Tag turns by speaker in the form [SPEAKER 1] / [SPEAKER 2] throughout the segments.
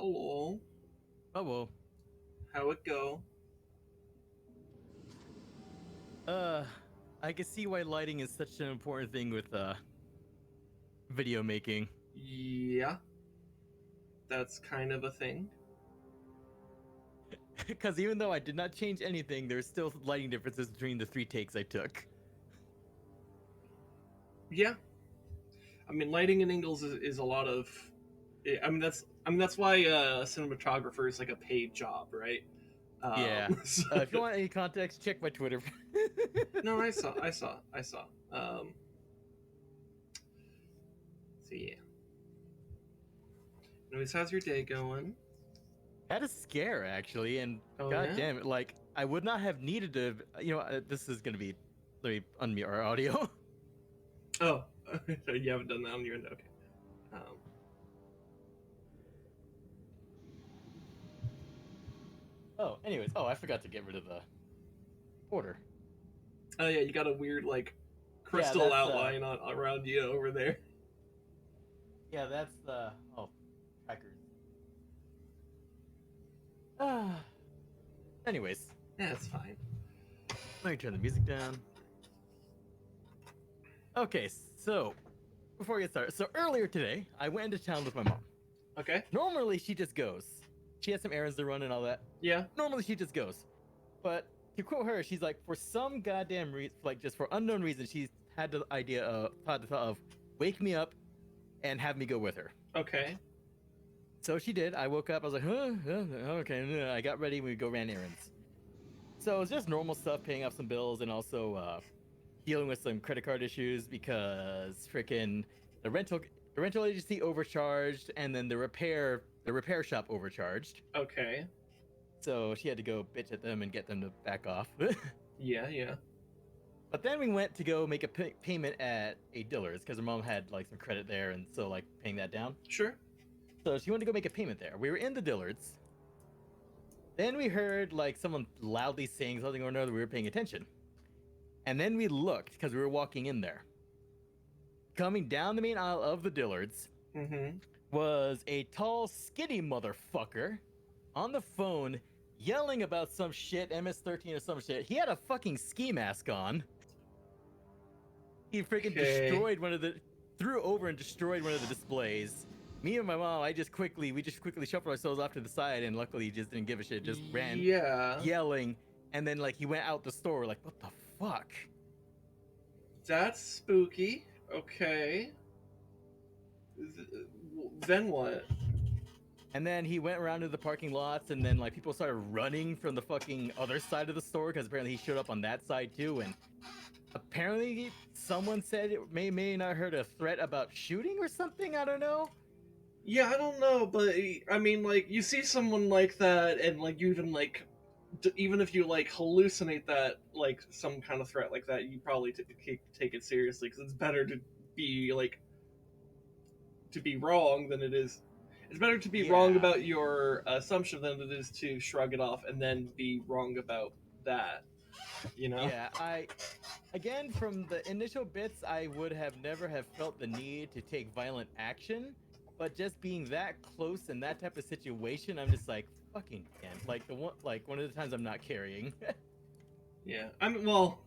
[SPEAKER 1] Hello.
[SPEAKER 2] Oh well.
[SPEAKER 1] How it go?
[SPEAKER 2] Uh, I can see why lighting is such an important thing with video making.
[SPEAKER 1] Yeah, that's kind of a thing.
[SPEAKER 2] Because even though I did not change anything, there's still lighting differences between the 3 takes I took.
[SPEAKER 1] Yeah, I mean, lighting in Ingalls is a lot of. I mean that's why cinematographer is like a paid job, right?
[SPEAKER 2] Yeah.
[SPEAKER 1] So,
[SPEAKER 2] If you want any context, check my Twitter.
[SPEAKER 1] no, I saw. Um, so yeah. Anyways, how's your day going?
[SPEAKER 2] Had a scare actually, and
[SPEAKER 1] Oh
[SPEAKER 2] god
[SPEAKER 1] yeah.
[SPEAKER 2] damn it, like I would not have needed to. This is gonna be. Let me unmute our audio.
[SPEAKER 1] Oh, you haven't done that on your end. Okay. Um,
[SPEAKER 2] Anyways, I forgot to get rid of the order.
[SPEAKER 1] oh yeah, you got a weird like
[SPEAKER 2] Yeah,
[SPEAKER 1] crystal
[SPEAKER 2] that's
[SPEAKER 1] outline around you over there.
[SPEAKER 2] that's the trackers. Ah. Anyways,
[SPEAKER 1] Yeah, it's fine.
[SPEAKER 2] let me turn the music down. Okay, so before we get started, so earlier today, I went into town with my mom.
[SPEAKER 1] Okay.
[SPEAKER 2] Normally, she just goes. She has some errands to run and all that.
[SPEAKER 1] Yeah.
[SPEAKER 2] Normally, she just goes. But to quote her, she's like, for some goddamn reason, like just for unknown reason, she's had the idea of, thought the thought of wake me up and have me go with her.
[SPEAKER 1] Okay.
[SPEAKER 2] So she did. I woke up. I was like, okay. I got ready. We go ran errands. So it was just normal stuff, paying off some bills and also dealing with some credit card issues because freaking the rental agency overcharged and then the repair shop overcharged.
[SPEAKER 1] Okay.
[SPEAKER 2] So she had to go bitch at them and get them to back off.
[SPEAKER 1] Yeah, yeah.
[SPEAKER 2] But then we went to go make a payment at a Dillard's because her mom had like some credit there, and so like paying that down.
[SPEAKER 1] Sure.
[SPEAKER 2] So she wanted to go make a payment there. We were in the Dillard's. Then we heard like someone loudly saying something or another. We were paying attention, and then we looked because we were walking in there. Coming down the main aisle of the Dillard's
[SPEAKER 1] Mm-hmm.
[SPEAKER 2] was a tall, skinny motherfucker on the phone yelling about some shit, MS-13 or some shit. He had a fucking ski mask on. He freaking
[SPEAKER 1] Okay.
[SPEAKER 2] threw over and destroyed one of the displays. Me and my mom, we just quickly shuffled ourselves off to the side, and luckily he just didn't give a shit, just ran
[SPEAKER 1] Yeah.
[SPEAKER 2] yelling, and then like he went out the store, like, what the fuck?
[SPEAKER 1] That's spooky. Okay. Then what?
[SPEAKER 2] And then he went around to the parking lots, and then like people started running from the fucking other side of the store because apparently he showed up on that side too. And apparently someone said it may not heard a threat about shooting or something. I don't know.
[SPEAKER 1] Yeah, I don't know, but I mean, like, you see someone like that, and like, you even like, even if you like hallucinate that, like, some kind of threat like that, you probably take it seriously because it's better to be like to be wrong than it is. It's better to be wrong
[SPEAKER 2] Yeah,
[SPEAKER 1] about your assumption than it is to shrug it off and then be wrong about that. You know?
[SPEAKER 2] yeah. Again, from the initial bits, I would have never have felt the need to take violent action, but just being that close in that type of situation, I'm just like fucking damn. Like one of the times I'm not carrying.
[SPEAKER 1] Yeah. I mean, well,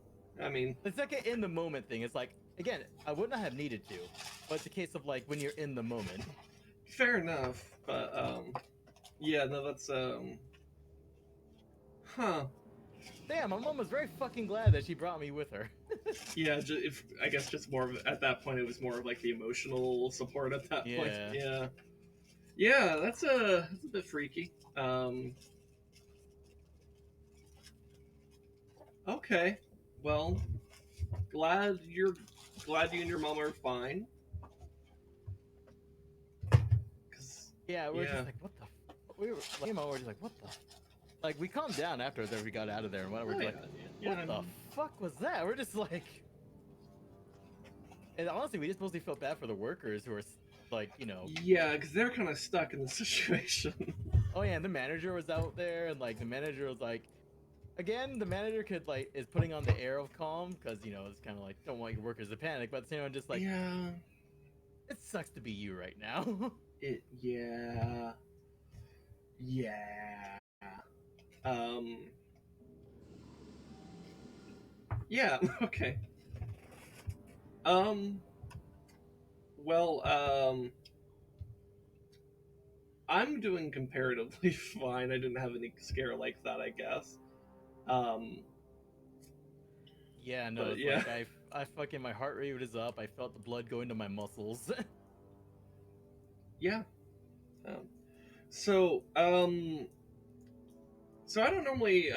[SPEAKER 1] I mean,
[SPEAKER 2] It's like an in the moment thing. It's like again, I would not have needed to, but it's a case of like when you're in the moment.
[SPEAKER 1] fair enough, but yeah, no, that's huh?
[SPEAKER 2] Damn, my mom was very fucking glad that she brought me with her.
[SPEAKER 1] Yeah, if I guess just more of at that point, it was more of like the emotional support at that point.
[SPEAKER 2] Yeah.
[SPEAKER 1] Yeah, yeah, that's a bit freaky. Okay, well, glad you're glad you and your mom are fine. 'Cause,
[SPEAKER 2] Yeah, we are
[SPEAKER 1] yeah,
[SPEAKER 2] just like, what the? We were like, me and my mom were just like, what the? Like we calmed down after that we got out of there and whatever.
[SPEAKER 1] oh
[SPEAKER 2] We're
[SPEAKER 1] yeah,
[SPEAKER 2] like,
[SPEAKER 1] yeah,
[SPEAKER 2] what
[SPEAKER 1] I
[SPEAKER 2] the
[SPEAKER 1] mean,
[SPEAKER 2] fuck was that? We're just like, and honestly, we just mostly felt bad for the workers who are like,
[SPEAKER 1] yeah, because they're kind of stuck in the situation.
[SPEAKER 2] oh yeah, and the manager was out there, and like the manager was like, again, the manager could like is putting on the air of calm because it's kind of like don't want your workers to panic, but at the same time, just like
[SPEAKER 1] Yeah,
[SPEAKER 2] it sucks to be you right now.
[SPEAKER 1] yeah. Yeah. Um. Yeah. Okay. Um. Well. I'm doing comparatively fine. I didn't have any scare like that, I guess. Um.
[SPEAKER 2] Yeah, no,
[SPEAKER 1] But
[SPEAKER 2] it's
[SPEAKER 1] yeah.
[SPEAKER 2] like I fucking my heart rate is up. I felt the blood going to my muscles.
[SPEAKER 1] Yeah. Um, so. So I don't normally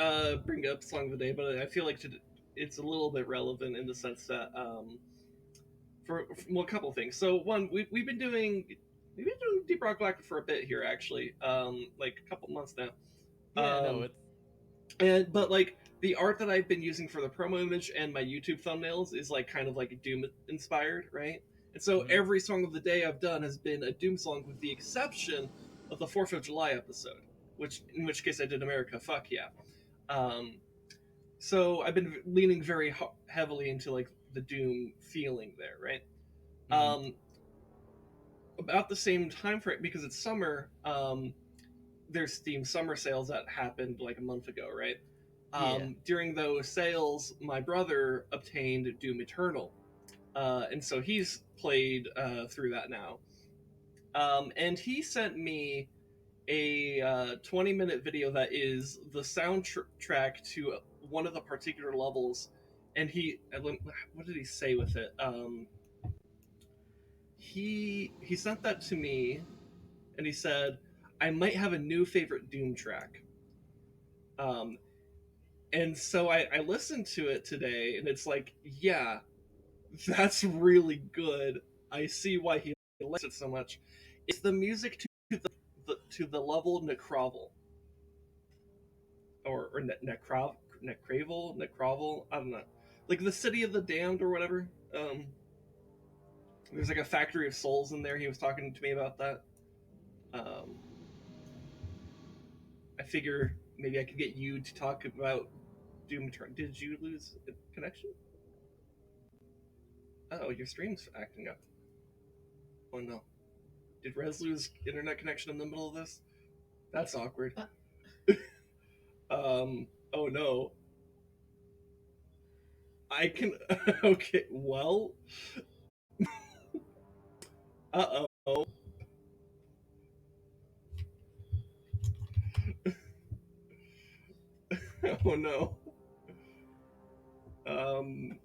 [SPEAKER 1] bring up song of the day, but I feel like it's a little bit relevant in the sense that for well, a couple of things. So one, we've been doing Deep Rock Galactic for a bit here actually, like a couple months now.
[SPEAKER 2] Yeah, no,
[SPEAKER 1] Um, but like the art that I've been using for the promo image and my YouTube thumbnails is like kind of like Doom inspired, right? And so
[SPEAKER 2] mhm.
[SPEAKER 1] every song of the day I've done has been a Doom song, with the exception of the 4th of July episode, in which case I did America Fuck Yeah. Um, so I've been leaning very heavily into like the Doom feeling there, right?
[SPEAKER 2] Mhm.
[SPEAKER 1] Um, about the same time frame, because it's summer. There's Steam summer sales that happened like a month ago, right?
[SPEAKER 2] Yeah.
[SPEAKER 1] During those sales, my brother obtained Doom Eternal, and so he's played through that now. And he sent me a 20-minute video that is the soundtrack to one of the particular levels. And what did he say with it? He sent that to me, and he said, "I might have a new favorite Doom track." Um, and so I listened to it today, and it's like, yeah, that's really good. I see why he likes it so much. It's the music to the level Necrovel, or Necravel. I don't know, like the City of the Damned or whatever. There's like a Factory of Souls in there. He was talking to me about that. Um, I figure maybe I could get you to talk about Doom Eternal. Did you lose a connection? Oh, your stream's acting up. Oh no. Did Rez lose internet connection in the middle of this? That's awkward. Oh no. I can. Okay, well. Uh oh. Oh no. Um.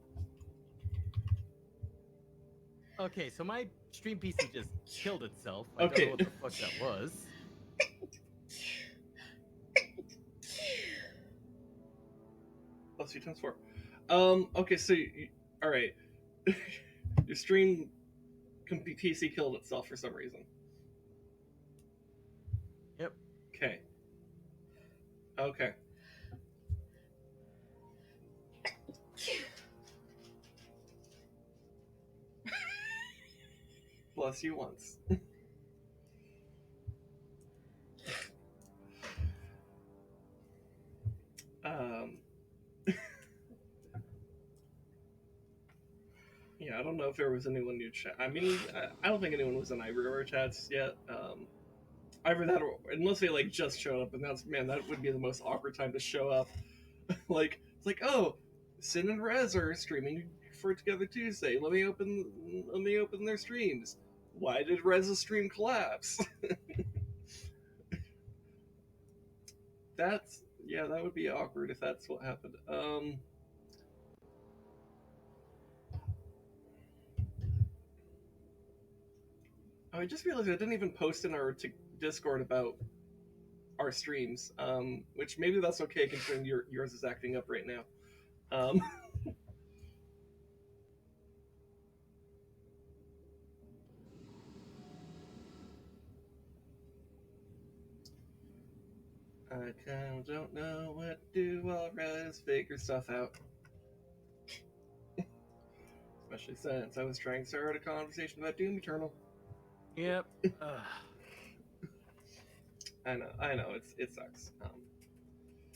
[SPEAKER 2] Okay, so my stream PC just killed itself. I don't know
[SPEAKER 1] Okay.
[SPEAKER 2] what the fuck that was.
[SPEAKER 1] Plus 2 times 4. Okay, so. Alright. Your stream PC killed itself for some reason.
[SPEAKER 2] Yep.
[SPEAKER 1] Okay. Okay. Bless you once. Um. Yeah, I don't know if there was anyone new chat. I mean, I don't think anyone was in either of our chats yet. Either that, or unless they like just showed up, and that's, man, that would be the most awkward time to show up. Like it's like, oh, Sin and Rez are streaming for Together Tuesday. Let me open their streams. Why did Rez's stream collapse? That's, yeah, that would be awkward if that's what happened. I just realized I didn't even post in our Discord about our streams, which maybe that's okay considering yours is acting up right now. Um, I kind of don't know what to do while Rez figures stuff out. Especially since I was trying to start a conversation about Doom Eternal.
[SPEAKER 2] Yep.
[SPEAKER 1] I know, it sucks.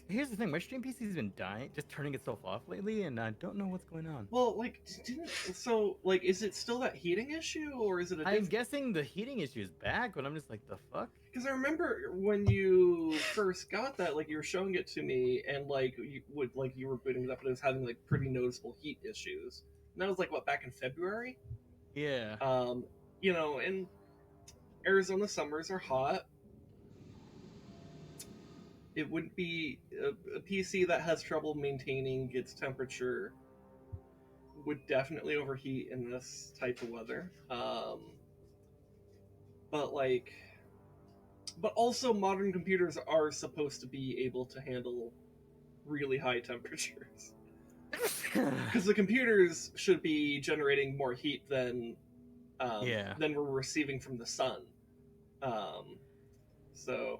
[SPEAKER 2] Here's the thing, my stream PC's been dying, just turning itself off lately, and I don't know what's going on.
[SPEAKER 1] Well, like, is it still that heating issue, or is it a
[SPEAKER 2] I'm
[SPEAKER 1] different?
[SPEAKER 2] guessing the heating issue is back, but I'm just like, the fuck?
[SPEAKER 1] Because I remember when you first got that, like, you were showing it to me, and like you were booting it up, and it was having like pretty noticeable heat issues. And that was like what, back in February.
[SPEAKER 2] Yeah.
[SPEAKER 1] You know, and Arizona summers are hot. It wouldn't be a PC that has trouble maintaining its temperature would definitely overheat in this type of weather. But like, but also modern computers are supposed to be able to handle really high temperatures because the computers should be generating more heat
[SPEAKER 2] Yeah.
[SPEAKER 1] than we're receiving from the sun. Um, so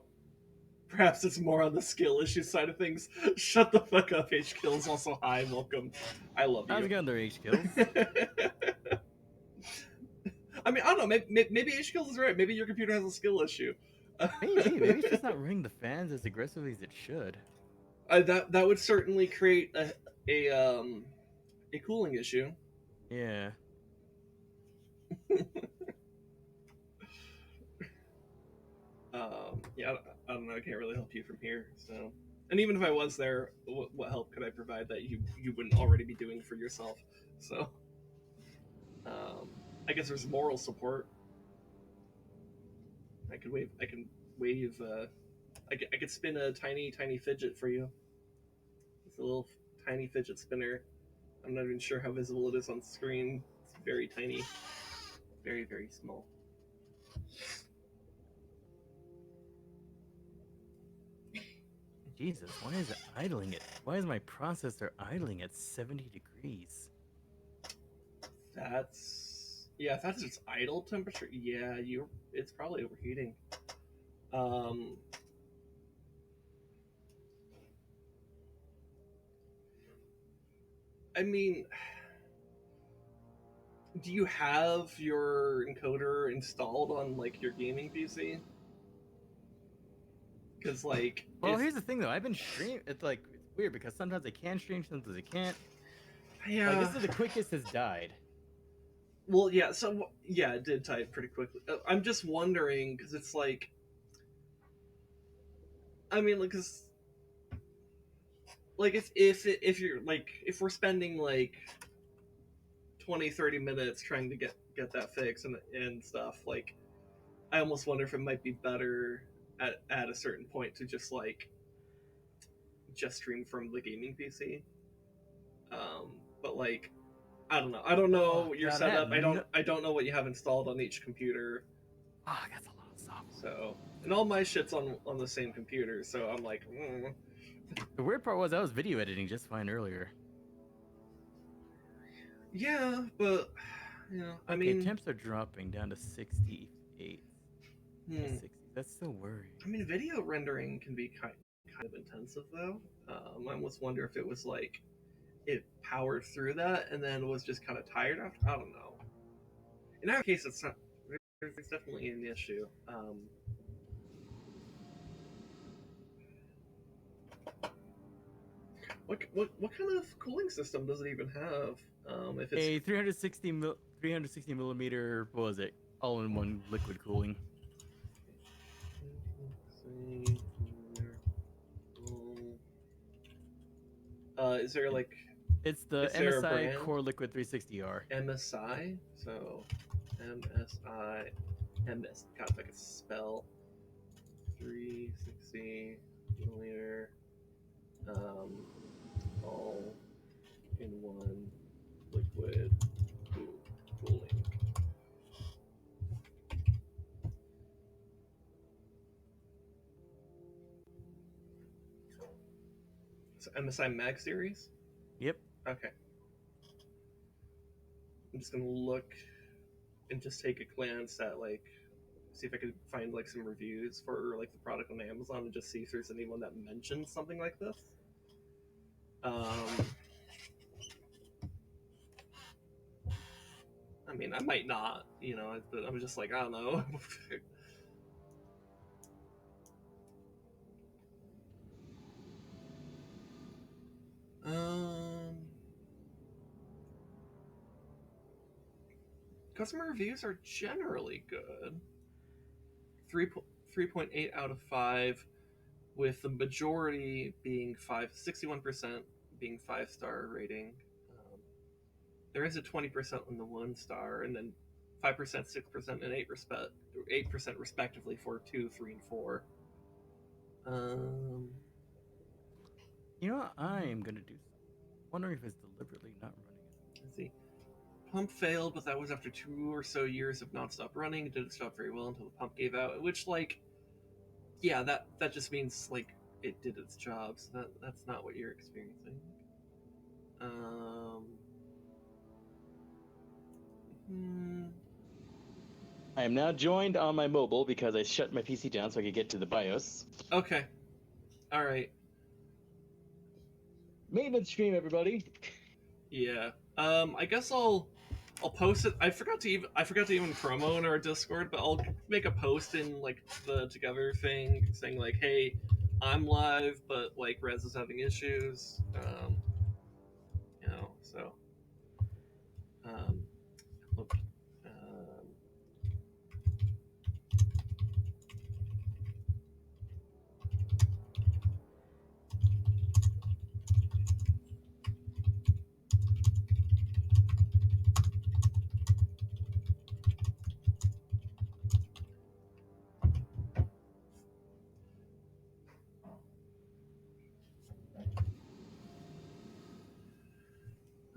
[SPEAKER 1] perhaps it's more on the skill issue side of things. Shut the fuck up, H Kills. Also, hi, welcome. I love
[SPEAKER 2] How's
[SPEAKER 1] you.
[SPEAKER 2] it going there, H Kills?
[SPEAKER 1] I mean, I don't know. Maybe H Kills is right. Maybe your computer has a skill issue.
[SPEAKER 2] Maybe it's just not running the fans as aggressively as it should.
[SPEAKER 1] That would certainly create a cooling issue.
[SPEAKER 2] Yeah.
[SPEAKER 1] Yeah, I don't know. I can't really help you from here. So, and even if I was there, what help could I provide that you wouldn't already be doing for yourself? So, I guess there's moral support. I could wave. I can wave. I could spin a tiny fidget for you. It's a little tiny fidget spinner. I'm not even sure how visible it is on screen. It's very tiny, very small.
[SPEAKER 2] Jesus, why is it idling it? Why is my processor idling at 70 degrees?
[SPEAKER 1] If that's its idle temperature. Yeah, it's probably overheating. Um, I mean, do you have your encoder installed on like your gaming PC? Because like,
[SPEAKER 2] Well, here's the thing though. I've been stream. It's like it's weird because sometimes I can stream, sometimes I can't.
[SPEAKER 1] yeah,
[SPEAKER 2] Like this is the quickest it's died.
[SPEAKER 1] well, yeah. So yeah, it did type pretty quickly. I'm just wondering because it's like, I mean, because like if you're like if we're spending like 20-30 minutes trying to get that fixed and stuff, like I almost wonder if it might be better at a certain point to just stream from the gaming PC. But like, I don't know. I don't know your
[SPEAKER 2] God,
[SPEAKER 1] setup. I don't know what you have installed on each computer.
[SPEAKER 2] That's a lot of stuff.
[SPEAKER 1] So, and all my shit's on the same computer. So I'm like,
[SPEAKER 2] The weird part was I was video editing just fine earlier.
[SPEAKER 1] yeah, but you know, I
[SPEAKER 2] Okay,
[SPEAKER 1] mean,
[SPEAKER 2] temps are dropping down to 68. 60. That's still worrying.
[SPEAKER 1] I mean, video rendering can be kind of intensive though. I almost wonder if it was like it powered through that and then was just kind of tired after. I don't know. In our case, it's not. There's definitely an issue. What kind of cooling system does it even have? If it's
[SPEAKER 2] A 360 millimeter, what was it? All-in-one liquid cooling.
[SPEAKER 1] Is there like
[SPEAKER 2] It's the MSI Core Liquid 360R.
[SPEAKER 1] MSI? So MSI MS. God, if I could spell 360 milliliter. All in one liquid cooling. So MSI Mag Series?
[SPEAKER 2] Yep.
[SPEAKER 1] Okay. I'm just gonna look and just take a glance at like see if I could find like some reviews for like the product on Amazon and just see if there's anyone that mentions something like this. I mean, I might not, you know, but I'm just like, I don't know. Um, customer reviews are generally good. 3.8 out of 5, with the majority being 61% being 5-star rating. There is a 20% on the 1-star, and then 5%, 6%, and 8% respectively for 2, 3, and 4. Um,
[SPEAKER 2] You know what? I am gonna do something. Wondering if it's deliberately not running it.
[SPEAKER 1] let's see. Pump failed, but that was after 2 or so years of non-stop running. It didn't stop very well until the pump gave out, which, like, yeah, that just means, like, it did its job, so that's not what you're experiencing. Um, hmm.
[SPEAKER 2] I am now joined on my mobile because I shut my PC down so I could get to the BIOS.
[SPEAKER 1] Okay. All right.
[SPEAKER 2] Maintenance stream, everybody.
[SPEAKER 1] Yeah. I guess I'll post it. I forgot to even promo in our Discord, but I'll make a post in like the Together thing saying like, "Hey, I'm live, but like Rez is having issues." So um, look,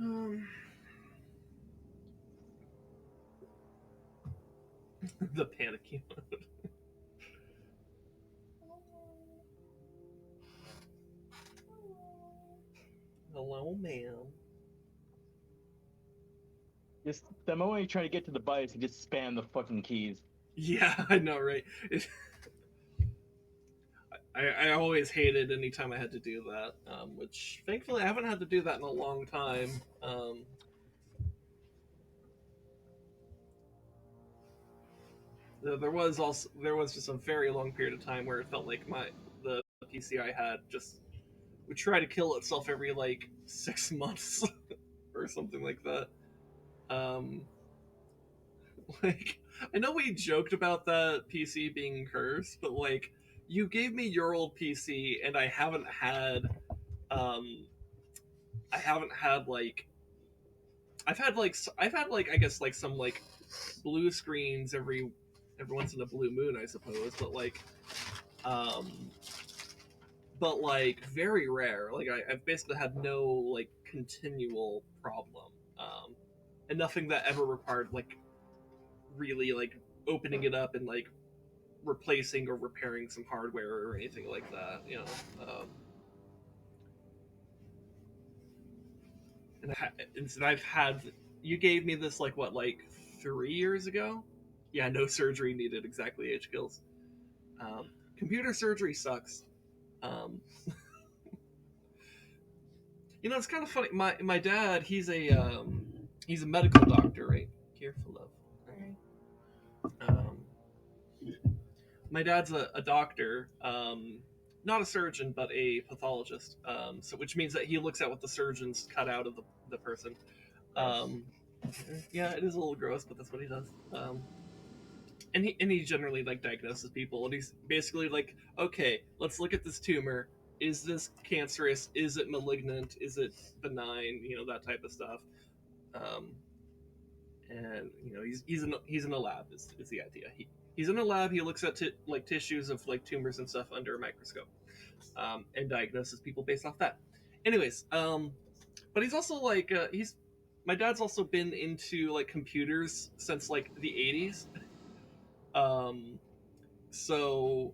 [SPEAKER 1] um, the panicky mode. Hello, ma'am.
[SPEAKER 2] Just the moment you try to get to the BIOS, you just spam the fucking keys.
[SPEAKER 1] Yeah, I know, right? I always hated anytime I had to do that, which thankfully I haven't had to do that in a long time. There was just a very long period of time where it felt like the PC I had just would try to kill itself every like 6 months or something like that. Um, like I know we joked about that PC being cursed, but like you gave me your old PC and um I haven't had like I've had like I guess like some like blue screens every once in a blue moon, I suppose, um but like very rare. Like I've basically had no like continual problem, and nothing that ever required like really like opening it up and like replacing or repairing some hardware or anything like that. And I've had you gave me this like what, like 3 years ago. Yeah, no surgery needed. Exactly, H kills. Computer surgery sucks. Um, it's kind of funny. My dad, he's a medical doctor, right? Careful of. Um, my dad's a doctor, not a surgeon, but a pathologist. So which means that he looks at what the surgeons cut out of the person. Um, yeah, it is a little gross, but that's what he does. And he generally like diagnoses people, and he's basically like, okay, let's look at this tumor. Is this cancerous? Is it malignant? Is it benign? That type of stuff. Um, and he's in a lab is the idea. He's in a lab. He looks at like tissues of like tumors and stuff under a microscope, and diagnoses people based off that. Anyways, but he's also like he's my dad's also been into like computers since like the 80s. Um, so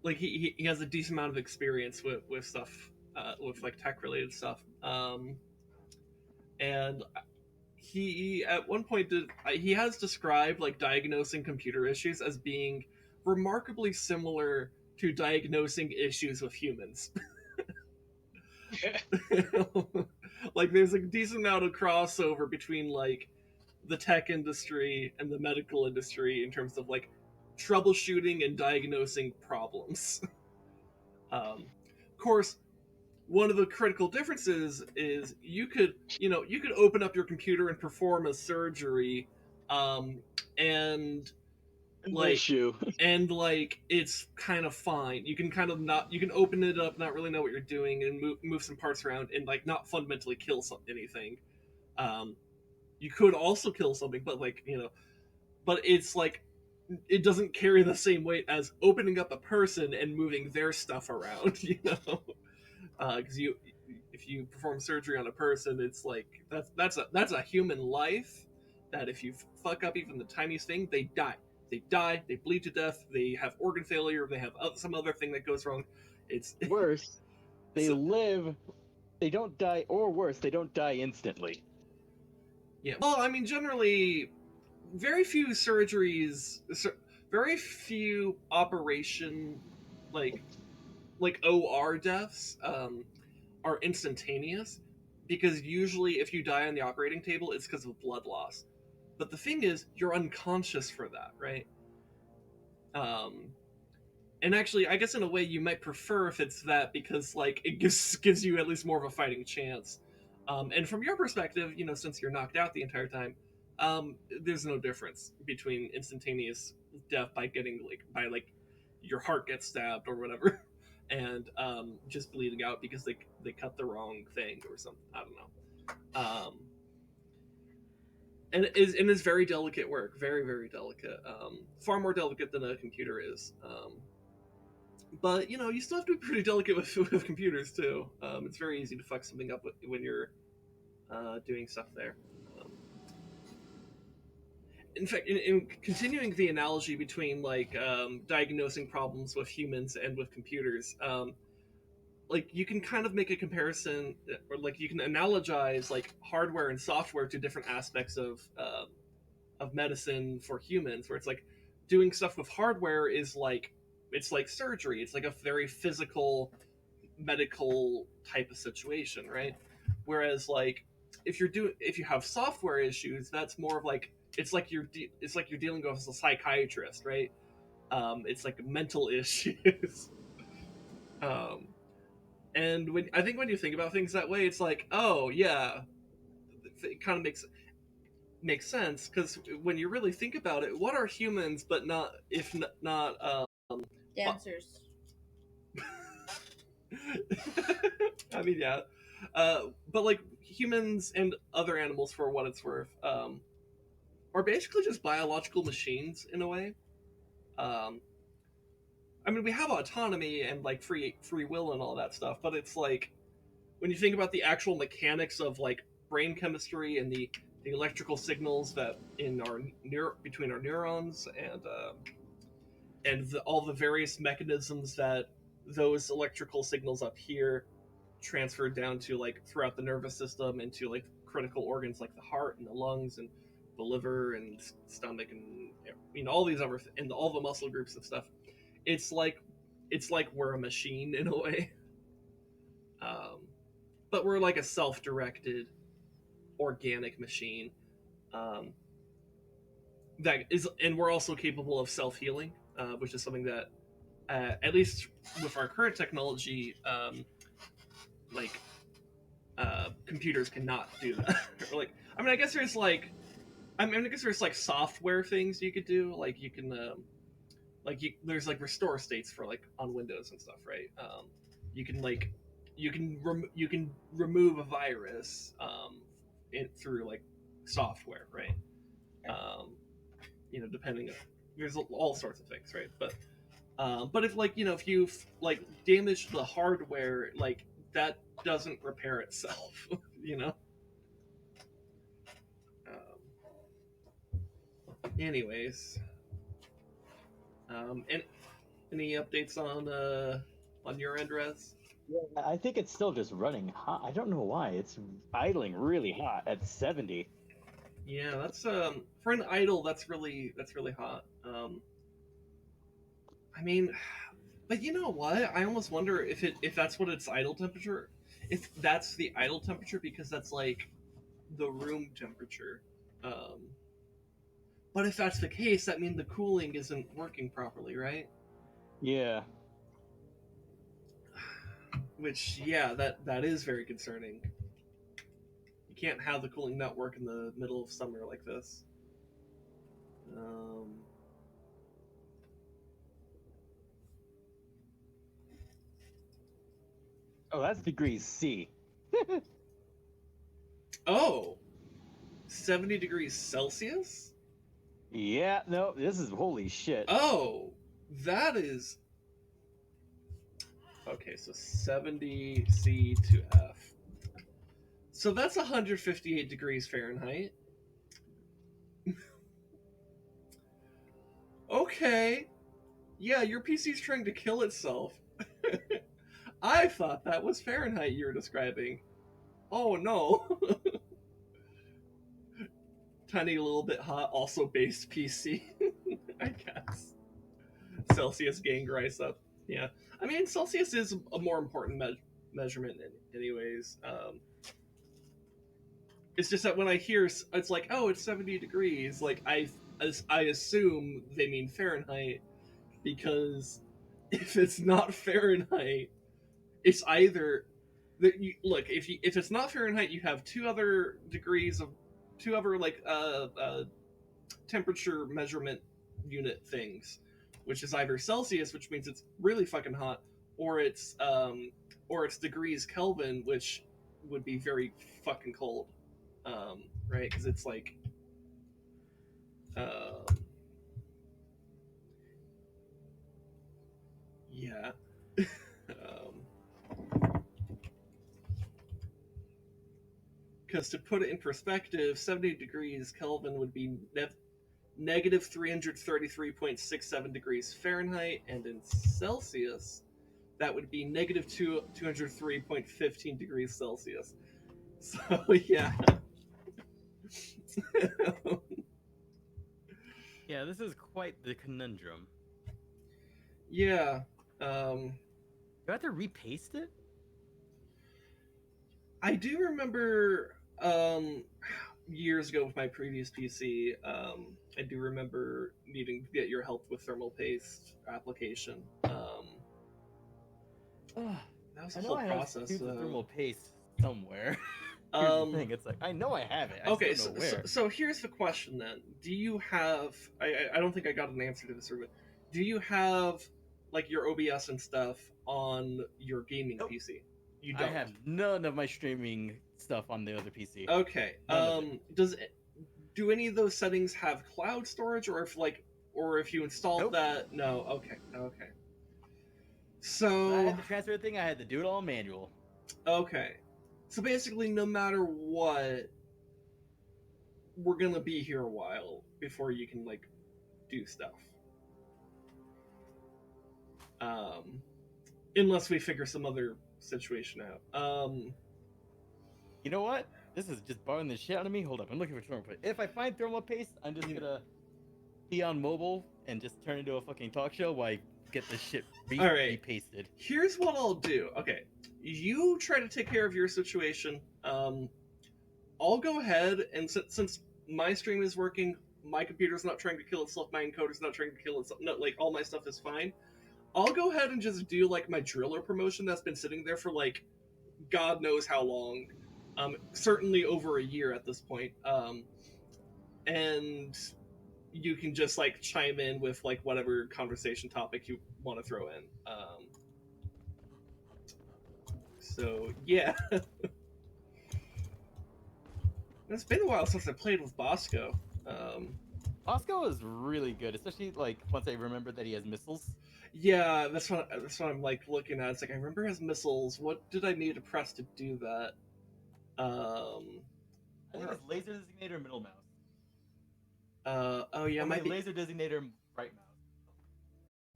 [SPEAKER 1] like he has a decent amount of experience with stuff, with like tech related stuff. And he at one point he has described like diagnosing computer issues as being remarkably similar to diagnosing issues with humans. Like there's a decent amount of crossover between like the tech industry and the medical industry in terms of like troubleshooting and diagnosing problems. Of course, one of the critical differences is you could open up your computer and perform a surgery, um, and
[SPEAKER 3] An
[SPEAKER 1] like
[SPEAKER 3] issue.
[SPEAKER 1] it's kind of fine. You can kind of not you can open it up, not really know what you're doing, and move some parts around and like not fundamentally kill anything. Um, you could also kill something, but but it's like it doesn't carry the same weight as opening up a person and moving their stuff around. Because if you perform surgery on a person, it's like that's a human life that if you fuck up even the tiniest thing, they die. They die. They bleed to death. They have organ failure. They have some other thing that goes wrong. It's
[SPEAKER 3] Worse, they
[SPEAKER 1] so,
[SPEAKER 3] live. They don't die, or worse, they don't die instantly.
[SPEAKER 1] yeah. Well, I mean, generally, very few surgeries, very few operation like OR deaths are instantaneous, because usually if you die on the operating table, it's because of blood loss. But the thing is, you're unconscious for that, right? Um, and actually, I guess in a way you might prefer if it's that, because like it gives you at least more of a fighting chance. And from your perspective, since you're knocked out the entire time, there's no difference between instantaneous death by your heart gets stabbed or whatever, and just bleeding out because they cut the wrong thing or something. I don't know. And it's very delicate work, very very delicate, far more delicate than a computer is. But you still have to be pretty delicate with computers too. It's very easy to fuck something up when you're doing stuff there. Um, in fact, in continuing the analogy between diagnosing problems with humans and with computers, like you can kind of make a comparison, or like you can analogize like hardware and software to different aspects of medicine for humans, where it's like doing stuff with hardware is like it's like surgery. It's like a very physical medical type of situation, right? Whereas like if you have software issues, that's more of like it's like you're dealing with a psychiatrist, right? It's like mental issues. um, and when you think about things that way, it's like, oh yeah, it kind of makes sense, because when you really think about it, what are humans but not if not
[SPEAKER 4] Dancers.
[SPEAKER 1] I mean, yeah, but like humans and other animals, for what it's worth, are basically just biological machines in a way. Um, I mean, we have autonomy and like free will and all that stuff, but it's like when you think about the actual mechanics of like brain chemistry and the electrical signals that in our between our neurons, and all the various mechanisms that those electrical signals up here transferred down to like throughout the nervous system into like critical organs like the heart and the lungs and the liver and stomach, and all these other and all the muscle groups and stuff. It's like we're a machine in a way, um, but we're like a self-directed organic machine, um, that is, and we're also capable of self-healing, which is something that at least with our current technology, like computers cannot do that. Like, I mean, I guess there's like, I guess there's like software things you could do. Like you can, there's like restore states for like on Windows and stuff, right? You can like, you can remove a virus, through like software, right? Um, depending on, there's all sorts of things, right? But if like if you like damage the hardware, like that doesn't repair itself, you know. Anyways, and any updates on your end, Rez?
[SPEAKER 3] Yeah, I think it's still just running hot. I don't know why. It's idling really hot at 70.
[SPEAKER 1] Yeah, that's for an idle, that's really hot. I mean, but you know what? I almost wonder if that's what its idle temperature, if that's the idle temperature, because that's like the room temperature. Um, but if that's the case, that means the cooling isn't working properly, right?
[SPEAKER 3] Yeah.
[SPEAKER 1] Which, yeah, that is very concerning. You can't have the cooling not work in the middle of summer like this.
[SPEAKER 3] Oh, that's degrees C.
[SPEAKER 1] Oh, 70 degrees Celsius?
[SPEAKER 3] Yeah, no, this is holy shit.
[SPEAKER 1] Oh, that is... Okay, so 70 C to F. So that's 158 degrees Fahrenheit. Okay. Yeah, your PC's trying to kill itself. I thought that was Fahrenheit you were describing. Oh no. Tiny little bit hot, also base PC, I guess. Celsius gang rise up. Yeah. I mean, Celsius is a more important measurement anyways. It's just that when I hear, it's like, oh, it's 70 degrees, like, I assume they mean Fahrenheit, because if it's not Fahrenheit, it's either... Look, if it's not Fahrenheit, you have two other like temperature measurement unit things, which is either Celsius, which means it's really fucking hot, or it's degrees Kelvin, which would be very fucking cold, right? Because it's like, yeah. Because to put it in perspective, 70 degrees Kelvin would be negative 333.67 degrees Fahrenheit, and in Celsius, that would be negative 203.15 degrees Celsius. So, yeah.
[SPEAKER 2] Yeah, this is quite the conundrum.
[SPEAKER 1] Yeah.
[SPEAKER 2] Do I have to repaste it?
[SPEAKER 1] I do remember years ago with my previous PC, I do remember needing to get your help with thermal paste application. That was a whole process.
[SPEAKER 2] I know thermal paste somewhere. Here's the thing. It's like, I know I have it.
[SPEAKER 1] Okay, so here's the question then. Do you have... I don't think I got an answer to this, but do you have, like, your OBS and stuff on your gaming PC? You don't?
[SPEAKER 2] I have none of my streaming stuff on the other PC.
[SPEAKER 1] Okay. Do any of those settings have cloud storage, or if you installed that? No. Okay. So
[SPEAKER 2] I had the transfer thing. I had to do it all manual.
[SPEAKER 1] Okay. So basically, no matter what, we're gonna be here a while before you can, like, do stuff. Unless we figure some other situation out.
[SPEAKER 2] You know what? This is just bothering the shit out of me. Hold up, I'm looking for thermal paste. If I find thermal paste, I'm just gonna be on mobile and just turn into a fucking talk show while I get this shit repasted.
[SPEAKER 1] Here's what I'll do. Okay, you try to take care of your situation. I'll go ahead, and since my stream is working, my computer's not trying to kill itself, my encoder's not trying to kill itself, no, like, all my stuff is fine. I'll go ahead and just do, like, my driller promotion that's been sitting there for, like, God knows how long. Certainly over a year at this point. And you can just, like, chime in with, like, whatever conversation topic you want to throw in. So, yeah. It's been a while since I played with Bosco.
[SPEAKER 2] Bosco is really good, especially, like, once I remembered that he has missiles.
[SPEAKER 1] Yeah, that's what I'm, like, looking at. It's like, I remember his missiles. What did I need to press to do that?
[SPEAKER 2] I think it's laser designator middle mouse.
[SPEAKER 1] Oh yeah,
[SPEAKER 2] maybe laser designator right mouse.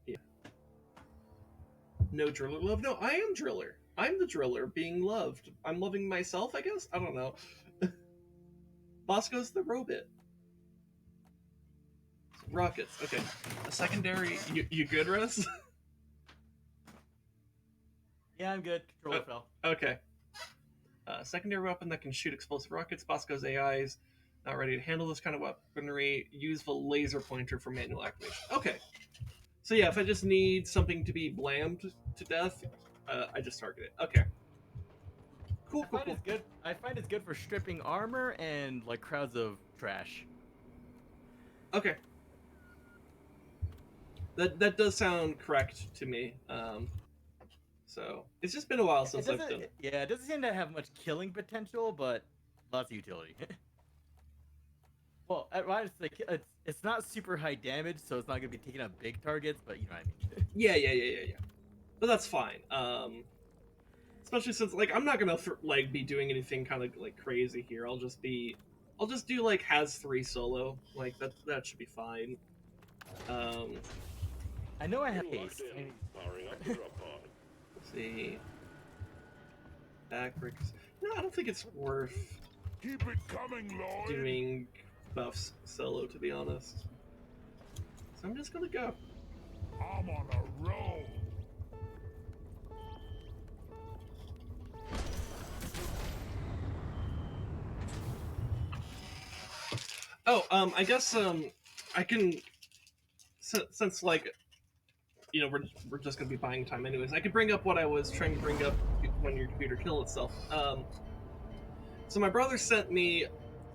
[SPEAKER 1] Yeah. No driller love? No, I am driller. I'm the driller being loved. I'm loving myself, I guess? I don't know. Bosco's the robot. Rockets. Okay. A secondary... You good, Rez?
[SPEAKER 2] Yeah, I'm good. Controller fell.
[SPEAKER 1] Okay. Secondary weapon that can shoot explosive rockets. Bosco's AI is not ready to handle this kind of weaponry. Use the laser pointer for manual activation. Okay. So yeah, if I just need something to be blammed to death, I just targeted. Okay. Cool.
[SPEAKER 2] I find it's good. I find it's good for stripping armor and like crowds of trash.
[SPEAKER 1] Okay. That does sound correct to me. So it's just been a while since I've done it.
[SPEAKER 2] Yeah, it doesn't seem to have much killing potential, but lots of utility. Well, it's not super high damage, so it's not gonna be taking out big targets, but you know what I mean.
[SPEAKER 1] Yeah. But that's fine. Especially since like I'm not gonna be doing anything kind of like crazy here. I'll just do like has 3 solo. Like that should be fine.
[SPEAKER 2] I know I have haste.
[SPEAKER 1] Let's see. Backbreakers. No, I don't think it's worth
[SPEAKER 5] Keep it coming, Lloyd.
[SPEAKER 1] doing buffs solo, to be honest. So I'm just gonna go.
[SPEAKER 5] I'm on a roll.
[SPEAKER 1] Oh, I guess I can since like you know we're just gonna be buying time anyways. I could bring up what I was trying to bring up when your computer killed itself. So my brother sent me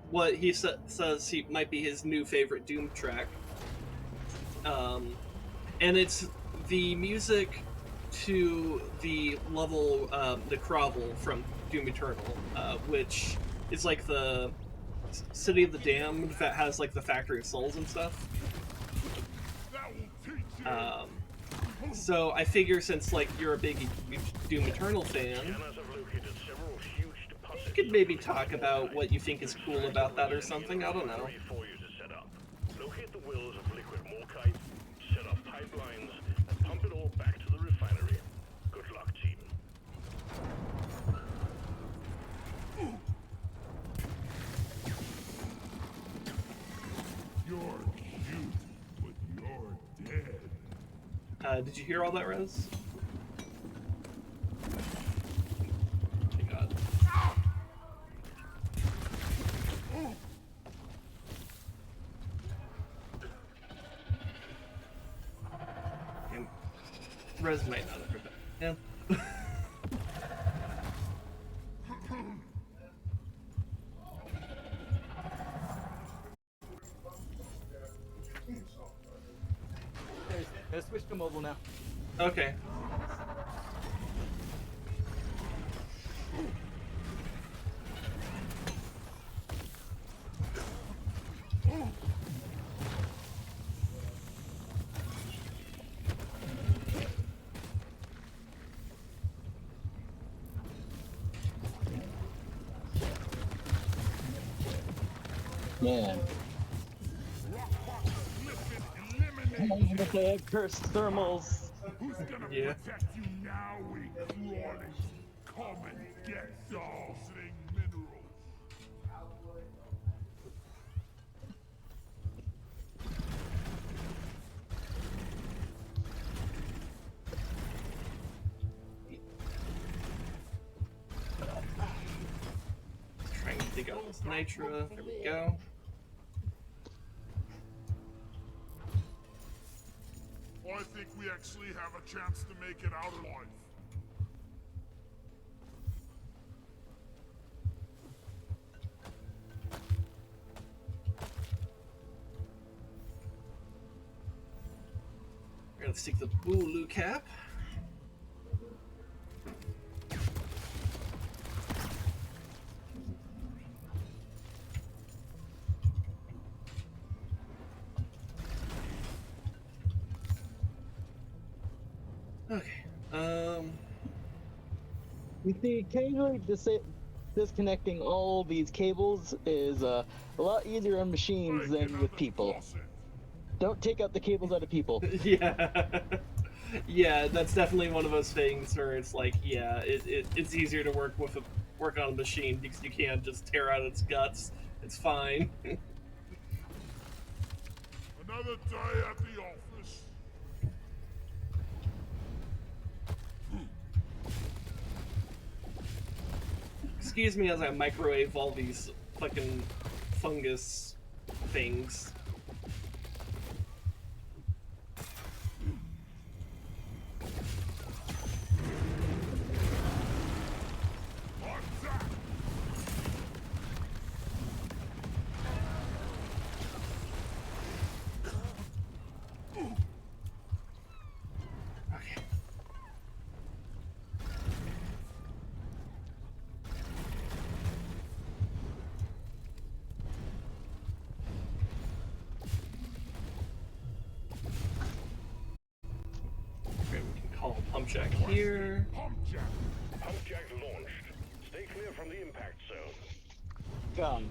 [SPEAKER 1] what he says he might be his new favorite Doom track, and it's the music to the level the Grovel from Doom Eternal, which is like the City of the Damned that has like the Factory of Souls and stuff.
[SPEAKER 5] That will teach you.
[SPEAKER 1] So I figure since like you're a big Doom Eternal fan, you could maybe talk about what you think is cool about that or something. I don't know.
[SPEAKER 6] Locate the wells of liquid Morkite, set up pipelines, and pump it all back to the refinery. Good luck, team.
[SPEAKER 5] You're cute, but you're dead.
[SPEAKER 1] Did you hear all that, Rez? Oh my god. And Rez might not have heard that. Yeah.
[SPEAKER 2] Let's switch to mobile now.
[SPEAKER 1] Okay.
[SPEAKER 3] Man. They have cursed thermals.
[SPEAKER 5] Who's gonna
[SPEAKER 1] Yeah.
[SPEAKER 5] protect you now, weak crawlies? Come and get dazzling minerals.
[SPEAKER 1] Trying to dig out this Nitra. There we go.
[SPEAKER 5] I think we actually have a chance to make it out alive.
[SPEAKER 1] We're gonna stick the Bulu cap. Okay.
[SPEAKER 3] You see, occasionally disconnecting all these cables is a lot easier on machines than with people. Don't take out the cables out of people.
[SPEAKER 1] Yeah. Yeah, that's definitely one of those things where it's like, yeah, it's easier to work on a machine because you can't just tear out its guts. It's fine.
[SPEAKER 5] Another day at the office.
[SPEAKER 1] Excuse me as I microwave all these fucking fungus things. jack here.
[SPEAKER 5] Pump jack.
[SPEAKER 6] Pump jack launched. Stay clear from the impact zone.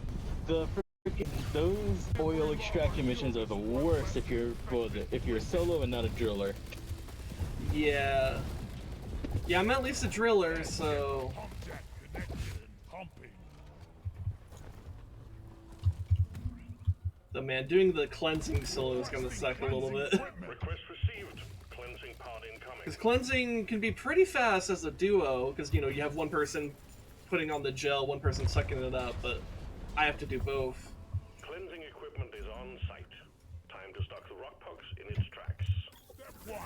[SPEAKER 3] The freaking those oil extraction missions are the worst if you're solo and not a driller.
[SPEAKER 1] Yeah. Yeah, I'm at least a driller, so...
[SPEAKER 5] Pump jack connected and pumping.
[SPEAKER 1] The man, doing the cleansing solo is gonna suck a little bit.
[SPEAKER 6] Request received. Cleansing pod incoming.
[SPEAKER 1] Because cleansing can be pretty fast as a duo, because, you know, you have one person putting on the gel, one person sucking it up, but I have to do both.
[SPEAKER 6] Cleansing equipment is on site. Time to stock the rock pucks in its tracks.
[SPEAKER 5] Step 1.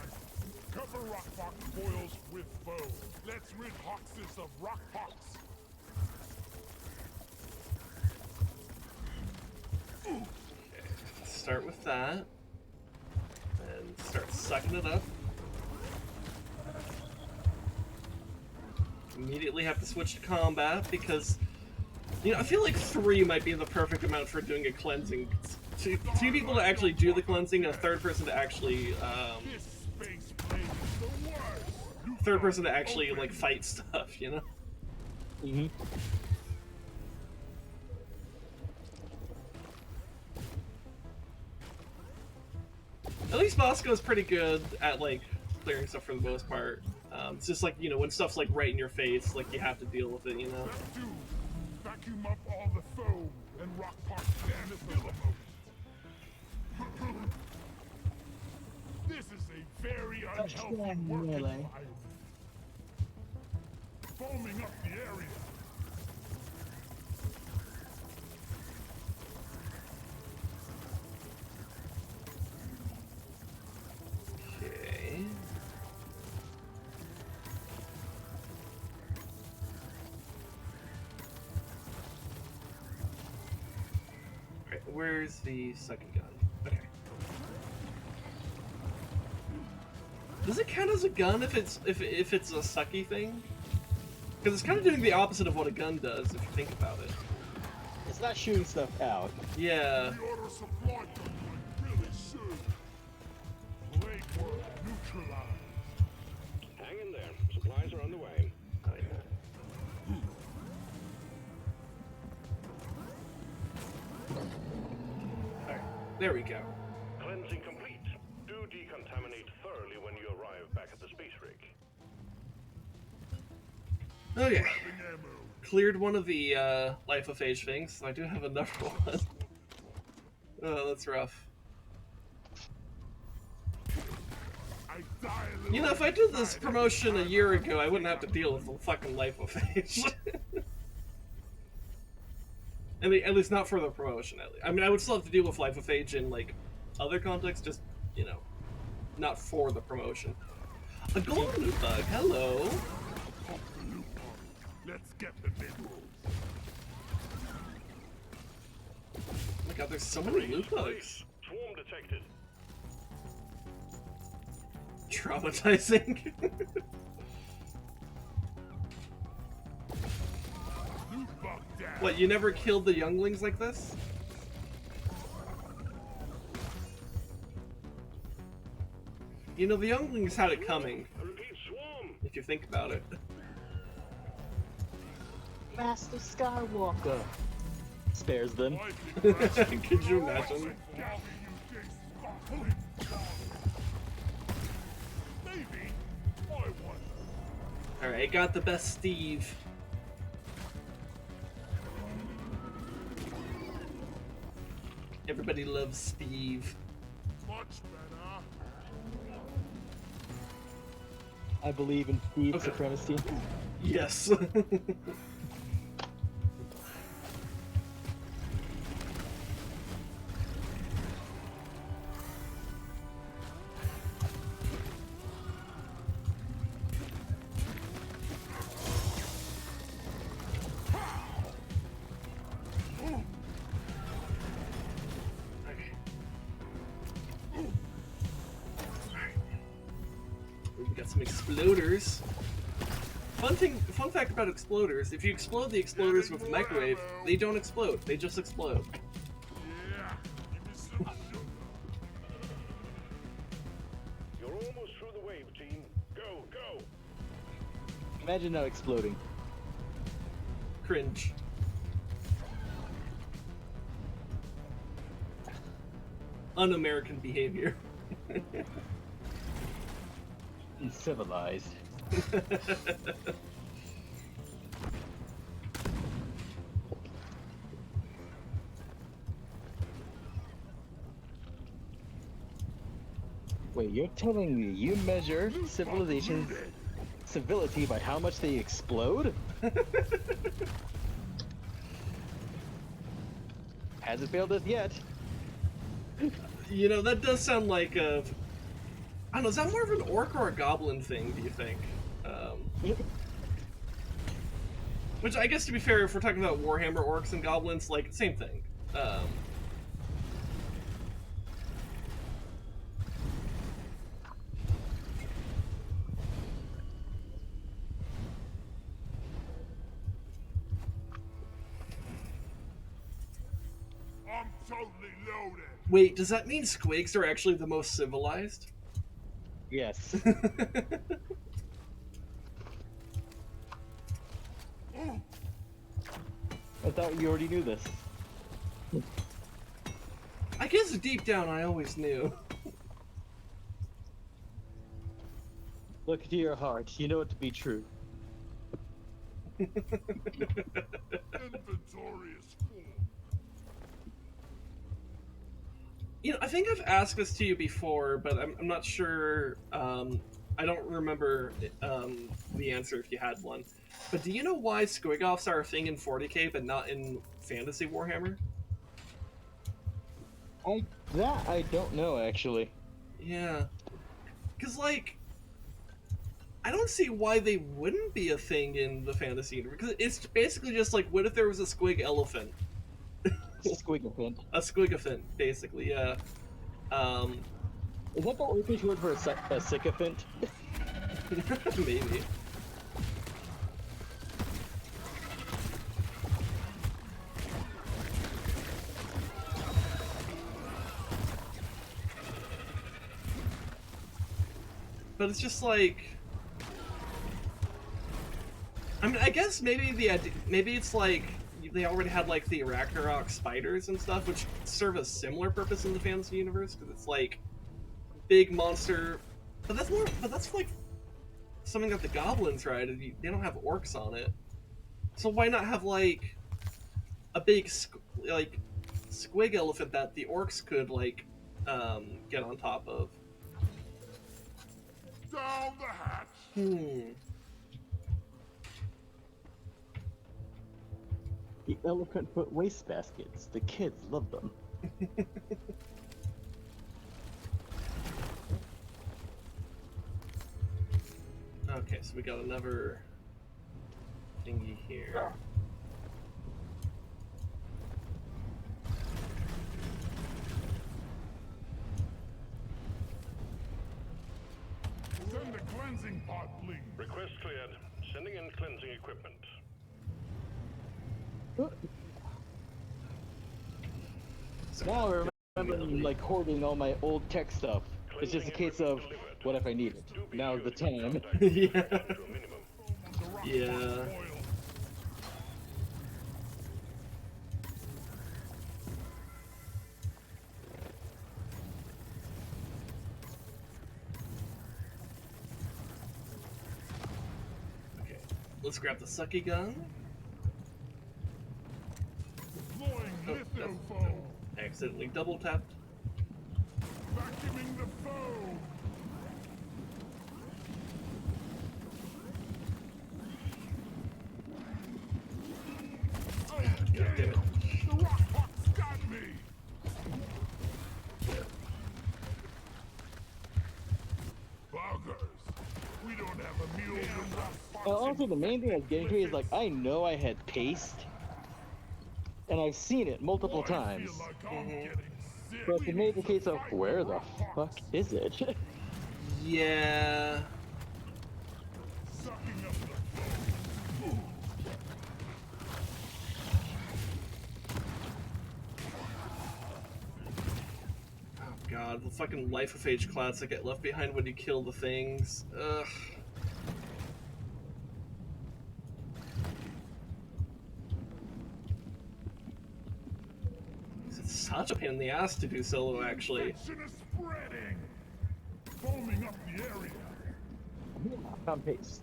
[SPEAKER 5] Cover rock box boils with foam. Let's rid Hoxes of rock box.
[SPEAKER 1] Start with that. And start sucking it up. Immediately have to switch to combat because, you know, I feel like 3 might be the perfect amount for doing a cleansing. Two people to actually do the cleansing and a third person to actually,
[SPEAKER 5] This space blade is the worst.
[SPEAKER 1] third person to actually, like, fight stuff, you know?
[SPEAKER 3] Mm-hmm.
[SPEAKER 1] At least Bosco's pretty good at, like, clearing stuff for the most part. It's just like, you know, when stuff's, like, right in your face, like, you have to deal with it, you know?
[SPEAKER 5] Step 2. Vacuum up all the foam and rock box down to filament. This is a very unhealthy working
[SPEAKER 3] really.
[SPEAKER 5] environment. Foaming up the area.
[SPEAKER 1] Okay. Alright, where's the second gun? Okay. Does it count as a gun if it's if it's a sucky thing? Because it's kind of doing the opposite of what a gun does if you think about it.
[SPEAKER 3] It's not shooting stuff out.
[SPEAKER 1] Yeah.
[SPEAKER 5] We ought to supply them like really soon. Plague worm neutralized.
[SPEAKER 6] Hang in there. Supplies are on the way.
[SPEAKER 1] Alright, there we go.
[SPEAKER 6] Cleansing complete. Do decontaminate thoroughly when you arrive back at the space rig.
[SPEAKER 1] Okay.
[SPEAKER 5] Grabbing ammo.
[SPEAKER 1] Cleared one of the life of age things, so I do have another one. Oh, that's rough.
[SPEAKER 5] I die a little.
[SPEAKER 1] You know, if I did this promotion a year ago, I wouldn't have to deal with the fucking life of age. At least not for the promotion, at least. I mean, I would still have to deal with life of age in, like, other contexts, just, you know, not for the promotion. A golden loot bug, hello!
[SPEAKER 5] Let's get the minerals.
[SPEAKER 1] Oh my god, there's so many loot bugs.
[SPEAKER 6] Swarm detected.
[SPEAKER 1] Traumatizing.
[SPEAKER 5] Loot bug down.
[SPEAKER 1] What, you never killed the younglings like this? You know, the younglings had it coming,
[SPEAKER 6] I repeat, swarm.
[SPEAKER 1] if you think about it.
[SPEAKER 3] Master Skywalker spares them.
[SPEAKER 1] Could you imagine?
[SPEAKER 5] Maybe. I wonder.
[SPEAKER 1] Alright, got the best Steve. Everybody loves Steve.
[SPEAKER 5] Much better.
[SPEAKER 3] I believe in Steve
[SPEAKER 1] Okay.
[SPEAKER 3] supremacy.
[SPEAKER 1] Yes. We got some exploders. Fun fact about exploders: if you explode the exploders with a microwave, they don't explode. They just explode.
[SPEAKER 5] Yeah. Give me some sugar.
[SPEAKER 6] You're almost through the wave, team. Go, go!
[SPEAKER 3] Imagine not exploding.
[SPEAKER 1] Cringe. Un-American behavior.
[SPEAKER 3] Uncivilized. Wait, you're telling me you measure civilization's civility by how much they explode? Hasn't failed us yet.
[SPEAKER 1] You know, that does sound like a... I don't know, is that more of an orc or a goblin thing, do you think? Which, I guess, to be fair, if we're talking about Warhammer orcs and goblins, like, same thing.
[SPEAKER 5] I'm totally loaded.
[SPEAKER 1] Wait, does that mean squigs are actually the most civilized?
[SPEAKER 3] Yes. I thought you already knew this.
[SPEAKER 1] I guess deep down I always knew.
[SPEAKER 3] Look into your heart. You know it to be true.
[SPEAKER 5] Inventory is full.
[SPEAKER 1] You know, I think I've asked this to you before, but I'm not sure. I don't remember the answer if you had one. But do you know why squig-offs are a thing in 40k but not in Fantasy Warhammer?
[SPEAKER 3] That I don't know, actually.
[SPEAKER 1] Yeah. Because, like, I don't see why they wouldn't be a thing in the fantasy universe. Because it's basically just like, what if there was a squig elephant?
[SPEAKER 3] Squiggle.
[SPEAKER 1] A squigophant, basically, yeah.
[SPEAKER 3] Is that the Orcish word for a sycophant?
[SPEAKER 1] Maybe. But it's just like, I mean, I guess maybe maybe it's like they already had like the Ragnarok spiders and stuff, which serve a similar purpose in the fantasy universe because it's like big monster. But that's like something that the goblins ride. And they don't have orcs on it, so why not have like a big squig elephant that the orcs could like get on top of?
[SPEAKER 5] Down the hatch.
[SPEAKER 3] The elephant foot waste baskets. The kids love them.
[SPEAKER 1] Okay, so we got another thingy here.
[SPEAKER 5] Send the cleansing pod, please.
[SPEAKER 6] Request cleared. Sending in cleansing equipment.
[SPEAKER 3] Now I remember like hoarding all my old tech stuff. It's just a case of what if I need it. Now's the time.
[SPEAKER 1] Yeah.
[SPEAKER 5] The rock
[SPEAKER 1] Yeah.
[SPEAKER 5] boil.
[SPEAKER 1] Okay, let's grab the sucky gun.
[SPEAKER 5] Deploying
[SPEAKER 1] Oh,
[SPEAKER 5] lithophone.
[SPEAKER 1] Accidentally double tapped.
[SPEAKER 5] Vacuuming the foe. Oh,
[SPEAKER 1] God damn it.
[SPEAKER 5] the rock hawk's got me. Buggers. We don't have a mule to rock fox.
[SPEAKER 3] Also, the main thing that's getting to me is like I know I had paste, and I've seen it multiple times.
[SPEAKER 5] I feel like I'm getting sick.
[SPEAKER 3] But it made the case of where the fuck is it?
[SPEAKER 1] Yeah.
[SPEAKER 5] Sucking up the foe.
[SPEAKER 1] Oh god, the fucking life of age clouds that get left behind when you kill the things. Ugh. It's such a pain in the ass to do solo, actually.
[SPEAKER 5] Infection is spreading. Foaming up the area.
[SPEAKER 3] On pace.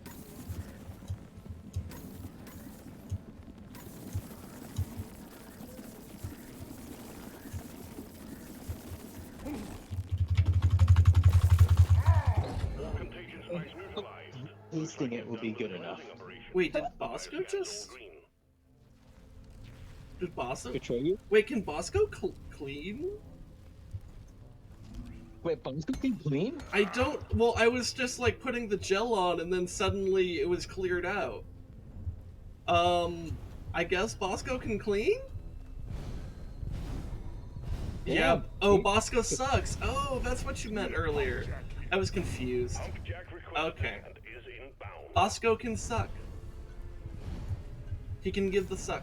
[SPEAKER 6] All contagion spikes neutralized.
[SPEAKER 3] Tasting it will be good enough.
[SPEAKER 1] Wait, did Bosco just... Did Bosco...
[SPEAKER 3] Betray you?
[SPEAKER 1] Wait, can Bosco clean?
[SPEAKER 3] Wait, Bosco can clean?
[SPEAKER 1] I don't... Well, I was just, like, putting the gel on, and then suddenly it was cleared out. I guess Bosco can clean? Yeah. Oh, Bosco sucks. Oh, that's what you meant earlier. I was confused. Okay. Bosco can suck. He can give the suck.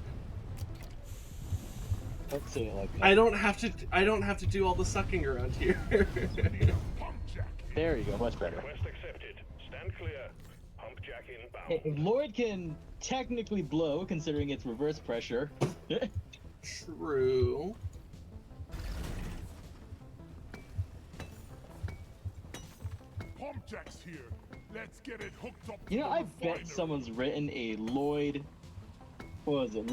[SPEAKER 3] Don't say it like that.
[SPEAKER 1] I don't have to do all the sucking around here.
[SPEAKER 3] There you go, much better.
[SPEAKER 6] Request accepted. Stand clear. Pump jack inbound.
[SPEAKER 3] Hey, Lloyd can technically blow, considering it's reverse pressure.
[SPEAKER 1] True.
[SPEAKER 5] Pump jack's here. Let's get it hooked up.
[SPEAKER 3] You know,
[SPEAKER 5] to
[SPEAKER 3] I
[SPEAKER 5] the
[SPEAKER 3] bet
[SPEAKER 5] refinery.
[SPEAKER 3] someone's written a Lloyd... What was it?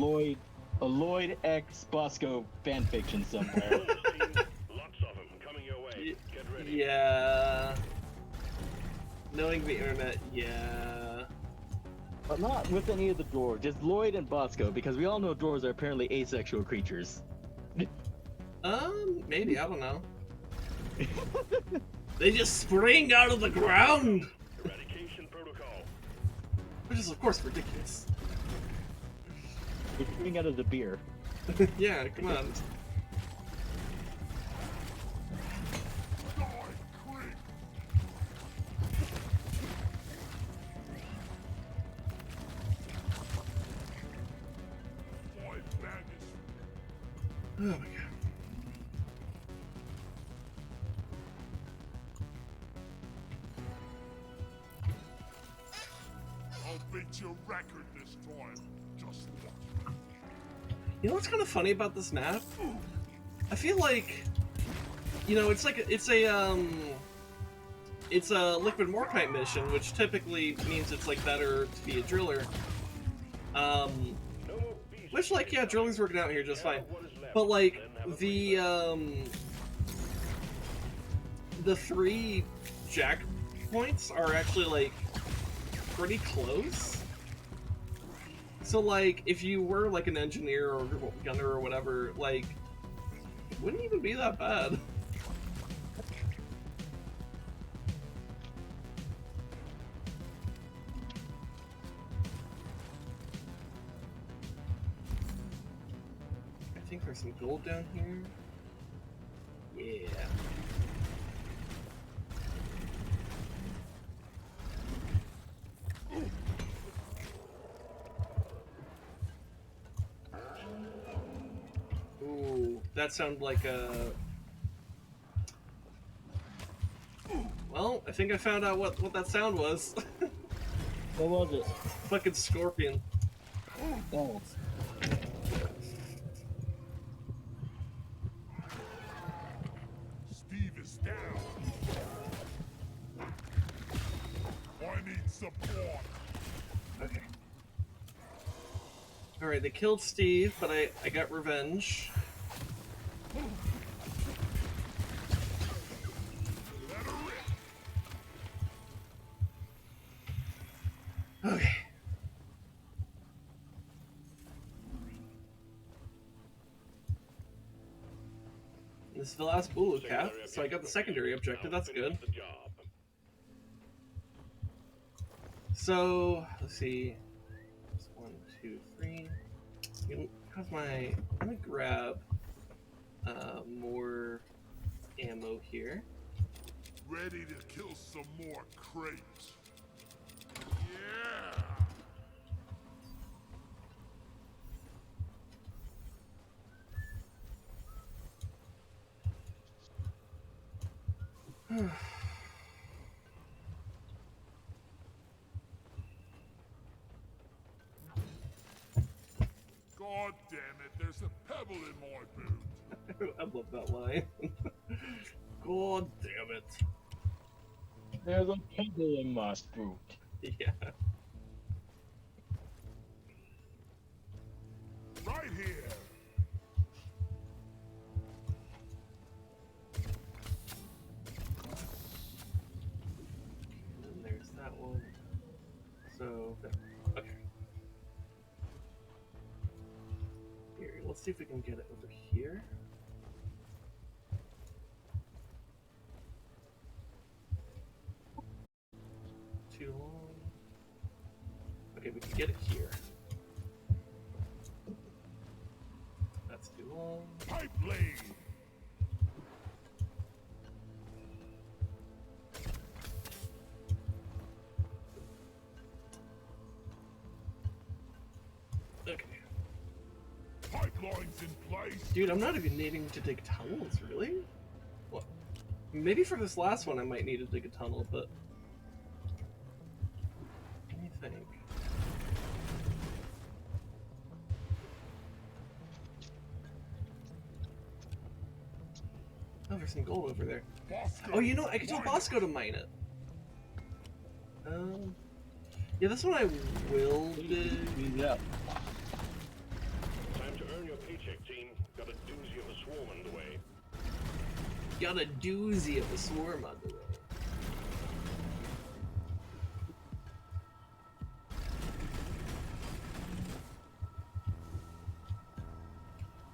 [SPEAKER 3] A Lloyd X Bosco fanfiction somewhere.
[SPEAKER 6] Lots of them coming your way. Get ready.
[SPEAKER 1] Yeah. Knowing the internet, yeah.
[SPEAKER 3] But not with any of the dwarves, just Lloyd and Bosco, because we all know dwarves are apparently asexual creatures.
[SPEAKER 1] Maybe, I don't know. They just spring out of the ground!
[SPEAKER 6] Eradication protocol.
[SPEAKER 1] Which is, of course, ridiculous.
[SPEAKER 3] They're coming out of the beer.
[SPEAKER 1] Yeah, come on.
[SPEAKER 5] Die, creep. Five bandits.
[SPEAKER 1] Oh my god.
[SPEAKER 5] I'll beat your record this time. Just watch.
[SPEAKER 1] You know what's kind of funny about this map? I feel like, you know, it's a liquid Morkite mission, which typically means it's like better to be a driller. Which, like, yeah, drilling's working out here just fine. But like the 3 jack points are actually like pretty close. So like if you were like an engineer or gunner or whatever, like it wouldn't even be that bad. I think there's some gold down here. Yeah. Ooh, that sounded like a... Well, I think I found out what that sound was.
[SPEAKER 3] What was it?
[SPEAKER 1] Fucking scorpion.
[SPEAKER 3] Oh.
[SPEAKER 5] Steve is down. I need support.
[SPEAKER 1] Okay. Alright, they killed Steve, but I got revenge. Okay. This is the last Bulu cap, so I got the secondary objective, that's good. So, let's see. 1, 2, 3. How's my... Let me grab more ammo here.
[SPEAKER 5] Ready to kill some more crates. Yeah! God damn it, there's a pebble in my boot.
[SPEAKER 1] I love that line. God damn it.
[SPEAKER 3] There's a pebble in my boot.
[SPEAKER 1] Yeah.
[SPEAKER 5] Right here.
[SPEAKER 1] And then there's that one. So, okay. Here, let's see if we can get it over here. Too long. Okay, we can get it here. That's too long.
[SPEAKER 5] Pipe lane.
[SPEAKER 1] Okay.
[SPEAKER 5] Pipelines in place.
[SPEAKER 1] Dude, I'm not even needing to dig tunnels, really? What? Maybe for this last one I might need to dig a tunnel, but... Let me think. Oh, there's some gold over there.
[SPEAKER 5] Bosco.
[SPEAKER 1] Oh, you know what? I could tell Bosco to mine it. Yeah, this one I will do.
[SPEAKER 3] Yeah.
[SPEAKER 6] Time to earn your paycheck, team. Got a doozy of a swarm underway.
[SPEAKER 1] Got a doozy of a swarm on the way.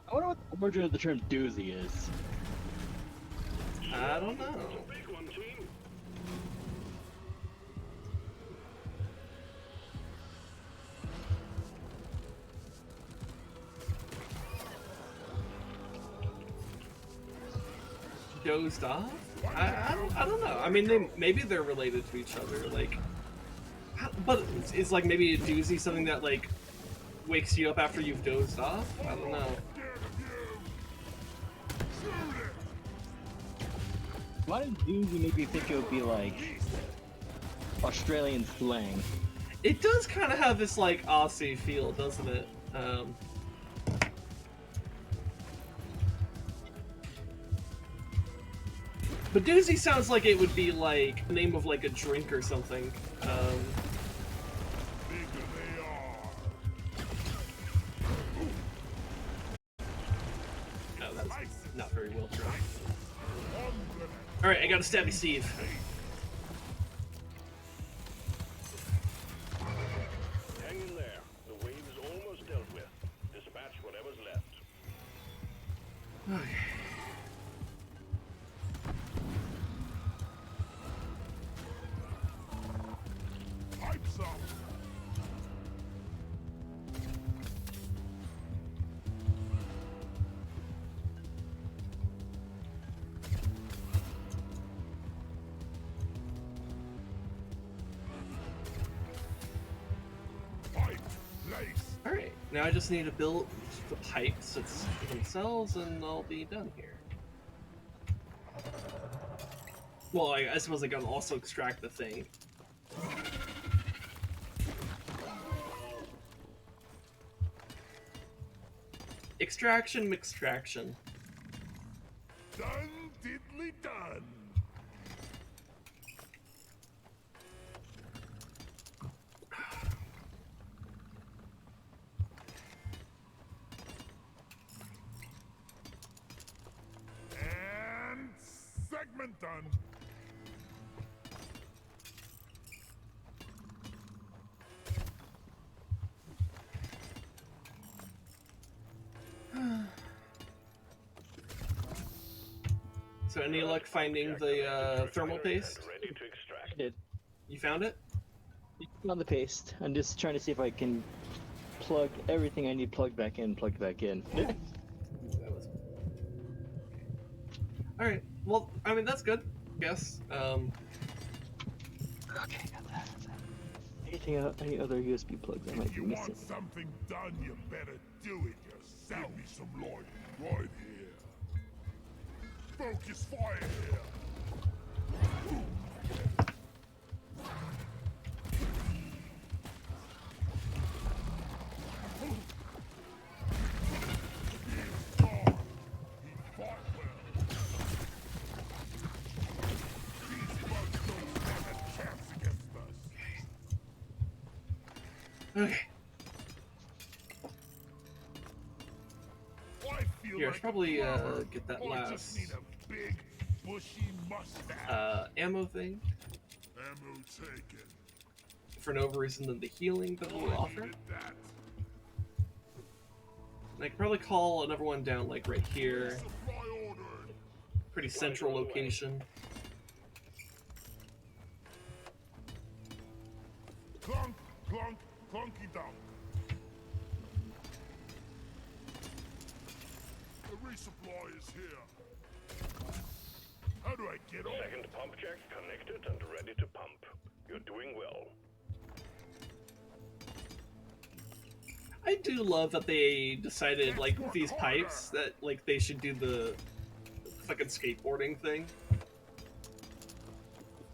[SPEAKER 3] I wonder what the origin of the term doozy is.
[SPEAKER 1] I don't know.
[SPEAKER 6] It's a big one, team.
[SPEAKER 1] Dozed off? I don't know. I mean, maybe they're related to each other. Like, but it's like maybe a doozy something that like wakes you up after you've dozed off. I don't know.
[SPEAKER 3] Why did doozy make me think it would be like Australian slang?
[SPEAKER 1] It does kind of have this like Aussie feel, doesn't it? But doozy sounds like it would be like the name of like a drink or something.
[SPEAKER 5] Bigger they are.
[SPEAKER 1] Oh, that's not very well drawn.
[SPEAKER 5] Unlimited.
[SPEAKER 1] Alright, I got a stabby Steve.
[SPEAKER 6] Hang in there. The wave is almost dealt with. Dispatch whatever's left.
[SPEAKER 1] Okay.
[SPEAKER 5] Pipes up. Pipe. Lace.
[SPEAKER 1] Alright, now I just need to build the pipes themselves and I'll be done here. Well, I suppose I gotta also extract the thing. Extraction, mixtraction.
[SPEAKER 5] Done diddly done. And segment done.
[SPEAKER 1] So any luck finding the thermal paste?
[SPEAKER 6] Ready to extract.
[SPEAKER 3] I did.
[SPEAKER 1] You found it?
[SPEAKER 3] It's on the paste. I'm just trying to see if I can plug everything I need plugged back in.
[SPEAKER 1] That was... Alright, well, I mean, that's good, I guess.
[SPEAKER 3] Okay, got that. Any other USB plugs I might
[SPEAKER 5] If
[SPEAKER 3] be
[SPEAKER 5] you
[SPEAKER 3] missing?
[SPEAKER 5] want something done, you better do it yourself. Give me some light right here. Focus fire here.
[SPEAKER 1] Okay.
[SPEAKER 5] I feel
[SPEAKER 1] Here, I
[SPEAKER 5] like
[SPEAKER 1] should probably
[SPEAKER 5] Clover.
[SPEAKER 1] get that
[SPEAKER 5] I just
[SPEAKER 1] last
[SPEAKER 5] need a big, bushy mustache.
[SPEAKER 1] ammo thing
[SPEAKER 5] Ammo taken.
[SPEAKER 1] for no other reason than the healing that will
[SPEAKER 5] I
[SPEAKER 1] offer.
[SPEAKER 5] needed that.
[SPEAKER 1] And I could probably call another one down like right here.
[SPEAKER 5] Supply ordered.
[SPEAKER 1] Pretty central location.
[SPEAKER 5] Clunk, clunk, clunky dunk. The resupply is here. How do I get on?
[SPEAKER 6] Second pump jack connected and ready to pump. You're doing well.
[SPEAKER 1] I do love that they decided, like, with these pipes, that, like, they should do the fucking skateboarding thing.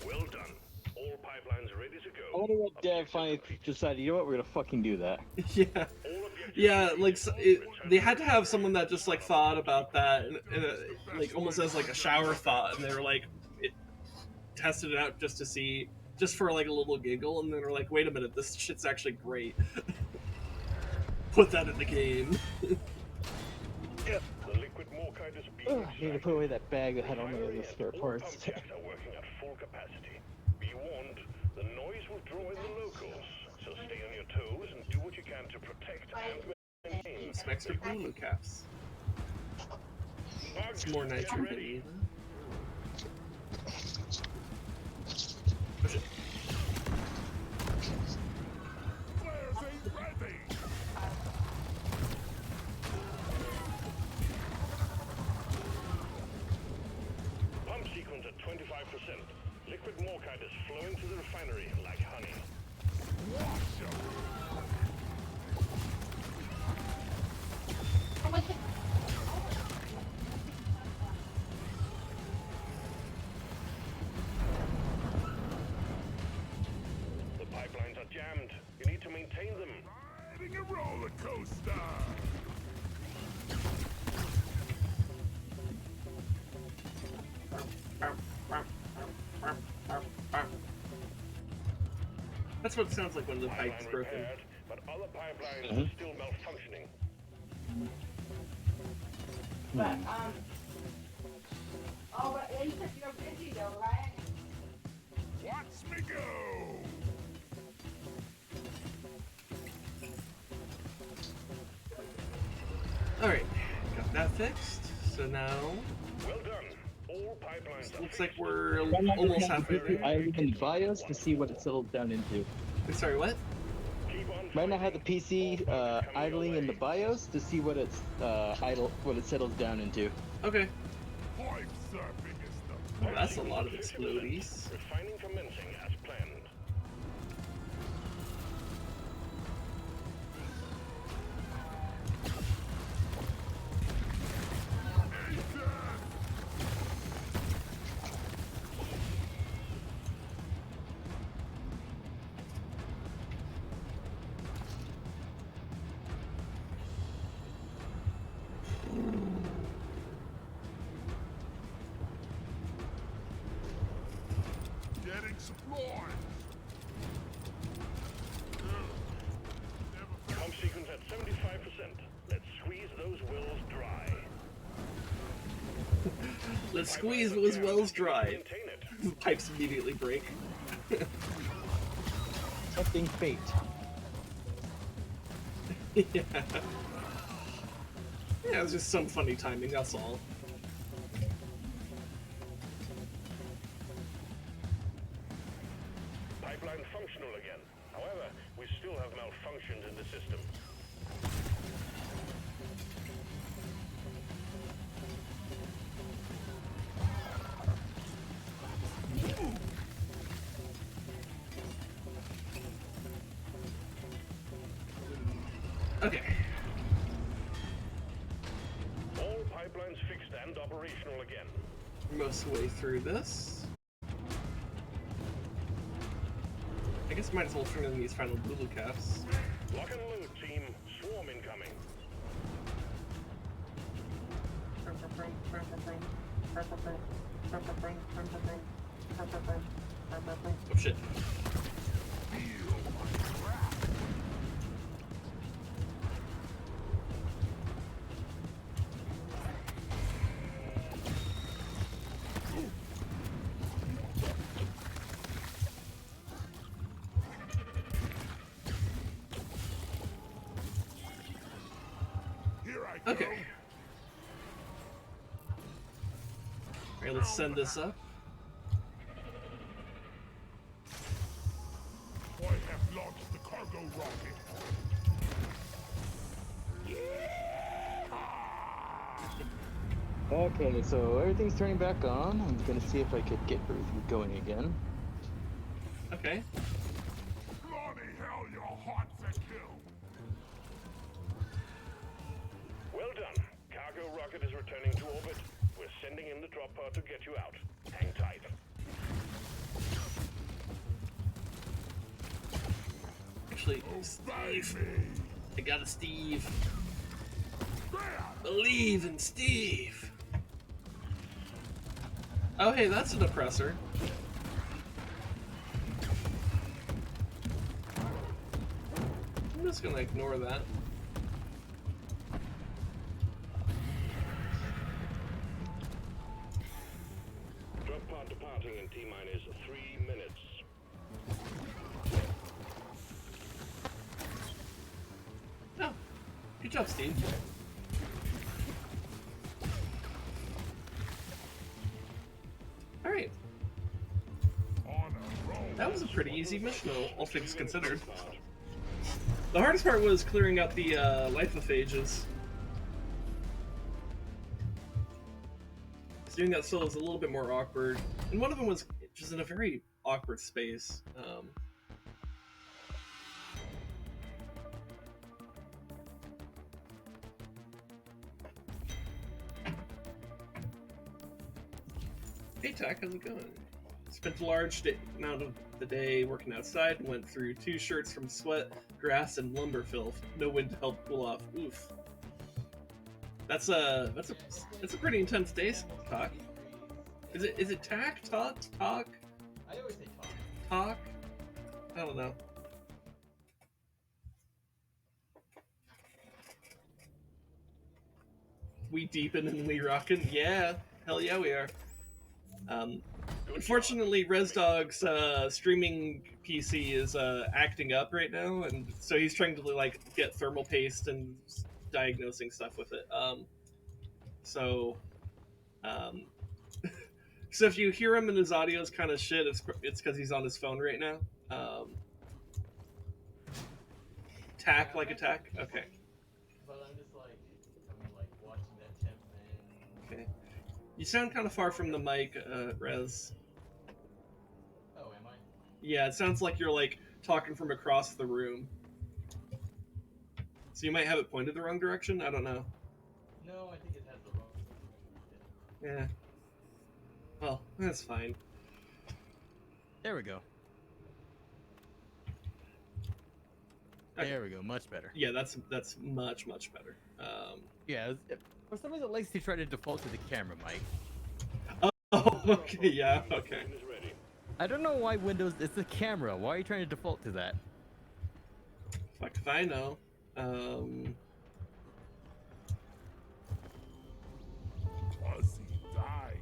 [SPEAKER 6] Well done. All pipelines ready to
[SPEAKER 3] I
[SPEAKER 6] go.
[SPEAKER 3] wonder what Dev finally decided, you know what, we're gonna fucking do that.
[SPEAKER 1] Yeah.
[SPEAKER 6] All objectives
[SPEAKER 1] Yeah, like,
[SPEAKER 6] ready.
[SPEAKER 1] they had to have someone that just, like, thought about that, and like, almost as, like, a shower thought, and they were, like, tested it out just to see, just for, like, a little giggle, and then they're like, wait a minute, this shit's actually great. Put that in the game.
[SPEAKER 6] The liquid Morkite is being
[SPEAKER 3] Ugh, I need to put away that bag that had all my other spare
[SPEAKER 6] All
[SPEAKER 3] parts.
[SPEAKER 6] pump jacks are working at full capacity. Be warned, the noise will draw in the locals, so stay on your toes and do what you can to protect and maintain.
[SPEAKER 1] Some extra blue caps.
[SPEAKER 6] Bugs,
[SPEAKER 1] Some more
[SPEAKER 6] get
[SPEAKER 1] nitro
[SPEAKER 6] ready.
[SPEAKER 1] Push it.
[SPEAKER 5] Flares ain't ready.
[SPEAKER 6] Pump sequence at 25%. Liquid Morkite is flowing to the refinery like honey.
[SPEAKER 5] Wash 'em.
[SPEAKER 6] The pipelines are jammed. You need to maintain them.
[SPEAKER 5] Riding a roller coaster.
[SPEAKER 1] That's what it sounds like when the pipe is
[SPEAKER 6] Pipeline
[SPEAKER 1] broken.
[SPEAKER 6] repaired, but other pipelines are still malfunctioning.
[SPEAKER 4] Oh, but you said you're busy though, right?
[SPEAKER 5] Watch me go.
[SPEAKER 1] Alright, got that fixed. So now,
[SPEAKER 6] Well done. All pipelines are
[SPEAKER 1] looks like
[SPEAKER 6] fixed.
[SPEAKER 1] we're
[SPEAKER 3] I'm not
[SPEAKER 1] almost
[SPEAKER 3] looking at
[SPEAKER 1] halfway
[SPEAKER 3] the
[SPEAKER 1] there.
[SPEAKER 3] I look in the BIOS to see what it settled down into.
[SPEAKER 1] Sorry, what?
[SPEAKER 6] Keep on
[SPEAKER 3] Right now I have the
[SPEAKER 6] fighting.
[SPEAKER 3] PC
[SPEAKER 6] All pipelines
[SPEAKER 3] idling in the
[SPEAKER 6] coming your way.
[SPEAKER 3] BIOS to see what it's what it settles down into.
[SPEAKER 1] Okay.
[SPEAKER 5] Pipe surfing is the
[SPEAKER 1] Well, that's a lot of explodies.
[SPEAKER 6] Refining commencing as planned.
[SPEAKER 5] getting supplies.
[SPEAKER 6] Pump sequence at 75%. Let's squeeze those wells dry.
[SPEAKER 1] Let's squeeze those wells dry.
[SPEAKER 6] Maintain it.
[SPEAKER 1] The pipes immediately break.
[SPEAKER 3] Tempting fate.
[SPEAKER 1] Yeah. Yeah, it was just some funny timing, that's all.
[SPEAKER 6] Pipeline functional again. However, we still have malfunctions in the system.
[SPEAKER 1] Okay.
[SPEAKER 6] All pipelines fixed and operational again.
[SPEAKER 1] Most of the way through this. I guess I might as well turn in these final Lulu caps.
[SPEAKER 6] Lock and load, team. Swarm incoming.
[SPEAKER 1] Oh shit. Okay. Alright, let's send this up.
[SPEAKER 5] I have launched the cargo rocket.
[SPEAKER 3] Okay, so everything's turning back on. I'm gonna see if I could get everything going again.
[SPEAKER 1] Okay.
[SPEAKER 5] Bloody hell, you're hot to kill.
[SPEAKER 6] Well done. Cargo rocket is returning to orbit. We're sending in the drop pod to get you out. Hang tight.
[SPEAKER 1] Actually, Steve. I got a Steve. Believe in Steve. Oh, hey, that's an oppressor. I'm just gonna ignore that.
[SPEAKER 6] Drop pod departing in T-minus 3 minutes.
[SPEAKER 1] Oh, good job, Steve. Alright. That was a pretty easy mission, all things considered. The hardest part was clearing out the lithophages. Doing that solo was a little bit more awkward, and one of them was just in a very awkward space. Hey Tack, how's it going? Spent a large amount of the day working outside and went through 2 shirts from sweat, grass, and lumber filth. No wind to help cool off. Oof. That's a pretty intense day, Talk. Is it Tack? Talk?
[SPEAKER 2] I always say talk.
[SPEAKER 1] Talk? I don't know. We deepen and we rockin'? Yeah, hell yeah we are. Unfortunately, Rezdog's streaming PC is acting up right now, and so he's trying to like get thermal paste and diagnosing stuff with it. So if you hear him and his audio is kind of shit, it's because he's on his phone right now. Tack like attack? Okay.
[SPEAKER 2] But I'm just like, watching that temp, man.
[SPEAKER 1] Okay. You sound kind of far from the mic, Rez.
[SPEAKER 2] Oh, am I?
[SPEAKER 1] Yeah, it sounds like you're like talking from across the room. So you might have it pointed the wrong direction? I don't know.
[SPEAKER 2] No, I think it has the wrong.
[SPEAKER 1] Yeah. Well, that's fine.
[SPEAKER 2] There we go.
[SPEAKER 1] Okay.
[SPEAKER 2] There we go. Much better.
[SPEAKER 1] Yeah, that's much better.
[SPEAKER 2] Yeah. For some reason, it likes to try to default to the camera mic.
[SPEAKER 1] Oh, okay, yeah, okay.
[SPEAKER 2] I don't know why Windows. It's the camera. Why are you trying to default to that?
[SPEAKER 1] Fuck if I know.
[SPEAKER 5] Fuzzy dice.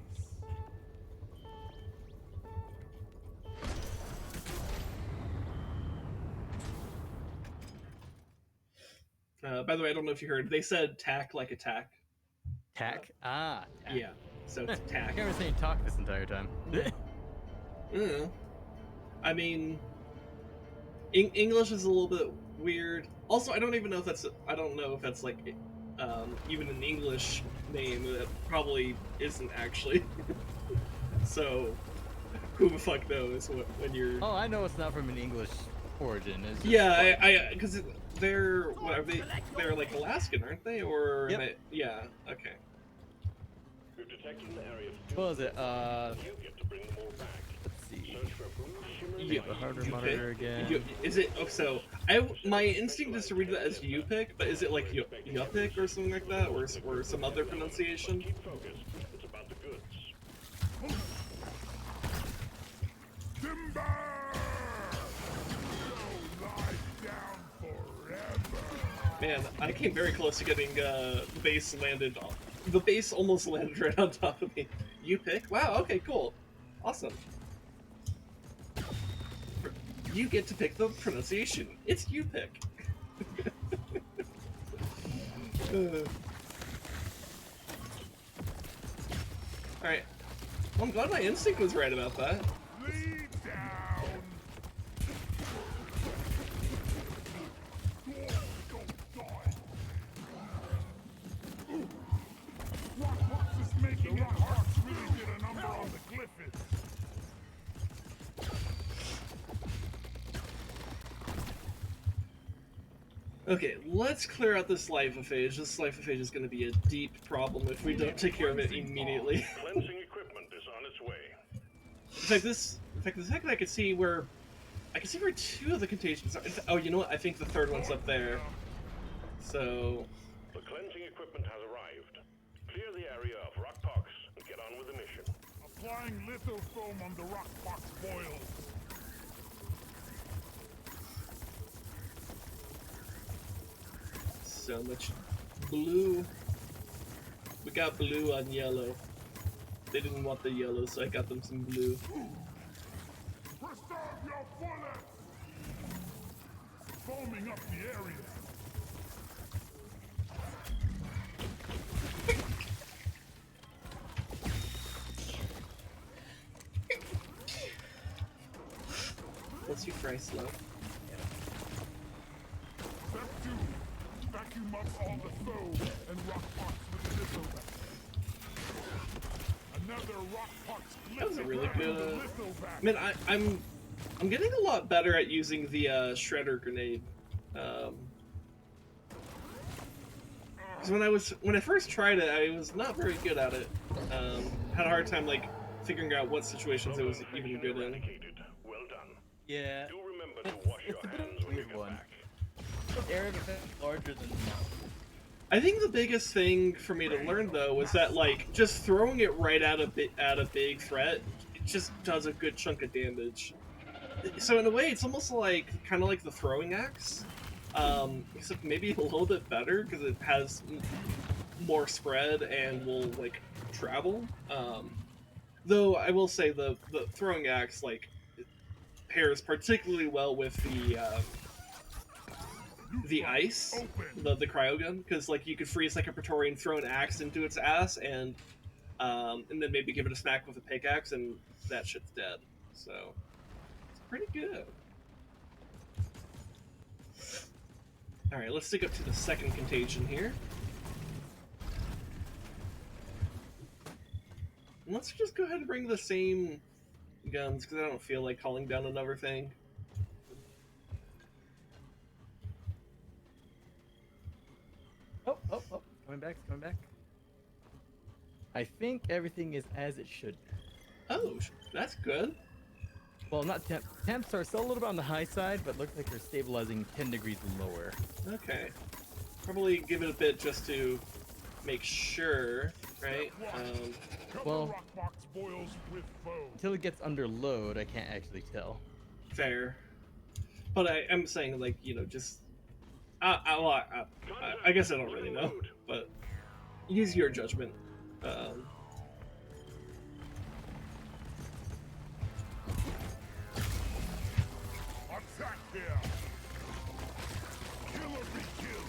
[SPEAKER 1] By the way, I don't know if you heard. They said tack like attack.
[SPEAKER 2] Tack? Ah. Tack.
[SPEAKER 1] Yeah, so it's tack.
[SPEAKER 2] Camera's saying talk this entire time.
[SPEAKER 1] I mean, English is a little bit weird. Also, I don't even know if that's. I don't know if that's like, even an English name. That probably isn't actually. So, who the fuck knows when you're?
[SPEAKER 2] Oh, I know it's not from an English origin. It's just
[SPEAKER 1] Yeah, because they're what are they? They're like Alaskan, aren't they? Or
[SPEAKER 2] Yep.
[SPEAKER 1] Yeah. Okay.
[SPEAKER 6] We've detected an area of
[SPEAKER 2] What was it?
[SPEAKER 6] you get to bring them all back.
[SPEAKER 2] Let's see.
[SPEAKER 6] Search for blue shimmering
[SPEAKER 1] You-
[SPEAKER 2] The hardware
[SPEAKER 1] you
[SPEAKER 2] monitor
[SPEAKER 1] pick?
[SPEAKER 2] again.
[SPEAKER 1] Is it? Oh, so my instinct is to read that as you pick, but is it like Yupik or something like that, or some other pronunciation?
[SPEAKER 6] Keep focused. It's about the goods.
[SPEAKER 5] Timber! You'll lie down forever.
[SPEAKER 1] Man, I came very close to getting the base landed. The base almost landed right on top of me. You pick? Wow. Okay. Cool. Awesome. You get to pick the pronunciation. It's you pick. Alright. Well, I'm glad my instinct was right about that.
[SPEAKER 5] Lead down. Rockbox is making it hard. Really did a number on the Glyphids.
[SPEAKER 1] Okay, let's clear out this Lifophage. This Lifophage is going to be a deep problem if we don't take care of it immediately.
[SPEAKER 6] Cleansing equipment is on its way.
[SPEAKER 1] In fact, the fact that I can see where 2 of the contagions are. Oh, you know what? I think the third one's up there. So,
[SPEAKER 6] The cleansing equipment has arrived. Clear the area of rockpox and get on with the mission.
[SPEAKER 5] Applying lithofoam on the rockbox boils.
[SPEAKER 1] so much blue. We got blue on yellow. They didn't want the yellow, so I got them some blue.
[SPEAKER 5] Preserve your bullets! Foaming up the area.
[SPEAKER 1] Let's you fry slow.
[SPEAKER 5] Step 2. Vacuum up all the foam and rockpox with the litho vac. Another rockpox
[SPEAKER 1] That was a really good.
[SPEAKER 5] litho vac.
[SPEAKER 1] Man, I'm getting a lot better at using the shredder grenade. 'Cause when I first tried it, I was not very good at it. Had a hard time like figuring out what situations it was even good in.
[SPEAKER 6] Eradicated. Well done.
[SPEAKER 2] Yeah.
[SPEAKER 6] Do remember to wash your
[SPEAKER 2] It's a bit
[SPEAKER 6] hands
[SPEAKER 2] of a
[SPEAKER 6] when you
[SPEAKER 2] weird
[SPEAKER 6] get
[SPEAKER 2] one.
[SPEAKER 6] back.
[SPEAKER 2] The area is larger than the mouth.
[SPEAKER 1] I think the biggest thing for me to learn though was that like just throwing it right at a big threat, it just does a good chunk of damage. So in a way, it's almost like kind of like the throwing axe, except maybe a little bit better because it has more spread and will like travel. Though I will say the throwing axe like pairs particularly well with the ice, the cryogun, because like you could freeze like a Praetorian, throw an axe into its ass, and then maybe give it a smack with a pickaxe, and that shit's dead. So it's pretty good. All right, let's dig up to the second contagion here. And let's just go ahead and bring the same guns because I don't feel like calling down another thing.
[SPEAKER 2] Oh, coming back. I think everything is as it should be.
[SPEAKER 1] Oh, that's good.
[SPEAKER 2] Well, not temp. Temps are still a little bit on the high side, but looks like they're stabilizing 10 degrees lower.
[SPEAKER 1] Okay. Probably give it a bit just to make sure, right?
[SPEAKER 5] Cover
[SPEAKER 2] well-
[SPEAKER 5] rockbox boils with foam.
[SPEAKER 2] Until it gets under load, I can't actually tell.
[SPEAKER 1] Fair. But I'm saying, like, you know, just... I guess I don't really know, but use your judgment.
[SPEAKER 5] Attack here. Kill or be killed.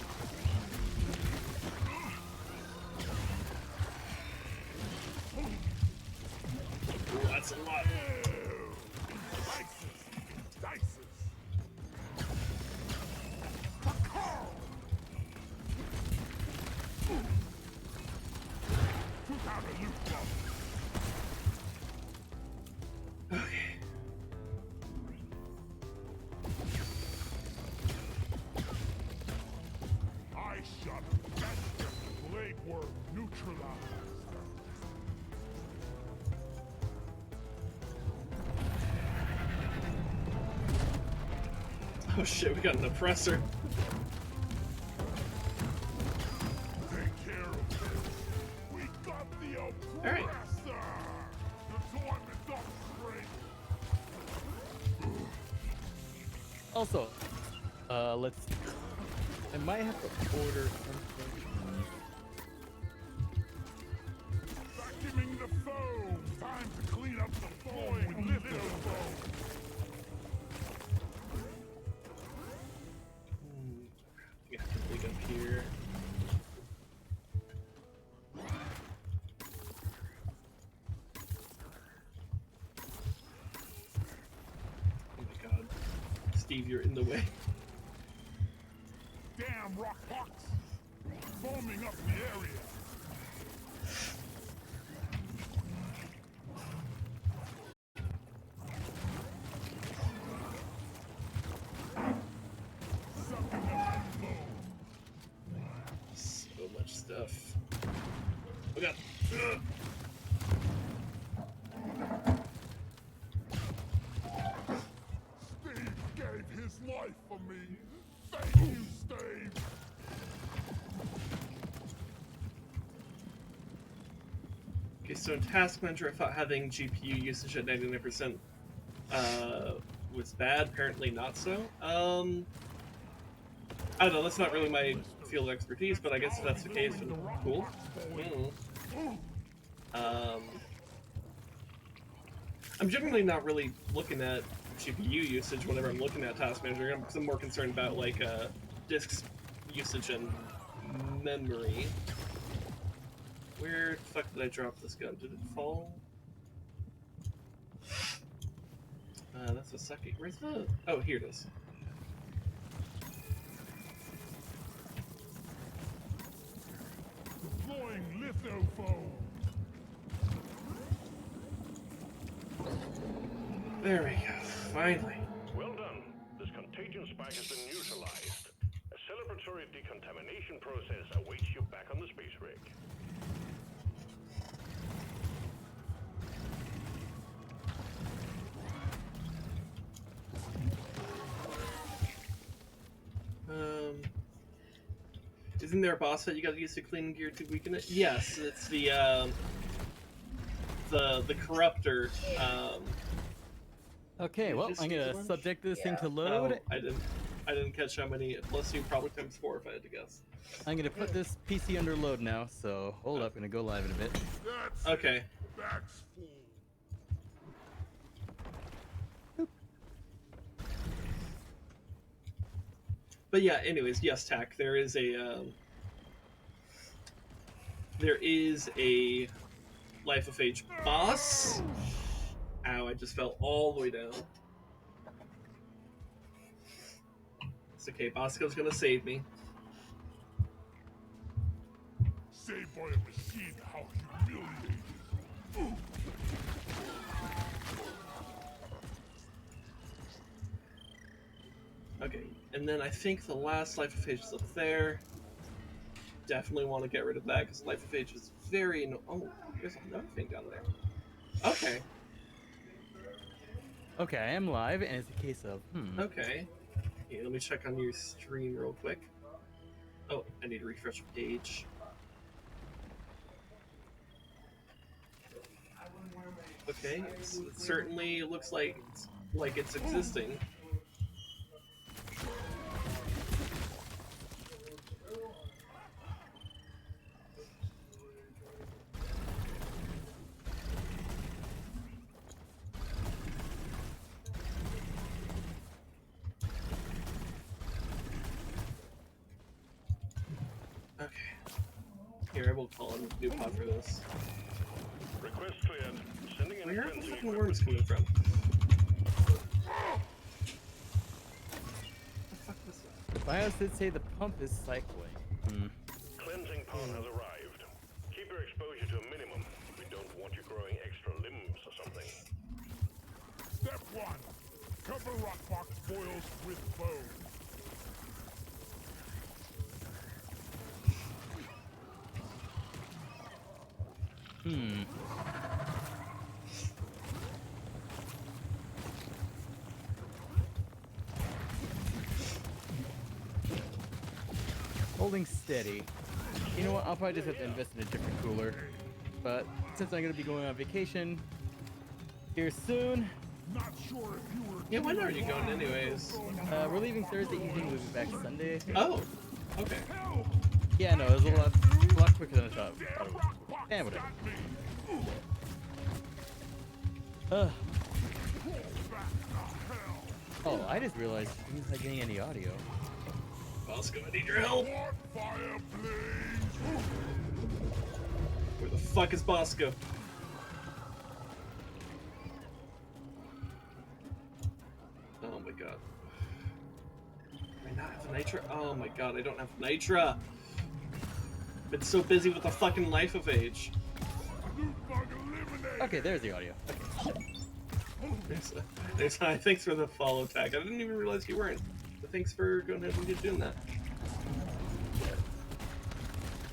[SPEAKER 1] Ooh, that's a lot.
[SPEAKER 5] Dices. Took out a loot bomb.
[SPEAKER 1] Okay.
[SPEAKER 5] I shot that blade worm neutralized.
[SPEAKER 1] Oh shit, we got an oppressor.
[SPEAKER 5] Take care of this. We got the oppressor.
[SPEAKER 1] All right.
[SPEAKER 5] The time is up, Drake.
[SPEAKER 2] Also, let's. I might have to order something.
[SPEAKER 5] Vacuuming the foam. Time to clean up the foam with lithofoam.
[SPEAKER 1] We have to dig up here. Steve, you're in the way.
[SPEAKER 5] Damn rock hawks! Foaming up the area. Sucking up the flow.
[SPEAKER 1] So much stuff. Oh god. Ugh.
[SPEAKER 5] Steve gave his life for me. Thank you, Steve.
[SPEAKER 1] Okay, so in Task Manager, I thought having GPU usage at 99% was bad. Apparently not so. I don't know, that's not really my field of expertise, but I guess if that's the case, then cool. I'm generally not really looking at GPU usage whenever I'm looking at Task Manager, because I'm more concerned about, like, disk usage and memory. Where the fuck did I drop this gun? Did it fall? That's a second. Where's the... Oh, here it is.
[SPEAKER 5] Deploying lithophone.
[SPEAKER 1] There we go. Finally.
[SPEAKER 6] Well done. This contagion spike has been neutralized. A celebratory decontamination process awaits you back on the space rig.
[SPEAKER 1] Isn't there a boss that you gotta use to clean gear to weaken it? Yes, it's the corruptor.
[SPEAKER 2] Okay, well,
[SPEAKER 1] Just
[SPEAKER 2] I'm
[SPEAKER 1] use a
[SPEAKER 2] gonna
[SPEAKER 1] bunch?
[SPEAKER 2] subject this thing to
[SPEAKER 1] Oh,
[SPEAKER 2] load.
[SPEAKER 1] I didn't catch how many. Plus, you probably times 4 if I had to guess.
[SPEAKER 2] I'm gonna put this PC under load now, so hold up, gonna go live in a bit.
[SPEAKER 5] That's
[SPEAKER 1] Okay.
[SPEAKER 5] it. That's full.
[SPEAKER 1] But yeah, anyways, yes, Tac. There is a Life of Age boss. Ow! I just fell all the way down. It's okay. Bosco's gonna save me.
[SPEAKER 5] Saved by a machine, how humiliating. Ooh.
[SPEAKER 1] Okay, and then I think the last Life of Age is up there. Definitely want to get rid of that because Life of Age is very oh, there's another thing down there. Okay.
[SPEAKER 2] Okay, I am live, and it's a case of
[SPEAKER 1] Okay. Okay, let me check on your stream real quick. Oh, I need to refresh the page. Okay, it certainly looks like it's existing. Okay. Here, I will call in new pod for this.
[SPEAKER 6] Request cleared. Sending in
[SPEAKER 1] Where are the
[SPEAKER 6] cleansing
[SPEAKER 1] fucking
[SPEAKER 6] equipment.
[SPEAKER 1] worms coming from? The fuck was that?
[SPEAKER 2] The BIOS did say the pump is cycling.
[SPEAKER 6] Cleansing pod has arrived. Keep your exposure to a minimum. We don't want you growing extra limbs or something.
[SPEAKER 5] Step 1. Cover rockbox boils with bone.
[SPEAKER 2] Holding steady. You know what? I'll probably just have to invest in a different cooler. But since I'm gonna be going on vacation here soon,
[SPEAKER 5] Not sure if you were
[SPEAKER 1] Yeah, when are you going anyways?
[SPEAKER 2] we're leaving Thursday evening. We'll be back Sunday, I think.
[SPEAKER 1] Oh, okay.
[SPEAKER 5] Help!
[SPEAKER 2] Yeah, no, it was a lot quicker than I thought.
[SPEAKER 5] Damn
[SPEAKER 2] it was.
[SPEAKER 5] rockbox
[SPEAKER 2] Damn, whatever.
[SPEAKER 5] got me.
[SPEAKER 2] Uh,
[SPEAKER 5] Roll back the hell.
[SPEAKER 2] oh, I just realized he's not getting any audio.
[SPEAKER 1] Bosco, I need your help.
[SPEAKER 5] What fire blaze?
[SPEAKER 1] Where the fuck is Bosco? Oh my god. I not have nitra? Oh my god, I don't have nitra. Been so busy with the fucking life of age.
[SPEAKER 2] Okay, there's the audio.
[SPEAKER 1] Thanks for the follow tag. I didn't even realize you weren't. But thanks for going ahead and doing that.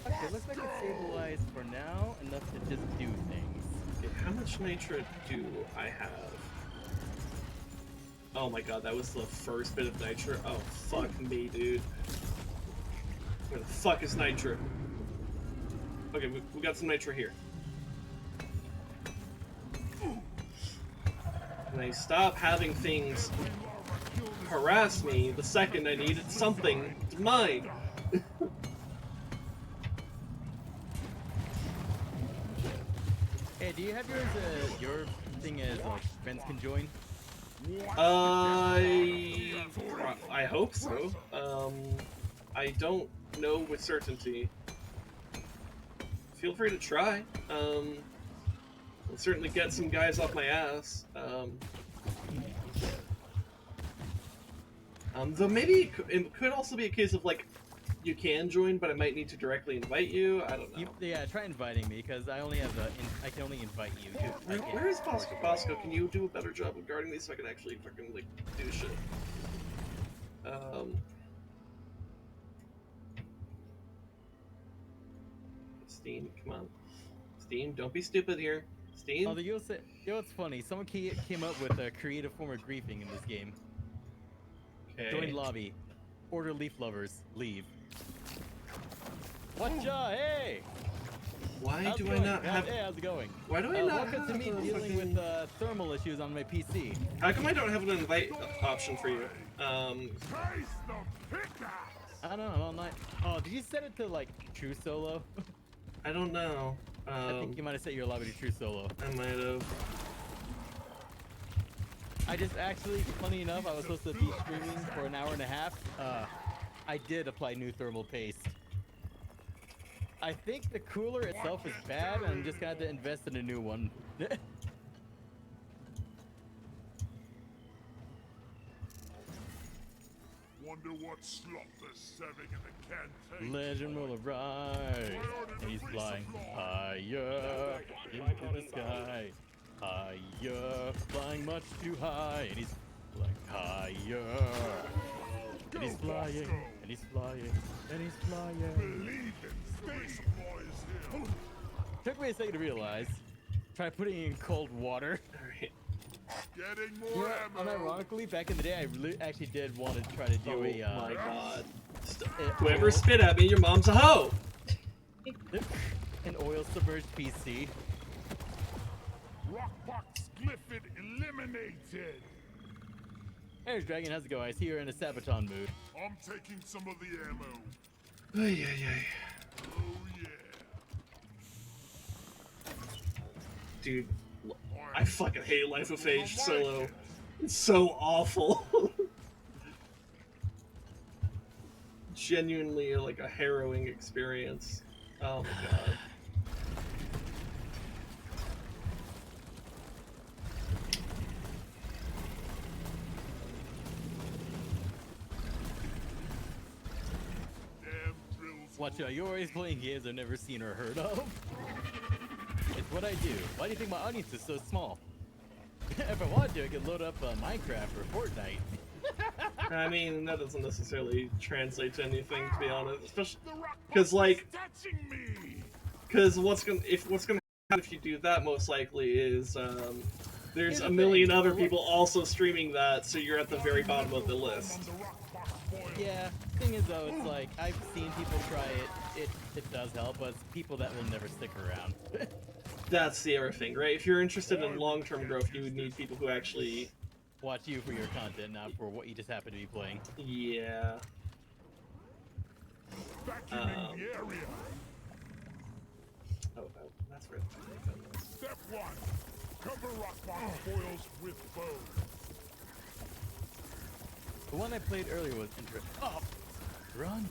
[SPEAKER 2] Okay, looks like it's stabilized for now, enough to just do things.
[SPEAKER 1] Okay, how much nitra do I have? Oh my god, that was the first bit of nitra. Oh, fuck me, dude. Where the fuck is nitra? Okay, we got some nitra here. And I stop having things harass me the second I needed something to mine.
[SPEAKER 2] Hey, do you have yours, your thing as, like, friends can join?
[SPEAKER 1] I hope so. I don't know with certainty. Feel free to try. I'll certainly get some guys off my ass. Though maybe it could also be a case of, like, you can join, but I might need to directly invite you. I don't know.
[SPEAKER 2] Yeah, try inviting me, because I only have I can only invite you.
[SPEAKER 1] Where is Bosco? Bosco, can you do a better job of guarding these so I can actually fucking, like, do shit? Steam, come on. Steam, don't be stupid here. Steam?
[SPEAKER 2] Although you know what's funny? Someone came up with a creative form of griefing in this game.
[SPEAKER 1] Okay.
[SPEAKER 2] Join lobby. Order leaf lovers. Leave. Whatcha? Hey!
[SPEAKER 1] Why
[SPEAKER 2] How's
[SPEAKER 1] do
[SPEAKER 2] it
[SPEAKER 1] I
[SPEAKER 2] going?
[SPEAKER 1] not have...
[SPEAKER 2] Hey, how's it going?
[SPEAKER 1] Why do I not
[SPEAKER 2] welcome
[SPEAKER 1] have
[SPEAKER 2] to me
[SPEAKER 1] a
[SPEAKER 2] dealing
[SPEAKER 1] fucking...
[SPEAKER 2] with thermal issues on my PC.
[SPEAKER 1] How come I don't have an invite option for you?
[SPEAKER 2] I don't know, I'm all night. Oh, did you set it to, like, true solo?
[SPEAKER 1] I don't know.
[SPEAKER 2] I think you might have set your lobby to true solo.
[SPEAKER 1] I might have.
[SPEAKER 2] I just actually, funny enough, I was supposed to be streaming for an hour and a half. I did apply new thermal paste. I think the cooler itself is bad, and I'm just gonna have to invest in a new one.
[SPEAKER 5] Wonder what slop they're serving in the canteen.
[SPEAKER 2] Legend will arrive, and he's flying higher into the sky. Higher, flying much too high, and he's flying higher. And he's flying, and he's flying, and he's flying.
[SPEAKER 5] Believe in space supplies here.
[SPEAKER 2] Took me a second to realize. Try putting it in cold water.
[SPEAKER 1] Alright.
[SPEAKER 5] Getting
[SPEAKER 2] You
[SPEAKER 5] more
[SPEAKER 2] know,
[SPEAKER 5] ammo.
[SPEAKER 2] unironically, back in the day, I actually did want to try to do
[SPEAKER 1] Oh my god.
[SPEAKER 2] a
[SPEAKER 1] Whoever spit at me, your mom's a hoe!
[SPEAKER 2] an oil submerged PC.
[SPEAKER 5] Rockbox Glyphid eliminated.
[SPEAKER 2] There's Dragon, how's it going? I see you're in a Sabaton mood.
[SPEAKER 5] I'm taking some of the ammo.
[SPEAKER 1] Ay, ay, ay.
[SPEAKER 5] Oh yeah.
[SPEAKER 1] Dude, I fucking hate Life of Age solo. It's so awful. Genuinely, like, a harrowing experience. Oh my god.
[SPEAKER 5] Damn drills.
[SPEAKER 2] Watch out, you're always playing games I've never seen or heard of. It's what I do. Why do you think my audience is so small? If I wanted to, I could load up Minecraft or Fortnite.
[SPEAKER 1] I mean, that doesn't necessarily translate to anything, to be honest. Especially
[SPEAKER 5] The rock
[SPEAKER 1] because, like,
[SPEAKER 5] touching me.
[SPEAKER 1] because what's gonna happen if you do that, most likely, is there's
[SPEAKER 2] Here's
[SPEAKER 1] a
[SPEAKER 2] the
[SPEAKER 1] million
[SPEAKER 2] thing.
[SPEAKER 1] other people also streaming that, so you're at the very bottom of the list.
[SPEAKER 5] On the Rockbox boil.
[SPEAKER 2] Yeah, thing is though, it's like, I've seen people try it. It does help, but it's people that will never stick around.
[SPEAKER 1] That's the other thing, right? If you're interested in long-term growth, you would need people who actually,
[SPEAKER 2] Watch you for your content, not for what you just happen to be playing.
[SPEAKER 1] yeah.
[SPEAKER 5] Vacuuming the area.
[SPEAKER 1] Oh, that's right.
[SPEAKER 5] Step 1. Cover Rockbox boils with bow.
[SPEAKER 2] The one I played earlier was interesting. Oh, run!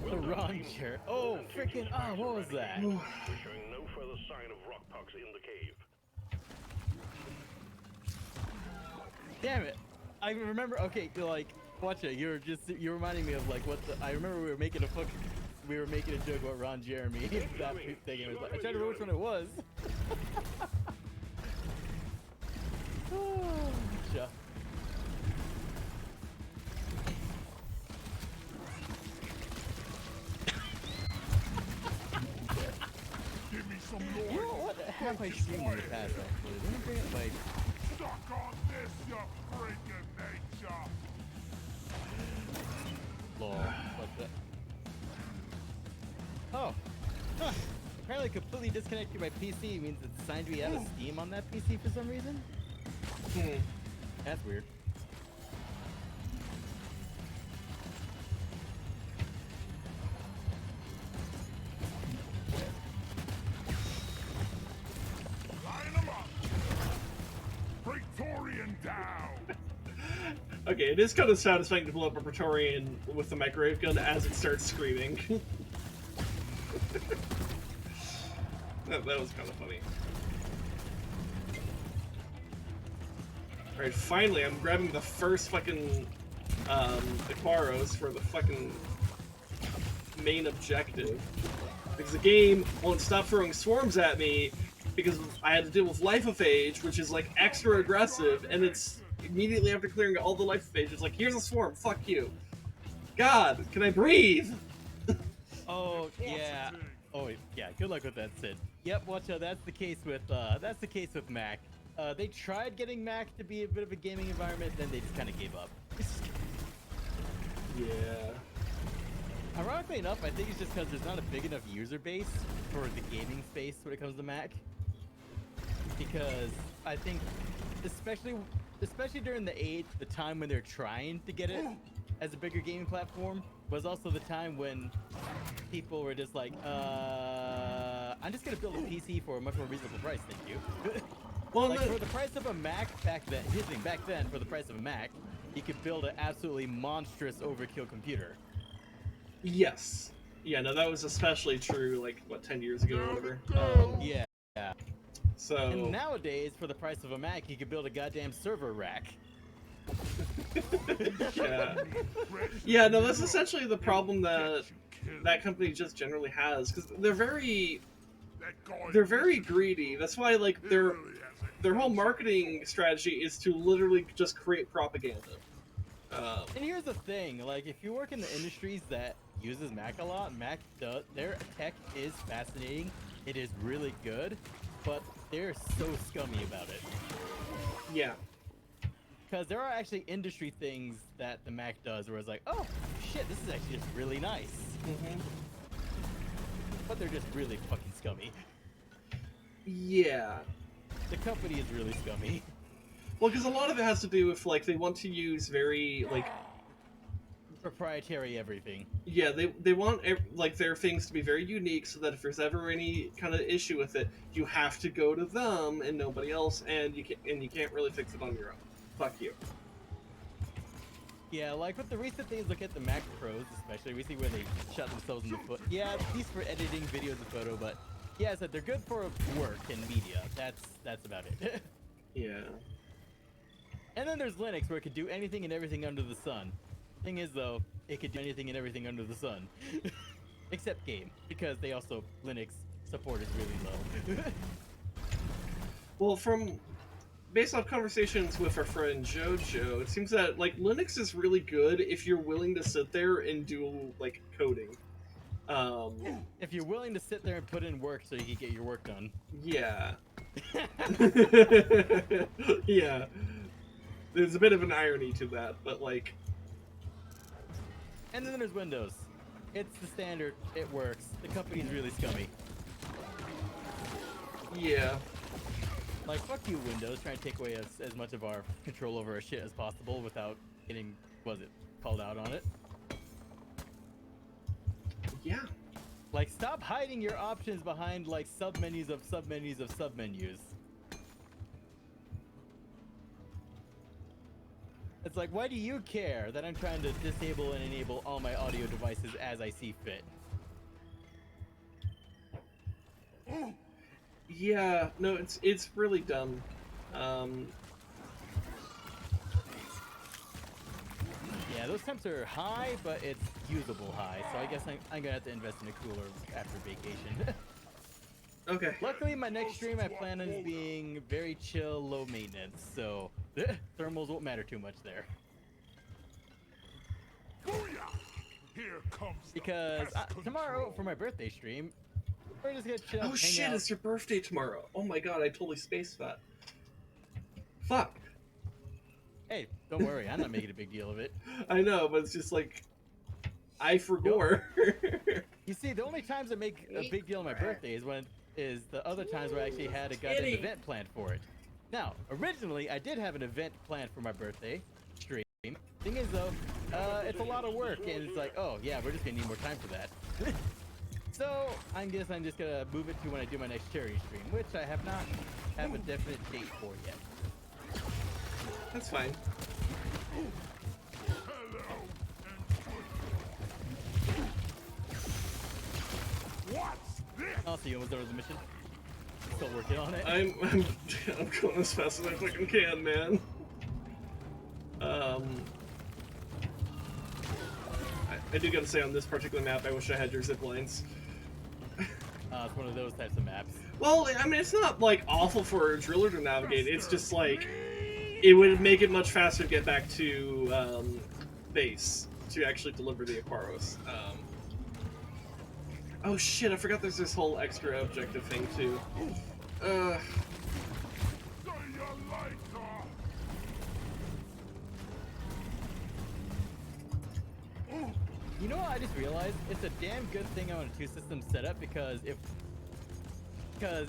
[SPEAKER 2] The run chair. Oh, freaking! Oh, what was that?
[SPEAKER 6] We're showing no further sign of rockpox in the cave.
[SPEAKER 2] Damn it! I remember. Okay, like, watch it. You're reminding me of like what the. I remember we were making a joke about Ron Jeremy. That thing. It was like, I tried to remember which one it was. Sure.
[SPEAKER 5] Give me some noise.
[SPEAKER 2] You know what have I seen in the past? Actually, let me bring it like.
[SPEAKER 5] Suck on this, you freaking nature.
[SPEAKER 2] Lol. What's that? Oh. Huh. Apparently completely disconnecting my PC means it's assigned to be out of Steam on that PC for some reason. That's weird.
[SPEAKER 5] Line them up. Praetorian down.
[SPEAKER 1] Okay, it is kind of satisfying to blow up a Praetorian with the microwave gun as it starts screaming. that was kind of funny. Alright, finally, I'm grabbing the first fucking Aquaros for the fucking main objective. Because the game won't stop throwing swarms at me because I had to deal with Life of Phage, which is like extra aggressive, and it's immediately after clearing all the Life of Phage, it's like, here's a swarm, fuck you. God, can I breathe?
[SPEAKER 2] Oh yeah. Oh yeah. Good luck with that, Sid. Yep. Watch out. That's the case with Mac. They tried getting Mac to be a bit of a gaming environment, then they just kind of gave up.
[SPEAKER 1] Yeah.
[SPEAKER 2] Ironically enough, I think it's just because there's not a big enough user base for the gaming space when it comes to Mac. Because I think, especially during the time when they're trying to get it as a bigger gaming platform, was also the time when people were just like, I'm just gonna build a PC for a much more reasonable price, thank you.
[SPEAKER 1] Well,
[SPEAKER 2] like for the price of a Mac back then, for the price of a Mac, you could build an absolutely monstrous overkill computer.
[SPEAKER 1] Yes. Yeah, no, that was especially true, like, what, 10 years ago or whatever?
[SPEAKER 2] Yeah.
[SPEAKER 1] So...
[SPEAKER 2] And nowadays, for the price of a Mac, you could build a goddamn server rack.
[SPEAKER 1] Yeah. Yeah, no, that's essentially the problem that company just generally has, because they're very greedy. That's why, like, their whole marketing strategy is to literally just create propaganda.
[SPEAKER 2] And here's the thing, like, if you work in the industries that uses Mac a lot, their tech is fascinating, it is really good, but they're so scummy about it.
[SPEAKER 1] Yeah.
[SPEAKER 2] Because there are actually industry things that the Mac does where it's like, oh, shit, this is actually just really nice.
[SPEAKER 1] Mm-hmm.
[SPEAKER 2] But they're just really fucking scummy.
[SPEAKER 1] Yeah.
[SPEAKER 2] The company is really scummy.
[SPEAKER 1] Well, because a lot of it has to do with, like, they want to use very, like...
[SPEAKER 2] proprietary everything.
[SPEAKER 1] Yeah, they want, like, their things to be very unique so that if there's ever any kind of issue with it, you have to go to them and nobody else, and you can't really fix it on your own. Fuck you.
[SPEAKER 2] Yeah, like with the recent things, look at the Mac Pros, especially. We see where they shot themselves in the foot. Yeah, these for editing videos and photo, but yeah, I said they're good for work and media. That's about it.
[SPEAKER 1] Yeah.
[SPEAKER 2] And then there's Linux, where it could do anything and everything under the sun. Thing is, though, it could do anything and everything under the sun, except game, because Linux support is really low.
[SPEAKER 1] Well, based off conversations with our friend Jojo, it seems that, like, Linux is really good if you're willing to sit there and do, like, coding.
[SPEAKER 2] If you're willing to sit there and put in work so you can get your work done.
[SPEAKER 1] Yeah. Yeah. There's a bit of an irony to that, but, like...
[SPEAKER 2] And then there's Windows. It's the standard, it works. The company's really scummy.
[SPEAKER 1] Yeah.
[SPEAKER 2] Like, fuck you, Windows, trying to take away as much of our control over our shit as possible without getting, called out on it.
[SPEAKER 1] Yeah.
[SPEAKER 2] Like, stop hiding your options behind, like, submenus of submenus of submenus. It's like, why do you care that I'm trying to disable and enable all my audio devices as I see fit?
[SPEAKER 1] Yeah, no, it's really dumb.
[SPEAKER 2] Yeah, those temps are high, but it's usable high. So I guess I'm gonna have to invest in a cooler after vacation.
[SPEAKER 1] Okay.
[SPEAKER 2] Luckily, my next stream I plan on being very chill, low maintenance, so thermals won't matter too much there.
[SPEAKER 5] Booyah! Here comes the
[SPEAKER 2] Because
[SPEAKER 5] pest
[SPEAKER 2] tomorrow
[SPEAKER 5] control.
[SPEAKER 2] for my birthday stream, we're just gonna chill.
[SPEAKER 1] Oh
[SPEAKER 2] hang
[SPEAKER 1] shit,
[SPEAKER 2] out.
[SPEAKER 1] it's your birthday tomorrow. Oh my god, I totally spaced that. Fuck.
[SPEAKER 2] Hey, don't worry, I'm not making a big deal of it.
[SPEAKER 1] I know, but it's just like I forgot.
[SPEAKER 2] You see, the only times I make a big deal of my birthday is the other times where I actually had a goddamn event planned for it. Now, originally, I did have an event planned for my birthday stream. Thing is, though, it's a lot of work, and it's like, oh yeah, we're just gonna need more time for that. So I guess I'm just gonna move it to when I do my next charity stream, which I have not have a definite date for yet.
[SPEAKER 1] That's fine.
[SPEAKER 5] Hello and what's this?
[SPEAKER 2] I'll see you almost done with the mission. Still working on it.
[SPEAKER 1] I'm going as fast as I fucking can, man. I do gotta say, on this particular map, I wish I had your zip lines.
[SPEAKER 2] It's one of those types of maps.
[SPEAKER 1] Well, I mean, it's not like awful for a driller to navigate. It's just like it would make it much faster to get back to base to actually deliver the Aquaros. Oh shit! I forgot there's this whole extra objective thing too.
[SPEAKER 2] You know what I just realized? It's a damn good thing I want a 2-system setup because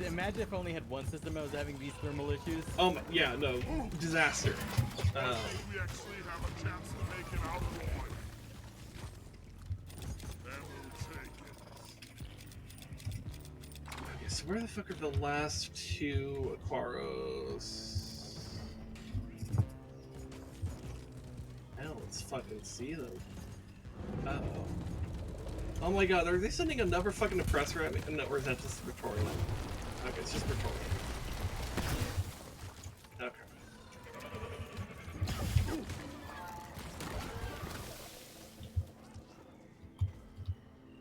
[SPEAKER 2] imagine if I only had one system I was having these thermal issues.
[SPEAKER 1] Oh my, yeah, no, disaster.
[SPEAKER 5] We actually have a chance to make it out alive. And we'll take it.
[SPEAKER 1] Okay, so where the fuck are the last two Aquaros? Now let's fucking see them. Uh-oh. Oh my god, are they sending another fucking oppressor at me? No, or is that just Victoria? Okay, it's just Victoria. Okay.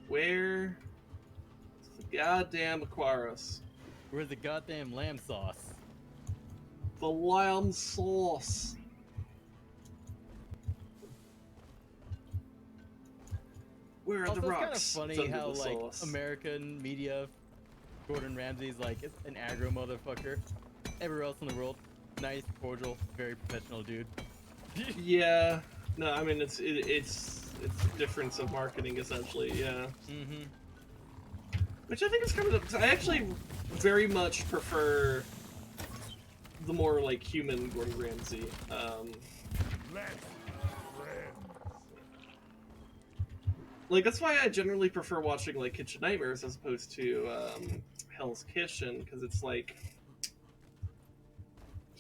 [SPEAKER 1] Where? The goddamn Aquaros.
[SPEAKER 2] Where's the goddamn lamb sauce?
[SPEAKER 1] The lamb sauce. Where are
[SPEAKER 2] Also,
[SPEAKER 1] the
[SPEAKER 2] it's kind of
[SPEAKER 1] rocks?
[SPEAKER 2] funny
[SPEAKER 1] It's under
[SPEAKER 2] how
[SPEAKER 1] the
[SPEAKER 2] like
[SPEAKER 1] sauce.
[SPEAKER 2] American media, Gordon Ramsay's like an aggro motherfucker. Everywhere else in the world, nice, cordial, very professional dude.
[SPEAKER 1] Yeah. No, I mean it's the difference of marketing essentially. Yeah.
[SPEAKER 2] Mm-hmm.
[SPEAKER 1] Which I think is kind of. I actually very much prefer the more like human Gordon Ramsay.
[SPEAKER 5] Let's be friends.
[SPEAKER 1] Like that's why I generally prefer watching like Kitchen Nightmares as opposed to Hell's Kitchen, because it's like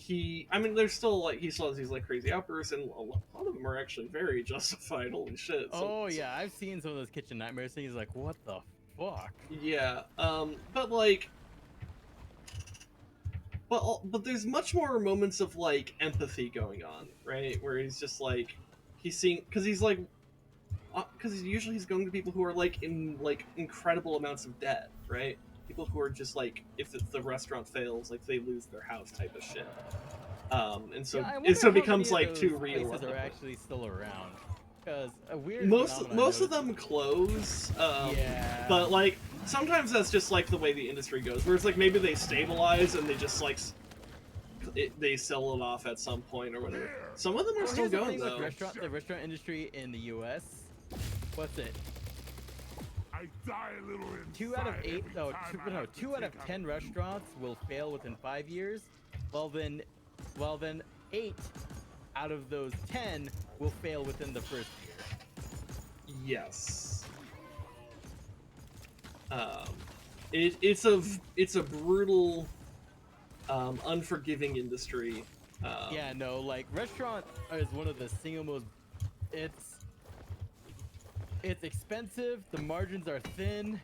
[SPEAKER 1] I mean, there's still like he still has these like crazy outbursts, and a lot of them are actually very justified. Holy shit!
[SPEAKER 2] Oh yeah, I've seen some of those Kitchen Nightmares things. Like, what the fuck?
[SPEAKER 1] Yeah, but like, but there's much more moments of like empathy going on, right? Where he's just like he's seeing because he's like. Because usually he's going to people who are like in like incredible amounts of debt, right? People who are just like, if the restaurant fails, like they lose their house type of shit. And so
[SPEAKER 2] Yeah,
[SPEAKER 1] it becomes like too real.
[SPEAKER 2] Places are actually still around because a weird.
[SPEAKER 1] Most of them close.
[SPEAKER 2] Yeah.
[SPEAKER 1] But like sometimes that's just like the way the industry goes. Where it's like maybe they stabilize and they just like they sell it off at some point or whatever. Some of them are still
[SPEAKER 2] Here's the
[SPEAKER 1] going
[SPEAKER 2] thing
[SPEAKER 1] though.
[SPEAKER 2] with the restaurant industry in the U.S. What's it?
[SPEAKER 5] I die a little inside
[SPEAKER 2] 2 out of 8,
[SPEAKER 5] every
[SPEAKER 2] no,
[SPEAKER 5] time
[SPEAKER 2] two,
[SPEAKER 5] I
[SPEAKER 2] no,
[SPEAKER 5] have to
[SPEAKER 2] 2 out of
[SPEAKER 5] take
[SPEAKER 2] 10 restaurants will fail within 5 years. Well then 8 out of those 10 will fail within the first year.
[SPEAKER 1] Yes. It's a brutal, unforgiving industry.
[SPEAKER 2] Yeah, no, like restaurant is one of the single most. It's expensive. The margins are thin.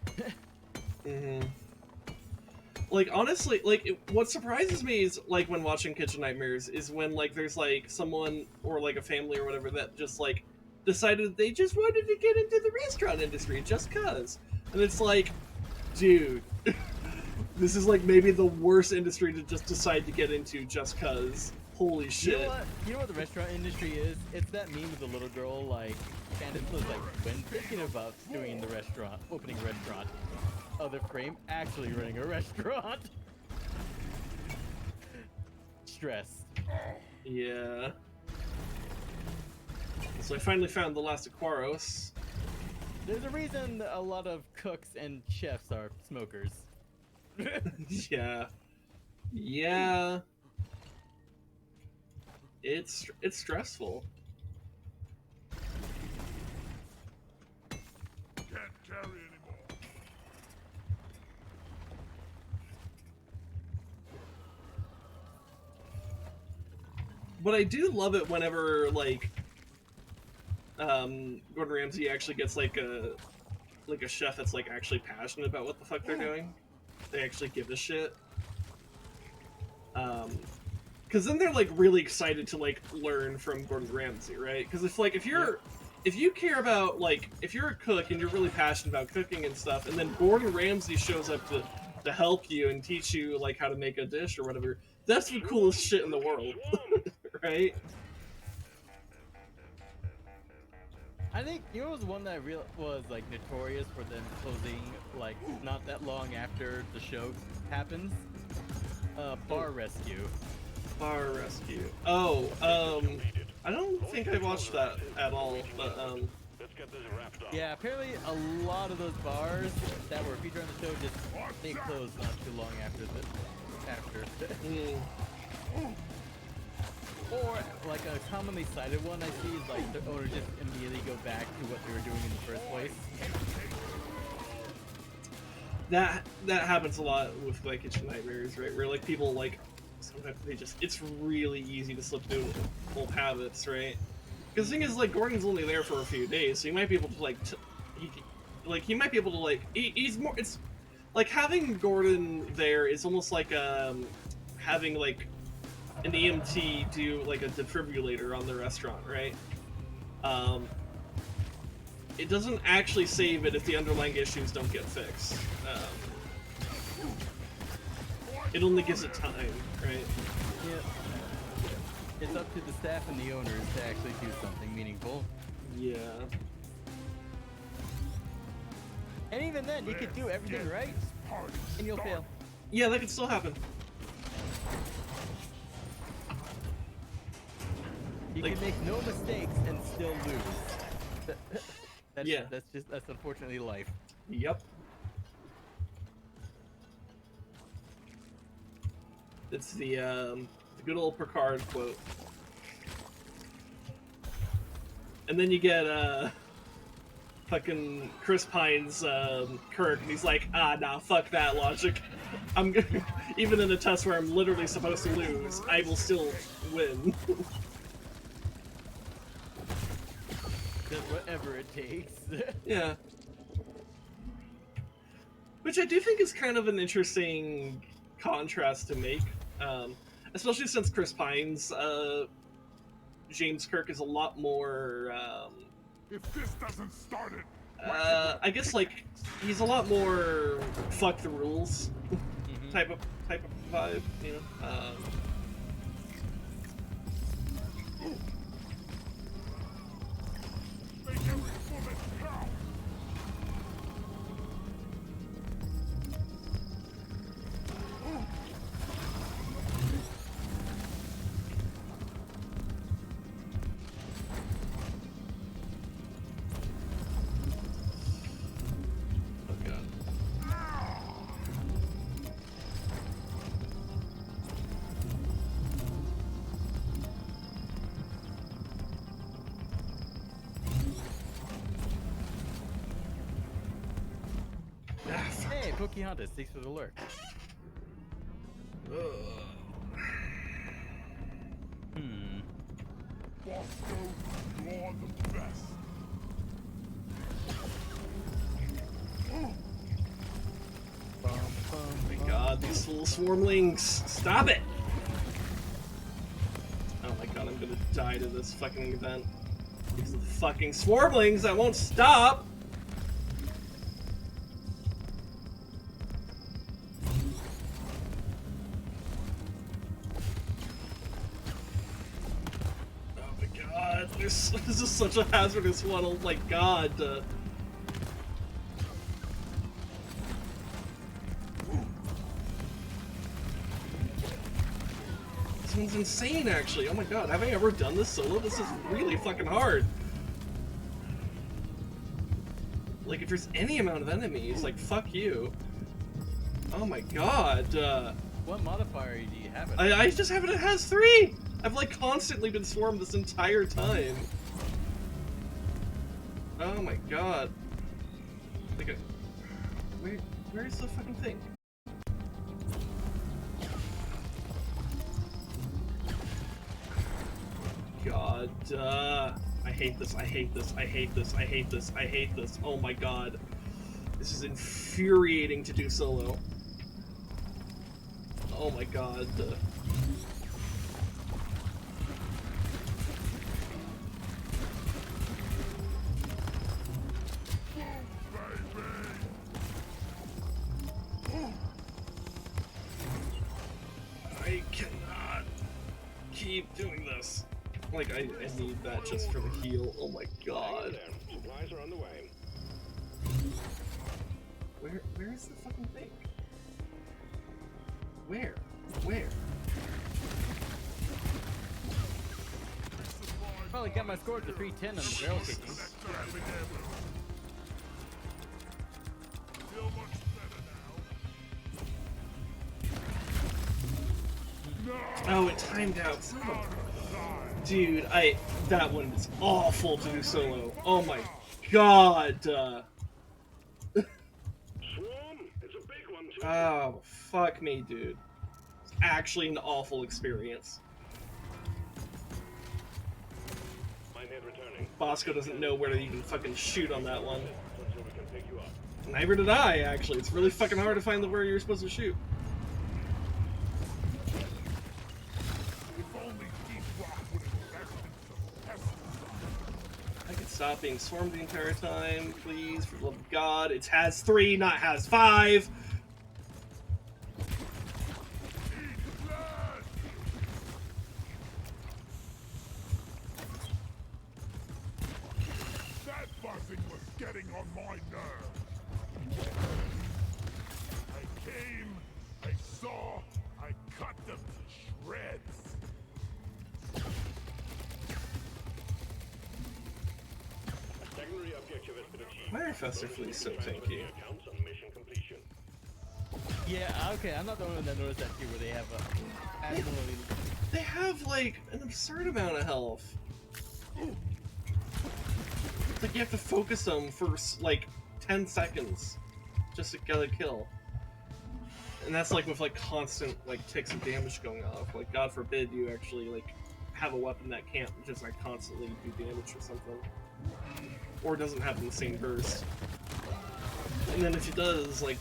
[SPEAKER 1] Like honestly, like what surprises me is like when watching Kitchen Nightmares is when like there's like someone or like a family or whatever that just like decided they just wanted to get into the restaurant industry just cause. And it's like, dude, this is like maybe the worst industry to just decide to get into just cause. Holy shit.
[SPEAKER 2] You know what the restaurant industry is? It's that meme of the little girl, like, Candace was like, when thinking about doing the restaurant, opening a restaurant, other frame, actually running a restaurant. Stress.
[SPEAKER 1] Yeah. So I finally found the last Aquaros.
[SPEAKER 2] There's a reason a lot of cooks and chefs are smokers.
[SPEAKER 1] Yeah. Yeah. It's stressful.
[SPEAKER 5] Can't carry anymore.
[SPEAKER 1] But I do love it whenever, like, Gordon Ramsay actually gets like a chef that's like actually passionate about what the fuck they're doing. They actually give a shit. Because then they're like really excited to like learn from Gordon Ramsay, right? Because if you care about, like, if you're a cook and you're really passionate about cooking and stuff, and then Gordon Ramsay shows up to help you and teach you like how to make a dish or whatever, that's the coolest shit in the world, right?
[SPEAKER 2] I think was one that was like notorious for them closing like not that long after the show happens. Bar Rescue.
[SPEAKER 1] Bar Rescue. Oh, I don't think I watched that at all, but
[SPEAKER 6] Let's get this wrapped up.
[SPEAKER 2] Yeah, apparently a lot of those bars that were featured on the show they closed not too long after. Or like a commonly cited one I see is like the owner just immediately go back to what they were doing in the first place.
[SPEAKER 1] that happens a lot with like Kitchen Nightmares, right? Where like people like sometimes it's really easy to slip into old habits, right? Because the thing is, like, Gordon's only there for a few days, so you might be able to like he might be able to like he's more. It's like having Gordon there is almost like having like an EMT do like a defibrillator on the restaurant, right? It doesn't actually save it if the underlying issues don't get fixed. It only gives it time, right?
[SPEAKER 2] Yeah. It's up to the staff and the owners to actually do something meaningful.
[SPEAKER 1] Yeah.
[SPEAKER 2] And even then, you could do everything right, and you'll fail.
[SPEAKER 1] Yeah, that could still happen.
[SPEAKER 2] You
[SPEAKER 1] Like-
[SPEAKER 2] can make no mistakes and still lose. That's unfortunately life.
[SPEAKER 1] Yep. It's the good old Picard quote. And then you get fucking Chris Pine's Kirk, and he's like, nah, fuck that logic. I'm gonna, even in a test where I'm literally supposed to lose, I will still win.
[SPEAKER 2] Just whatever it takes.
[SPEAKER 1] Yeah. Which I do think is kind of an interesting contrast to make, especially since Chris Pine's James Kirk is a lot more.
[SPEAKER 5] If this doesn't start it,
[SPEAKER 1] I guess like he's a lot more fuck the rules type of vibe, you know.
[SPEAKER 5] make every bullet count.
[SPEAKER 1] Oh god.
[SPEAKER 2] Hey, Pocahontas, thanks for the alert.
[SPEAKER 5] Bosco, you're the best.
[SPEAKER 1] Oh my god, these little swarmlings! Stop it! Oh my god, I'm gonna die to this fucking event. These are the fucking swarmlings that won't stop! Oh my god, this is such a hazardous one, oh my god. This one's insane, actually. Oh my god, have I ever done this solo? This is really fucking hard. Like, if there's any amount of enemies, like, fuck you. Oh my god.
[SPEAKER 2] What modifier do you have it?
[SPEAKER 1] I just have it has 3! I've, like, constantly been swarmed this entire time. Oh my god. Like, where's the fucking thing? God, I hate this, I hate this, I hate this, I hate this, I hate this. Oh my god. This is infuriating to do solo. Oh my god. I cannot keep doing this. Like, I need that just for the heal. Oh my god.
[SPEAKER 6] Supplies are on the way.
[SPEAKER 1] Where is the fucking thing? Where? Where?
[SPEAKER 2] Probably got my score to 310 on the barrel kicking.
[SPEAKER 5] Feel much better now.
[SPEAKER 1] Oh, it timed out. Son of a- Dude, that one is awful to do solo. Oh my god.
[SPEAKER 6] Swarm, it's a big one too.
[SPEAKER 1] Oh, fuck me, dude. It's actually an awful experience.
[SPEAKER 6] Minehead returning.
[SPEAKER 1] Bosco doesn't know where to even fucking shoot on that one.
[SPEAKER 6] Until we can pick you up.
[SPEAKER 1] Neither did I, actually. It's really fucking hard to find where you're supposed to shoot.
[SPEAKER 5] If only Deep Rock would invest in some pesticides.
[SPEAKER 1] I could stop being swarmed the entire time, please, for the love of God. It has 3, not has 5!
[SPEAKER 5] That buzzing was getting on my nerve. I came, I saw, I cut them to shreds.
[SPEAKER 6] A secondary objective has been achieved.
[SPEAKER 1] Why are Fester Fleas so tanky?
[SPEAKER 6] Accounts on mission completion.
[SPEAKER 2] Yeah, okay, I'm not the only one that noticed that too, where they have absolutely.
[SPEAKER 1] They have, like, an absurd amount of health. It's like you have to focus them for, like, 10 seconds just to get a kill. And that's, like, with, like, constant, like, ticks of damage going off. Like, God forbid you actually, like, have a weapon that can't just, like, constantly do damage or something. Or doesn't have the same burst. And then if it does, like,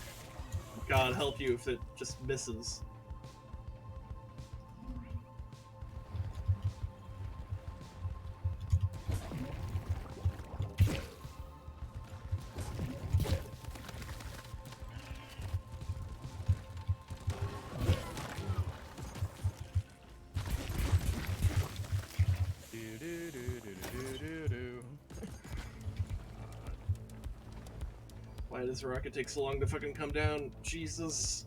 [SPEAKER 1] God help you if it just misses. Why does the rocket take so long to fucking come down? Jesus.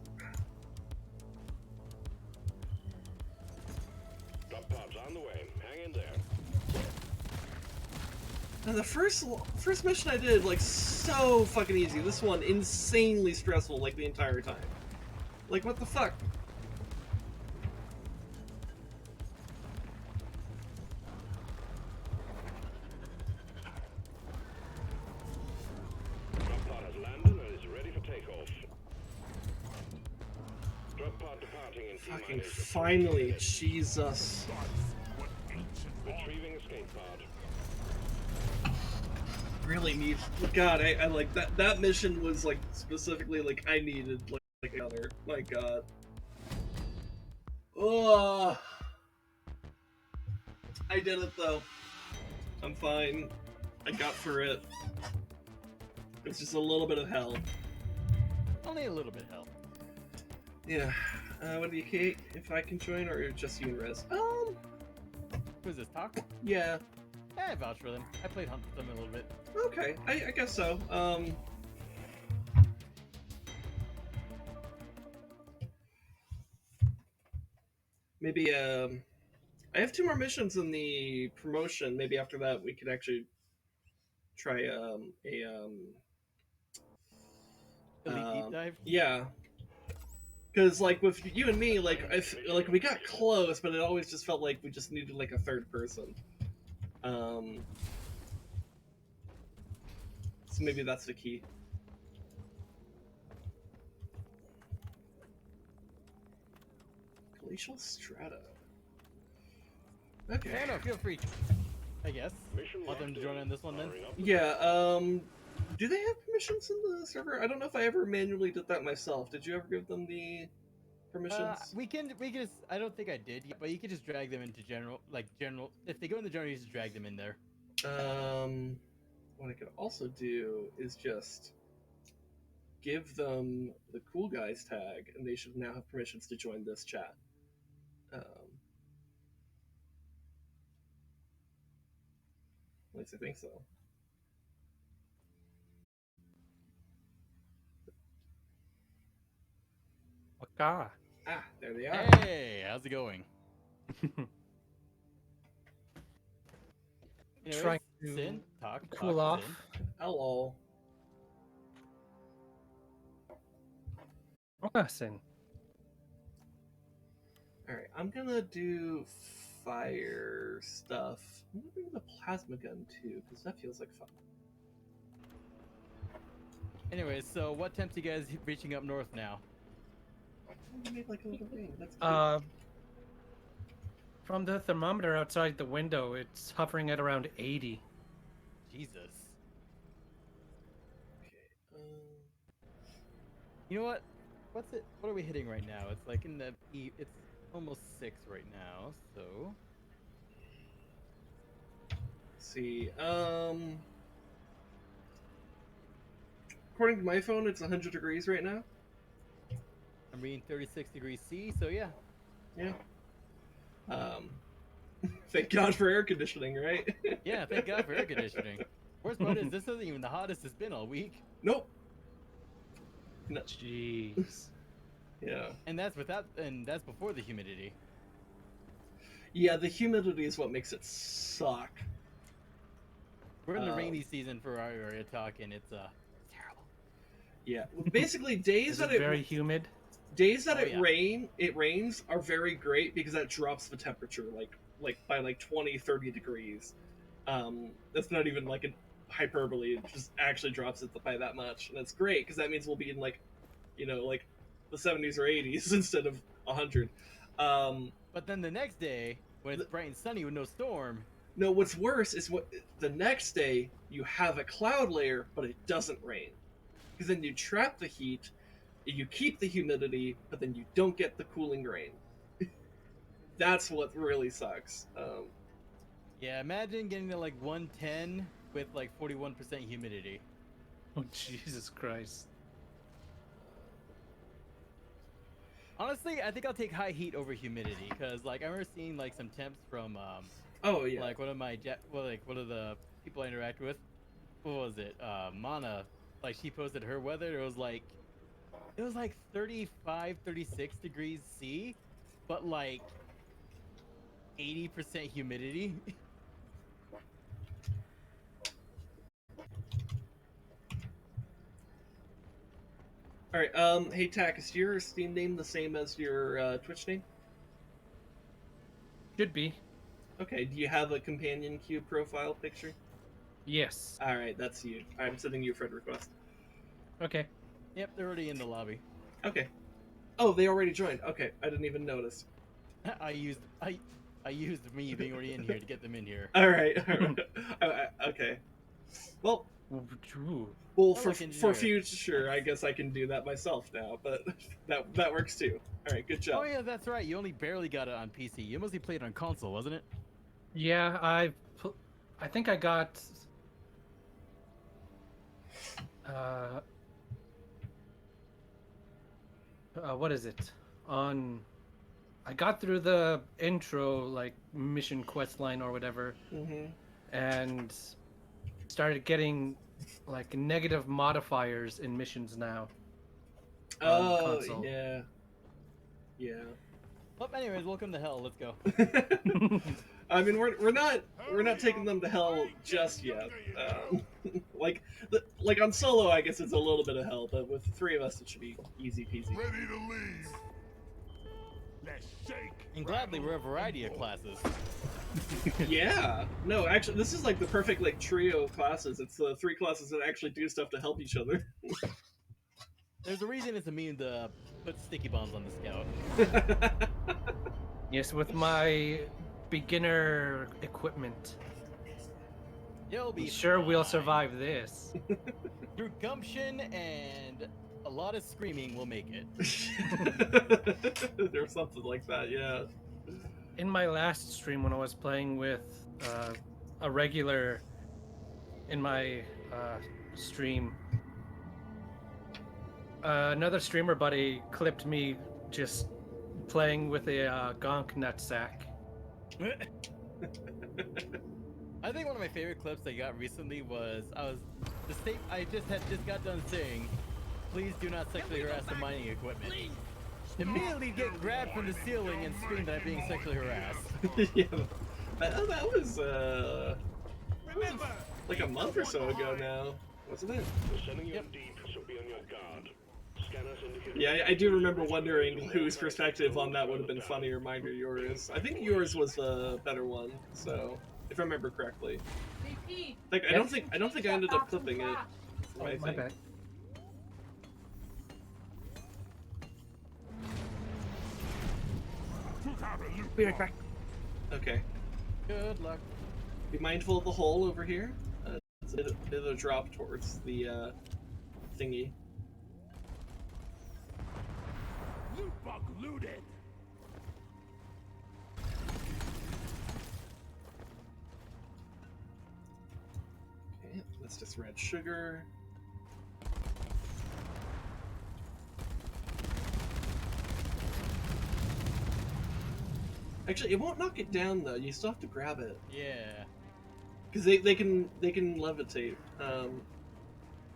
[SPEAKER 6] Drop pods on the way. Hang in there.
[SPEAKER 1] And the first mission I did, like, so fucking easy. This one, insanely stressful, like, the entire time. Like, what the fuck?
[SPEAKER 6] Drop pod has landed and is ready for takeoff. Drop pod departing in T-minus
[SPEAKER 1] Fucking
[SPEAKER 6] a
[SPEAKER 1] finally,
[SPEAKER 6] minute.
[SPEAKER 1] Jesus.
[SPEAKER 5] What ancient
[SPEAKER 6] Retrieving escape pod.
[SPEAKER 1] Really need. God, I like that mission was, like, specifically, like, I needed, like another. My God. Ugh. I did it, though. I'm fine. I got through it. It's just a little bit of hell.
[SPEAKER 2] Only a little bit of help.
[SPEAKER 1] Yeah. What do you, Kate? If I can join, or just you and Rez?
[SPEAKER 2] Who's this, Talk?
[SPEAKER 1] Yeah.
[SPEAKER 2] I vouch for them. I played Hunt with them a little bit.
[SPEAKER 1] Okay, I guess so. Maybe, I have 2 more missions in the promotion. Maybe after that we could actually try,
[SPEAKER 2] Elite deep dive.
[SPEAKER 1] Yeah. Because, like, with you and me, like, like, we got close, but it always just felt like we just needed, like, a third person. So maybe that's the key. Glacial strata. Okay.
[SPEAKER 2] Yeah, no, feel free. I guess.
[SPEAKER 6] Mission
[SPEAKER 2] Want them to
[SPEAKER 6] locked
[SPEAKER 2] join
[SPEAKER 6] in.
[SPEAKER 2] on this one then?
[SPEAKER 6] Firing up.
[SPEAKER 1] Yeah, do they have permissions in the server? I don't know if I ever manually did that myself. Did you ever give them the permissions?
[SPEAKER 2] We can just. I don't think I did, yet, but you can just drag them into general. If they go in the general, you just drag them in there.
[SPEAKER 1] What I could also do is just give them the cool guys tag, and they should now have permissions to join this chat. At least I think so.
[SPEAKER 7] Okay.
[SPEAKER 1] Ah, there they are.
[SPEAKER 2] Hey, how's it going? Anyways,
[SPEAKER 7] Trying to
[SPEAKER 2] Sin, talk,
[SPEAKER 7] cool
[SPEAKER 2] talk,
[SPEAKER 7] off.
[SPEAKER 2] Sin.
[SPEAKER 1] Hello.
[SPEAKER 7] Okay, Sin.
[SPEAKER 1] Alright, I'm gonna do fire stuff. I'm gonna bring the plasma gun too, because that feels like fun.
[SPEAKER 2] Anyways, so what tempts you guys reaching up north now?
[SPEAKER 1] Oh, made like a little ring. That's cute.
[SPEAKER 7] From the thermometer outside the window, it's hovering at around 80.
[SPEAKER 2] Jesus.
[SPEAKER 1] Okay.
[SPEAKER 2] You know what? What's it? What are we hitting right now? It's like in the it's almost 6 right now. So.
[SPEAKER 1] Let's see. According to my phone, it's 100 degrees right now.
[SPEAKER 2] I'm reading 36 degrees C. So yeah.
[SPEAKER 1] Yeah. Thank God for air conditioning, right?
[SPEAKER 2] Yeah. Thank God for air conditioning. Worst part is this isn't even the hottest it's been all week.
[SPEAKER 1] Nope. No.
[SPEAKER 7] Jeez.
[SPEAKER 1] Yeah.
[SPEAKER 2] And that's before the humidity.
[SPEAKER 1] Yeah, the humidity is what makes it suck.
[SPEAKER 2] We're in the rainy season for our area talk, and it's terrible.
[SPEAKER 1] Yeah. Basically, days
[SPEAKER 7] Is
[SPEAKER 1] that
[SPEAKER 7] it very humid?
[SPEAKER 1] Days that
[SPEAKER 2] Oh,
[SPEAKER 1] it rains are very great because that drops the temperature like by like 20, 30 degrees. That's not even like a hyperbole. It just actually drops it by that much, and it's great because that means we'll be in like, like the 70s or 80s instead of 100.
[SPEAKER 2] But then the next day, when it's bright and sunny with no storm.
[SPEAKER 1] No, what's worse is the next day you have a cloud layer, but it doesn't rain, because then you trap the heat. You keep the humidity, but then you don't get the cooling rain. That's what really sucks.
[SPEAKER 2] Yeah, imagine getting to like 110 with like 41% humidity.
[SPEAKER 7] Oh, Jesus Christ.
[SPEAKER 2] Honestly, I think I'll take high heat over humidity because like I remember seeing like some temps from
[SPEAKER 1] Oh yeah.
[SPEAKER 2] like one of one of the people I interact with. What was it? Mana. Like she posted her weather. It was like 35, 36 degrees C, but like 80% humidity.
[SPEAKER 1] All right. Hey Tak, is your Steam name the same as your Twitch name?
[SPEAKER 7] Should be.
[SPEAKER 1] Okay. Do you have a companion queue profile picture?
[SPEAKER 7] Yes.
[SPEAKER 1] All right, that's you. I'm sending you a friend request.
[SPEAKER 7] Okay.
[SPEAKER 2] Yep, they're already in the lobby.
[SPEAKER 1] Okay. Oh, they already joined. Okay, I didn't even notice.
[SPEAKER 2] I used me being already in here to get them in here.
[SPEAKER 1] All right. Okay. Well,
[SPEAKER 7] Ooh.
[SPEAKER 1] well,
[SPEAKER 2] I
[SPEAKER 1] for
[SPEAKER 2] like engineering.
[SPEAKER 1] future, I guess I can do that myself now. But that works too. All right, good job.
[SPEAKER 2] Oh yeah, that's right. You only barely got it on PC. You mostly played on console, wasn't it?
[SPEAKER 7] Yeah, I've I think I got. What is it? I got through the intro, like, mission quest line or whatever, and started getting, like, negative modifiers in missions now. On console.
[SPEAKER 1] Yeah. Yeah.
[SPEAKER 2] Well, anyways, welcome to hell. Let's go.
[SPEAKER 1] I mean, we're not taking them to hell just yet. Like on solo, I guess it's a little bit of hell, but with the three of us, it should be easy peasy.
[SPEAKER 5] Ready to leave. Let's shake.
[SPEAKER 2] And gladly, we're a variety of classes.
[SPEAKER 1] Yeah. No, actually, this is like the perfect like trio of classes. It's the three classes that actually do stuff to help each other.
[SPEAKER 2] There's a reason it's a meme to put sticky bombs on the scout.
[SPEAKER 7] Yes, with my beginner equipment.
[SPEAKER 2] You'll be
[SPEAKER 7] Sure, we'll
[SPEAKER 2] fine.
[SPEAKER 7] survive this.
[SPEAKER 2] Through gumption and a lot of screaming, we'll make it.
[SPEAKER 1] There's something like that, yeah.
[SPEAKER 7] In my last stream, when I was playing with a regular in my stream, another streamer buddy clipped me just playing with a gonk nutsack.
[SPEAKER 2] I think one of my favorite clips I got recently was I just got done saying, "Please do not sexually harass the mining equipment." Immediately get grabbed from the ceiling and screamed that I'm being sexually harassed.
[SPEAKER 1] Yeah, that was like a month or so ago now, wasn't it?
[SPEAKER 6] We're sending you in deep, so be on your guard. Scanners indicate.
[SPEAKER 1] Yeah, I do remember wondering whose perspective on that would have been funnier, mine or yours. I think yours was the better one, so if I remember correctly. Like, I don't think I ended up clipping it.
[SPEAKER 7] Oh, my bad.
[SPEAKER 5] Be right back.
[SPEAKER 1] Okay.
[SPEAKER 2] Good luck.
[SPEAKER 1] Be mindful of the hole over here. It's a bit of a drop towards the thingy.
[SPEAKER 5] Loot bug looted.
[SPEAKER 1] Okay, that's just red sugar. Actually, it won't knock it down though. You still have to grab it
[SPEAKER 2] Yeah.
[SPEAKER 1] because they can levitate.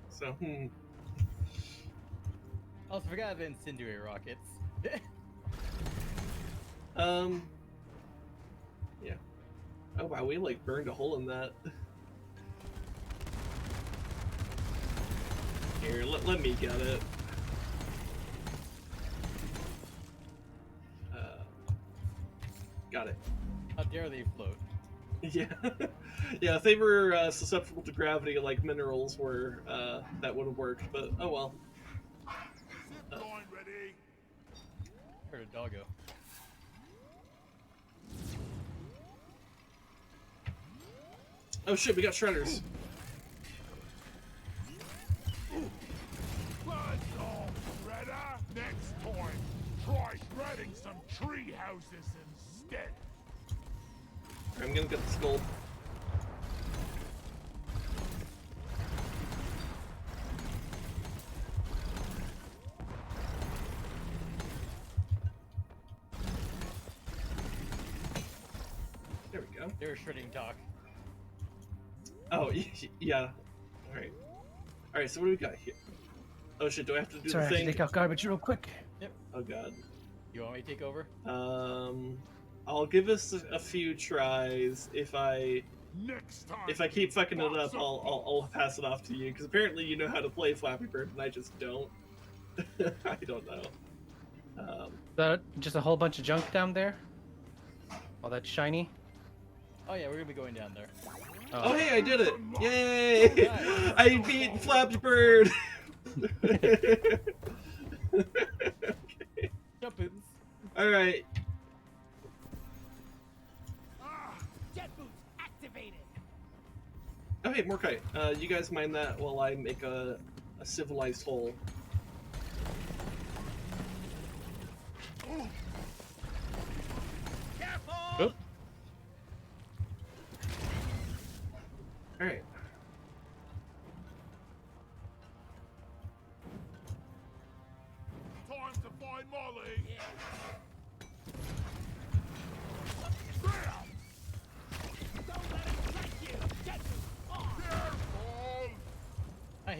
[SPEAKER 1] So
[SPEAKER 2] Also, forgot the incendiary rockets.
[SPEAKER 1] Yeah. Oh wow, we like burned a hole in that. Here, let me get it. Got it.
[SPEAKER 2] How dare they float?
[SPEAKER 1] Yeah, yeah. If they were susceptible to gravity like minerals were, that would have worked. But oh well.
[SPEAKER 5] Zip line ready.
[SPEAKER 2] Heard a doggo.
[SPEAKER 1] Oh shit, we got shredders.
[SPEAKER 5] Let's all shredder. Next point, try shredding some tree houses instead.
[SPEAKER 1] I'm gonna get this gold. There we go.
[SPEAKER 2] They're shredding talk.
[SPEAKER 1] Oh, yeah. Alright. Alright, so what do we got here? Oh shit, do I have to do
[SPEAKER 7] Sorry, I
[SPEAKER 1] the
[SPEAKER 7] have to
[SPEAKER 1] thing?
[SPEAKER 7] take out garbage real quick.
[SPEAKER 1] Oh god.
[SPEAKER 2] You want me to take over?
[SPEAKER 1] I'll give us a few tries. If I
[SPEAKER 5] Next time.
[SPEAKER 1] keep fucking it up, I'll pass it off to you, because apparently you know how to play Flappy Bird, and I just don't. I don't know.
[SPEAKER 7] That just a whole bunch of junk down there. All that shiny.
[SPEAKER 2] Oh yeah, we're gonna be going down there.
[SPEAKER 1] Oh hey, I did it! Yay!
[SPEAKER 2] Nice.
[SPEAKER 1] I beat Flappy Bird! Okay.
[SPEAKER 2] Jump boots.
[SPEAKER 1] Alright.
[SPEAKER 4] Jet boots activated.
[SPEAKER 1] Oh hey, Morkite, you guys mind that while I make a civilized hole.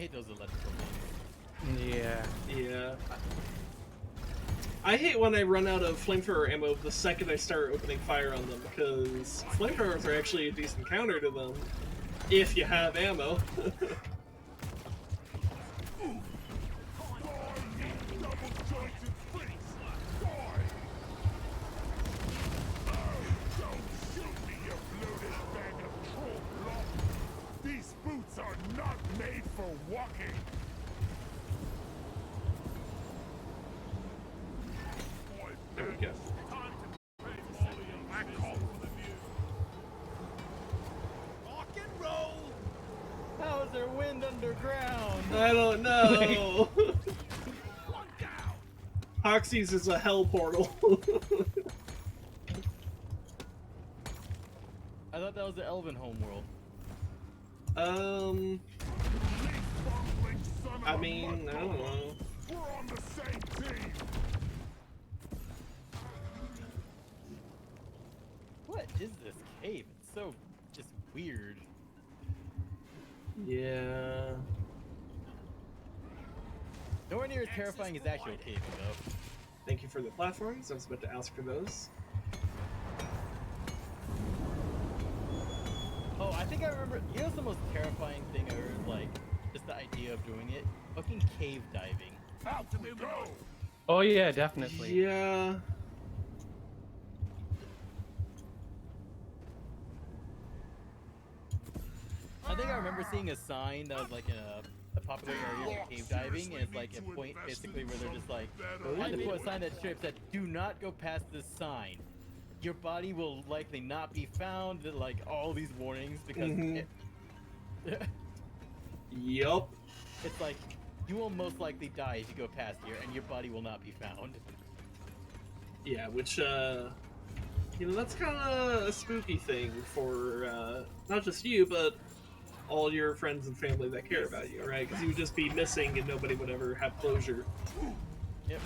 [SPEAKER 2] hate those electrical ones.
[SPEAKER 7] Yeah.
[SPEAKER 1] Yeah. I hate when I run out of flamethrower ammo the second I start opening fire on them, because flamethrowers are actually a decent counter to them, if you have ammo.
[SPEAKER 5] These boots are not made for walking.
[SPEAKER 1] There we go.
[SPEAKER 5] Rock and roll.
[SPEAKER 2] How is there wind underground?
[SPEAKER 1] I don't know.
[SPEAKER 5] One down.
[SPEAKER 1] Hoxie's is a hell portal.
[SPEAKER 2] I thought that was the Elven homeworld.
[SPEAKER 1] I mean, I don't know.
[SPEAKER 5] We're on the same team.
[SPEAKER 2] What is this cave? It's so just weird.
[SPEAKER 1] Yeah.
[SPEAKER 2] Nowhere near as terrifying as actual caving, though.
[SPEAKER 1] Thank you for the platforms. I was about to ask for those.
[SPEAKER 2] Oh, I think I remember. You know what's the most terrifying thing I heard? Like, just the idea of doing it? Fucking cave diving.
[SPEAKER 5] Out we go.
[SPEAKER 7] Oh yeah, definitely.
[SPEAKER 1] Yeah.
[SPEAKER 2] I think I remember seeing a sign that was like in a popular area for cave diving, and it's like a point basically where they're just like, I had to put a sign that straight said, "Do not go past this sign. Your body will likely not be found." Like all these warnings because
[SPEAKER 1] Yup.
[SPEAKER 2] it's like you will most likely die if you go past here, and your body will not be found.
[SPEAKER 1] Yeah, which, you know, that's kind of a spooky thing for, not just you, but all your friends and family that care about you, right? Because you would just be missing and nobody would ever have closure.
[SPEAKER 2] Yep.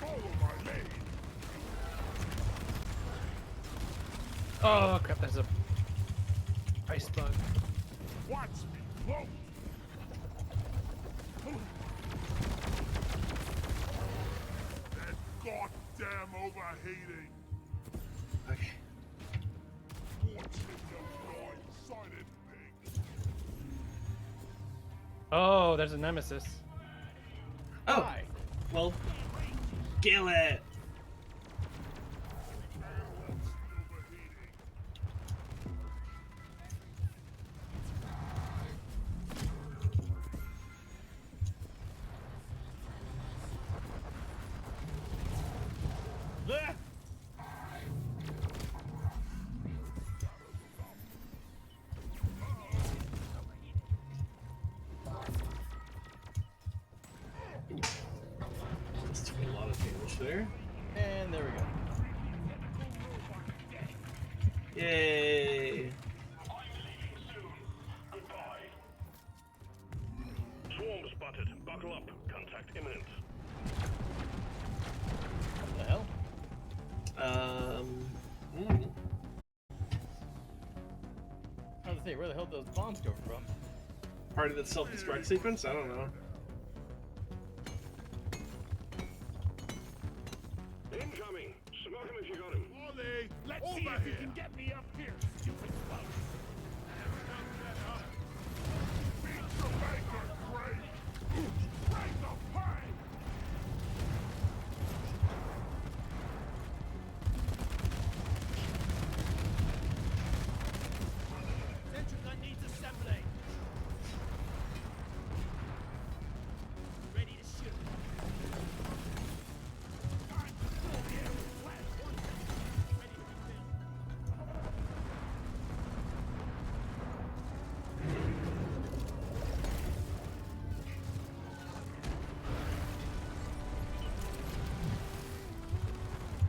[SPEAKER 5] Follow my lead.
[SPEAKER 7] Oh crap, there's a ice bug.
[SPEAKER 5] Watch me float. That goddamn overheating.
[SPEAKER 1] Okay.
[SPEAKER 5] Watching the blind-sided thing.
[SPEAKER 7] Oh, there's a nemesis.
[SPEAKER 1] Oh,
[SPEAKER 2] Hi.
[SPEAKER 1] well, kill it!
[SPEAKER 2] Ah!
[SPEAKER 1] Just took a lot of damage there.
[SPEAKER 2] And there we go.
[SPEAKER 1] Yay!
[SPEAKER 6] Swarm spotted. Buckle up. Contact imminent.
[SPEAKER 2] What the hell? I was gonna say, where the hell did those bombs go from?
[SPEAKER 1] Part of the self-destruct sequence? I don't know.
[SPEAKER 6] Incoming. Smoke him if you got him.
[SPEAKER 5] Ollie, let's see if you can get me up here, stupid fuck. Beat the banker, Gray. Break the pie.
[SPEAKER 8] Central gun needs assembly. Ready to shoot.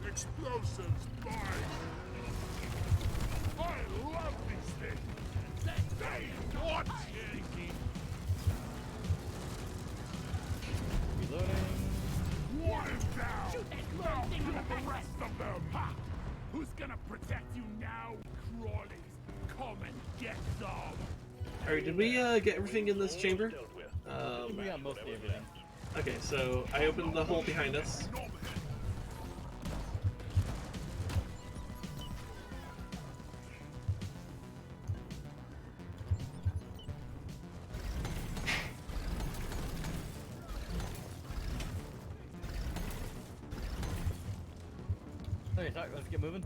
[SPEAKER 5] Explosives, mine. I love these things. They what?
[SPEAKER 2] Reloading.
[SPEAKER 5] One is down. Now kill the rest of them. Ha! Who's gonna protect you now, crawlies? Come and get some.
[SPEAKER 1] Alright, did we get everything in this chamber?
[SPEAKER 2] We got mostly everything.
[SPEAKER 1] Okay, so I opened the hole behind us.
[SPEAKER 2] Okay, talk, let's get moving.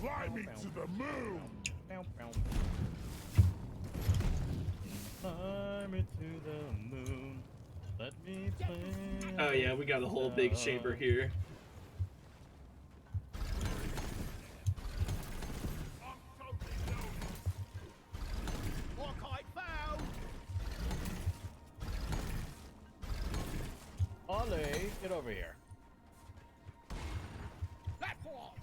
[SPEAKER 5] Fly me to the moon!
[SPEAKER 2] Fly me to the moon. Let me play.
[SPEAKER 1] Oh yeah, we got a whole big chamber here.
[SPEAKER 8] Morkite found!
[SPEAKER 2] Ollie, get over here.
[SPEAKER 8] Platform!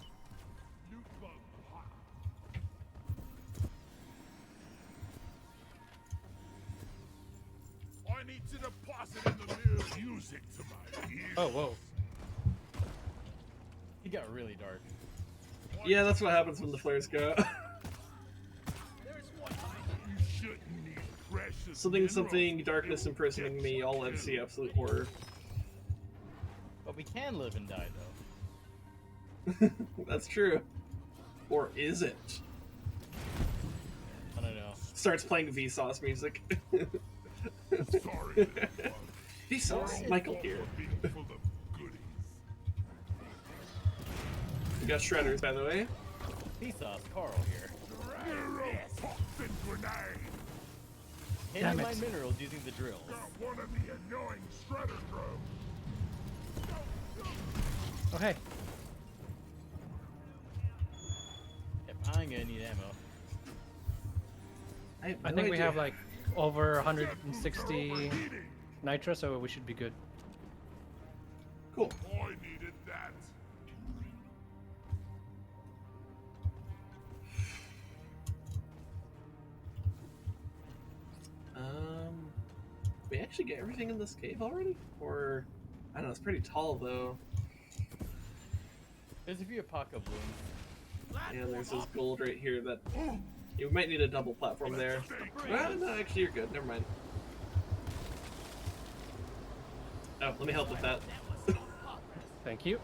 [SPEAKER 5] I need to deposit in the mill music to my ears.
[SPEAKER 7] Oh, whoa.
[SPEAKER 2] He got really dark.
[SPEAKER 1] Yeah, that's what happens when the flares go.
[SPEAKER 8] There is one
[SPEAKER 5] You shouldn't need precious
[SPEAKER 1] something, darkness imprisoning me, all MC absolute horror.
[SPEAKER 2] But we can live and die, though.
[SPEAKER 1] That's true. Or is it?
[SPEAKER 2] I don't know.
[SPEAKER 1] Starts playing Vsauce music.
[SPEAKER 5] Sorry.
[SPEAKER 1] Vsauce, Michael here. We got shredders, by the way.
[SPEAKER 2] Vsauce, Carl here.
[SPEAKER 5] Toxin grenade.
[SPEAKER 2] Hitting my minerals using the drills.
[SPEAKER 5] Got one of the annoying shredder drones.
[SPEAKER 7] Oh, hey.
[SPEAKER 2] If I'm gonna need ammo.
[SPEAKER 7] I think we have like over 160 nitro, so we should be good.
[SPEAKER 1] Cool.
[SPEAKER 5] I needed that.
[SPEAKER 1] We actually get everything in this cave already? Or, I don't know, it's pretty tall though.
[SPEAKER 2] There's a few Apoca blooms.
[SPEAKER 1] Yeah, there's this gold right here that you might need a double platform there. No, actually you're good. Never mind. Oh, let me help with that.
[SPEAKER 7] Thank you.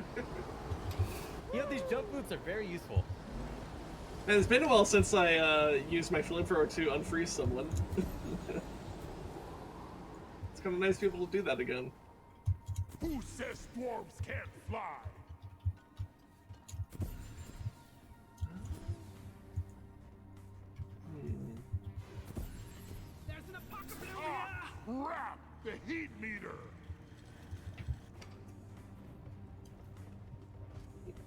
[SPEAKER 2] You know, these jump boots are very useful.
[SPEAKER 1] Man, it's been a while since I used my flamethrower to unfreeze someone. It's kind of nice to be able to do that again.
[SPEAKER 5] Who says dwarves can't fly?
[SPEAKER 8] There's an Apoca bloom
[SPEAKER 5] Ah,
[SPEAKER 8] here!
[SPEAKER 5] crap! The heat meter!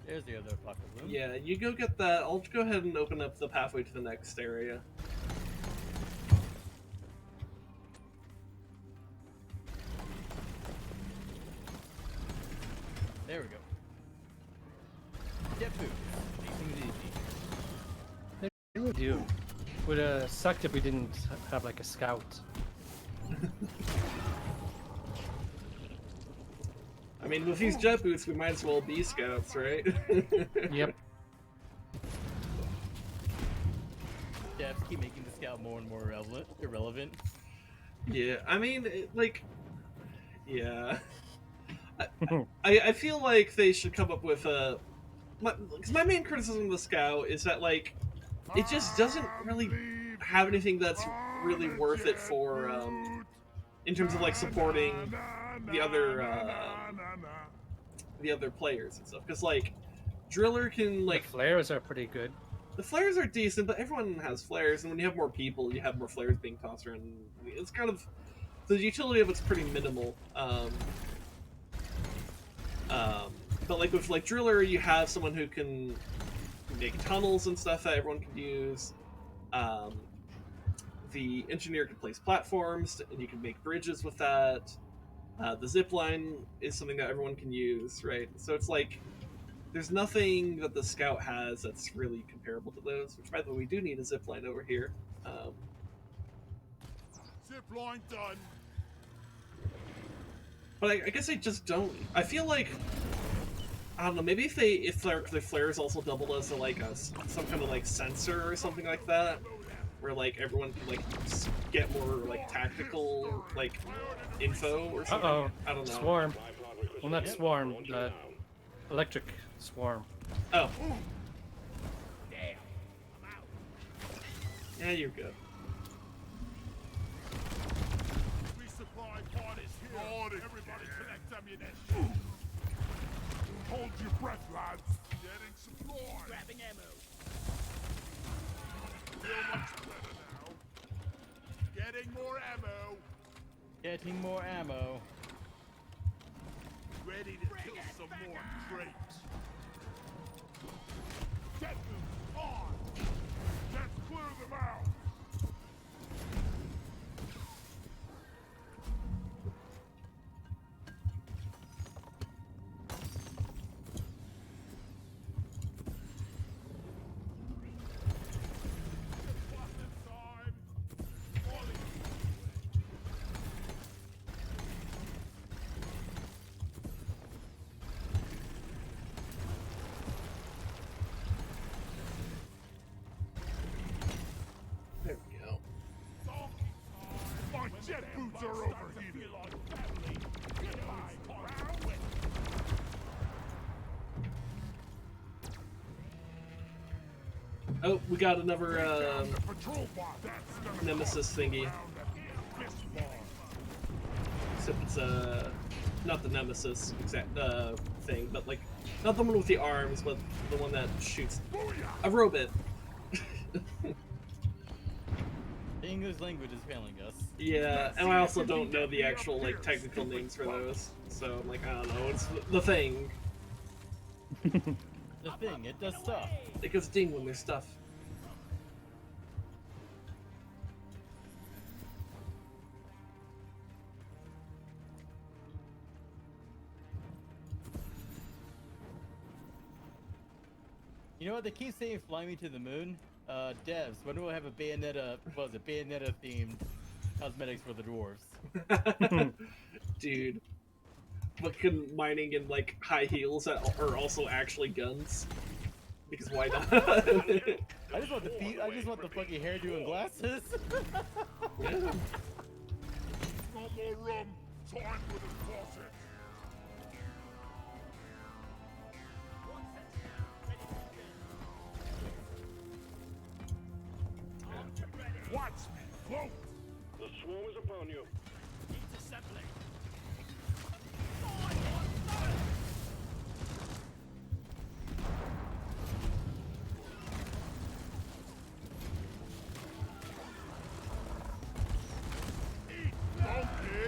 [SPEAKER 2] There's the other Apoca bloom.
[SPEAKER 1] Yeah, you go get that. I'll go ahead and open up the pathway to the next area.
[SPEAKER 2] There we go. Jet boots. These things easy.
[SPEAKER 7] They really do. Would have sucked if we didn't have like a scout.
[SPEAKER 1] I mean, with these jet boots, we might as well be scouts, right?
[SPEAKER 7] Yep.
[SPEAKER 2] Devs keep making the scout more and more irrelevant.
[SPEAKER 1] Yeah, I mean, yeah. I feel like they should come up with a... Because my main criticism of the scout is that, like, it just doesn't really have anything that's really worth it for, in terms of, like, supporting the other players and stuff. Because, like, Driller can, like...
[SPEAKER 7] The flares are pretty good.
[SPEAKER 1] The flares are decent, but everyone has flares, and when you have more people, you have more flares being tossed around. It's kind of... The utility of it's pretty minimal. But like with like Driller, you have someone who can make tunnels and stuff that everyone can use. The engineer can place platforms, and you can make bridges with that. The zip line is something that everyone can use, right? So it's like there's nothing that the scout has that's really comparable to those. Which, by the way, we do need a zip line over here.
[SPEAKER 5] Zip line done.
[SPEAKER 1] But I guess I just don't. I feel like I don't know. Maybe if their flares also doubled as like some kind of like sensor or something like that, where like everyone can like get more like tactical like info or something.
[SPEAKER 7] Uh-oh.
[SPEAKER 1] I don't know.
[SPEAKER 7] Swarm. Well, not swarm. Electric swarm.
[SPEAKER 1] Oh. Yeah, you're good.
[SPEAKER 5] Resupply pod is here. Everybody collect ammunition. Hold your breath, lads. Getting supplies.
[SPEAKER 8] Grabbing ammo.
[SPEAKER 5] Feel much better now. Getting more ammo.
[SPEAKER 2] Getting more ammo.
[SPEAKER 5] Ready to kill some more traits. Get them on. Let's clear them out.
[SPEAKER 1] There we go.
[SPEAKER 5] My jet boots are overheated.
[SPEAKER 1] Oh, we got another
[SPEAKER 5] The patrol bot. That's gonna
[SPEAKER 1] nemesis thingy.
[SPEAKER 5] this bar.
[SPEAKER 1] Except it's not the nemesis exact thing, but like not the one with the arms, but the one that shoots a robot.
[SPEAKER 2] The English language is failing us.
[SPEAKER 1] Yeah, and I also don't know the actual like technical names for those, so I'm like I don't know. It's the thing.
[SPEAKER 2] The thing, it does stuff.
[SPEAKER 1] It goes ding when there's stuff.
[SPEAKER 2] You know what? They keep saying fly me to the moon. Devs, when do I have a Bayonetta, what was it, Bayonetta themed cosmetics for the dwarves?
[SPEAKER 1] Dude. Fucking mining in like high heels that are also actually guns. Because why not?
[SPEAKER 2] I just want the feet, I just want the fucking hairdo and glasses.
[SPEAKER 1] Yeah.
[SPEAKER 5] No more rum. Time for the faucet. Watch me float.
[SPEAKER 6] The swarm is upon you.
[SPEAKER 8] Needs assembling.
[SPEAKER 5] Donkey,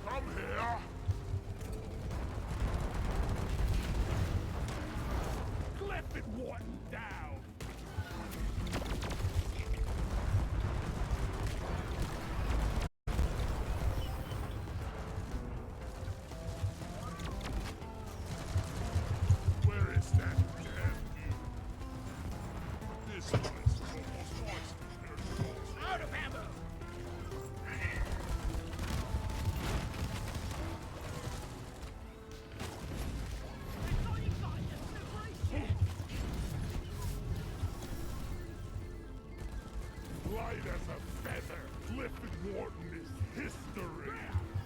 [SPEAKER 5] come here. Clip it, Wharton, down. Where is that damn mute? This place is almost twice compared to yours.
[SPEAKER 8] Out of ammo.
[SPEAKER 5] Light as a feather. Clifford Wharton is history.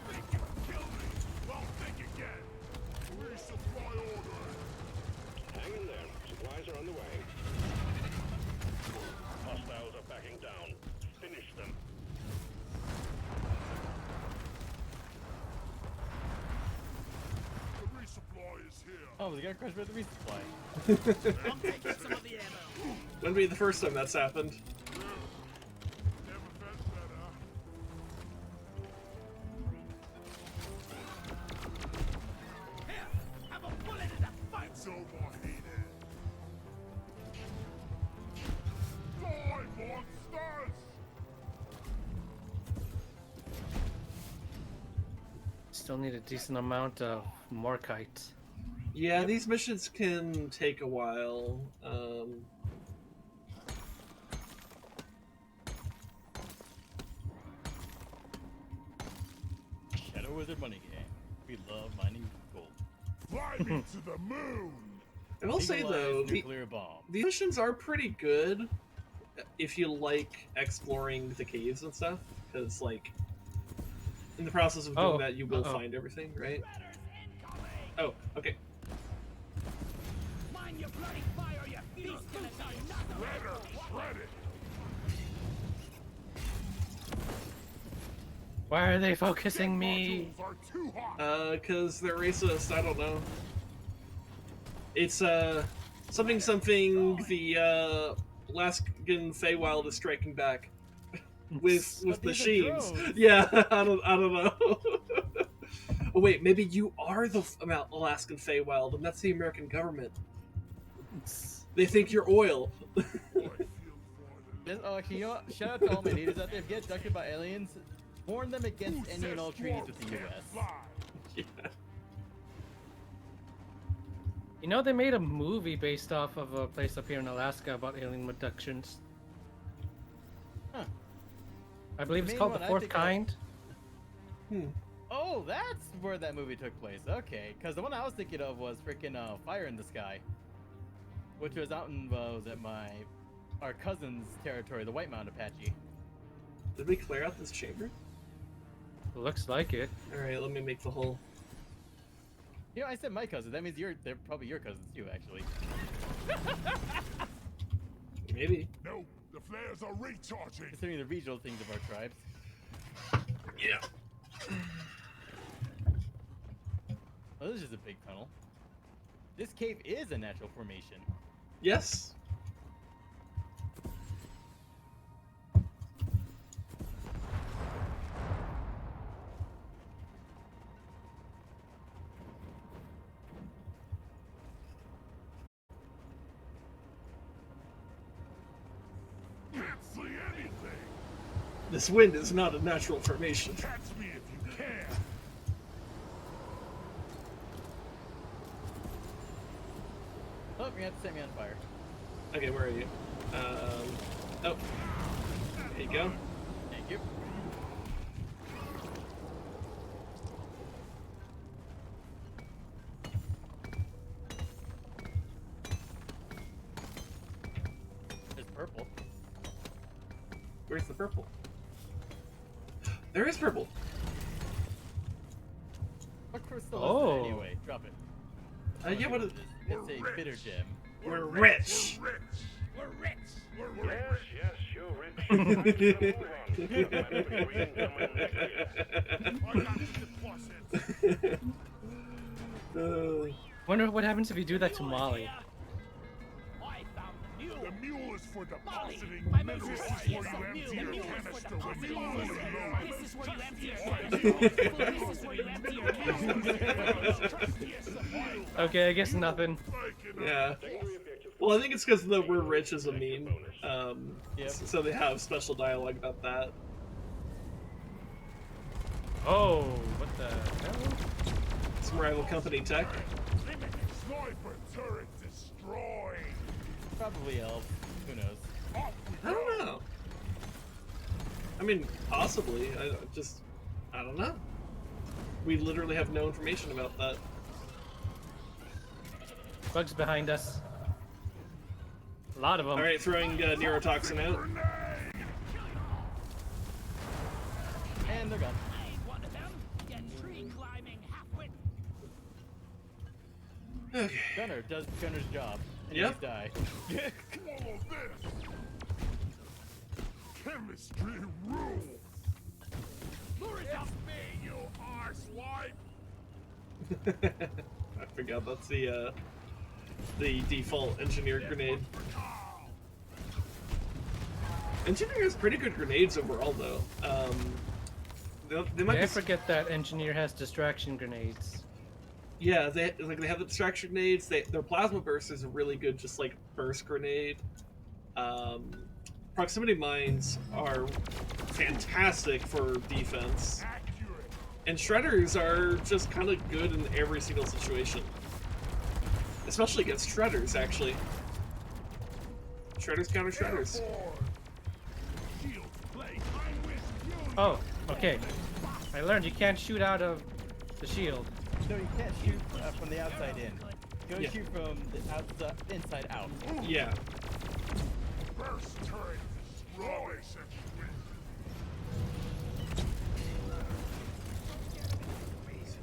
[SPEAKER 5] Think you kill me? Well, think again. Resupply order.
[SPEAKER 6] Hang in there. Supplies are on the way. Hostiles are backing down. Finish them.
[SPEAKER 5] The resupply is here.
[SPEAKER 2] Oh, we got crushed by the resupply.
[SPEAKER 8] I'm taking some of the ammo.
[SPEAKER 1] Wouldn't be the first time that's happened.
[SPEAKER 5] Never felt better.
[SPEAKER 8] Here, have a bullet in the fight.
[SPEAKER 5] It's overheated. Die, monsters!
[SPEAKER 7] Still need a decent amount of Morkite.
[SPEAKER 1] Yeah, these missions can take a while.
[SPEAKER 2] Shadow Wizard money game. We love mining gold.
[SPEAKER 5] Fly me to the moon!
[SPEAKER 1] I will say though,
[SPEAKER 2] nuclear bomb.
[SPEAKER 1] the missions are pretty good if you like exploring the caves and stuff, because like in the process of doing that, you will find everything, right? Oh, okay.
[SPEAKER 8] Mind your bloody fire, you beast in a
[SPEAKER 5] Shredder, shred it.
[SPEAKER 7] Why are they focusing me?
[SPEAKER 5] Modules are too hot.
[SPEAKER 1] Because they're racist. I don't know. It's something the Alaskan Feywild is striking back with machines. Yeah, I don't know. Oh wait, maybe you are the Alaskan Feywild, and that's the American government. They think you're oil.
[SPEAKER 2] You know what? Shout out to all my leaders out there. If you get abducted by aliens, warn them against any and all treaties with the U.S.
[SPEAKER 1] Yeah.
[SPEAKER 7] You know, they made a movie based off of a place up here in Alaska about alien abductions.
[SPEAKER 2] Huh.
[SPEAKER 7] I believe it's
[SPEAKER 2] main
[SPEAKER 7] called
[SPEAKER 2] one
[SPEAKER 7] The
[SPEAKER 2] I
[SPEAKER 7] Fourth
[SPEAKER 2] think of-
[SPEAKER 7] Kind.
[SPEAKER 2] Oh, that's where that movie took place. Okay, because the one I was thinking of was freaking Fire in the Sky, which was out in our cousin's territory, the White Mountain Apache.
[SPEAKER 1] Did we clear out this chamber?
[SPEAKER 7] Looks like it.
[SPEAKER 1] All right, let me make the hole.
[SPEAKER 2] You know, I said my cousin. That means they're probably your cousins too, actually.
[SPEAKER 1] Maybe.
[SPEAKER 5] No, the flares are recharging.
[SPEAKER 2] Considering the regional things of our tribes.
[SPEAKER 1] Yeah.
[SPEAKER 2] Oh, this is a big tunnel. This cave is a natural formation.
[SPEAKER 1] Yes.
[SPEAKER 5] Can't see anything.
[SPEAKER 1] This wind is not a natural formation.
[SPEAKER 5] Catch me if you can.
[SPEAKER 2] Oh, you're gonna have to set me on fire.
[SPEAKER 1] Okay, where are you? Oh. There you go.
[SPEAKER 2] Thank you. There's purple.
[SPEAKER 1] Where's the purple? There is purple.
[SPEAKER 2] What crystal
[SPEAKER 7] Oh.
[SPEAKER 2] is that anyway? Drop it.
[SPEAKER 1] Yeah, what is...
[SPEAKER 2] It's a bitter gem.
[SPEAKER 1] We're rich.
[SPEAKER 5] We're rich.
[SPEAKER 8] We're rich.
[SPEAKER 5] We're
[SPEAKER 6] Yes,
[SPEAKER 5] rich.
[SPEAKER 6] yes, you're rich. Time to move on. The man of the green coming next year.
[SPEAKER 5] I got the deposit.
[SPEAKER 7] Wonder what happens if you do that to Molly.
[SPEAKER 8] I found the mule.
[SPEAKER 5] The mule is for depositing.
[SPEAKER 8] My
[SPEAKER 5] This is
[SPEAKER 8] most
[SPEAKER 5] where
[SPEAKER 8] precious
[SPEAKER 5] you
[SPEAKER 8] mule.
[SPEAKER 5] empty
[SPEAKER 8] The
[SPEAKER 5] your
[SPEAKER 8] mule is for
[SPEAKER 5] canister when
[SPEAKER 8] depositing.
[SPEAKER 5] you fully load.
[SPEAKER 8] This is where you empty your canister. This is where you empty your canister.
[SPEAKER 7] Okay, I guess nothing.
[SPEAKER 1] Yeah. Well, I think it's because the "we're rich" is a meme.
[SPEAKER 2] Yep.
[SPEAKER 1] So they have special dialogue about that.
[SPEAKER 7] Oh, what the hell?
[SPEAKER 1] Some rival company tech.
[SPEAKER 5] Sniper turret destroyed.
[SPEAKER 2] Probably elf. Who knows?
[SPEAKER 1] I don't know. I mean, possibly. I don't know. We literally have no information about that.
[SPEAKER 7] Bugs behind us. A lot of them.
[SPEAKER 1] All right, throwing neurotoxin out.
[SPEAKER 2] And they're gone.
[SPEAKER 8] I ain't one of them. You tree climbing halfwit.
[SPEAKER 1] Okay.
[SPEAKER 2] Gunner does Gunner's job. And
[SPEAKER 1] Yep.
[SPEAKER 2] he's die.
[SPEAKER 5] Swallow this. Chemistry rule. It's me, you arsewipe.
[SPEAKER 1] I forgot that's the default engineer grenade. Engineer has pretty good grenades overall, though. They might
[SPEAKER 7] I
[SPEAKER 1] be.
[SPEAKER 7] forget that engineer has distraction grenades.
[SPEAKER 1] Yeah, they have the distraction grenades. Their plasma burst is a really good, just like burst grenade. Proximity mines are fantastic for defense,
[SPEAKER 5] Accurate.
[SPEAKER 1] and shredders are just kind of good in every single situation. Especially against shredders, actually. Shredders counter shredders.
[SPEAKER 5] Shield plate. I wish you.
[SPEAKER 7] Oh, okay. I learned you can't shoot out of the shield.
[SPEAKER 2] No, you can't shoot from the outside in. Gonna
[SPEAKER 1] Yeah.
[SPEAKER 2] shoot from the outside, inside out.
[SPEAKER 1] Yeah.
[SPEAKER 5] First turret destroyed.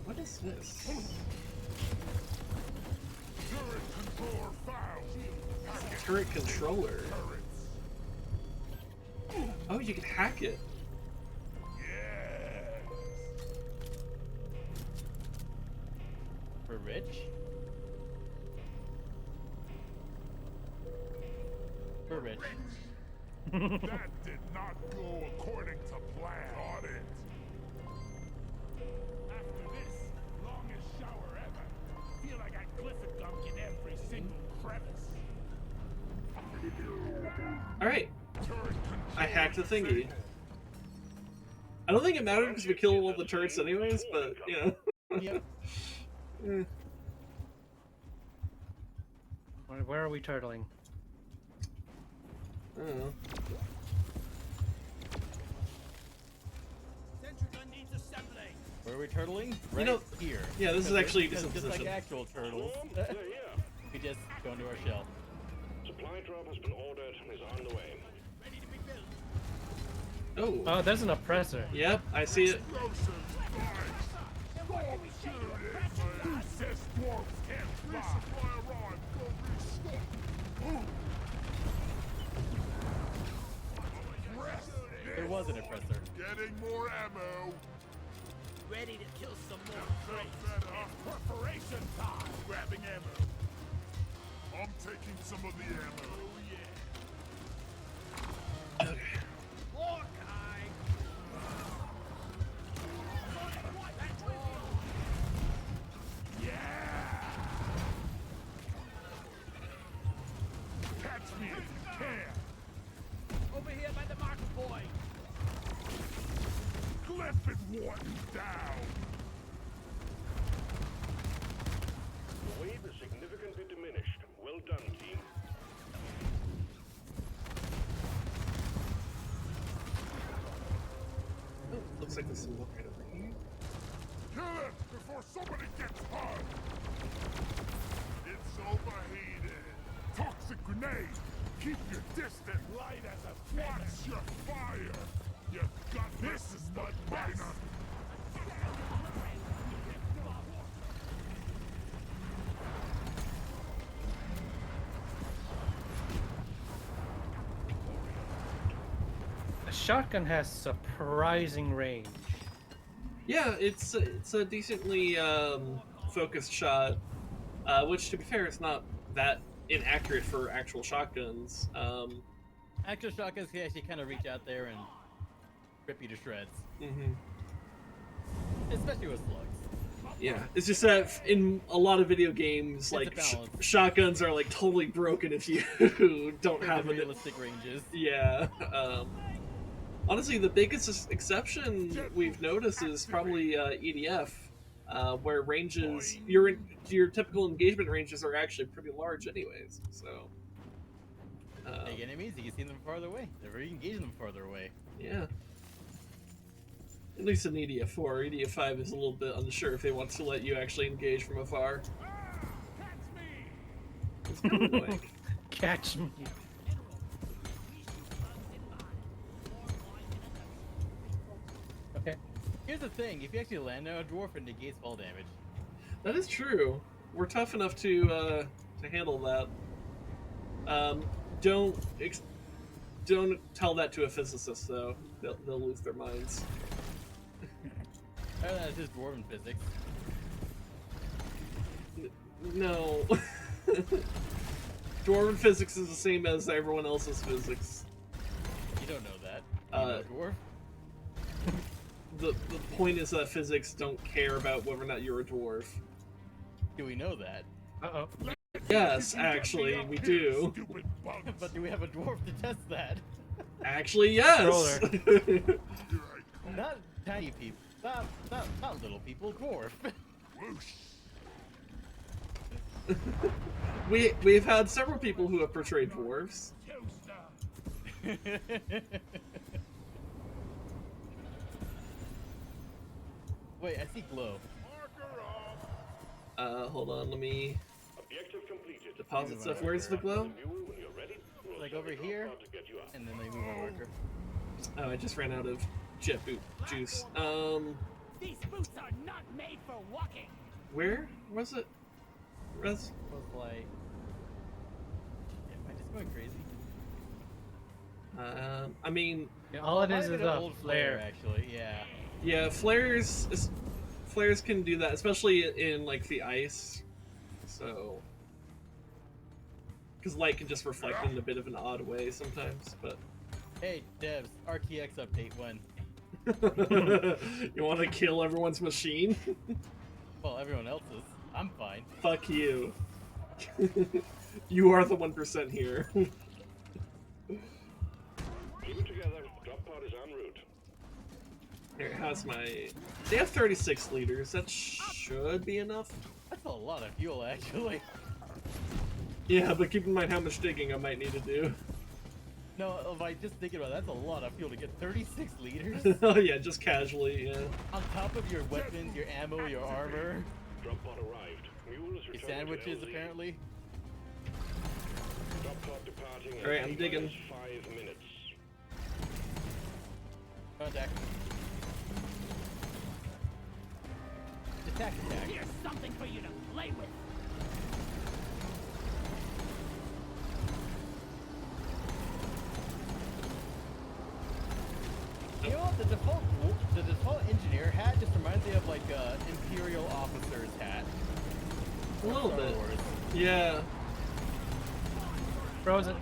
[SPEAKER 1] What is this?
[SPEAKER 5] Turret controller found.
[SPEAKER 1] Turret controller.
[SPEAKER 5] Turrets.
[SPEAKER 1] Oh, you can hack it.
[SPEAKER 5] Yes.
[SPEAKER 2] For Rich? For Rich.
[SPEAKER 5] That did not go according to plan. Got it. After this, longest shower ever. Feel like I glyphodunked in every single crevice.
[SPEAKER 1] Alright,
[SPEAKER 5] Turret
[SPEAKER 1] I hacked the thingy. I don't think it mattered because we killed all the turrets anyways, but, you know.
[SPEAKER 2] Yep.
[SPEAKER 1] Eh.
[SPEAKER 7] Where are we turtling?
[SPEAKER 1] I don't know.
[SPEAKER 8] Sentry gun needs assembly.
[SPEAKER 2] Where are we turtling? Right
[SPEAKER 1] know-
[SPEAKER 2] here.
[SPEAKER 1] yeah, this is
[SPEAKER 2] Because
[SPEAKER 1] actually
[SPEAKER 2] because
[SPEAKER 1] just a
[SPEAKER 2] just like
[SPEAKER 1] position.
[SPEAKER 2] actual turtles.
[SPEAKER 6] Yeah.
[SPEAKER 2] We just go into our shell.
[SPEAKER 6] Supply drop has been ordered and is on the way.
[SPEAKER 8] Ready to be built.
[SPEAKER 1] Oh,
[SPEAKER 7] Oh, there's an oppressor.
[SPEAKER 1] yep, I see it.
[SPEAKER 5] explosives. Nice. Shoot it. Says dwarves can't fly. Resupply arrived. Go restock.
[SPEAKER 2] There was an oppressor.
[SPEAKER 5] Getting more ammo.
[SPEAKER 8] Ready to kill some more
[SPEAKER 5] Felt
[SPEAKER 8] crates.
[SPEAKER 5] better. Perforation time. Grabbing ammo. I'm taking some of the ammo. Oh yeah.
[SPEAKER 8] Morkite.
[SPEAKER 5] Catch me if you can.
[SPEAKER 8] Over here by the mark point.
[SPEAKER 5] Cliff and Wharton down.
[SPEAKER 6] The wave is significantly diminished. Well done, team.
[SPEAKER 1] Oh, looks like there's some more right over here.
[SPEAKER 5] Kill it before somebody gets hurt. It's overheated. Toxic grenade. Keep your distance. Light as a feather. Watch your fire. You got this is mud miner.
[SPEAKER 7] The shotgun has surprising range.
[SPEAKER 1] Yeah, it's a decently focused shot, which to be fair, is not that inaccurate for actual shotguns.
[SPEAKER 2] Actual shotguns can actually kind of reach out there and rip you to shreds.
[SPEAKER 1] Mhm.
[SPEAKER 2] Especially with slugs.
[SPEAKER 1] Yeah, it's just that in a lot of video games,
[SPEAKER 2] a
[SPEAKER 1] like
[SPEAKER 2] balance.
[SPEAKER 1] shotguns are like totally broken if you don't
[SPEAKER 2] For
[SPEAKER 1] have
[SPEAKER 2] the
[SPEAKER 1] an
[SPEAKER 2] realistic ranges.
[SPEAKER 1] yeah. Honestly, the biggest exception we've noticed is probably EDF, where ranges your typical engagement ranges are actually pretty large, anyways. So,
[SPEAKER 2] Big enemies, you can see them farther away. They're very engaging them farther away.
[SPEAKER 1] yeah. At least in EDF4, EDF5 is a little bit unsure if they want to let you actually engage from afar.
[SPEAKER 5] Catch me.
[SPEAKER 1] It's kind of annoying.
[SPEAKER 7] Catch me. Okay.
[SPEAKER 2] Here's the thing, if you actually land on a dwarf, it negates fall damage.
[SPEAKER 1] That is true. We're tough enough to handle that. Don't tell that to a physicist though. They'll lose their minds.
[SPEAKER 2] That's just dwarven physics.
[SPEAKER 1] No. Dwarven physics is the same as everyone else's physics.
[SPEAKER 2] You don't know that. You know dwarf?
[SPEAKER 1] The point is that physics don't care about whether or not you're a dwarf.
[SPEAKER 2] Do we know that?
[SPEAKER 7] Uh-oh.
[SPEAKER 1] Yes, actually, we do.
[SPEAKER 5] Stupid bugs.
[SPEAKER 2] But do we have a dwarf to test that?
[SPEAKER 1] Actually, yes.
[SPEAKER 5] Here I come.
[SPEAKER 2] Not tiny people. Not little people, dwarf.
[SPEAKER 5] Whoosh.
[SPEAKER 1] We've had several people who have portrayed dwarves.
[SPEAKER 2] Wait, I see glow.
[SPEAKER 5] Marker off.
[SPEAKER 1] Hold on, let me.
[SPEAKER 6] Objective completed.
[SPEAKER 1] Deposit stuff. Where's the glow?
[SPEAKER 6] Mule, when you're ready, we'll
[SPEAKER 2] Like
[SPEAKER 6] send
[SPEAKER 2] over
[SPEAKER 6] a drop
[SPEAKER 2] here,
[SPEAKER 6] pod to get you up.
[SPEAKER 2] and then they move our worker.
[SPEAKER 1] Oh, I just ran out of jet boot juice.
[SPEAKER 8] These boots are not made for walking.
[SPEAKER 1] Where was it? Res?
[SPEAKER 2] Was like, am I just going crazy?
[SPEAKER 1] I mean,
[SPEAKER 7] Yeah, all it
[SPEAKER 2] Might
[SPEAKER 7] is
[SPEAKER 2] have
[SPEAKER 7] is
[SPEAKER 2] been an
[SPEAKER 7] a
[SPEAKER 2] old
[SPEAKER 7] flare.
[SPEAKER 2] actually. Yeah.
[SPEAKER 1] yeah, flares can do that, especially in like the ice. So, because light can just reflect in a bit of an odd way sometimes. But
[SPEAKER 2] Hey, devs, RTX update when?
[SPEAKER 1] you want to kill everyone's machine?
[SPEAKER 2] Well, everyone else's. I'm fine.
[SPEAKER 1] Fuck you. You are the 1% here.
[SPEAKER 6] Keep it together. Drop pod is en route.
[SPEAKER 1] Here, how's my... They have 36 liters. That should be enough.
[SPEAKER 2] That's a lot of fuel, actually.
[SPEAKER 1] Yeah, but keep in mind how much digging I might need to do.
[SPEAKER 2] No, if I just think about it, that's a lot of fuel to get 36 liters.
[SPEAKER 1] Oh yeah, just casually, yeah.
[SPEAKER 2] On top of your weapons, your ammo, your armor,
[SPEAKER 6] Drop pod arrived. Mule is
[SPEAKER 2] your
[SPEAKER 6] returning
[SPEAKER 2] sandwiches,
[SPEAKER 6] to LZ.
[SPEAKER 2] apparently.
[SPEAKER 6] Drop pod departing in
[SPEAKER 1] Alright, I'm
[SPEAKER 6] T-minus
[SPEAKER 1] digging.
[SPEAKER 6] 5 minutes.
[SPEAKER 2] Contact. Attack.
[SPEAKER 8] Here's something for you to play with.
[SPEAKER 2] You know what? The default engineer hat just reminds me of like Imperial officer's hat.
[SPEAKER 1] A little
[SPEAKER 2] Star
[SPEAKER 1] bit.
[SPEAKER 2] Wars.
[SPEAKER 1] Yeah.
[SPEAKER 7] Frozen.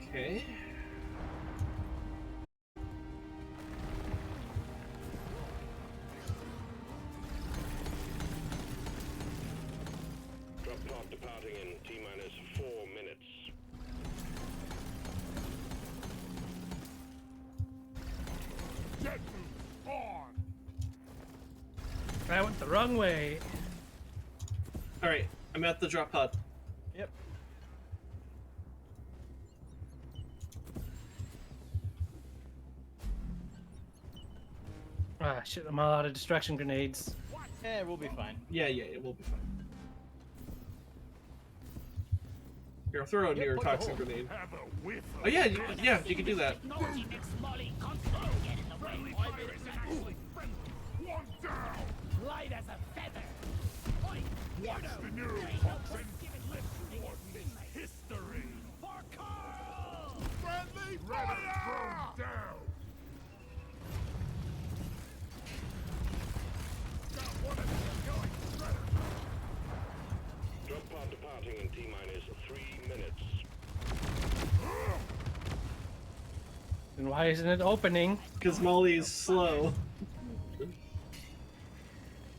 [SPEAKER 1] Okay.
[SPEAKER 6] Drop pod departing in T-minus 4 minutes.
[SPEAKER 5] Jet boot on.
[SPEAKER 7] I went the wrong way.
[SPEAKER 1] Alright, I'm at the drop pod.
[SPEAKER 2] Yep.
[SPEAKER 7] Ah, shit, I'm all out of distraction grenades.
[SPEAKER 2] Yeah, we'll be fine.
[SPEAKER 1] Yeah, we'll be fine. Here, I'll throw a near
[SPEAKER 2] poke a
[SPEAKER 1] toxic
[SPEAKER 2] hole.
[SPEAKER 1] grenade.
[SPEAKER 5] Have a whiff of
[SPEAKER 1] Oh yeah, you can do that.
[SPEAKER 8] Technology makes Molly constantly get in the way.
[SPEAKER 5] fire isn't actually friendly. One down.
[SPEAKER 8] Light as a feather.
[SPEAKER 5] Watch the neurotoxin. Coordinate history.
[SPEAKER 8] For Carl!
[SPEAKER 5] Friendly fire! Thrown down. Got one of them going.
[SPEAKER 6] Drop pod departing in T-minus 3 minutes.
[SPEAKER 7] And why isn't it opening?
[SPEAKER 1] Because Molly's slow.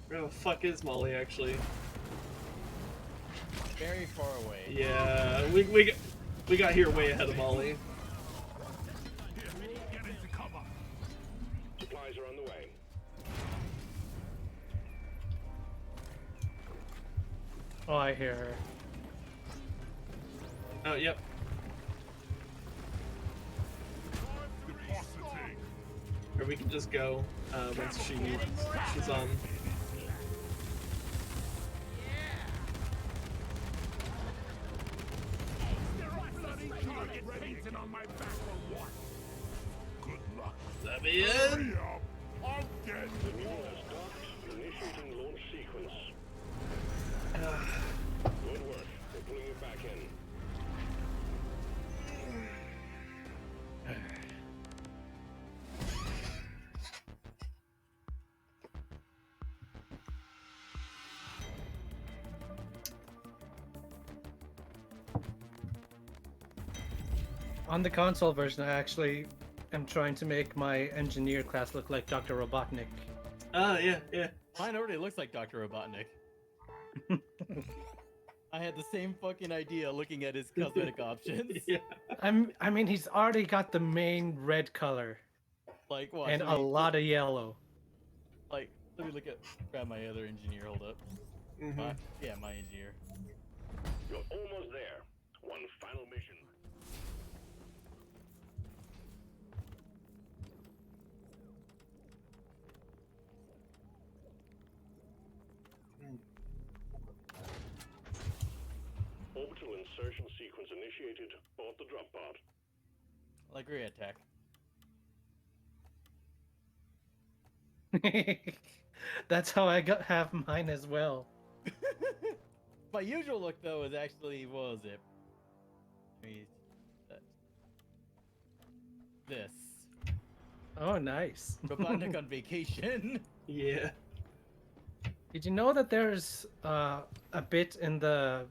[SPEAKER 1] Where the fuck is Molly, actually?
[SPEAKER 2] Very far away.
[SPEAKER 1] Yeah, we got here way ahead of Molly.
[SPEAKER 5] Get into cover.
[SPEAKER 6] Supplies are on the way.
[SPEAKER 7] Oh, I hear her.
[SPEAKER 1] Oh, yep.
[SPEAKER 5] Depositing.
[SPEAKER 1] Or we can just go once she's on.
[SPEAKER 5] Bloody target painting on my back or what? Good luck.
[SPEAKER 1] Let me in.
[SPEAKER 5] Hurry up. I'll get
[SPEAKER 6] The mule has docked. Initiating launch sequence. Good work. We're pulling you back in.
[SPEAKER 7] On the console version, I actually am trying to make my engineer class look like Dr. Robotnik.
[SPEAKER 1] Ah, yeah.
[SPEAKER 2] Mine already looks like Dr. Robotnik. I had the same fucking idea looking at his cosmetic options.
[SPEAKER 1] Yeah.
[SPEAKER 7] I mean, he's already got the main red color
[SPEAKER 2] Like what?
[SPEAKER 7] and a lot of yellow.
[SPEAKER 2] Like, let me grab my other engineer. Hold up.
[SPEAKER 1] Mhm.
[SPEAKER 2] Yeah, my engineer.
[SPEAKER 6] You're almost there. 1 final mission. Orbital insertion sequence initiated. Board the drop pod.
[SPEAKER 2] I'll agree, attack.
[SPEAKER 7] That's how I got have mine as well.
[SPEAKER 2] My usual look though is actually, what was it? This.
[SPEAKER 7] Oh, nice.
[SPEAKER 2] Robotnik on vacation.
[SPEAKER 1] Yeah.
[SPEAKER 7] Did you know that there's a bit in the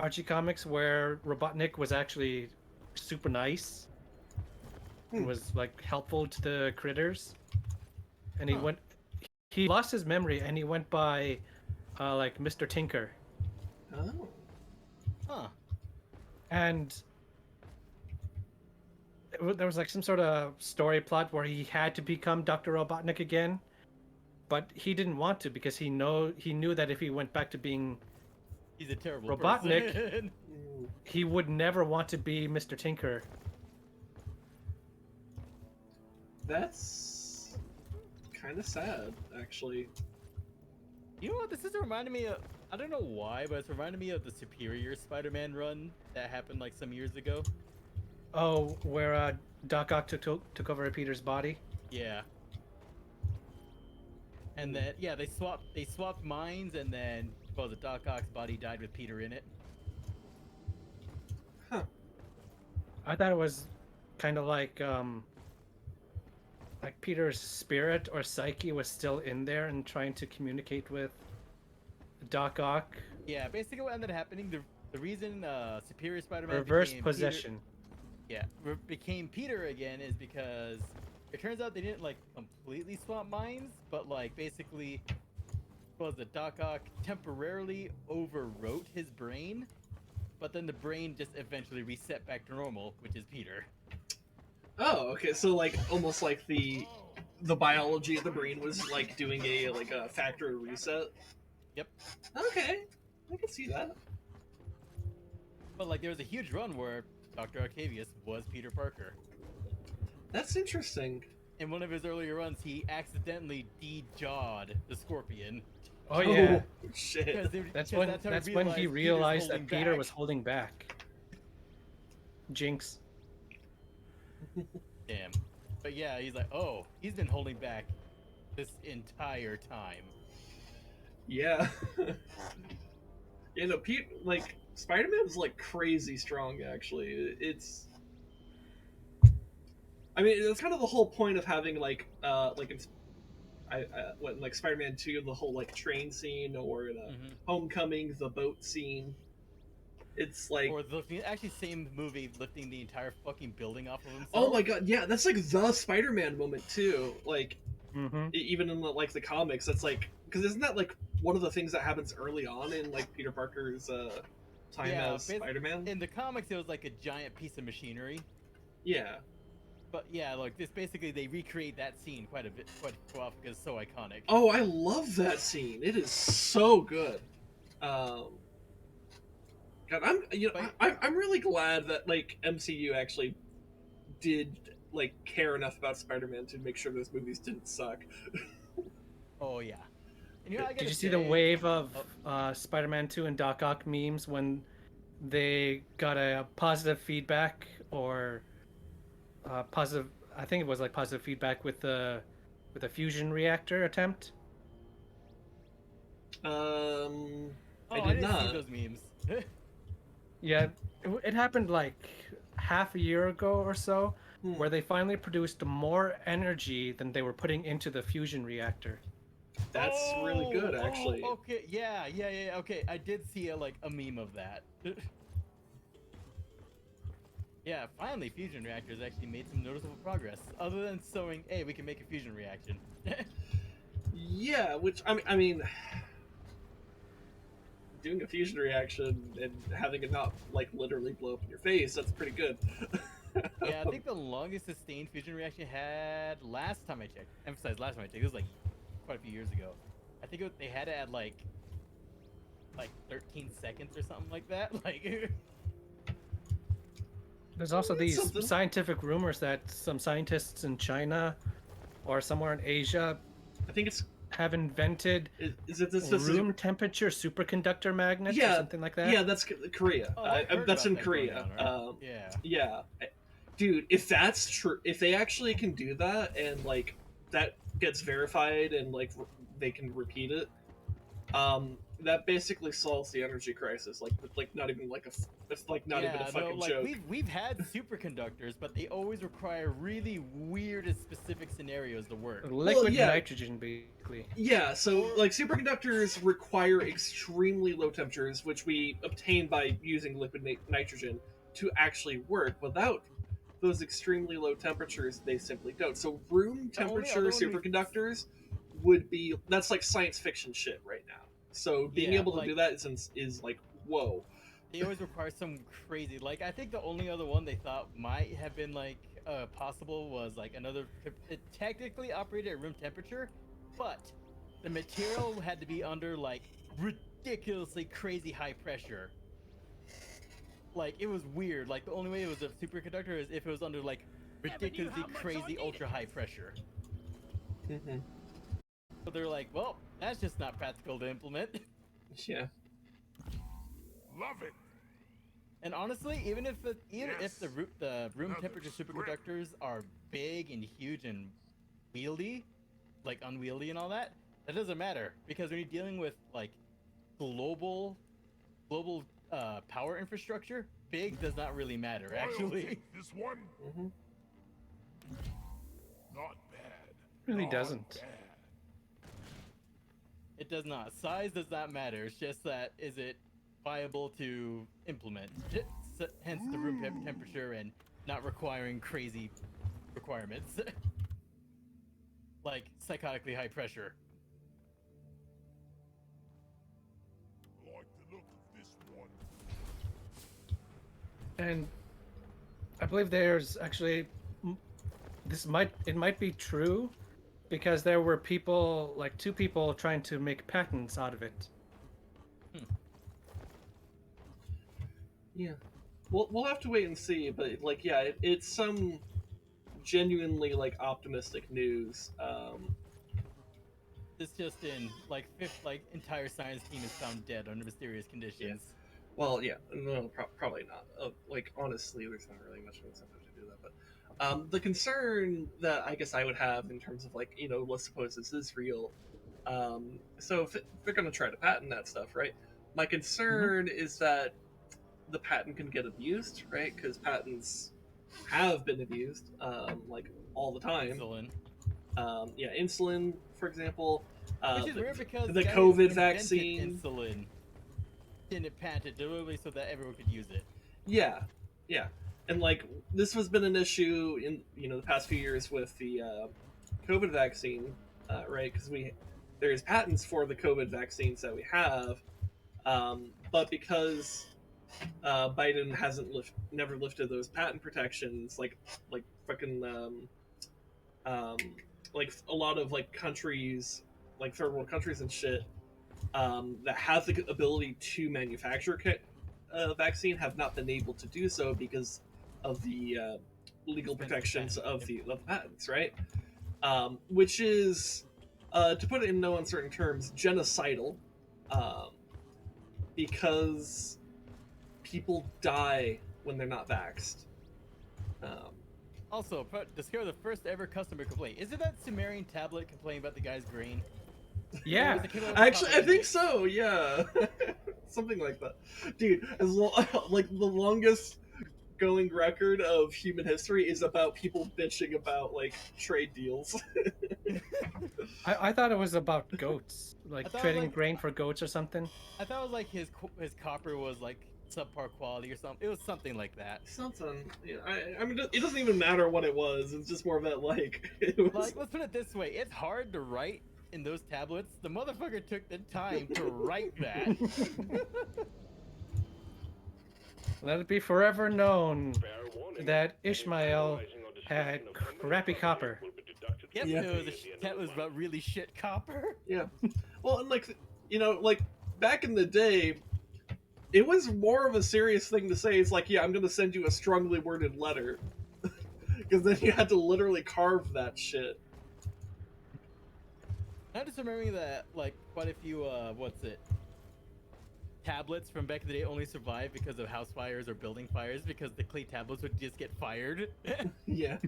[SPEAKER 7] Archie comics where Robotnik was actually super nice? And was like helpful to the critters, and he lost his memory and he went by like Mr. Tinker.
[SPEAKER 1] Oh.
[SPEAKER 2] Huh.
[SPEAKER 7] And there was like some sort of story plot where he had to become Dr. Robotnik again, but he didn't want to because he knew that if he went back to being
[SPEAKER 2] He's a terrible
[SPEAKER 7] Robotnik,
[SPEAKER 2] person.
[SPEAKER 7] he would never want to be Mr. Tinker.
[SPEAKER 1] That's kind of sad, actually.
[SPEAKER 2] You know what? This is reminding me of, I don't know why, but it's reminding me of the Superior Spider-Man run that happened like some years ago.
[SPEAKER 7] Oh, where Doc Ock took over Peter's body?
[SPEAKER 2] Yeah. And then they swapped minds, and then the Doc Ock's body died with Peter in it.
[SPEAKER 1] Huh.
[SPEAKER 7] I thought it was kind of like Peter's spirit or psyche was still in there and trying to communicate with Doc Ock.
[SPEAKER 2] Yeah, basically what ended up happening, the reason Superior Spider-Man
[SPEAKER 7] Reverse possession.
[SPEAKER 2] Became Peter again is because it turns out they didn't like completely swap minds, but like basically the Doc Ock temporarily overwrote his brain, but then the brain just eventually reset back to normal, which is Peter.
[SPEAKER 1] Oh, okay. So like almost like the biology of the brain was like doing a factory reset.
[SPEAKER 2] Yep.
[SPEAKER 1] Okay, I can see that.
[SPEAKER 2] But like there was a huge run where Dr. Octavius was Peter Parker.
[SPEAKER 1] That's interesting.
[SPEAKER 2] In one of his earlier runs, he accidentally de-jawed the Scorpion.
[SPEAKER 7] Oh yeah.
[SPEAKER 1] Oh, shit.
[SPEAKER 7] That's when he realized that Peter was holding back. Jinx.
[SPEAKER 2] Damn. But yeah, he's like, oh, he's been holding back this entire time.
[SPEAKER 1] Yeah. You know, Spider-Man's like crazy strong. Actually, I mean, it's kind of the whole point of having when Spider-Man 2, the whole like train scene, or in Homecoming, the boat scene. It's like,
[SPEAKER 2] or actually same movie lifting the entire fucking building off of himself.
[SPEAKER 1] oh my god, yeah, that's like the Spider-Man moment too. Like,
[SPEAKER 7] Mm-hmm.
[SPEAKER 1] even in the comics, that's like, because isn't that like one of the things that happens early on in like Peter Parker's time as Spider-Man?
[SPEAKER 2] In the comics, it was like a giant piece of machinery.
[SPEAKER 1] Yeah.
[SPEAKER 2] But yeah, like this basically they recreate that scene quite well because it's so iconic.
[SPEAKER 1] Oh, I love that scene. It is so good. God, I'm really glad that like MCU actually did like care enough about Spider-Man to make sure those movies didn't suck.
[SPEAKER 2] Oh yeah. And,
[SPEAKER 7] Did you see the wave of Spider-Man 2 and Doc Ock memes when they got a positive feedback or positive? I think it was like positive feedback with the fusion reactor attempt.
[SPEAKER 1] I
[SPEAKER 2] I
[SPEAKER 1] did
[SPEAKER 2] didn't
[SPEAKER 1] not
[SPEAKER 2] see those memes.
[SPEAKER 7] Yeah, it happened like half a year ago or so, where they finally produced more energy than they were putting into the fusion reactor.
[SPEAKER 1] That's really good, actually.
[SPEAKER 2] Okay, yeah. Okay, I did see a meme of that. Yeah, finally, fusion reactors actually made some noticeable progress. Other than showing, hey, we can make a fusion reaction.
[SPEAKER 1] Yeah, which I mean, doing a fusion reaction and having it not like literally blow up in your face—that's pretty good.
[SPEAKER 2] Yeah, I think the longest sustained fusion reaction had last time I checked. Emphasize last time I checked. It was like quite a few years ago. I think they had it at like like 13 seconds or something like that. Like,
[SPEAKER 7] There's also these
[SPEAKER 1] something.
[SPEAKER 7] scientific rumors that some scientists in China or somewhere in Asia
[SPEAKER 1] I think it's
[SPEAKER 7] have invented
[SPEAKER 1] is it this
[SPEAKER 7] room temperature superconductor magnets or something like that.
[SPEAKER 1] Yeah, that's Korea.
[SPEAKER 2] oh, I've heard
[SPEAKER 1] That's
[SPEAKER 2] about
[SPEAKER 1] in
[SPEAKER 2] that going
[SPEAKER 1] Korea.
[SPEAKER 2] on, right? Yeah.
[SPEAKER 1] Yeah, dude, if that's true, if they actually can do that and like that gets verified and like they can repeat it, that basically solves the energy crisis. Like not even like it's like not even a fucking
[SPEAKER 2] like
[SPEAKER 1] joke.
[SPEAKER 2] we've had superconductors, but they always require really weird and specific scenarios to work.
[SPEAKER 7] Liquid
[SPEAKER 1] yeah.
[SPEAKER 7] nitrogen, basically.
[SPEAKER 1] Yeah, so like superconductors require extremely low temperatures, which we obtain by using liquid nitrogen to actually work. Without those extremely low temperatures, they simply don't. So room temperature superconductors would be that's like science fiction shit right now. So being able to do that is like whoa.
[SPEAKER 2] They always require some crazy. Like I think the only other one they thought might have been like possible was like another. It technically operated at room temperature, but the material had to be under like ridiculously crazy high pressure. Like it was weird. Like the only way it was a superconductor is if it was under like ridiculously crazy ultra high pressure.
[SPEAKER 1] Mm-hmm.
[SPEAKER 2] So they're like, well, that's just not practical to implement.
[SPEAKER 1] Yeah.
[SPEAKER 5] Love it.
[SPEAKER 2] And honestly, even if the room temperature superconductors are big and huge and wieldy, like unwieldy and all that, that doesn't matter because when you're dealing with like global power infrastructure, big does not really matter actually.
[SPEAKER 5] This one.
[SPEAKER 1] Mm-hmm.
[SPEAKER 5] Not bad.
[SPEAKER 7] Really
[SPEAKER 5] Not
[SPEAKER 7] doesn't.
[SPEAKER 5] bad.
[SPEAKER 2] It does not. Size does not matter. It's just that is it viable to implement? Hence the room temperature and not requiring crazy requirements like psychotically high pressure.
[SPEAKER 5] Like the look of this one.
[SPEAKER 7] And I believe there's actually it might be true because there were people, like 2 people trying to make patents out of it.
[SPEAKER 1] Yeah. We'll have to wait and see, but like yeah, it's some genuinely like optimistic news.
[SPEAKER 2] It's just in like entire science team is found dead under mysterious conditions.
[SPEAKER 1] Yeah. Well, yeah, no, probably not. Like honestly, there's not really much incentive to do that. But the concern that I guess I would have in terms of like let's suppose this is real. So if they're gonna try to patent that stuff, right? My concern is that the patent can get abused, right? Because patents have been abused, like all the time.
[SPEAKER 2] Insulin.
[SPEAKER 1] Insulin, for example.
[SPEAKER 2] Which is weird because
[SPEAKER 1] the
[SPEAKER 2] guys
[SPEAKER 1] COVID
[SPEAKER 2] invented
[SPEAKER 1] vaccine.
[SPEAKER 2] Insulin didn't patent it deliberately so that everyone could use it.
[SPEAKER 1] Yeah, and like this has been an issue in the past few years with the COVID vaccine, right? Because there's patents for the COVID vaccines that we have, but because Biden hasn't never lifted those patent protections, like fucking like a lot of like countries, like third world countries and shit, that have the ability to manufacture vaccine have not been able to do so because of the legal protections of the patents, right? Which is, to put it in no uncertain terms, genocidal, because people die when they're not vaxxed.
[SPEAKER 2] Also, discover the first ever customer complaint. Isn't that Sumerian tablet complaining about the guy's grain?
[SPEAKER 7] Yeah.
[SPEAKER 1] Actually, I think so. Yeah, something like that, dude. Like the longest going record of human history is about people bitching about like trade deals.
[SPEAKER 7] I thought it was about goats, like trading
[SPEAKER 2] like,
[SPEAKER 7] grain for goats or something.
[SPEAKER 2] I thought it was like his copper was like subpar quality or something. It was something like that.
[SPEAKER 1] Something. Yeah, I mean, it doesn't even matter what it was. It's just more of that like. It was...
[SPEAKER 2] Like, let's put it this way: it's hard to write in those tablets. The motherfucker took the time to write that.
[SPEAKER 7] Let it be forever known that Ishmael had crappy copper.
[SPEAKER 2] Yep,
[SPEAKER 1] Yeah.
[SPEAKER 2] that was about really shit copper.
[SPEAKER 1] Yeah. Well, and like like back in the day, it was more of a serious thing to say. It's like, yeah, I'm gonna send you a strongly worded letter, because then you had to literally carve that shit.
[SPEAKER 2] I'm just remembering that like quite a few tablets from back in the day only survived because of house fires or building fires because the clay tablets would just get fired.
[SPEAKER 1] Yeah.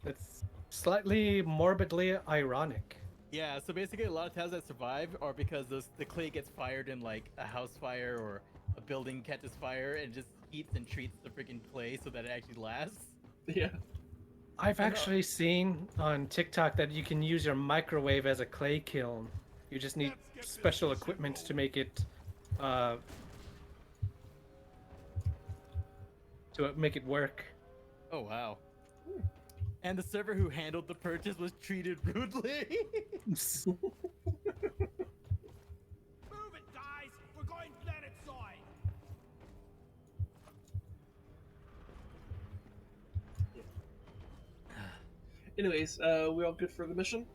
[SPEAKER 7] It's slightly morbidly ironic.
[SPEAKER 2] Yeah, so basically a lot of tablets that survive are because the clay gets fired in like a house fire or a building catches fire and just heats and treats the freaking clay so that it actually lasts.
[SPEAKER 1] Yeah.
[SPEAKER 7] I've actually seen on TikTok that you can use your microwave as a clay kiln. You just need special equipment to make it work.
[SPEAKER 2] Oh wow. And the server who handled the purchase was treated rudely.
[SPEAKER 8] Move it, guys! We're going planet side!
[SPEAKER 1] Anyways, we all good for the mission?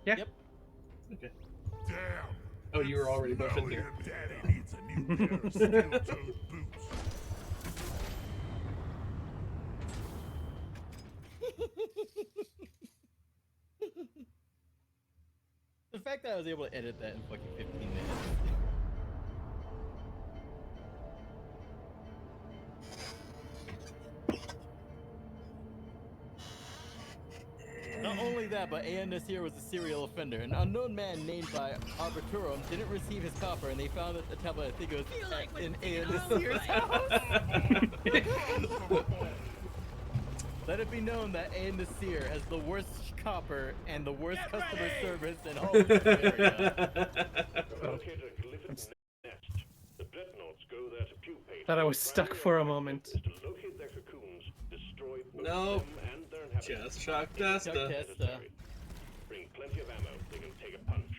[SPEAKER 7] Yeah.
[SPEAKER 2] Yep.
[SPEAKER 1] Okay.
[SPEAKER 5] Damn.
[SPEAKER 1] Oh, you were already buffing
[SPEAKER 5] Now
[SPEAKER 1] here.
[SPEAKER 5] your daddy needs a new pair of steel-toed boots.
[SPEAKER 2] The fact that I was able to edit that in fucking 15 minutes. Not only that, but A.N. this year was a serial offender. An unknown man named by Arbitrum didn't receive his copper, and they found that the tablet, I think it was in A.N. this year's house. Let it be known that A.N. this year has the worst copper and the worst customer service in all of the area.
[SPEAKER 6] Locate a glyphid nest. The dreadnoughts go there to pupate.
[SPEAKER 7] Thought I was stuck for a moment.
[SPEAKER 6] Is to locate their cocoons, destroy both
[SPEAKER 1] Nope.
[SPEAKER 6] them and their inhabitants.
[SPEAKER 1] Just Chuck
[SPEAKER 2] Chuck
[SPEAKER 1] Desta.
[SPEAKER 2] Testa.
[SPEAKER 6] Bring plenty of ammo. They can take a punch.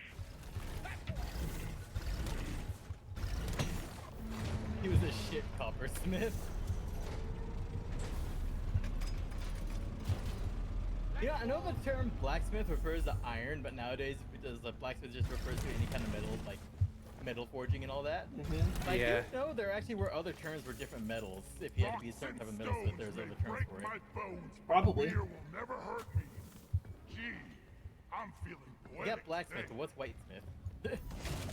[SPEAKER 2] He was a shit coppersmith. Yeah, I know the term blacksmith refers to iron, but nowadays the blacksmith just refers to any kind of metal, like metal forging and all that. I
[SPEAKER 7] Yeah.
[SPEAKER 2] do know there actually were other terms for different metals. If you had to be a certain type of metal smith, there's other terms
[SPEAKER 5] break
[SPEAKER 2] for it.
[SPEAKER 5] my bones.
[SPEAKER 1] Probably.
[SPEAKER 5] Beer will never hurt me. Gee, I'm feeling
[SPEAKER 2] You
[SPEAKER 5] poetic.
[SPEAKER 2] got blacksmith, but what's whitesmith?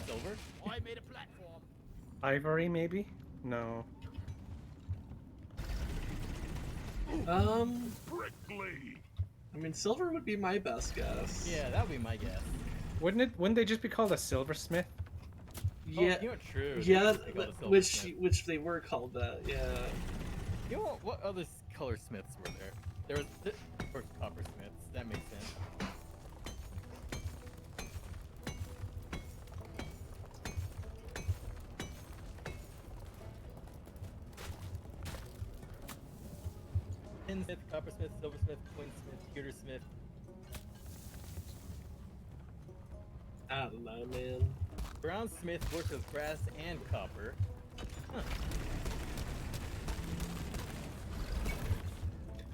[SPEAKER 2] Silver?
[SPEAKER 8] I made a platform.
[SPEAKER 7] Ivory, maybe? No.
[SPEAKER 5] Prickly.
[SPEAKER 1] I mean, silver would be my best guess.
[SPEAKER 2] Yeah, that would be my guess.
[SPEAKER 7] Wouldn't they just be called a silversmith?
[SPEAKER 1] Yeah.
[SPEAKER 2] Oh, you know, true.
[SPEAKER 1] Yeah,
[SPEAKER 2] They call it a
[SPEAKER 1] which
[SPEAKER 2] silversmith.
[SPEAKER 1] they were called that. Yeah.
[SPEAKER 2] You know what other color smiths were there? There was or coppersmiths. That makes sense. Tinsmith, coppersmith, silversmith, coinsmith, pewtersmith.
[SPEAKER 1] I don't know, man.
[SPEAKER 2] Brownsmith works with brass and copper.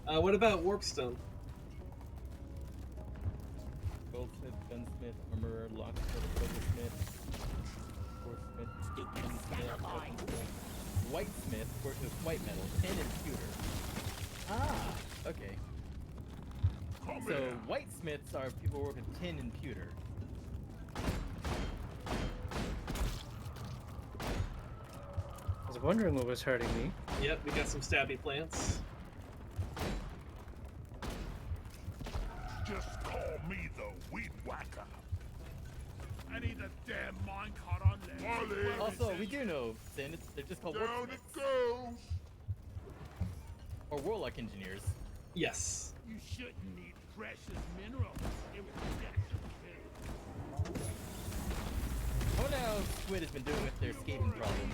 [SPEAKER 2] Huh.
[SPEAKER 1] What about warpstone?
[SPEAKER 2] Goldsmith, gunsmith, armorer, locksmith, silversmith, swordsmith, tinsmith, weaponsmith. Whitesmith works with white metal, tin and pewter. Ah, okay.
[SPEAKER 5] Come
[SPEAKER 2] So
[SPEAKER 5] here.
[SPEAKER 2] whitesmiths are people who work with tin and pewter.
[SPEAKER 7] I was wondering what was hurting me.
[SPEAKER 1] Yep, we got some stabby plants.
[SPEAKER 5] Just call me the weed whacker.
[SPEAKER 8] I need a damn minecart on there.
[SPEAKER 5] Molly.
[SPEAKER 2] Also, we do know, Sin, they're just called
[SPEAKER 5] Down
[SPEAKER 2] worksmiths.
[SPEAKER 5] it goes.
[SPEAKER 2] Or warlock engineers.
[SPEAKER 1] Yes.
[SPEAKER 8] You shouldn't need precious minerals. It would protect your spirit.
[SPEAKER 2] I wonder how Squid has been doing with their skating problem.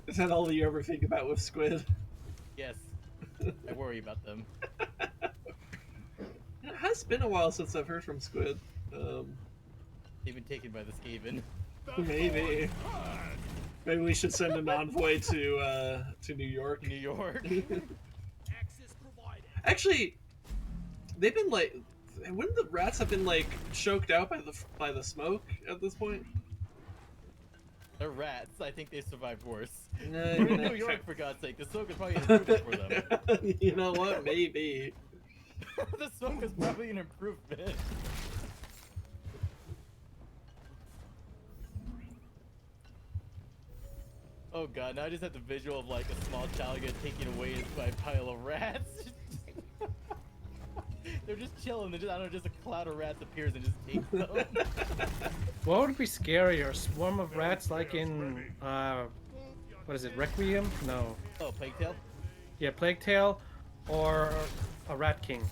[SPEAKER 1] Is that all you ever think about with squid?
[SPEAKER 2] Yes, I worry about them.
[SPEAKER 1] It has been a while since I've heard from squid.
[SPEAKER 2] They've been taken by the Skaven.
[SPEAKER 1] Maybe. Maybe we should send an envoy to New York.
[SPEAKER 2] New York.
[SPEAKER 8] Access provided.
[SPEAKER 1] Actually, they've been like Wouldn't the rats have been like choked out by the smoke at this point?
[SPEAKER 2] They're rats. I think they survived worse.
[SPEAKER 1] No,
[SPEAKER 2] We're in New York, for God's sake. The smoke is probably an improvement for them.
[SPEAKER 1] You know what? Maybe.
[SPEAKER 2] The smoke is probably an improvement. Oh god, now I just have the visual of like a small child getting taken away by a pile of rats. They're just chilling. They're just, I don't know, just a cloud of rats appears and just takes them.
[SPEAKER 7] What would be scarier? A swarm of rats like in, what is it, Requiem? No.
[SPEAKER 2] Oh, Plague Tale?
[SPEAKER 7] Yeah, Plague Tale, or a Rat King.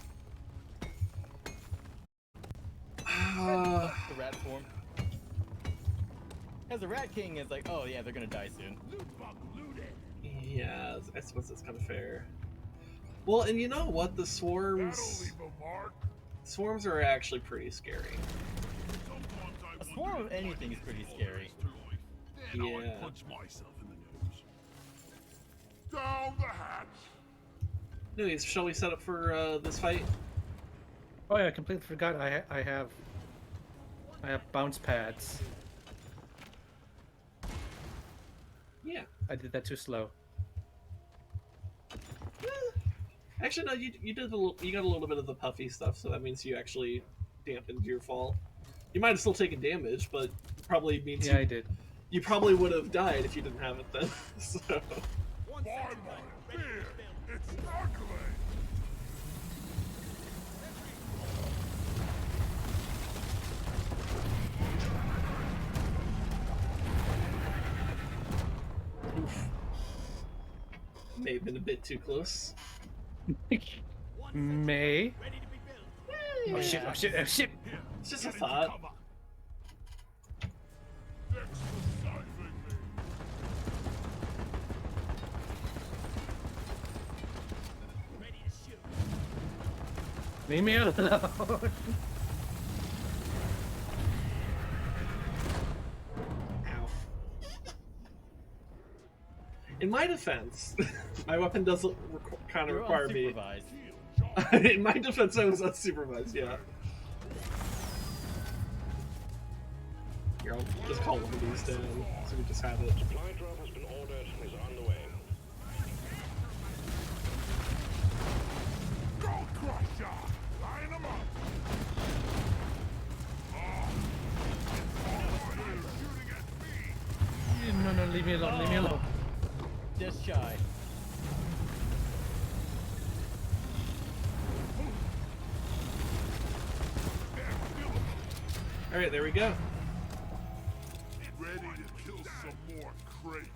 [SPEAKER 2] The rat swarm. Because the Rat King is like, oh yeah, they're gonna die soon.
[SPEAKER 1] Yeah, I suppose that's kind of fair. Well, and you know what? The swarms are actually pretty scary.
[SPEAKER 2] A swarm of anything is pretty scary.
[SPEAKER 1] Yeah.
[SPEAKER 5] Punch myself in the nose. Down the hatch.
[SPEAKER 1] Anyways, shall we set up for this fight?
[SPEAKER 7] Oh yeah, I completely forgot. I have bounce pads.
[SPEAKER 1] Yeah.
[SPEAKER 7] I did that too slow.
[SPEAKER 1] Actually, no. You did you got a little bit of the puffy stuff, so that means you actually dampened your fall. You might have still taken damage, but probably means
[SPEAKER 7] Yeah, I did.
[SPEAKER 1] you probably would have died if you didn't have it then. So.
[SPEAKER 5] Beer, it's ugly.
[SPEAKER 1] Oof. May have been a bit too close.
[SPEAKER 7] May.
[SPEAKER 1] Yeah.
[SPEAKER 7] Oh shit! Oh shit! Oh shit!
[SPEAKER 1] It's just a thought.
[SPEAKER 7] Leave me alone.
[SPEAKER 1] Ow. In my defense, my weapon doesn't kind of
[SPEAKER 2] You're
[SPEAKER 1] require me.
[SPEAKER 2] unsupervised.
[SPEAKER 1] In my defense, I was unsupervised, yeah. Here, I'll just call one of these down, so we just have it.
[SPEAKER 6] Supply drop has been ordered and is on the way.
[SPEAKER 5] Gold Crusher! Line them up! Shooting at me!
[SPEAKER 7] No, leave me alone. Leave me alone.
[SPEAKER 2] Just shy.
[SPEAKER 1] Alright, there we go.
[SPEAKER 5] Ready to kill some more crates.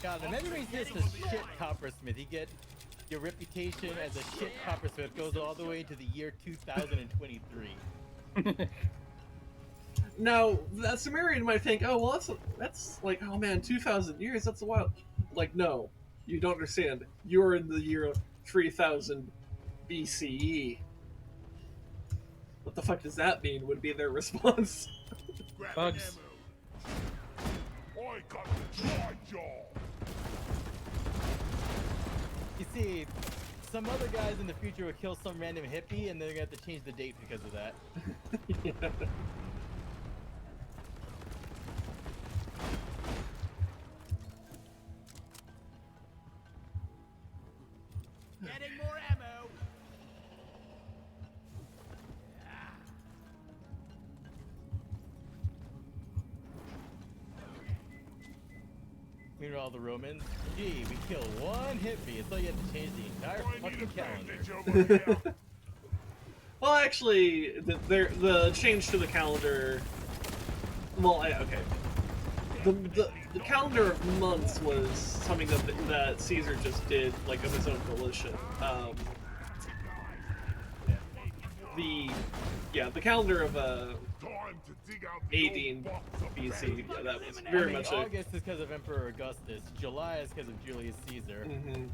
[SPEAKER 2] God, and everybody's just a shit coppersmith. You get your reputation as a shit coppersmith goes all the way to the year 2023.
[SPEAKER 1] Now, that Sumerian might think, oh, well, that's like, oh man, 2,000 years, that's a while. Like, no, you don't understand. You're in the year 3000 BCE. What the fuck does that mean? Would be their response.
[SPEAKER 7] Bugs.
[SPEAKER 5] I got the dry jaw.
[SPEAKER 2] You see, some other guys in the future will kill some random hippie, and they're gonna have to change the date because of that.
[SPEAKER 1] Yeah.
[SPEAKER 8] Getting more ammo.
[SPEAKER 2] Meanwhile, the Romans, gee, we kill one hippie, so you have to change the entire
[SPEAKER 5] I need
[SPEAKER 2] fucking
[SPEAKER 5] a
[SPEAKER 2] calendar.
[SPEAKER 5] bandage over here.
[SPEAKER 1] Well, actually, the change to the calendar. Well, okay. The calendar of months was something that Caesar just did, like of his own volition. The calendar of
[SPEAKER 5] Time to dig out the
[SPEAKER 1] 18
[SPEAKER 5] old box of
[SPEAKER 1] BC,
[SPEAKER 5] bandage.
[SPEAKER 1] yeah, that was
[SPEAKER 2] I
[SPEAKER 1] very
[SPEAKER 2] mean,
[SPEAKER 1] much a.
[SPEAKER 2] August is because of Emperor Augustus. July is because of Julius Caesar.
[SPEAKER 1] Mhm.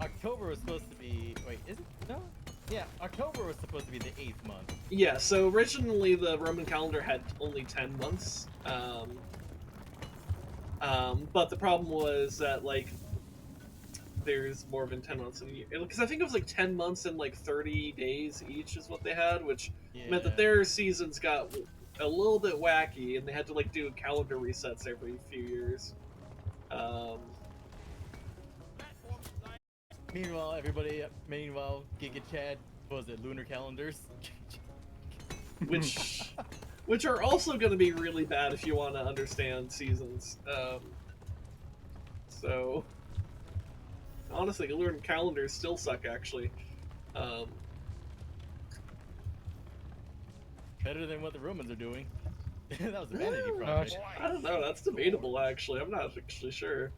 [SPEAKER 2] October was supposed to be. Wait, is it? No? Yeah, October was supposed to be the 8th month.
[SPEAKER 1] Yeah, so originally the Roman calendar had only 10 months. But the problem was that, like, there's more than 10 months in a year. Because I think it was like 10 months and like 30 days each is what they had, which meant that their seasons got a little bit wacky, and they had to like do calendar resets every few years.
[SPEAKER 2] Meanwhile, Giga Chad, what was it, lunar calendars?
[SPEAKER 1] which are also going to be really bad if you want to understand seasons. So, honestly, lunar calendars still suck, actually.
[SPEAKER 2] Better than what the Romans are doing. That was a vanity project.
[SPEAKER 1] I don't know. That's debatable, actually. I'm not actually sure.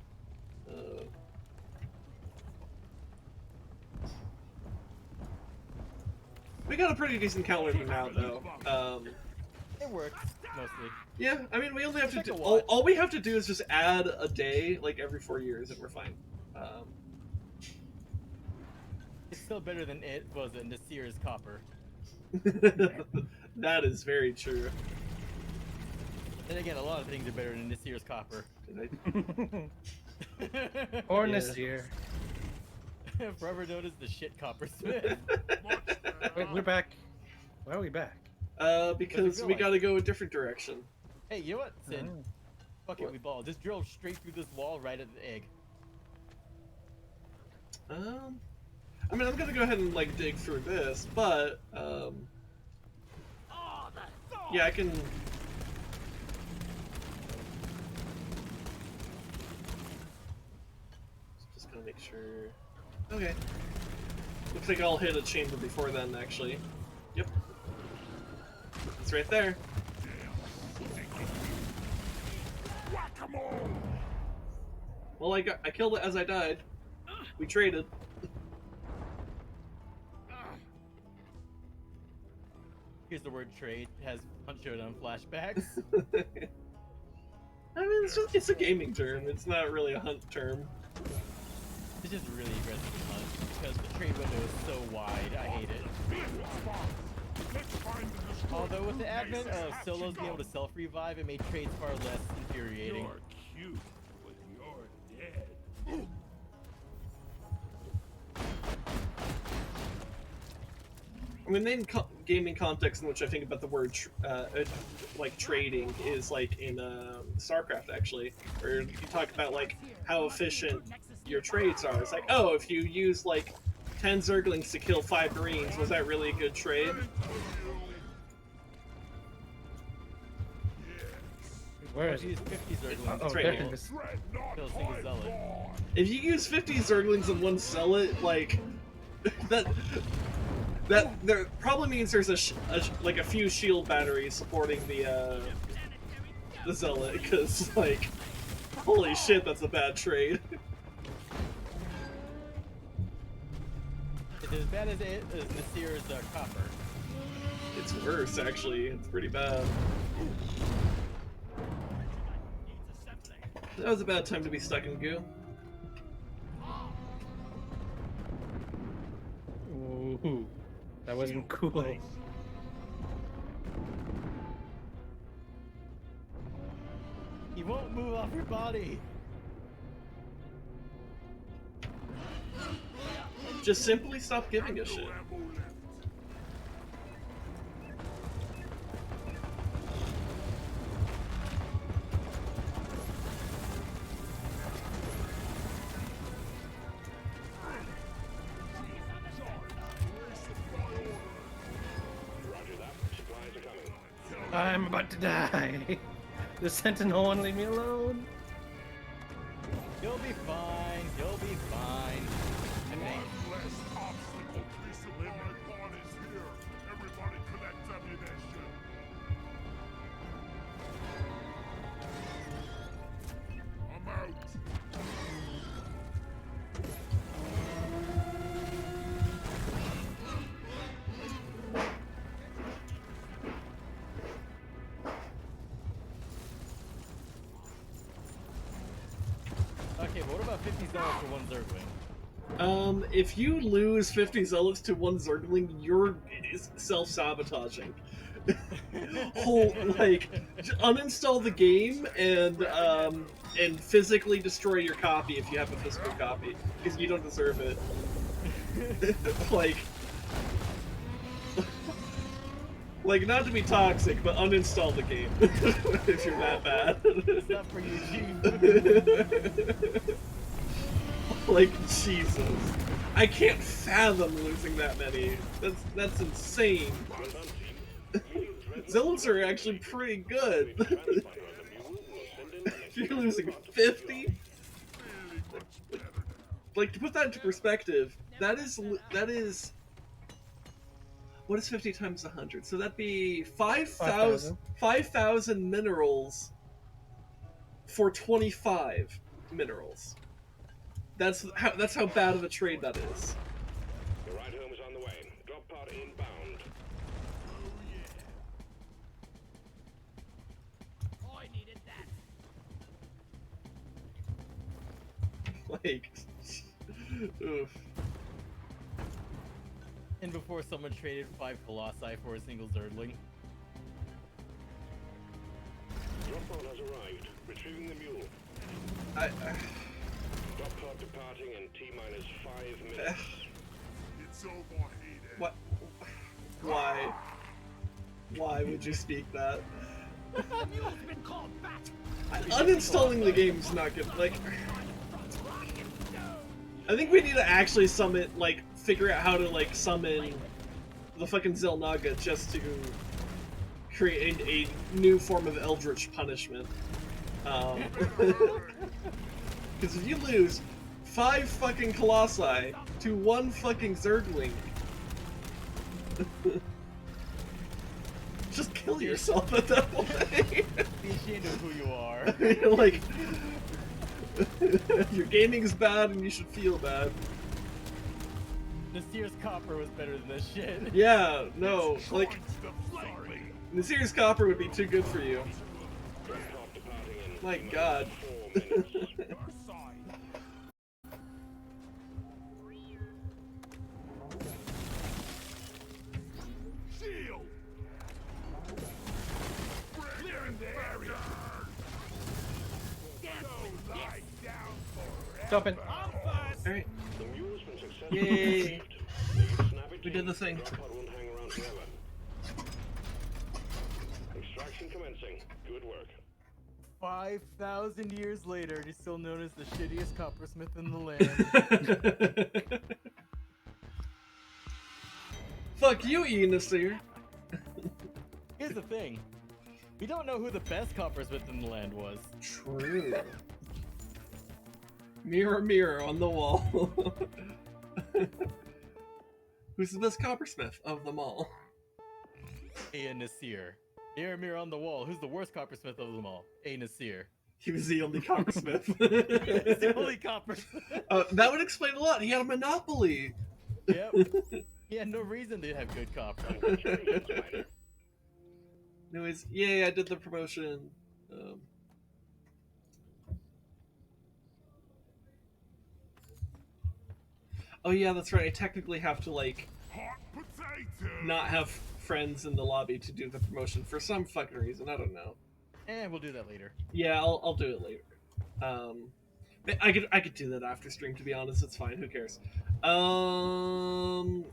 [SPEAKER 1] We got a pretty decent calendar now, though.
[SPEAKER 2] It works mostly.
[SPEAKER 1] Yeah, I mean, we only have to do all we have to do is just add a day like every 4 years, and we're fine.
[SPEAKER 2] It's still better than Nasir's copper.
[SPEAKER 1] That is very true.
[SPEAKER 2] Then again, a lot of things are better than Nasir's copper.
[SPEAKER 7] Or Nasir.
[SPEAKER 2] Forever known as the shit coppersmith.
[SPEAKER 7] Wait, we're back. Why are we back?
[SPEAKER 1] Because we gotta go a different direction.
[SPEAKER 2] Hey, you know what, Sin? Fuck it, we ball. Just drill straight through this wall right at the egg.
[SPEAKER 1] I mean, I'm gonna go ahead and like dig through this, but yeah, I can. Just gonna make sure. Okay. Looks like I'll hit a chamber before then, actually. Yep. It's right there. Well, I killed it as I died. We traded.
[SPEAKER 2] Here's the word trade. It has Hunt Showdown flashbacks.
[SPEAKER 1] I mean, it's a gaming term. It's not really a hunt term.
[SPEAKER 2] It's just really aggressive hunt because the trade window is so wide. I hate it. Although with the advent of solos being able to self-revive, it made trades far less infuriating.
[SPEAKER 5] You're cute, but you're dead.
[SPEAKER 1] I mean, in gaming context in which I think about the word like trading is like in StarCraft, actually, where you talk about like how efficient your trades are. It's like, oh, if you use like 10 Zerglings to kill 5 Marines, was that really a good trade?
[SPEAKER 7] Where is
[SPEAKER 2] it? Use 50 Zerglings.
[SPEAKER 1] It's right here.
[SPEAKER 2] Kill a single zealot.
[SPEAKER 1] If you use 50 Zerglings and 1 Zealot, like that probably means there's like a few shield batteries supporting the Zealot, because like, holy shit, that's a bad trade.
[SPEAKER 2] It's as bad as Nasir's copper.
[SPEAKER 1] It's worse, actually. It's pretty bad. That was a bad time to be stuck in goo.
[SPEAKER 7] Ooh, that wasn't cool.
[SPEAKER 2] You won't move off your body.
[SPEAKER 1] Just simply stop giving a shit.
[SPEAKER 7] I'm about to die. The Sentinel won't leave me alone.
[SPEAKER 2] You'll be fine. You'll be fine. I think.
[SPEAKER 5] One less obstacle. Recently, my pawn is here. Everybody connect ammunition. I'm out.
[SPEAKER 2] Okay, but what about 50 zealots for 1 Zergling?
[SPEAKER 1] If you lose 50 Zealots to 1 Zergling, you're self-sabotaging. like uninstall the game and physically destroy your copy if you have a physical copy because you don't deserve it. like not to be toxic, but uninstall the game if you're that bad.
[SPEAKER 2] It's not for you, Chief.
[SPEAKER 1] Like Jesus, I can't fathom losing that many. That's insane. Zealots are actually pretty good. If you're losing 50, like to put that into perspective, that is what is 50 times 100? So that'd be 5,000 minerals for 25 minerals. That's how bad of a trade that is.
[SPEAKER 6] The ride home is on the way. Drop pod inbound.
[SPEAKER 8] I needed that.
[SPEAKER 1] Like, oof.
[SPEAKER 2] And before someone traded 5 Colossi for a single Zergling.
[SPEAKER 6] Drop pod has arrived. Retrieving the mule. Drop pod departing in T-minus 5 minutes.
[SPEAKER 5] It's overheated.
[SPEAKER 1] What? Why? Why would you speak that?
[SPEAKER 8] Mule's been called back.
[SPEAKER 1] Uninstalling the game's not good. Like, I think we need to actually summon, like, figure out how to, like, summon the fucking Zelnaga just to create a new form of Eldritch punishment. Because if you lose 5 fucking Colossi to 1 fucking Zergling, just kill yourself at that point.
[SPEAKER 2] Be ashamed of who you are.
[SPEAKER 1] Like, your gaming's bad and you should feel bad.
[SPEAKER 2] Nasir's copper was better than this shit.
[SPEAKER 1] Yeah, no, like, Nasir's copper would be too good for you. My god.
[SPEAKER 5] Shield! Clearing the area! Go lie down forever!
[SPEAKER 7] Stop it.
[SPEAKER 1] Alright.
[SPEAKER 6] The mule's been successfully
[SPEAKER 1] Yay.
[SPEAKER 6] retrieved. Snap it
[SPEAKER 1] We did the thing.
[SPEAKER 6] Drop pod won't hang around forever. Extraction commencing. Good work.
[SPEAKER 2] 5,000 years later, he's still known as the shittiest coppersmith in the land.
[SPEAKER 1] Fuck you, Ian Nasir.
[SPEAKER 2] Here's the thing. We don't know who the best coppersmith in the land was.
[SPEAKER 1] True. Mirror, mirror on the wall. Who's the best coppersmith of them all?
[SPEAKER 2] A Nasir. Mirror, mirror on the wall. Who's the worst coppersmith of them all? A Nasir.
[SPEAKER 1] He was the only coppersmith.
[SPEAKER 2] He's the only coppersmith.
[SPEAKER 1] That would explain a lot. He had a monopoly.
[SPEAKER 2] Yep. He had no reason to have good copper.
[SPEAKER 1] Anyways, yay, I did the promotion. Oh yeah, that's right. I technically have to, like,
[SPEAKER 5] Hot potato!
[SPEAKER 1] not have friends in the lobby to do the promotion for some fucking reason. I don't know.
[SPEAKER 2] And we'll do that later.
[SPEAKER 1] Yeah, I'll do it later. I could do that after stream. To be honest, it's fine. Who cares?
[SPEAKER 2] Assignment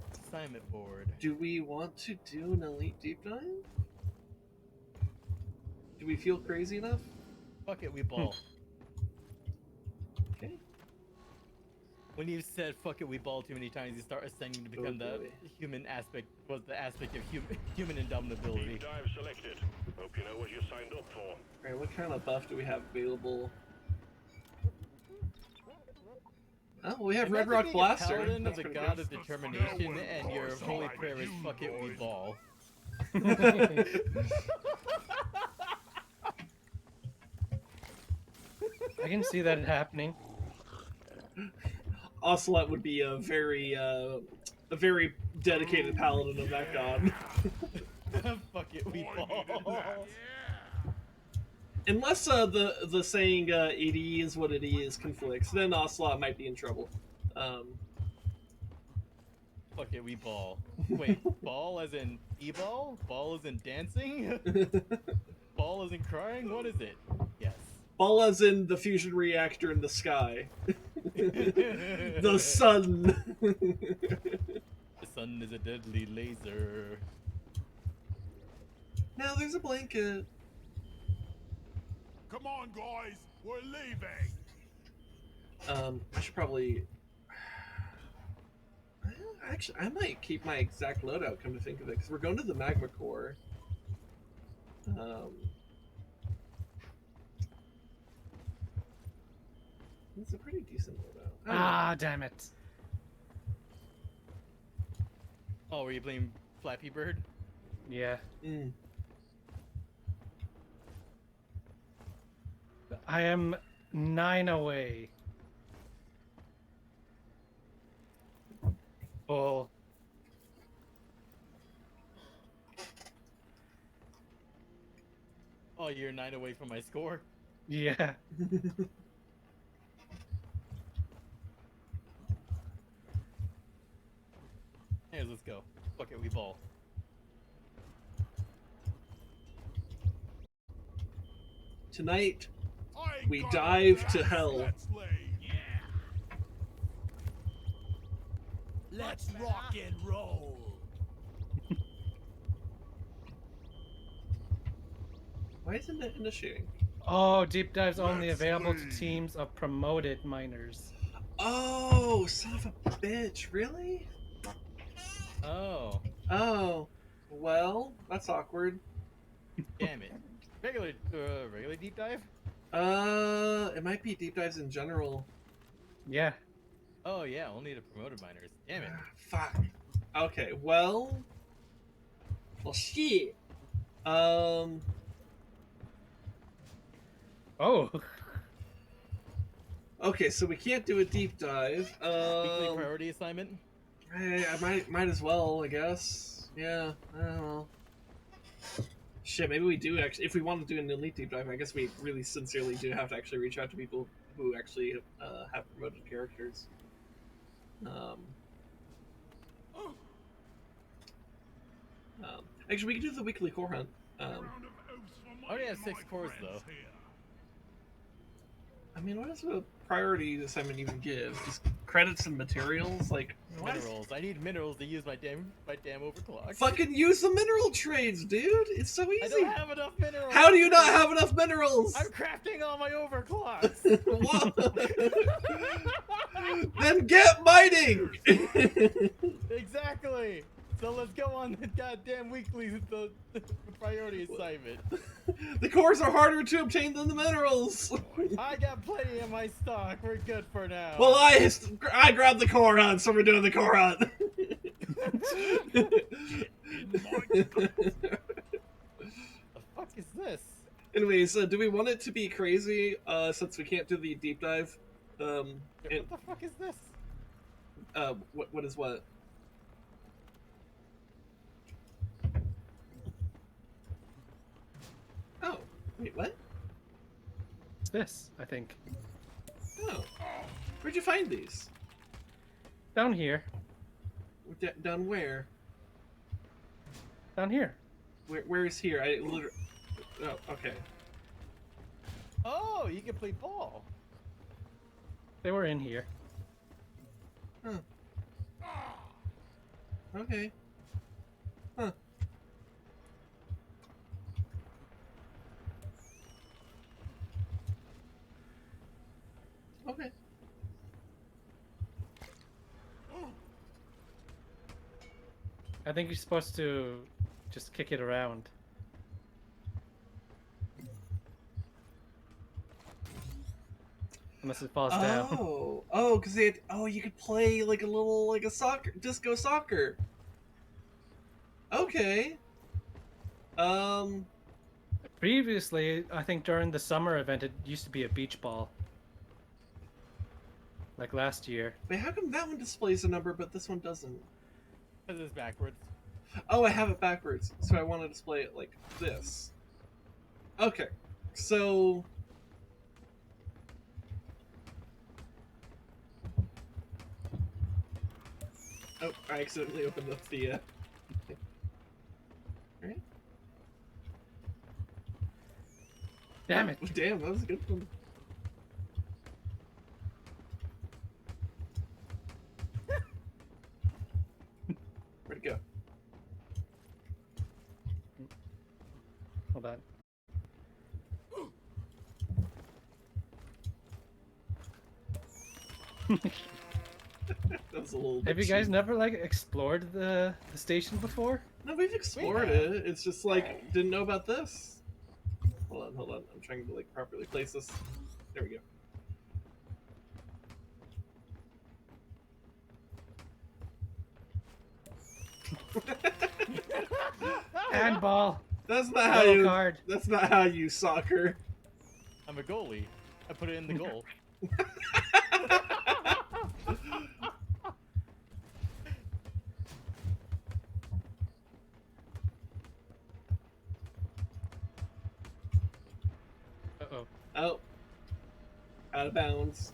[SPEAKER 2] board.
[SPEAKER 1] Do we want to do an elite deep dive? Do we feel crazy enough?
[SPEAKER 2] Fuck it, we ball.
[SPEAKER 1] Okay.
[SPEAKER 2] When you said "fuck it, we ball" too many times, you start ascending to become the human aspect. Was the aspect of human indomitability?
[SPEAKER 6] Deep dive selected. Hope you know what you signed up for.
[SPEAKER 1] Alright, what kind of buff do we have available? Oh, we have Red Rock Blaster.
[SPEAKER 2] Paladin is a god of determination, and your holy prayer is "fuck it, we ball."
[SPEAKER 7] I can see that happening.
[SPEAKER 1] Ocelot would be a very dedicated paladin of that god.
[SPEAKER 2] Fuck it, we ball.
[SPEAKER 1] Unless the saying "it is what it is" conflicts, then Ocelot might be in trouble.
[SPEAKER 2] Fuck Fuck it, we ball. Wait, ball as in e-ball? Ball as in dancing? Ball as in crying? What is it? Yes.
[SPEAKER 1] Ball as in the fusion reactor in the sky. The sun.
[SPEAKER 2] The sun is a deadly laser.
[SPEAKER 1] Now there's a blanket.
[SPEAKER 5] Come on, guys, we're leaving.
[SPEAKER 1] I should probably. Actually, I might keep my exact loadout. Come to think of it, because we're going to the magma core. It's a pretty decent loadout. I don't know.
[SPEAKER 7] Ah, damn it.
[SPEAKER 2] Oh, were you playing Flappy Bird?
[SPEAKER 7] Yeah.
[SPEAKER 1] Mm.
[SPEAKER 7] I am 9 away. Oh.
[SPEAKER 2] Oh, you're 9 away from my score?
[SPEAKER 7] Yeah.
[SPEAKER 2] Here, let's go. Fuck it, we ball.
[SPEAKER 1] Tonight,
[SPEAKER 5] I ain't
[SPEAKER 1] we
[SPEAKER 5] got
[SPEAKER 1] dive
[SPEAKER 5] no
[SPEAKER 1] to
[SPEAKER 5] gas.
[SPEAKER 1] hell.
[SPEAKER 5] Let's leave.
[SPEAKER 8] Let's rock and roll.
[SPEAKER 1] Why isn't it initiating?
[SPEAKER 7] Oh, deep dive's only
[SPEAKER 5] Let's
[SPEAKER 7] available to
[SPEAKER 5] leave.
[SPEAKER 7] teams of promoted miners.
[SPEAKER 1] Oh, son of a bitch! Really?
[SPEAKER 2] Oh,
[SPEAKER 1] Oh, well, that's awkward.
[SPEAKER 2] damn it. Regular deep dive?
[SPEAKER 1] It might be deep dives in general.
[SPEAKER 7] Yeah.
[SPEAKER 2] Oh yeah, only the promoted miners. Damn it.
[SPEAKER 1] Fuck. Okay, well, shit.
[SPEAKER 7] Oh.
[SPEAKER 1] Okay, so we can't do a deep dive.
[SPEAKER 2] Weekly priority assignment?
[SPEAKER 1] I might as well, I guess. Yeah, I don't know. Shit, maybe we do actually. If we want to do an elite deep dive, I guess we really sincerely do have to actually reach out to people who actually have promoted characters. Actually, we can do the weekly core hunt.
[SPEAKER 5] Round of oaths for
[SPEAKER 2] I already
[SPEAKER 5] me
[SPEAKER 2] have
[SPEAKER 5] and
[SPEAKER 2] 6
[SPEAKER 5] my
[SPEAKER 2] cores,
[SPEAKER 5] friends
[SPEAKER 2] though.
[SPEAKER 5] here.
[SPEAKER 1] I mean, what does a priority assignment even give? Just credits and materials? Like, what?
[SPEAKER 2] Minerals. I need minerals to use my damn overclock.
[SPEAKER 1] Fucking use the mineral trades, dude! It's so
[SPEAKER 2] I
[SPEAKER 1] easy!
[SPEAKER 2] don't have enough minerals.
[SPEAKER 1] How do you not have enough minerals?
[SPEAKER 2] I'm crafting all my overclocks.
[SPEAKER 1] Then get mining!
[SPEAKER 2] Exactly. So let's go on the goddamn weekly the priority assignment.
[SPEAKER 1] The cores are harder to obtain than the minerals.
[SPEAKER 2] I got plenty in my stock. We're good for now.
[SPEAKER 1] Well, I grabbed the core hunt, so we're doing the core hunt.
[SPEAKER 2] The fuck is this?
[SPEAKER 1] Anyways, do we want it to be crazy? Since we can't do the deep dive.
[SPEAKER 2] What the fuck is this?
[SPEAKER 1] What is what? Oh, wait, what?
[SPEAKER 7] It's this, I think.
[SPEAKER 1] Oh, where'd you find these?
[SPEAKER 7] Down here.
[SPEAKER 1] Down where?
[SPEAKER 7] Down here.
[SPEAKER 1] Where is here? I literally. Oh, okay.
[SPEAKER 2] Oh, you can play ball.
[SPEAKER 7] They were in here.
[SPEAKER 1] Huh. Okay. Huh. Okay.
[SPEAKER 7] I think you're supposed to just kick it around. Unless it falls down.
[SPEAKER 1] Oh, because you could play like a soccer, disco soccer. Okay.
[SPEAKER 7] Previously, I think during the summer event, it used to be a beach ball. Like last year.
[SPEAKER 1] Wait, how come that one displays a number, but this one doesn't?
[SPEAKER 2] Because it's backwards.
[SPEAKER 1] Oh, I have it backwards, so I want to display it like this. Okay, so... Oh, I accidentally opened up the. Alright.
[SPEAKER 7] Damn it!
[SPEAKER 1] Damn, that was a good one. Where'd it go?
[SPEAKER 7] Hold on.
[SPEAKER 1] That was a little bit
[SPEAKER 7] Have you guys
[SPEAKER 1] cheap.
[SPEAKER 7] never like explored the station before?
[SPEAKER 1] No, we've explored
[SPEAKER 2] have.
[SPEAKER 1] it. It's just like, didn't know about this. Hold on. I'm trying to like properly place this. There we go.
[SPEAKER 7] Handball.
[SPEAKER 1] That's not how
[SPEAKER 7] Yellow
[SPEAKER 1] you.
[SPEAKER 7] card.
[SPEAKER 1] That's not how you soccer.
[SPEAKER 2] I'm a goalie. I put it in the goal.
[SPEAKER 7] Uh-oh.
[SPEAKER 1] Oh, out of bounds.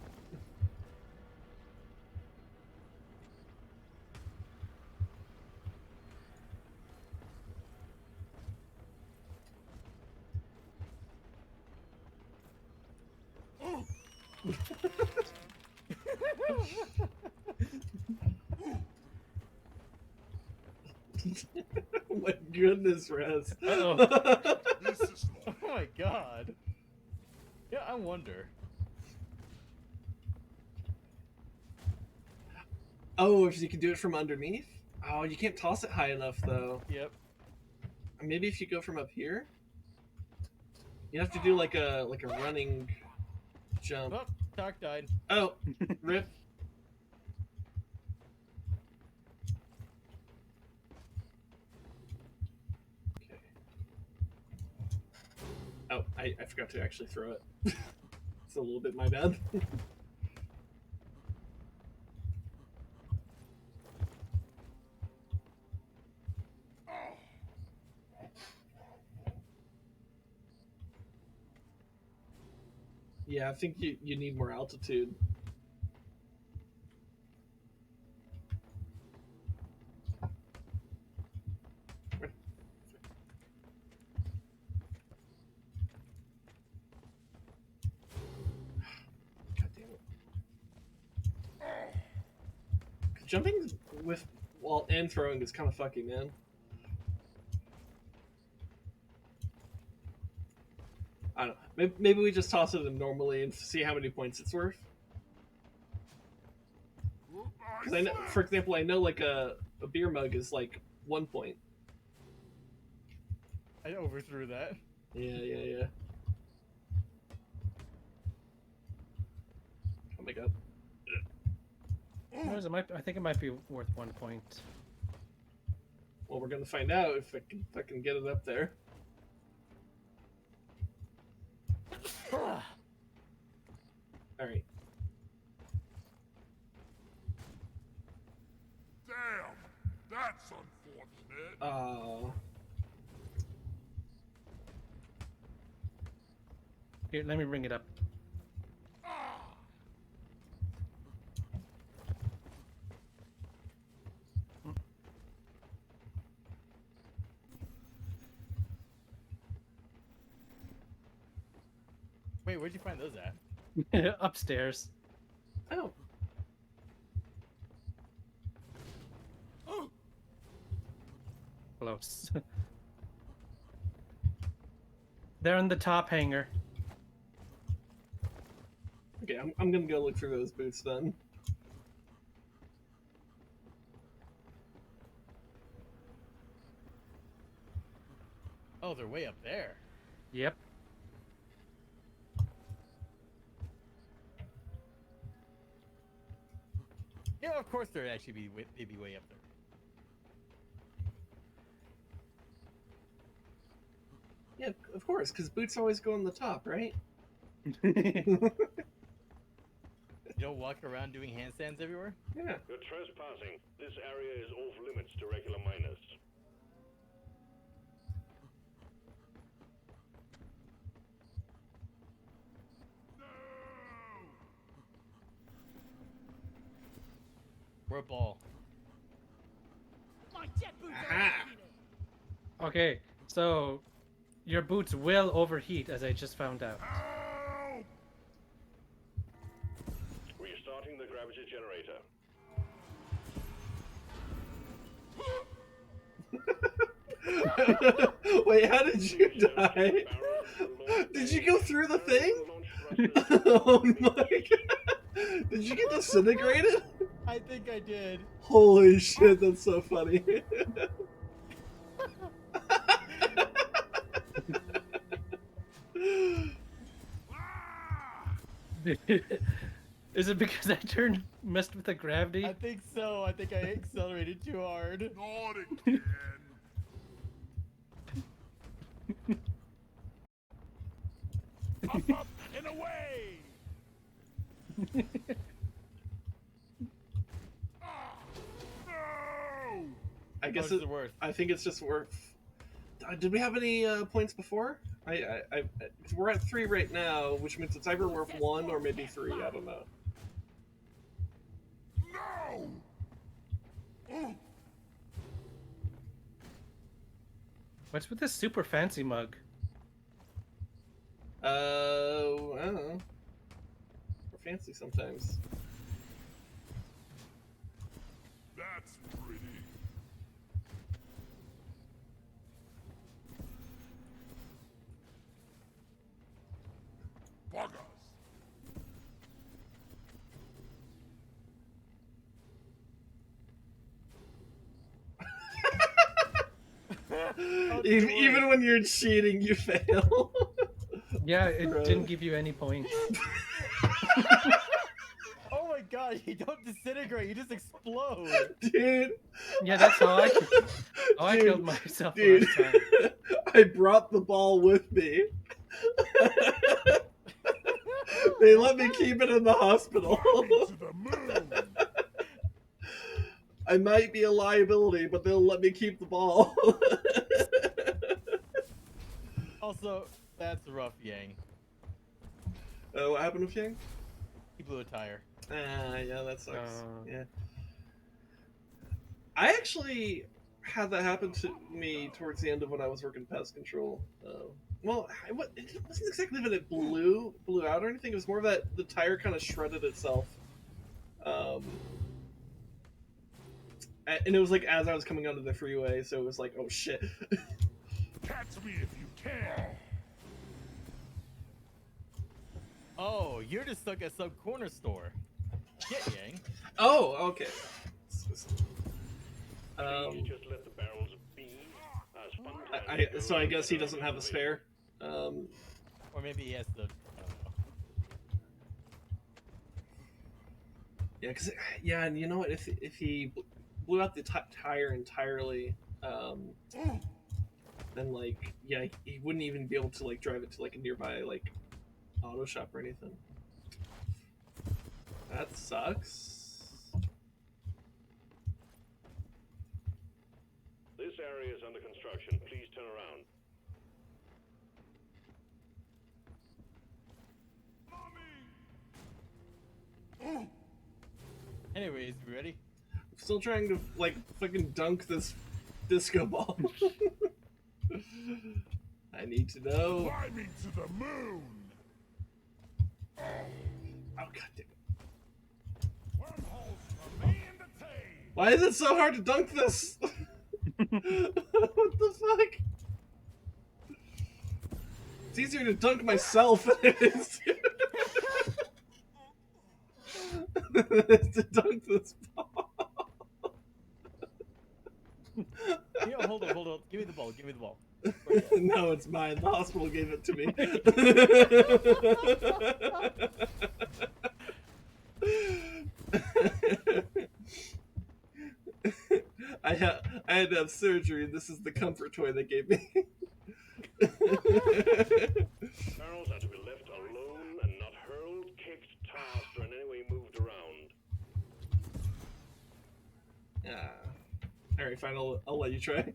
[SPEAKER 1] Oh my goodness, Rez.
[SPEAKER 7] Uh-oh.
[SPEAKER 5] This is
[SPEAKER 2] Oh my god. Yeah, I wonder.
[SPEAKER 1] Oh, if you can do it from underneath? Oh, you can't toss it high enough though.
[SPEAKER 2] Yep.
[SPEAKER 1] Maybe if you go from up here? You have to do like a running jump.
[SPEAKER 2] Oh, Talk died.
[SPEAKER 1] Oh, rip. Okay. Oh, I forgot to actually throw it. It's a little bit my bad. Yeah, I think you need more altitude. God damn it. Jumping with while and throwing is kind of fucky, man. I don't know. Maybe we just toss it in normally and see how many points it's worth. Because I know, for example, I know like a beer mug is like 1 point.
[SPEAKER 2] I overthrew that.
[SPEAKER 1] Yeah. Oh my god.
[SPEAKER 7] I think it might be worth 1 point.
[SPEAKER 1] Well, we're gonna find out if I can get it up there. All right.
[SPEAKER 5] damn. That's unfortunate.
[SPEAKER 7] Here, let me bring it up.
[SPEAKER 2] Wait, where'd you find those at?
[SPEAKER 7] Upstairs.
[SPEAKER 1] Oh.
[SPEAKER 7] Close. They're in the top hanger.
[SPEAKER 1] Okay, I'm gonna go look for those boots then.
[SPEAKER 2] Oh, they're way up there.
[SPEAKER 7] Yep.
[SPEAKER 2] Yeah, of course they'd be way up there.
[SPEAKER 1] Yeah, of course, because boots always go on the top, right?
[SPEAKER 2] You don't walk around doing handstands everywhere?
[SPEAKER 1] Yeah.
[SPEAKER 6] You're trespassing. This area is off limits to regular miners.
[SPEAKER 2] We're a ball.
[SPEAKER 7] Okay, so your boots will overheat, as I just found out.
[SPEAKER 5] Help!
[SPEAKER 6] Restarting the gravity generator.
[SPEAKER 1] Wait, how did you die? Did you go through the thing? Oh my god! Did you get disintegrated?
[SPEAKER 2] I think I did.
[SPEAKER 1] Holy shit, that's so funny.
[SPEAKER 7] Is it because I messed with the gravity?
[SPEAKER 2] I think so. I think I accelerated too hard.
[SPEAKER 5] Not again. Up and away! No!
[SPEAKER 1] I guess
[SPEAKER 2] How much is it worth?
[SPEAKER 1] I think it's just worth. Did we have any points before? We're at 3 right now, which means it's either worth 1 or maybe 3. I don't know.
[SPEAKER 5] No!
[SPEAKER 7] What's with this super fancy mug?
[SPEAKER 1] I don't know. We're fancy sometimes.
[SPEAKER 5] That's pretty. Buggers!
[SPEAKER 1] Even when you're cheating, you fail.
[SPEAKER 7] Yeah, it
[SPEAKER 1] Bro.
[SPEAKER 7] didn't give you any points.
[SPEAKER 2] Oh my god, you don't disintegrate, you just explode.
[SPEAKER 1] Dude.
[SPEAKER 7] Yeah, that's how I killed myself
[SPEAKER 1] Dude,
[SPEAKER 7] last time.
[SPEAKER 1] I brought the ball with me. They let me keep it in the hospital.
[SPEAKER 5] To the moon!
[SPEAKER 1] I might be a liability, but they'll let me keep the ball.
[SPEAKER 2] Also, that's rough, Yang.
[SPEAKER 1] What happened with Yang?
[SPEAKER 2] He blew a tire.
[SPEAKER 1] Yeah, that sucks. Yeah. I actually had that happen to me towards the end of when I was working pest control. Well, it wasn't exactly that it blew out or anything. It was more that the tire kind of shredded itself. And it was like as I was coming onto the freeway, so it was like, oh shit.
[SPEAKER 5] Catch me if you can!
[SPEAKER 2] Oh, you're just stuck at some corner store. Get Yang.
[SPEAKER 1] Oh, okay.
[SPEAKER 6] You just let the barrels be. As
[SPEAKER 1] So I guess he doesn't have a spare.
[SPEAKER 2] Or maybe he has the. I don't know.
[SPEAKER 1] Yeah, and you know what? If he blew out the tire entirely, then like, yeah, he wouldn't even be able to like drive it to like a nearby like auto shop or anything. That sucks.
[SPEAKER 6] This area is under construction. Please turn around.
[SPEAKER 2] Anyways, you ready?
[SPEAKER 1] I'm still trying to like fucking dunk this disco ball. I need to know.
[SPEAKER 5] Climbing to the moon!
[SPEAKER 1] Oh god damn it.
[SPEAKER 5] Wormholes for me and the team!
[SPEAKER 1] Why is it so hard to dunk this? What the fuck? It's easier to dunk myself than it is to dunk this ball.
[SPEAKER 2] Hold on. Give me the ball.
[SPEAKER 1] No, it's mine. The hospital gave it to me. I had to have surgery, and this is the comfort toy they gave me.
[SPEAKER 6] Barrels are to be left alone and not hurled, kicked, tossed, or in any way moved around.
[SPEAKER 1] Alright, fine, I'll let you try.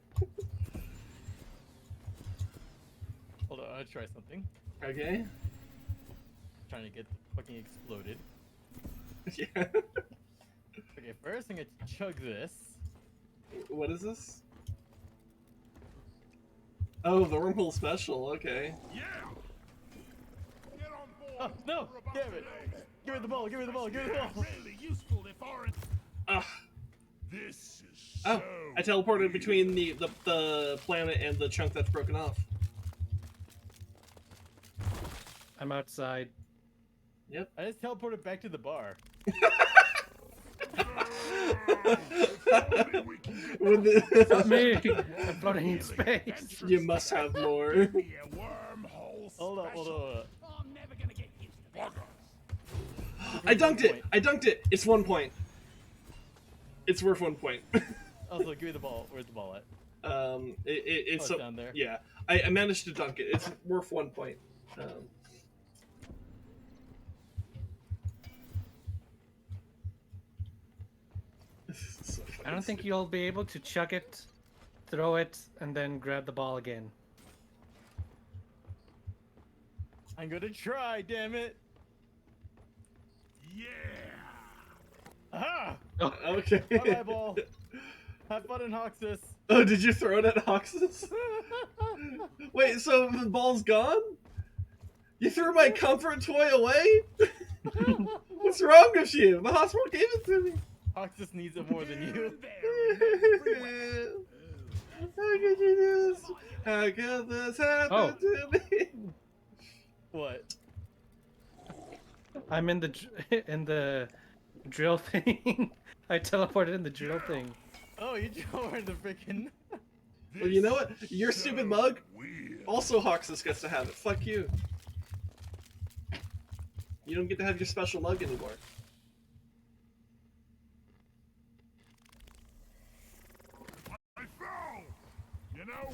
[SPEAKER 2] Hold on, I'll try something.
[SPEAKER 1] Okay.
[SPEAKER 2] Trying to get fucking exploded.
[SPEAKER 1] Yeah.
[SPEAKER 2] Okay, first I'm gonna chug this.
[SPEAKER 1] What is this? Oh, the wormhole special. Okay.
[SPEAKER 5] Yeah. Get on board.
[SPEAKER 2] Oh, no!
[SPEAKER 5] We're about
[SPEAKER 2] Damn
[SPEAKER 5] to
[SPEAKER 2] it!
[SPEAKER 5] leave.
[SPEAKER 2] Give me the ball! Give me the ball! Give me the ball!
[SPEAKER 8] Really useful if our
[SPEAKER 1] Ugh.
[SPEAKER 5] This is
[SPEAKER 1] Oh,
[SPEAKER 5] so
[SPEAKER 1] I teleported between the planet and the chunk that's broken off.
[SPEAKER 7] I'm outside.
[SPEAKER 1] Yep.
[SPEAKER 2] I just teleported back to the bar.
[SPEAKER 1] With
[SPEAKER 7] It's not
[SPEAKER 1] the,
[SPEAKER 7] me. I'm floating in space.
[SPEAKER 1] you must have more.
[SPEAKER 5] be a wormhole
[SPEAKER 2] Hold up, hold up, hold up.
[SPEAKER 8] Oh, I'm never gonna get used to that.
[SPEAKER 1] I dunked it. I dunked it. It's 1 point. It's worth 1 point.
[SPEAKER 2] Also, give me the ball. Where's the ball at?
[SPEAKER 1] It's
[SPEAKER 2] it's
[SPEAKER 1] so,
[SPEAKER 2] down there.
[SPEAKER 1] Yeah, I managed to dunk it. It's worth 1 point. So
[SPEAKER 7] I don't think you'll be able to chuck it, throw it, and then grab the ball again.
[SPEAKER 2] I'm gonna try, damn it!
[SPEAKER 5] Yeah.
[SPEAKER 2] Aha!
[SPEAKER 1] Okay.
[SPEAKER 2] Bye-bye, ball. Have fun in Hoxus.
[SPEAKER 1] Oh, did you throw it at Hoxus? Wait, so the ball's gone? You threw my comfort toy away? What's wrong with you? The hospital gave it to me.
[SPEAKER 2] Hoxus needs it more than you.
[SPEAKER 1] How could you do this? How could this happen to me?
[SPEAKER 2] What?
[SPEAKER 7] I'm in the drill thing. I teleported in the drill thing.
[SPEAKER 2] Oh, you joined the freaking.
[SPEAKER 1] Well, you know what? Your stupid mug.
[SPEAKER 5] Weird.
[SPEAKER 1] Also, Hoxus gets to have it. Fuck you. You don't get to have your special mug anymore.
[SPEAKER 5] I fell. You know,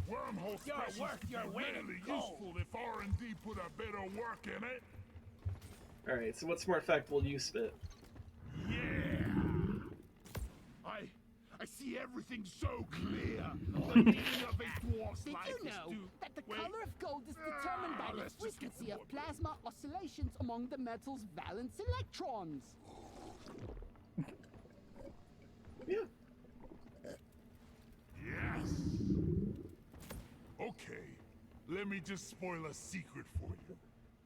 [SPEAKER 5] wormhole
[SPEAKER 8] Your
[SPEAKER 5] specials
[SPEAKER 8] work,
[SPEAKER 5] could
[SPEAKER 8] your
[SPEAKER 5] be
[SPEAKER 8] way to
[SPEAKER 5] really
[SPEAKER 8] go.
[SPEAKER 5] useful if R&D put a bit of work in it.
[SPEAKER 1] Alright, so what smart fact will you spit?
[SPEAKER 5] Yeah. I see everything so clear. The meaning of a dwarf's
[SPEAKER 9] Did
[SPEAKER 5] life
[SPEAKER 9] you
[SPEAKER 5] is
[SPEAKER 9] know
[SPEAKER 5] to...
[SPEAKER 9] that the
[SPEAKER 5] Wait.
[SPEAKER 9] color of gold is determined by the
[SPEAKER 5] Let's just get
[SPEAKER 9] frequency
[SPEAKER 5] to
[SPEAKER 9] of
[SPEAKER 5] work.
[SPEAKER 9] plasma oscillations among the metal's valence electrons?
[SPEAKER 1] Yeah.
[SPEAKER 5] Yes. Okay, let me just spoil a secret for you.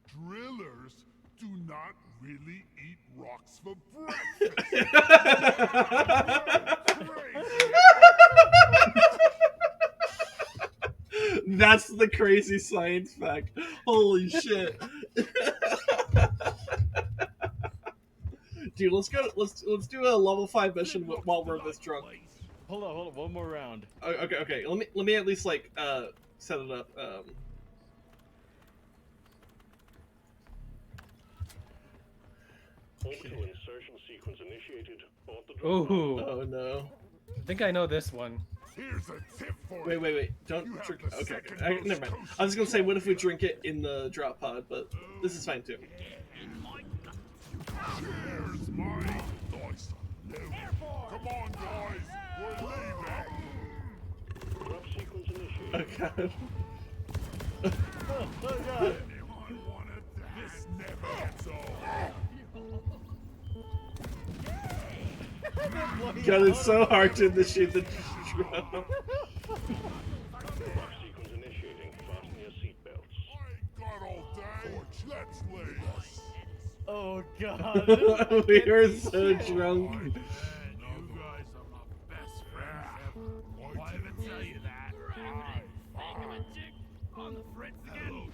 [SPEAKER 5] Drillers do not really eat rocks for breakfast.
[SPEAKER 1] That's the crazy science fact. Holy shit. Dude, let's go. Let's do a level 5 mission while we're this drunk.
[SPEAKER 2] Hold on, one more round.
[SPEAKER 1] Okay. Let me at least like set it up.
[SPEAKER 6] Orbital insertion sequence initiated.
[SPEAKER 7] Ooh,
[SPEAKER 1] Oh no.
[SPEAKER 7] I think I know this one.
[SPEAKER 5] Here's a tip for you.
[SPEAKER 1] Wait. Don't
[SPEAKER 5] You have
[SPEAKER 1] drink.
[SPEAKER 5] the
[SPEAKER 1] Okay.
[SPEAKER 5] second
[SPEAKER 1] Never mind.
[SPEAKER 5] most
[SPEAKER 1] I was gonna say, what if we drink it in the drop pod? But this is fine too.
[SPEAKER 5] Here's my dice. Come on, guys. We're leaving.
[SPEAKER 6] Drop sequence initiated.
[SPEAKER 1] Oh god.
[SPEAKER 2] Oh god.
[SPEAKER 5] Anyone wanted that? This never gets old.
[SPEAKER 1] God, it's so hard to initiate the drop.
[SPEAKER 6] Drop sequence initiating. Fasten your seatbelts.
[SPEAKER 5] I ain't got all day. Let's leave.
[SPEAKER 2] Oh god.
[SPEAKER 1] We are so drunk.
[SPEAKER 8] Man, you guys are my best friends ever. Why even tell you that? Think of a chick on the fritz again.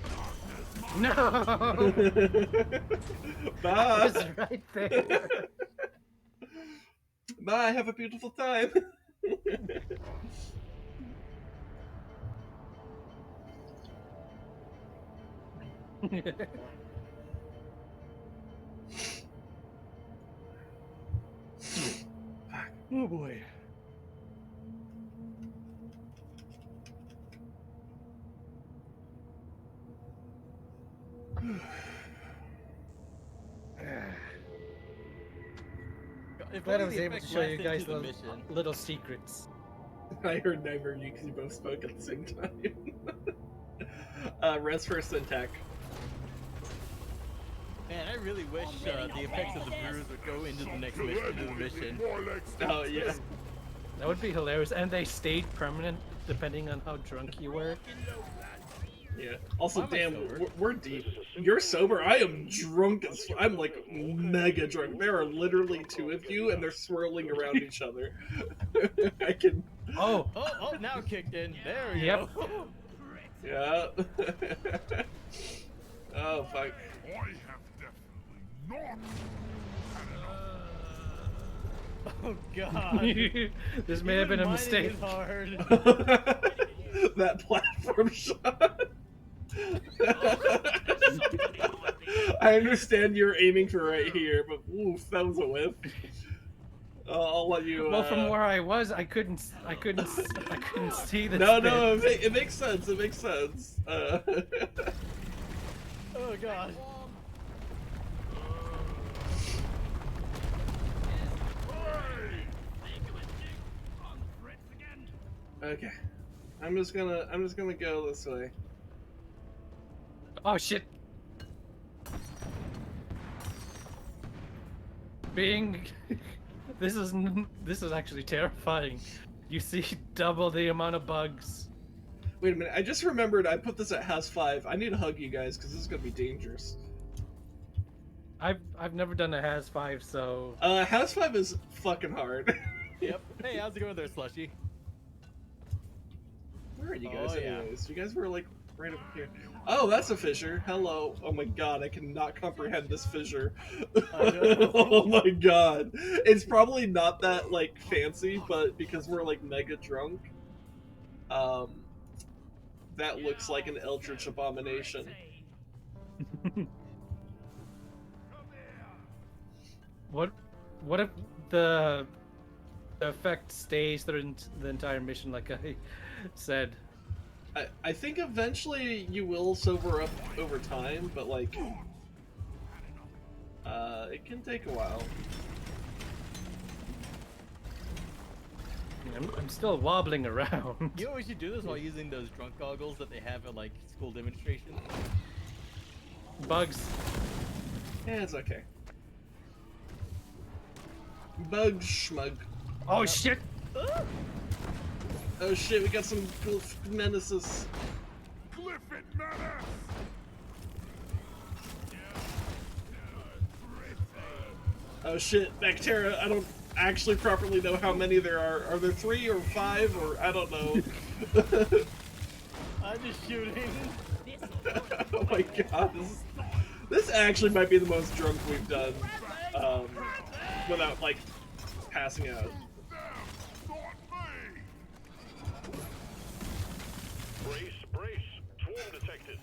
[SPEAKER 7] No,
[SPEAKER 1] Bye.
[SPEAKER 7] it's right there.
[SPEAKER 1] Bye. Have a beautiful time.
[SPEAKER 2] Oh boy. If
[SPEAKER 7] Glad I
[SPEAKER 2] only
[SPEAKER 7] was
[SPEAKER 2] the
[SPEAKER 7] able to
[SPEAKER 2] effect
[SPEAKER 7] show you
[SPEAKER 2] lasted
[SPEAKER 7] guys
[SPEAKER 2] to the
[SPEAKER 7] the
[SPEAKER 2] mission.
[SPEAKER 7] little secrets.
[SPEAKER 1] I heard neither of you because you both spoke at the same time. Res first and tech.
[SPEAKER 2] Man, I really wish the effects of the bruise would go into the next mission.
[SPEAKER 5] More legs.
[SPEAKER 1] Oh yeah.
[SPEAKER 7] That would be hilarious, and they stayed permanent depending on how drunk you were.
[SPEAKER 1] Yeah. Also,
[SPEAKER 2] Why am I
[SPEAKER 1] damn,
[SPEAKER 2] sober?
[SPEAKER 1] we're deep. You're sober. I am drunk as. I'm like mega drunk. There are literally two of you, and they're swirling around each other. I can.
[SPEAKER 7] Oh,
[SPEAKER 2] Oh, now it kicked in. There we
[SPEAKER 7] Yep.
[SPEAKER 2] go.
[SPEAKER 1] Yeah. Oh fuck.
[SPEAKER 5] I have definitely not had enough.
[SPEAKER 2] Oh god.
[SPEAKER 7] this may have been a
[SPEAKER 2] Mining
[SPEAKER 7] mistake.
[SPEAKER 2] is hard.
[SPEAKER 1] That platform shot. I understand you're aiming for right here, but oof, that was a whiff. I'll let you.
[SPEAKER 7] Well, from where I was, I couldn't see the.
[SPEAKER 1] No, it makes sense. It makes sense.
[SPEAKER 2] Oh god.
[SPEAKER 1] Okay, I'm just gonna go this way.
[SPEAKER 7] Oh shit! Being, this is actually terrifying. You see double the amount of bugs.
[SPEAKER 1] Wait a minute, I just remembered I put this at House 5. I need to hug you guys because this is gonna be dangerous.
[SPEAKER 7] I've never done a Has 5, so.
[SPEAKER 1] House 5 is fucking hard.
[SPEAKER 2] Yep. Hey, how's it going there, Slushy?
[SPEAKER 1] Where are you guys
[SPEAKER 2] Oh, yeah.
[SPEAKER 1] anyways? You guys were like right up here. Oh, that's a fissure. Hello. Oh my god, I cannot comprehend this fissure.
[SPEAKER 2] I know.
[SPEAKER 1] Oh my god. It's probably not that like fancy, but because we're like mega drunk, that looks like an eldritch abomination.
[SPEAKER 7] What if the effect stays through the entire mission, like I said?
[SPEAKER 1] I think eventually you will sober up over time, but like, it can take a while.
[SPEAKER 7] I'm still wobbling around.
[SPEAKER 2] You know we should do this while using those drunk goggles that they have at like school demonstrations.
[SPEAKER 7] Bugs.
[SPEAKER 1] Yeah, it's okay. Bug schmug.
[SPEAKER 7] Oh shit!
[SPEAKER 1] Oh shit, we got some glyph menaces.
[SPEAKER 5] Glyphid menace!
[SPEAKER 1] Oh shit, Bacteria, I don't actually properly know how many there are. Are there 3 or 5 or I don't know.
[SPEAKER 2] I'm just shooting.
[SPEAKER 1] Oh my god, this actually might be the most drunk we've done. Without like passing out.
[SPEAKER 6] Brace. Swarm detected.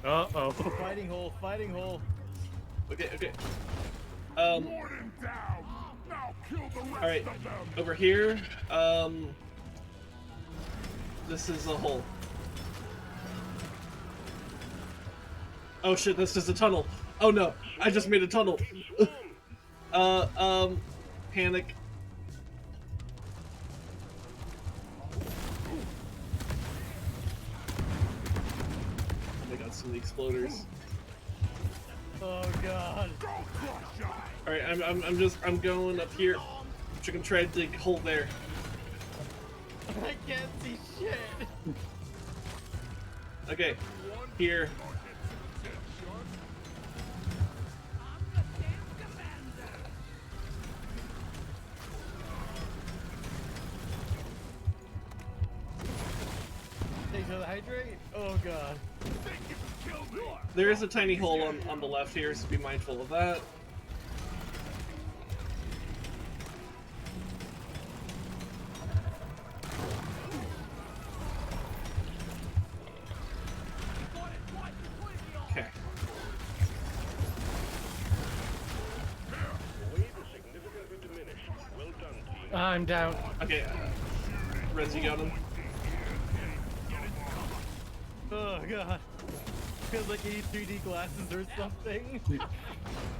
[SPEAKER 7] Uh-oh.
[SPEAKER 2] Fighting hole.
[SPEAKER 1] Okay.
[SPEAKER 5] Ward him down! Now kill the rest
[SPEAKER 1] Alright,
[SPEAKER 5] of them!
[SPEAKER 1] over here, this is a hole. Oh shit, this is a tunnel. Oh no, I just made a tunnel. Panic. They got some of the exploders.
[SPEAKER 2] Oh god.
[SPEAKER 1] Alright, I'm going up here. Chicken try to dig hole there.
[SPEAKER 2] I can't see shit.
[SPEAKER 1] Okay, here.
[SPEAKER 2] Take the hydrate. Oh god.
[SPEAKER 1] There is a tiny hole on the left here, so be mindful of that. Okay.
[SPEAKER 6] Weight is significantly diminished. Well done, team.
[SPEAKER 7] I'm down.
[SPEAKER 1] Okay, Rez, you got him?
[SPEAKER 2] Oh god. Feels like I need 3D glasses or something.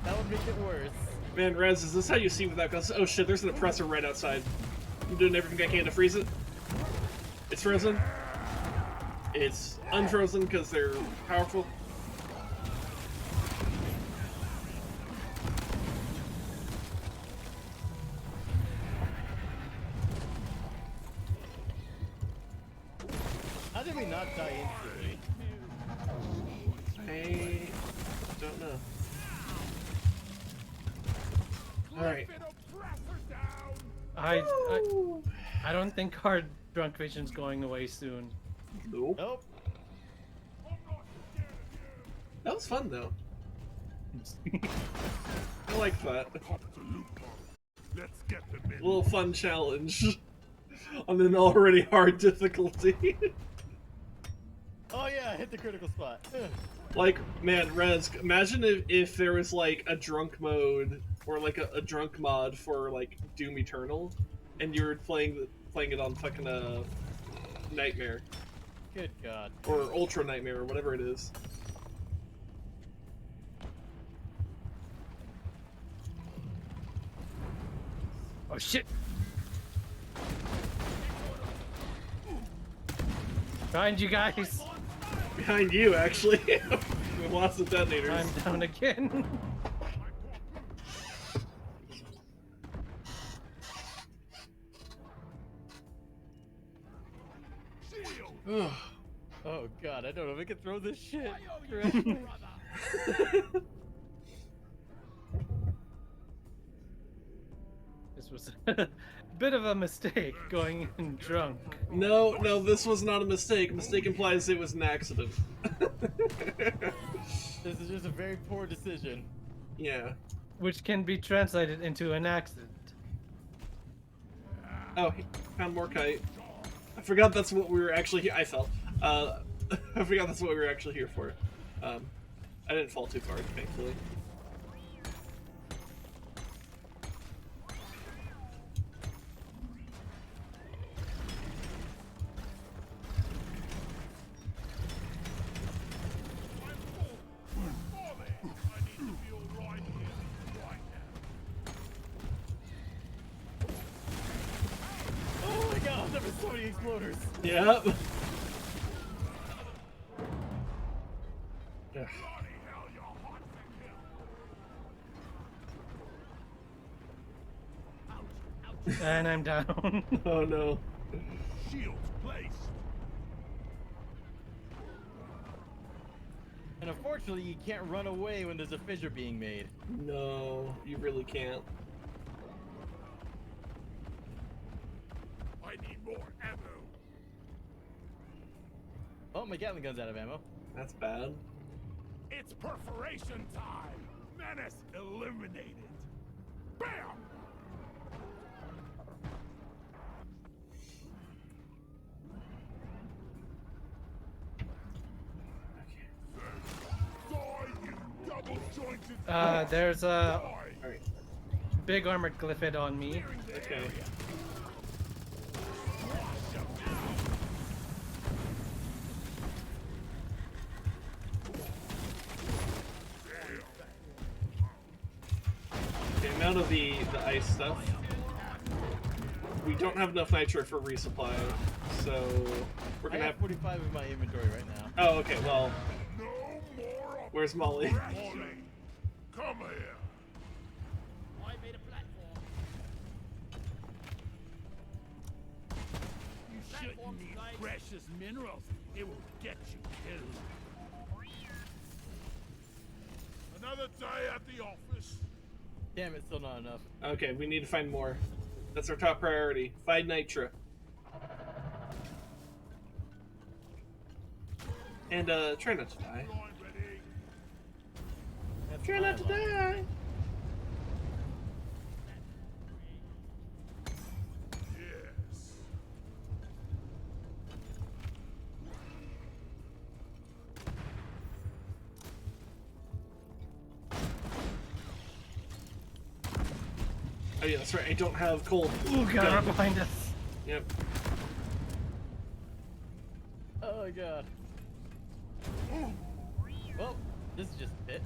[SPEAKER 2] That would make it worse.
[SPEAKER 1] Man, Rez, is this how you see without glasses? Oh shit, there's an oppressor right outside. I'm doing everything I can to freeze it. It's frozen. It's unfrozen because they're powerful.
[SPEAKER 2] did we not die instantly?
[SPEAKER 1] I don't know. Alright.
[SPEAKER 7] I don't think our drunk vision's going away soon.
[SPEAKER 1] Nope.
[SPEAKER 2] Nope.
[SPEAKER 1] That was fun though. I like that.
[SPEAKER 5] Let's get them in.
[SPEAKER 1] A little fun challenge on an already hard difficulty.
[SPEAKER 2] Oh yeah, I hit the critical spot.
[SPEAKER 1] Like, man, Rez, imagine if there was like a drunk mode or like a drunk mod for like Doom Eternal, and you were playing it on fucking Nightmare
[SPEAKER 2] Good God.
[SPEAKER 1] or Ultra Nightmare or whatever it is.
[SPEAKER 7] Oh shit! Behind you guys!
[SPEAKER 1] Behind you, actually. We have lots of detonators.
[SPEAKER 7] I'm down again.
[SPEAKER 2] Oh God, I don't know if I can throw this shit correctly.
[SPEAKER 7] This was a bit of a mistake going in drunk.
[SPEAKER 1] No, this was not a mistake. Mistake implies it was an accident.
[SPEAKER 2] This is just a very poor decision.
[SPEAKER 1] Yeah.
[SPEAKER 7] Which can be translated into an accident.
[SPEAKER 1] Oh, he found Morkite. I forgot that's what we were actually here. I fell. I forgot that's what we were actually here for. I didn't fall too far, thankfully.
[SPEAKER 2] Oh my God, there were so many exploders.
[SPEAKER 1] Yep. Ugh.
[SPEAKER 7] And I'm down.
[SPEAKER 1] Oh no.
[SPEAKER 5] Shields placed.
[SPEAKER 2] And unfortunately, you can't run away when there's a fissure being made.
[SPEAKER 1] No, you really can't.
[SPEAKER 5] I need more ammo.
[SPEAKER 2] Oh, my Gatling gun's out of ammo.
[SPEAKER 1] That's bad.
[SPEAKER 5] It's perforation time. Menace eliminated. Bam!
[SPEAKER 7] There's a
[SPEAKER 1] Alright.
[SPEAKER 7] big armored glyphid on me.
[SPEAKER 1] Okay. Okay, I'm out of the ice stuff. We don't have enough nitro for resupply, so we're
[SPEAKER 2] I
[SPEAKER 1] gonna
[SPEAKER 2] have
[SPEAKER 1] have.
[SPEAKER 2] 45 in my inventory right now.
[SPEAKER 1] Oh, okay. Well,
[SPEAKER 5] No more of
[SPEAKER 1] where's Molly?
[SPEAKER 5] Molly, come here.
[SPEAKER 8] I made a platform.
[SPEAKER 5] You shouldn't need precious minerals. It will get you killed. Another day at the office.
[SPEAKER 2] Damn, it's still not enough.
[SPEAKER 1] Okay, we need to find more. That's our top priority. Find nitro. And try not to die.
[SPEAKER 5] Line ready.
[SPEAKER 2] That's
[SPEAKER 1] Try
[SPEAKER 2] my
[SPEAKER 1] not to
[SPEAKER 2] line.
[SPEAKER 1] die.
[SPEAKER 5] Yes.
[SPEAKER 1] Oh yeah, that's right. I don't have cold.
[SPEAKER 7] Ooh, God,
[SPEAKER 1] gun.
[SPEAKER 7] right behind us.
[SPEAKER 1] Yep.
[SPEAKER 2] Oh my God. Well, this is just a bit.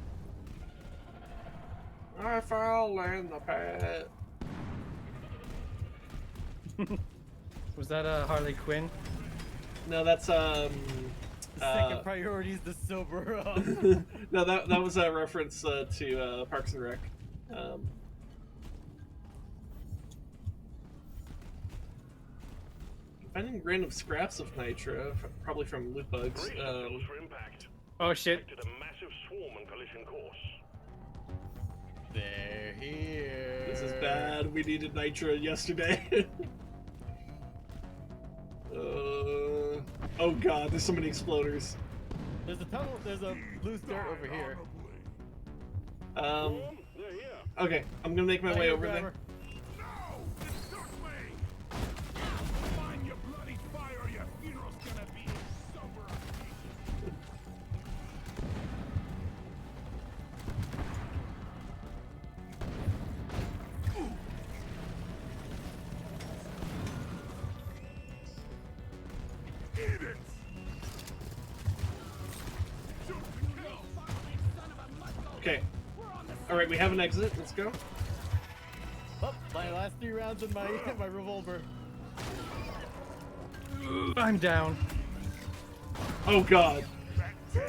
[SPEAKER 1] I fell in the pit.
[SPEAKER 7] Was that a Harley Quinn?
[SPEAKER 1] No, that's
[SPEAKER 2] The second priority is the sober up.
[SPEAKER 1] no, that was a reference to Parks and Rec. Finding random scraps of nitra, probably from loot bugs.
[SPEAKER 6] Brace yourselves for impact.
[SPEAKER 7] Oh shit.
[SPEAKER 6] Expected a massive swarm on collision course.
[SPEAKER 2] They're here.
[SPEAKER 1] This is bad. We needed nitra yesterday. Oh god, there's so many exploders.
[SPEAKER 2] There's a tunnel. There's a loose dirt over here.
[SPEAKER 6] They're here.
[SPEAKER 1] Okay, I'm gonna make my way over there.
[SPEAKER 5] No! This took me! Find your bloody fire, your funeral's gonna be in sober occasion. Eat it!
[SPEAKER 1] Okay. Alright, we have an exit. Let's go.
[SPEAKER 2] Oh, my last 3 rounds in my my revolver.
[SPEAKER 7] I'm down.
[SPEAKER 1] Oh god. Ugh.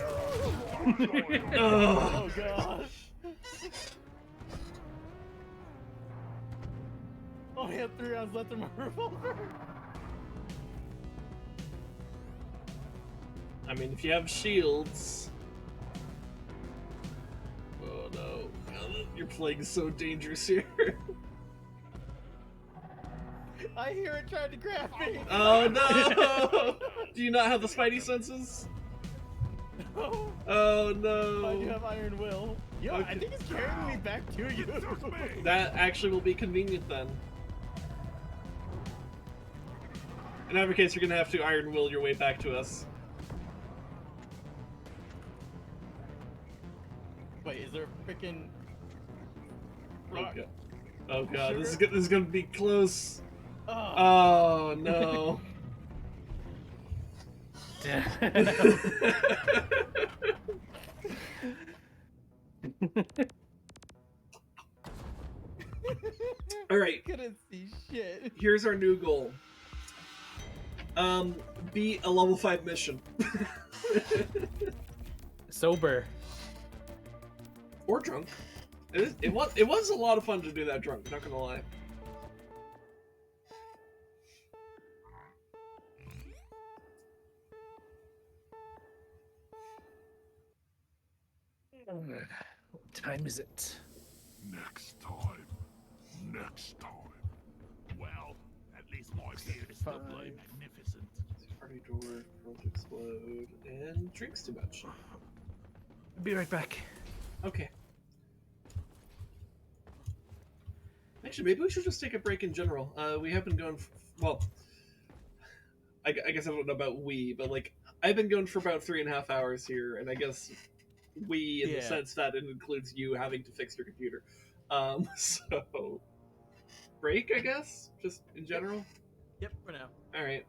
[SPEAKER 2] Oh gosh. Oh, I had 3 rounds left in my revolver.
[SPEAKER 1] I mean, if you have shields. Oh no. God, your plague is so dangerous here.
[SPEAKER 2] I hear it trying to grab me.
[SPEAKER 1] Oh no! Do you not have the spidey senses?
[SPEAKER 2] No.
[SPEAKER 1] Oh
[SPEAKER 2] I do
[SPEAKER 1] no.
[SPEAKER 2] have Iron Will. Yo, I
[SPEAKER 1] Okay.
[SPEAKER 2] think it's carrying me back to you.
[SPEAKER 1] That actually will be convenient then. In every case, you're gonna have to Iron Will your way back to us.
[SPEAKER 2] Wait, is there a freaking
[SPEAKER 1] Oh
[SPEAKER 2] rock?
[SPEAKER 1] god. Oh god, this is,
[SPEAKER 2] Sugar?
[SPEAKER 1] this is gonna be close.
[SPEAKER 2] Oh.
[SPEAKER 1] Oh no. Alright,
[SPEAKER 2] Couldn't see shit.
[SPEAKER 1] here's our new goal. Beat a level 5 mission.
[SPEAKER 7] Sober.
[SPEAKER 1] Or drunk. It was a lot of fun to do that drunk, not gonna lie.
[SPEAKER 7] What time is it?
[SPEAKER 5] Next time. Next time.
[SPEAKER 8] Well, at least my beard is still bloody magnificent.
[SPEAKER 1] Party door, world explode, and drinks too much.
[SPEAKER 7] Be right back.
[SPEAKER 1] Okay. Actually, maybe we should just take a break in general. We have been going, well, I guess I don't know about we, but like, I've been going for about 3.5 hours here, and I guess we, in the
[SPEAKER 2] Yeah.
[SPEAKER 1] sense that it includes you having to fix your computer. So, break, I guess? Just in general?
[SPEAKER 2] Yep, for now.
[SPEAKER 1] Alright.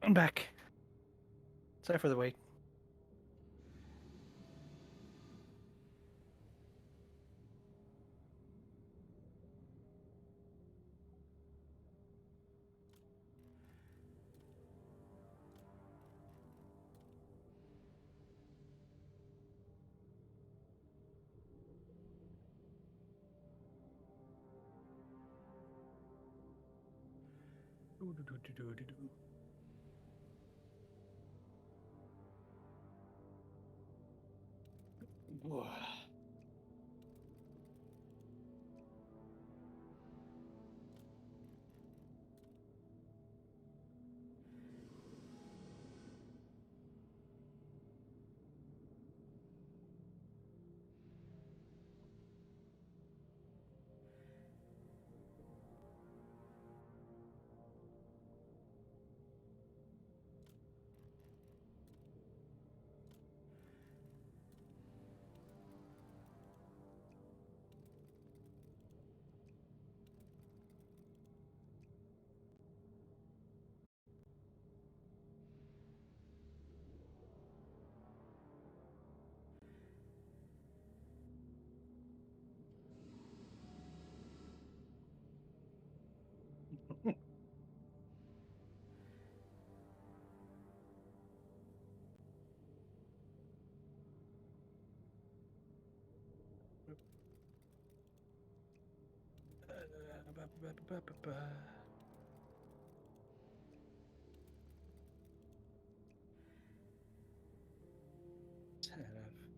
[SPEAKER 7] I'm back. Sorry for the wait.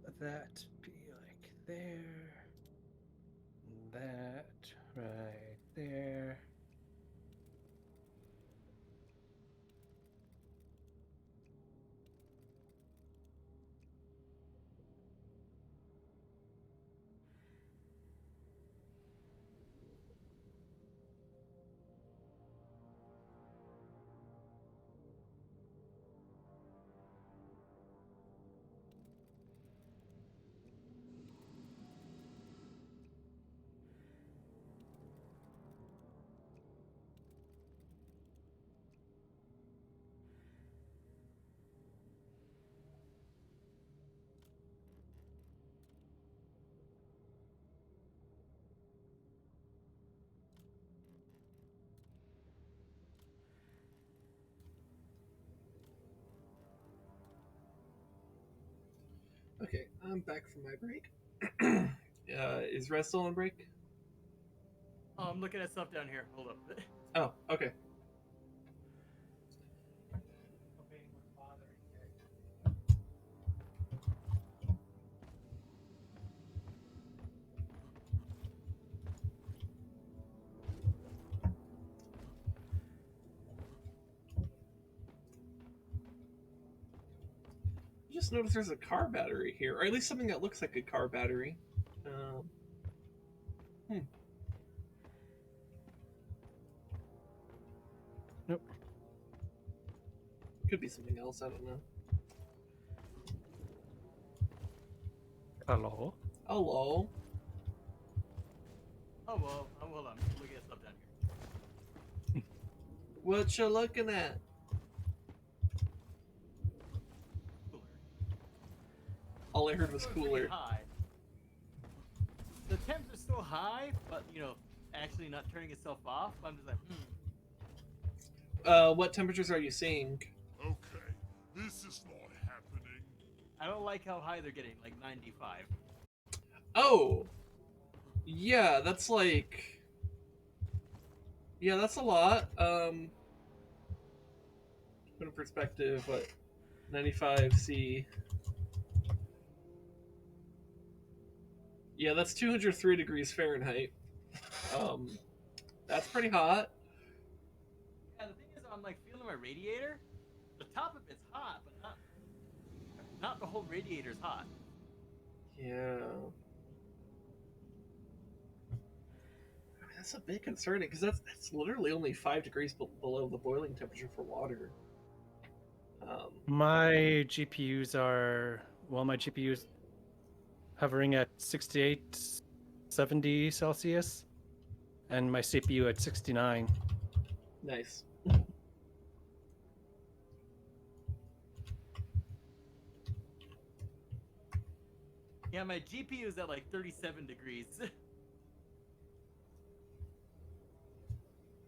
[SPEAKER 7] Have that be like there. That right there.
[SPEAKER 1] Okay, I'm back from my break. Is Rez still on break?
[SPEAKER 2] Oh, I'm looking at stuff down here. Hold up.
[SPEAKER 1] Oh, okay. You just noticed there's a car battery here, or at least something that looks like a car battery. Hmm.
[SPEAKER 7] Nope.
[SPEAKER 1] Could be something else. I don't know.
[SPEAKER 7] Hello.
[SPEAKER 1] Hello.
[SPEAKER 2] Oh well. Oh, hold on. I'm looking at stuff down here.
[SPEAKER 1] What you looking at?
[SPEAKER 2] Cooler.
[SPEAKER 1] All I heard was
[SPEAKER 2] It's pretty
[SPEAKER 1] cooler.
[SPEAKER 2] high. The temps are still high, but actually not turning itself off. I'm just like,
[SPEAKER 1] What temperatures are you seeing?
[SPEAKER 5] Okay, this is not happening.
[SPEAKER 2] I don't like how high they're getting, like 95.
[SPEAKER 1] Oh, yeah, that's like, yeah, that's a lot. Put in perspective, what, 95C. Yeah, that's 203 degrees Fahrenheit. That's pretty hot.
[SPEAKER 2] Yeah, the thing is, I'm like feeling my radiator. The top of it's hot, but not the whole radiator's hot.
[SPEAKER 1] Yeah. That's a bit concerning because that's literally only 5 degrees below the boiling temperature for water.
[SPEAKER 7] My GPUs hovering at 68, 70 Celsius, and my CPU at 69.
[SPEAKER 1] Nice.
[SPEAKER 2] Yeah, my GPU is at like 37 degrees.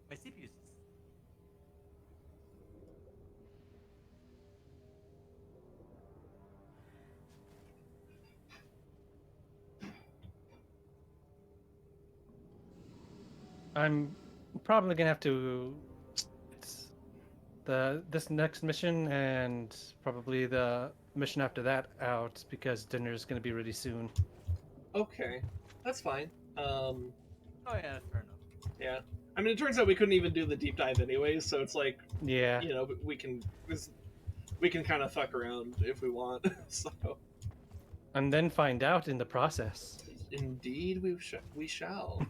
[SPEAKER 2] My CPU is
[SPEAKER 7] I'm probably gonna have to this next mission and probably the mission after that out because dinner's gonna be ready soon.
[SPEAKER 1] Okay, that's fine.
[SPEAKER 2] Oh yeah, that's fair enough.
[SPEAKER 1] Yeah. I mean, it turns out we couldn't even do the deep dive anyways, so it's like,
[SPEAKER 7] Yeah.
[SPEAKER 1] you know, we can kind of fuck around if we want. So
[SPEAKER 7] And then find out in the process.
[SPEAKER 1] indeed, we shall.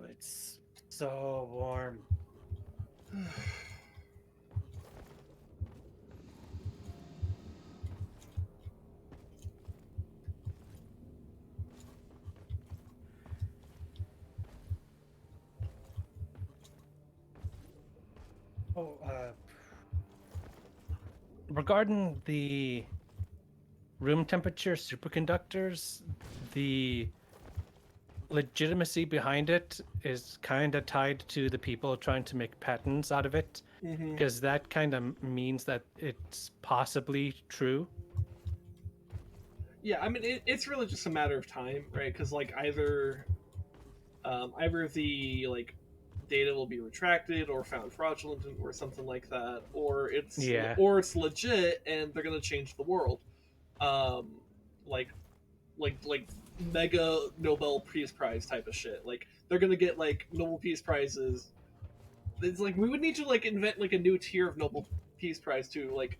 [SPEAKER 7] It's so warm. Oh, regarding the room temperature superconductors, the legitimacy behind it is kind of tied to the people trying to make patents out of it, because that kind of means that it's possibly true.
[SPEAKER 1] Yeah, I mean, it's really just a matter of time, right? Because like either the like data will be retracted or found fraudulent or something like that, or it's legit and they're gonna change the world. Like mega Nobel Peace Prize type of shit. Like they're gonna get like Nobel Peace Prizes. It's like we would need to like invent like a new tier of Nobel Peace Prize to like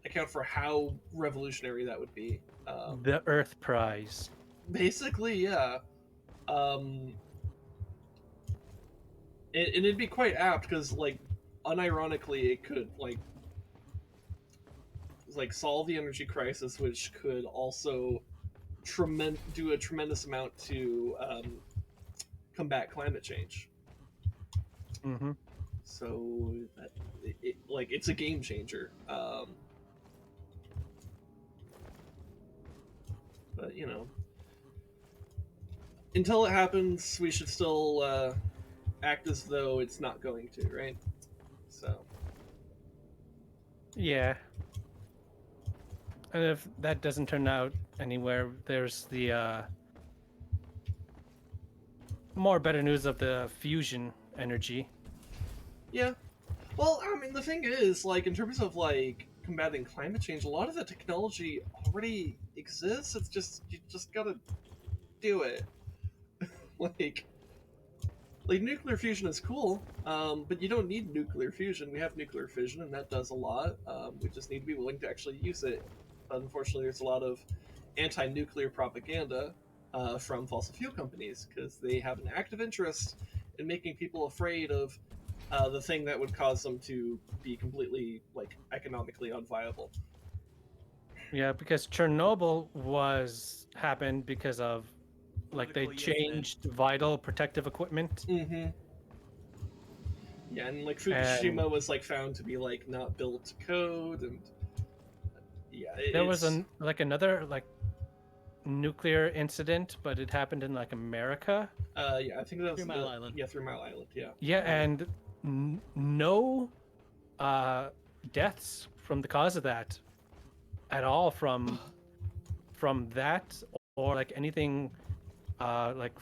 [SPEAKER 1] account for how revolutionary that would be.
[SPEAKER 7] The Earth Prize.
[SPEAKER 1] Basically, yeah. And it'd be quite apt because, like, unironically, it could like solve the energy crisis, which could also do a tremendous amount to combat climate change.
[SPEAKER 7] Mm-hmm.
[SPEAKER 1] So that it's a game changer. But you know, until it happens, we should still act as though it's not going to, right? So
[SPEAKER 7] yeah. And if that doesn't turn out anywhere, there's the better news of the fusion energy.
[SPEAKER 1] yeah. Well, I mean, the thing is, like, in terms of like combating climate change, a lot of the technology already exists. It's just you just gotta do it. like nuclear fusion is cool, but you don't need nuclear fusion. We have nuclear fission, and that does a lot. We just need to be willing to actually use it. But unfortunately, there's a lot of anti-nuclear propaganda from fossil fuel companies because they have an active interest in making people afraid of the thing that would cause them to be completely like economically unviable.
[SPEAKER 7] Yeah, because Chernobyl happened because of like they
[SPEAKER 2] Political
[SPEAKER 7] changed vital protective equipment.
[SPEAKER 1] Mm-hmm. Yeah, and like Fukushima was like found to be like not built to code, and yeah,
[SPEAKER 7] there was another like nuclear incident, but it happened in like America.
[SPEAKER 1] Yeah, I think that was
[SPEAKER 2] 3 Mile Island.
[SPEAKER 1] Yeah, 3 Mile Island. Yeah.
[SPEAKER 7] Yeah, and no deaths from the cause of that at all from that or like anything like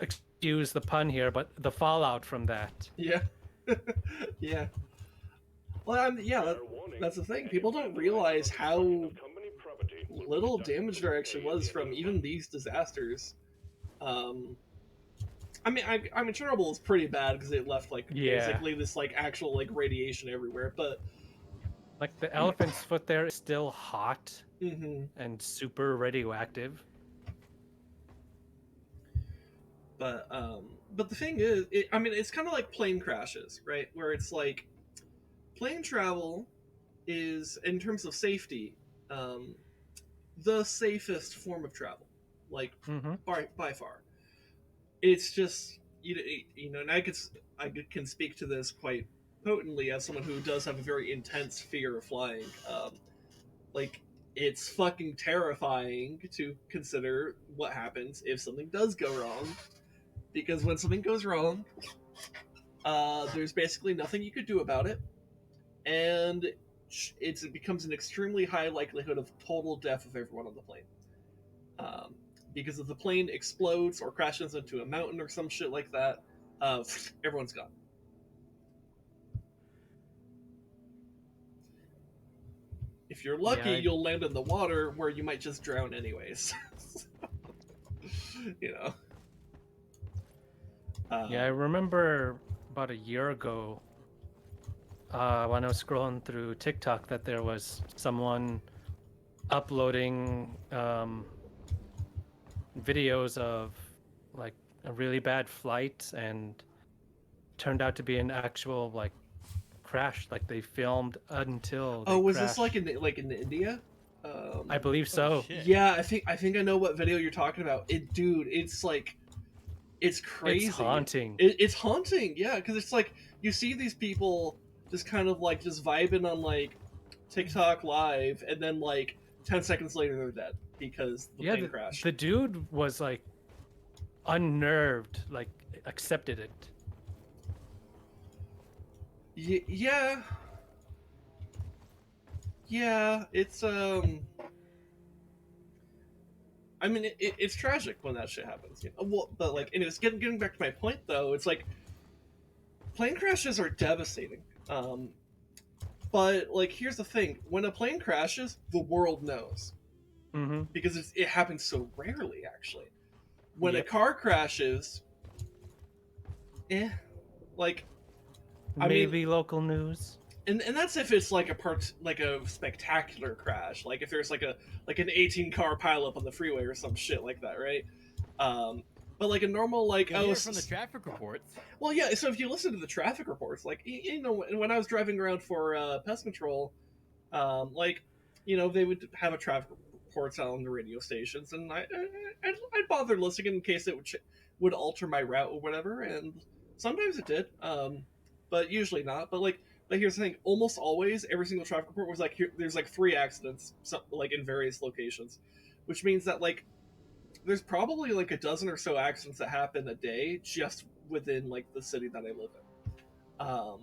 [SPEAKER 7] excuse the pun here, but the fallout from that.
[SPEAKER 1] Yeah. Yeah. Well, that's the thing. People don't realize how little damage there actually was from even these disasters. I mean, Chernobyl is pretty bad because it left like basically this like actual like radiation everywhere. But
[SPEAKER 7] like the elephant's foot there is still hot
[SPEAKER 1] and
[SPEAKER 7] super radioactive.
[SPEAKER 1] But the thing is, it's kind of like plane crashes, right? Where it's like plane travel is, in terms of safety, the safest form of travel, like by far. It's just you know, and I can speak to this quite potently as someone who does have a very intense fear of flying. Like, it's fucking terrifying to consider what happens if something does go wrong, because when something goes wrong, there's basically nothing you could do about it, and it becomes an extremely high likelihood of total death of everyone on the plane. Because if the plane explodes or crashes into a mountain or some shit like that, everyone's gone. If you're lucky, you'll land in the water where you might just drown anyways. You know.
[SPEAKER 7] Yeah, I remember about a year ago when I was scrolling through TikTok that there was someone uploading videos of like a really bad flight, and turned out to be an actual like crash. Like they filmed until they
[SPEAKER 1] was
[SPEAKER 7] crashed.
[SPEAKER 1] this like in India?
[SPEAKER 7] I believe so.
[SPEAKER 1] Yeah, I think I know what video you're talking about. Dude, it's like, it's crazy.
[SPEAKER 7] It's haunting.
[SPEAKER 1] It's haunting, yeah, because it's like you see these people just kind of like just vibing on like TikTok live, and then like 10 seconds later they're dead because the plane crashed.
[SPEAKER 7] The dude was like unnerved, like accepted it.
[SPEAKER 1] Yeah, it's I mean, it's tragic when that shit happens. You know? Well, but like, anyways, getting back to my point though, it's like plane crashes are devastating. But like, here's the thing: when a plane crashes, the world knows, because it happens so rarely. Actually, when a car crashes, like,
[SPEAKER 7] maybe local news.
[SPEAKER 1] And that's if it's like a spectacular crash, like if there's like an 18 car pileup on the freeway or some shit like that, right? But like a normal like
[SPEAKER 2] from the traffic reports.
[SPEAKER 1] Well, yeah. So if you listen to the traffic reports, like you know, when I was driving around for pest control, like, you know, they would have a traffic reports on the radio stations, and I'd bother listening in case it would alter my route or whatever, and sometimes it did, but usually not. But here's the thing: almost always, every single traffic report was like, there's like 3 accidents, like in various locations, which means that like there's probably like a dozen or so accidents that happen a day just within like the city that I live in,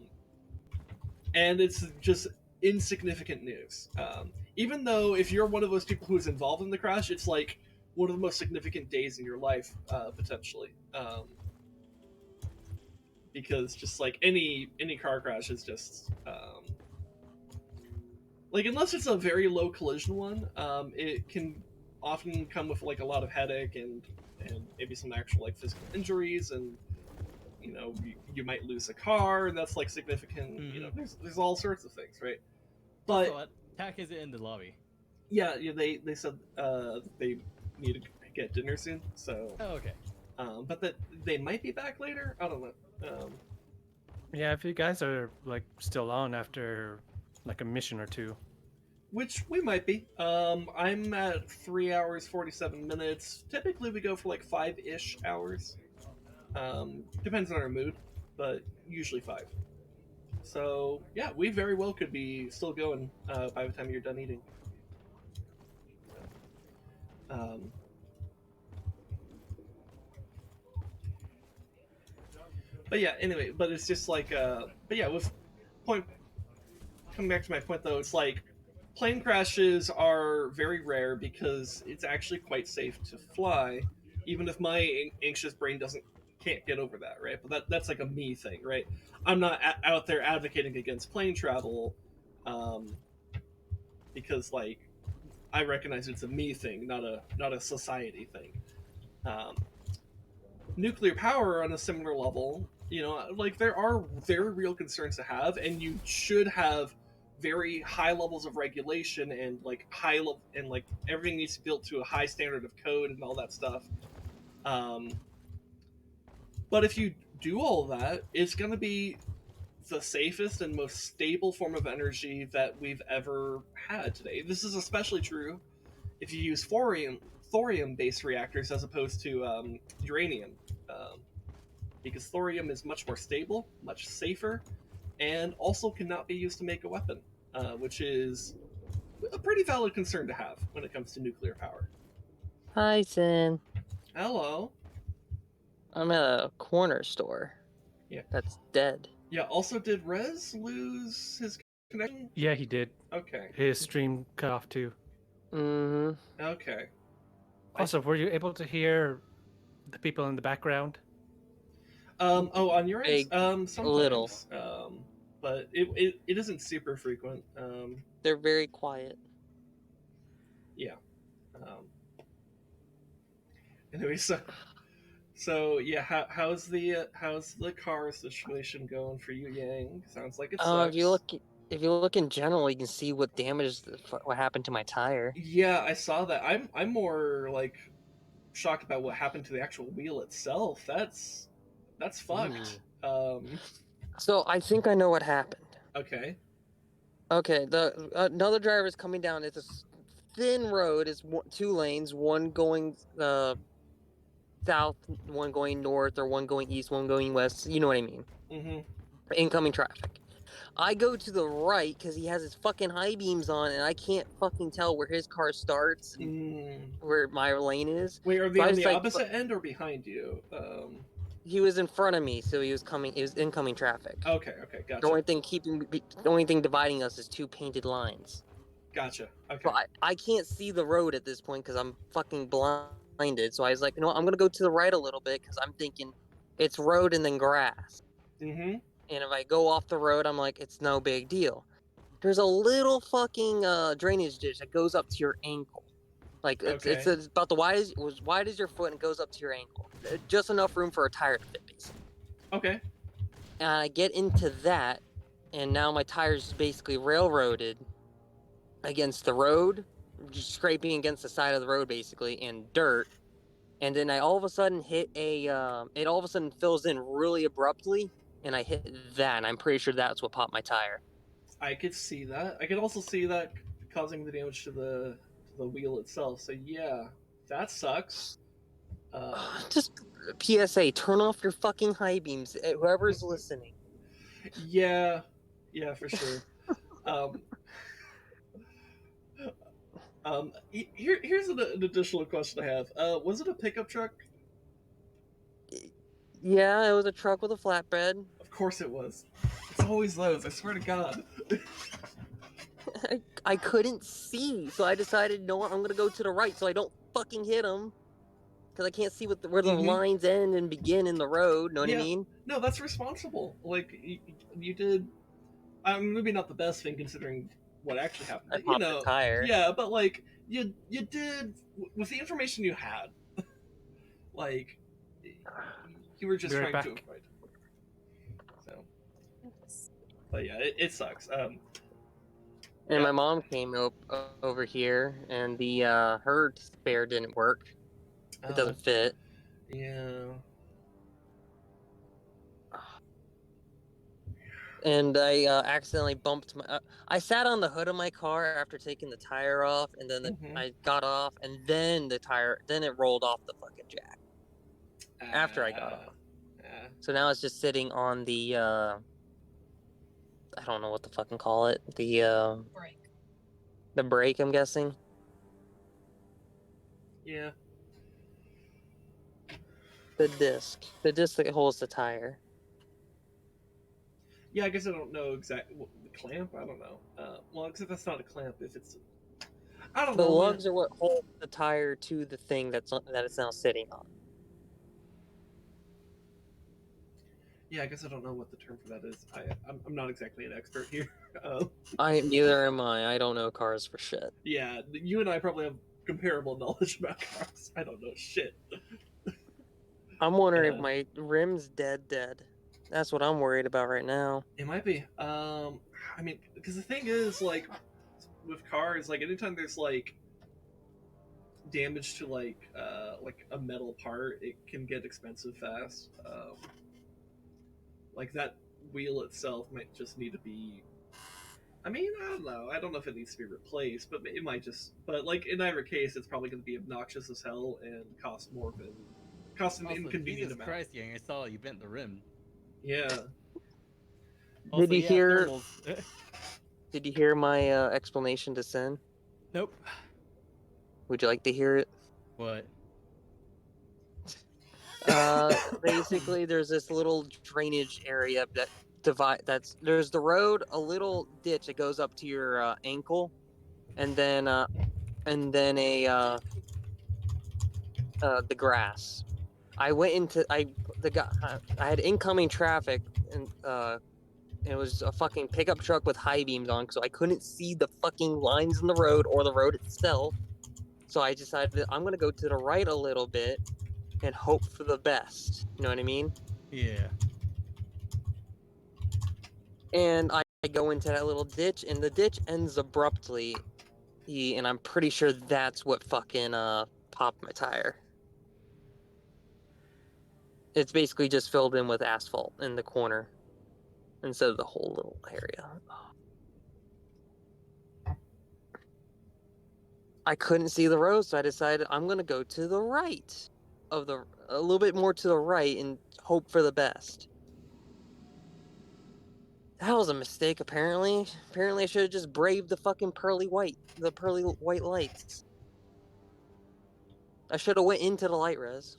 [SPEAKER 1] and it's just insignificant news. Even though if you're one of those people who's involved in the crash, it's like one of the most significant days in your life, potentially. Because just like any car crash is just like, unless it's a very low collision one, it can often come with like a lot of headache and maybe some actual like physical injuries, and you know, you might lose a car, and that's like significant. You know, there's all sorts of things, right? But
[SPEAKER 2] so, TAC is in the lobby.
[SPEAKER 1] Yeah, they said they need to get dinner soon, so
[SPEAKER 2] okay.
[SPEAKER 1] But that they might be back later. I don't know.
[SPEAKER 7] Yeah, if you guys are like still on after like a mission or two,
[SPEAKER 1] which we might be. I'm at 3 hours 47 minutes. Typically we go for like 5-ish hours. Depends on our mood, but usually 5. So yeah, we very well could be still going by the time you're done eating. But yeah, anyway, but it's just like, but yeah, with coming back to my point though, it's like plane crashes are very rare because it's actually quite safe to fly, even if my anxious brain can't get over that, right? But that's like a me thing, right? I'm not out there advocating against plane travel, because like I recognize it's a me thing, not a society thing. Nuclear power on a similar level, you know, like there are very real concerns to have, and you should have very high levels of regulation and like high level, and like everything needs to be built to a high standard of code and all that stuff. But if you do all that, it's going to be the safest and most stable form of energy that we've ever had today. This is especially true if you use thorium-based reactors as opposed to uranium, because thorium is much more stable, much safer, and also cannot be used to make a weapon, which is a pretty valid concern to have when it comes to nuclear power.
[SPEAKER 10] Hi, Sin.
[SPEAKER 1] Hello.
[SPEAKER 10] I'm at a corner store.
[SPEAKER 1] Yeah.
[SPEAKER 10] That's dead.
[SPEAKER 1] Yeah, also, did Rez lose his connection?
[SPEAKER 7] Yeah, he did.
[SPEAKER 1] Okay.
[SPEAKER 7] His stream cut off too.
[SPEAKER 10] Mm-hmm.
[SPEAKER 1] Okay.
[SPEAKER 7] Also, were you able to hear the people in the background?
[SPEAKER 1] On your end? Sometimes.
[SPEAKER 10] Little.
[SPEAKER 1] But it isn't super frequent.
[SPEAKER 10] They're very quiet.
[SPEAKER 1] Yeah. Anyway, so yeah, how's the car situation going for you, Yang? Sounds like it sucks.
[SPEAKER 10] If you look in general, you can see what damage, what happened to my tire.
[SPEAKER 1] Yeah, I saw that. I'm more like shocked about what happened to the actual wheel itself. That's fucked.
[SPEAKER 10] So I think I know what happened.
[SPEAKER 1] Okay.
[SPEAKER 10] Okay, another driver is coming down. It's a thin road. It's two lanes, one going south, one going north, or one going east, one going west. You know what I mean?
[SPEAKER 1] Mm-hmm.
[SPEAKER 10] Incoming traffic. I go to the right because he has his fucking high beams on, and I can't fucking tell where his car starts and where my lane is.
[SPEAKER 1] Wait, are they on the opposite end or behind you?
[SPEAKER 10] He was in front of me, so he was coming. It was incoming traffic.
[SPEAKER 1] Okay, gotcha.
[SPEAKER 10] The only thing dividing us is two painted lines.
[SPEAKER 1] Gotcha. Okay.
[SPEAKER 10] So I can't see the road at this point because I'm fucking blinded. So I was like, you know what? I'm gonna go to the right a little bit because I'm thinking it's road and then grass.
[SPEAKER 1] Mm-hmm.
[SPEAKER 10] And if I go off the road, I'm like, it's no big deal. There's a little fucking drainage ditch that goes up to your ankle. Like it's about as wide as your foot, and it goes up to your ankle. Just enough room for a tire to fit, basically.
[SPEAKER 1] Okay.
[SPEAKER 10] And I get into that, and now my tire's basically railroaded against the road, just scraping against the side of the road, basically, and dirt. And then I all of a sudden hit it all of a sudden fills in really abruptly, and I hit that, and I'm pretty sure that's what popped my tire.
[SPEAKER 1] I could see that. I could also see that causing the damage to the wheel itself. So yeah, that sucks.
[SPEAKER 10] Just PSA, turn off your fucking high beams, whoever's listening.
[SPEAKER 1] Yeah, for sure. Here's an additional question I have. Was it a pickup truck?
[SPEAKER 10] Yeah, it was a truck with a flatbed.
[SPEAKER 1] Of course it was. It's always those, I swear to God.
[SPEAKER 10] I couldn't see, so I decided, no, I'm gonna go to the right so I don't fucking hit him. Because I can't see where the lines end and begin in the road, know what I mean?
[SPEAKER 1] No, that's responsible. Like, you did... maybe not the best thing considering what actually happened.
[SPEAKER 10] I popped the tire.
[SPEAKER 1] Yeah, but like, you did... With the information you had, like, you were just trying to avoid. So... But yeah, it sucks.
[SPEAKER 10] And my mom came over here, and the her spare didn't work. It doesn't fit.
[SPEAKER 1] Yeah.
[SPEAKER 10] And I accidentally bumped my. I sat on the hood of my car after taking the tire off, and then I got off, and then then it rolled off the fucking jack. After I got off. So now it's just sitting on the. I don't know what to fucking call it. The
[SPEAKER 4] brake.
[SPEAKER 10] The brake, I'm guessing.
[SPEAKER 1] Yeah.
[SPEAKER 10] The disc that holds the tire.
[SPEAKER 1] Yeah, I guess I don't know exactly. The clamp? I don't know. Well, except that's not a clamp. If it's, I don't know.
[SPEAKER 10] The lugs are what hold the tire to the thing that it's now sitting on.
[SPEAKER 1] Yeah, I guess I don't know what the term for that is. I'm not exactly an expert here.
[SPEAKER 10] Neither am I. I don't know cars for shit.
[SPEAKER 1] Yeah, you and I probably have comparable knowledge about cars. I don't know shit.
[SPEAKER 10] I'm wondering if my rim's dead. That's what I'm worried about right now.
[SPEAKER 1] It might be. I mean, because the thing is, like, with cars, like, anytime there's, like, damage to, like a metal part, it can get expensive fast. Like, that wheel itself might just need to be. I mean, I don't know. I don't know if it needs to be replaced, but it might just. But like in either case, it's probably going to be obnoxious as hell and cost more than cost an
[SPEAKER 2] Also,
[SPEAKER 1] inconvenient
[SPEAKER 2] Jesus
[SPEAKER 1] amount.
[SPEAKER 2] Christ, gang! I saw you bent the rim.
[SPEAKER 1] Yeah.
[SPEAKER 2] Also,
[SPEAKER 10] Did you
[SPEAKER 2] yeah,
[SPEAKER 10] hear?
[SPEAKER 2] thermals.
[SPEAKER 10] Did you hear my explanation to Sin?
[SPEAKER 2] Nope.
[SPEAKER 10] Would you like to hear it?
[SPEAKER 2] What?
[SPEAKER 10] Basically, there's this little drainage area that there's the road, a little ditch that goes up to your ankle, and then a the grass. I went into I had incoming traffic, and it was a fucking pickup truck with high beams on, so I couldn't see the fucking lines in the road or the road itself. So I decided I'm gonna go to the right a little bit and hope for the best. You know what I mean?
[SPEAKER 2] Yeah.
[SPEAKER 10] And I go into that little ditch, and the ditch ends abruptly. And I'm pretty sure that's what fucking popped my tire. It's basically just filled in with asphalt in the corner instead of the whole little area. I couldn't see the road, so I decided I'm gonna go to the right a little bit more to the right, and hope for the best. That was a mistake, apparently. Apparently, I should have just braved the fucking pearly white lights. I should have went into the light res.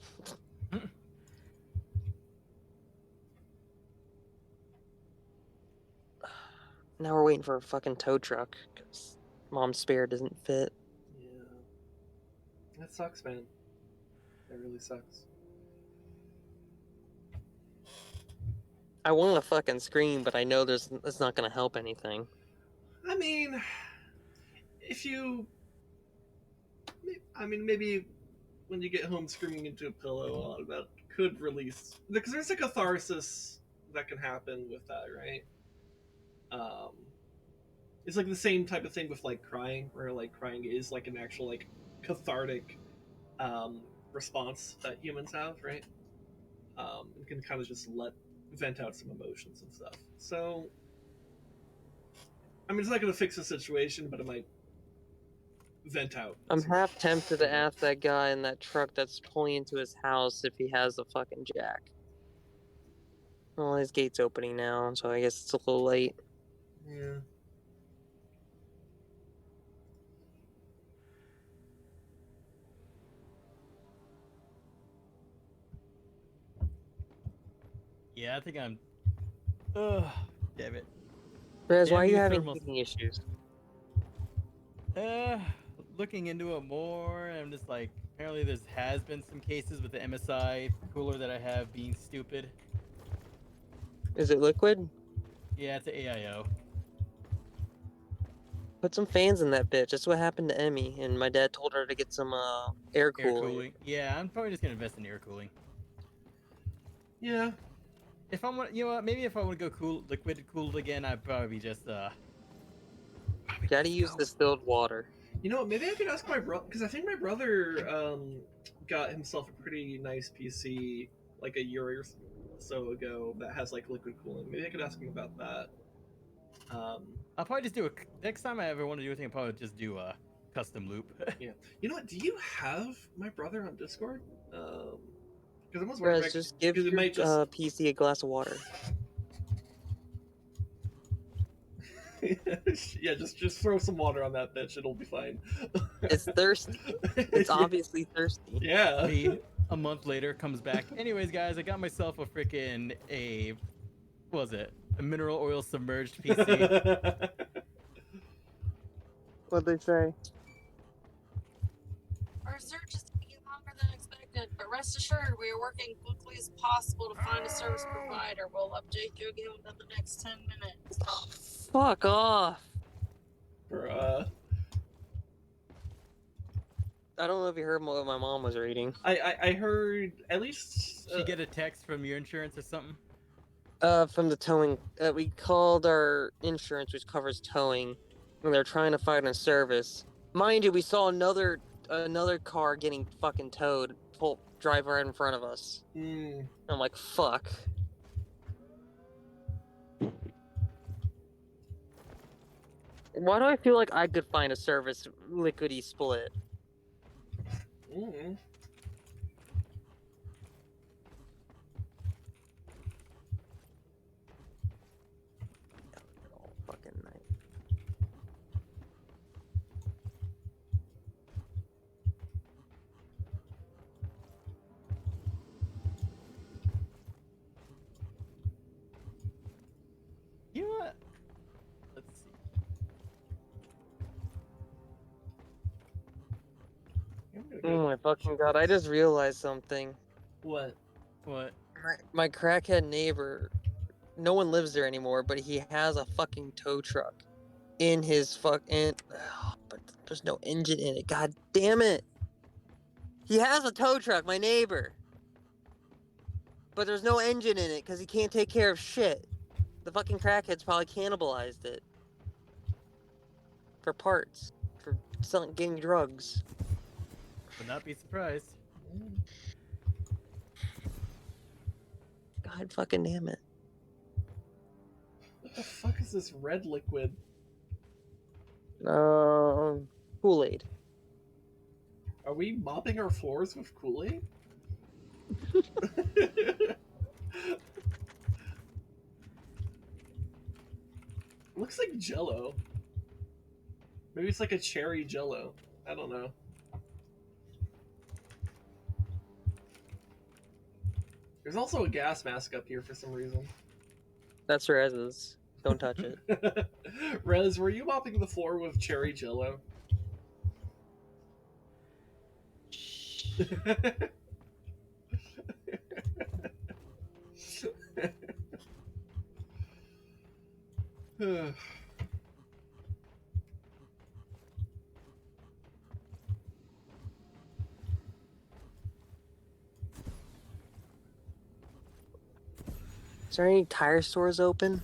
[SPEAKER 10] Now we're waiting for a fucking tow truck because Mom's spare doesn't fit.
[SPEAKER 1] Yeah. That sucks, man. That really sucks.
[SPEAKER 10] I want to fucking scream, but I know it's not gonna help anything.
[SPEAKER 1] I mean, maybe when you get home screaming into a pillow, a lot of that could release, because there's a catharsis that can happen with that, right? It's like the same type of thing with like crying, where like crying is like an actual like cathartic response that humans have, right? And can kind of just vent out some emotions and stuff. So, I mean, it's not going to fix the situation, but it might vent out.
[SPEAKER 10] I'm half tempted to ask that guy in that truck that's pulling into his house if he has a fucking jack. Well, his gate's opening now, so I guess it's a little late.
[SPEAKER 1] Yeah.
[SPEAKER 2] Yeah, I think I'm. Ugh, damn it.
[SPEAKER 10] Rez, why are
[SPEAKER 2] Damn
[SPEAKER 10] you
[SPEAKER 2] you,
[SPEAKER 10] having
[SPEAKER 2] thermals.
[SPEAKER 10] heating issues?
[SPEAKER 2] Looking into it more, I'm just like, apparently there has been some cases with the MSI cooler that I have being stupid.
[SPEAKER 10] Is it liquid?
[SPEAKER 2] Yeah, it's an AIO.
[SPEAKER 10] Put some fans in that bitch. That's what happened to Emmy, and my dad told her to get some air cooling.
[SPEAKER 2] Yeah, I'm probably just gonna invest in air cooling.
[SPEAKER 1] Yeah.
[SPEAKER 2] If I'm, you know what, maybe if I want to go liquid cooled again, I'd probably just
[SPEAKER 10] Gotta use distilled water.
[SPEAKER 1] You know what? Maybe I could ask my brother, because I think my brother got himself a pretty nice PC like a year or so ago that has like liquid cooling. Maybe I could ask him about that.
[SPEAKER 2] I'll probably just do a next time I ever want to do anything. I'll probably just do a custom loop.
[SPEAKER 1] Yeah. You know what? Do you have my brother on Discord? Because I was
[SPEAKER 10] Rez, just give your PC a glass of water.
[SPEAKER 1] Yeah, just throw some water on that bitch. It'll be fine.
[SPEAKER 10] It's thirsty. It's obviously thirsty.
[SPEAKER 1] Yeah.
[SPEAKER 2] Me, a month later, comes back. Anyways, guys, I got myself a freaking what was it? A mineral oil submerged PC.
[SPEAKER 10] What'd they say?
[SPEAKER 11] Our search is taking longer than expected, but rest assured we are working quickly as possible to find a service provider. We'll update you again within the next 10 minutes.
[SPEAKER 10] Oh, fuck off.
[SPEAKER 1] Bruh.
[SPEAKER 10] I don't know if you heard what my mom was reading.
[SPEAKER 1] I heard at least.
[SPEAKER 2] Did you get a text from your insurance or something?
[SPEAKER 10] From the towing. We called our insurance, which covers towing, and they're trying to find a service. Mind you, we saw another car getting fucking towed, drive right in front of us.
[SPEAKER 1] Mm.
[SPEAKER 10] I'm like, fuck. Why do I feel like I could find a service liquidy split?
[SPEAKER 1] Mm.
[SPEAKER 10] All fucking night.
[SPEAKER 2] You know what? Let's see.
[SPEAKER 10] Oh my fucking god! I just realized something.
[SPEAKER 1] What?
[SPEAKER 2] What?
[SPEAKER 10] My crackhead neighbor. No one lives there anymore, but he has a fucking tow truck in his fucking. But there's no engine in it. God damn it! He has a tow truck, my neighbor. But there's no engine in it because he can't take care of shit. The fucking crackheads probably cannibalized it for parts, for selling, getting drugs.
[SPEAKER 2] Would not be surprised.
[SPEAKER 10] God fucking damn it!
[SPEAKER 1] What the fuck is this red liquid?
[SPEAKER 10] Kool-Aid.
[SPEAKER 1] Are we mopping our floors with Kool-Aid? Looks like Jello. Maybe it's like a cherry Jello. I don't know. There's also a gas mask up here for some reason.
[SPEAKER 10] That's Rez's. Don't touch it.
[SPEAKER 1] Rez, were you mopping the floor with cherry Jello?
[SPEAKER 10] Is there any tire stores open?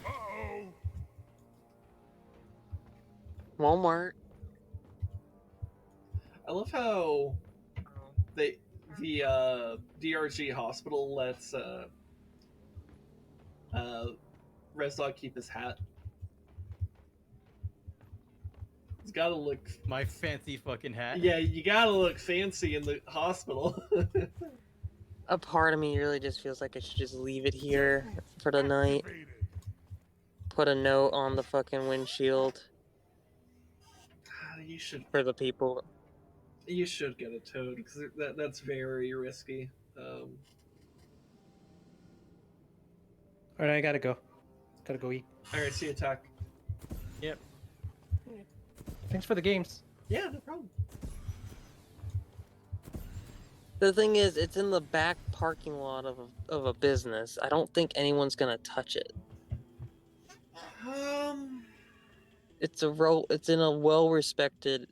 [SPEAKER 5] Uh-oh.
[SPEAKER 10] Walmart.
[SPEAKER 1] I love how the DRG hospital lets Rezdog keep his hat. It's gotta look.
[SPEAKER 2] My fancy fucking hat.
[SPEAKER 1] Yeah, you gotta look fancy in the hospital.
[SPEAKER 10] A part of me really just feels like I should just leave it here for the night. Put a note on the fucking windshield.
[SPEAKER 1] You should.
[SPEAKER 10] For the people.
[SPEAKER 1] You should get it towed because that's very risky.
[SPEAKER 7] Alright, I gotta go. Gotta go eat.
[SPEAKER 1] All right, see you, Tuck.
[SPEAKER 2] Yep.
[SPEAKER 7] Thanks for the games.
[SPEAKER 1] Yeah, no problem.
[SPEAKER 10] The thing is, it's in the back parking lot of a business. I don't think anyone's gonna touch it. It's in a well-respected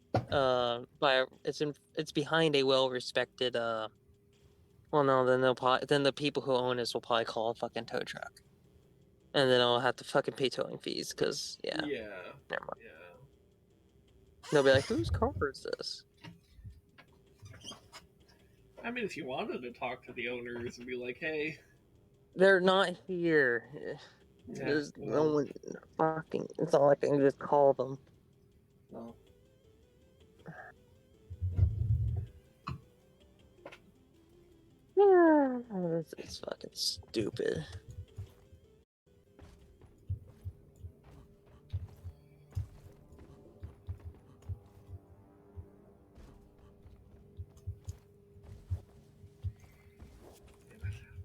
[SPEAKER 10] it's behind a well-respected well no, then the people who own this will probably call a fucking tow truck. And then I'll have to fucking pay towing fees cuz yeah.
[SPEAKER 1] Yeah.
[SPEAKER 10] Never mind.
[SPEAKER 1] Yeah.
[SPEAKER 10] They'll be like, "Whose car is this?"
[SPEAKER 1] I mean, if you wanted to talk to the owners and be like, "Hey,
[SPEAKER 10] they're not here."
[SPEAKER 1] Yeah,
[SPEAKER 10] There's no one fucking. It's not like I can just call them.
[SPEAKER 1] No.
[SPEAKER 10] Yeah, it's fucking stupid.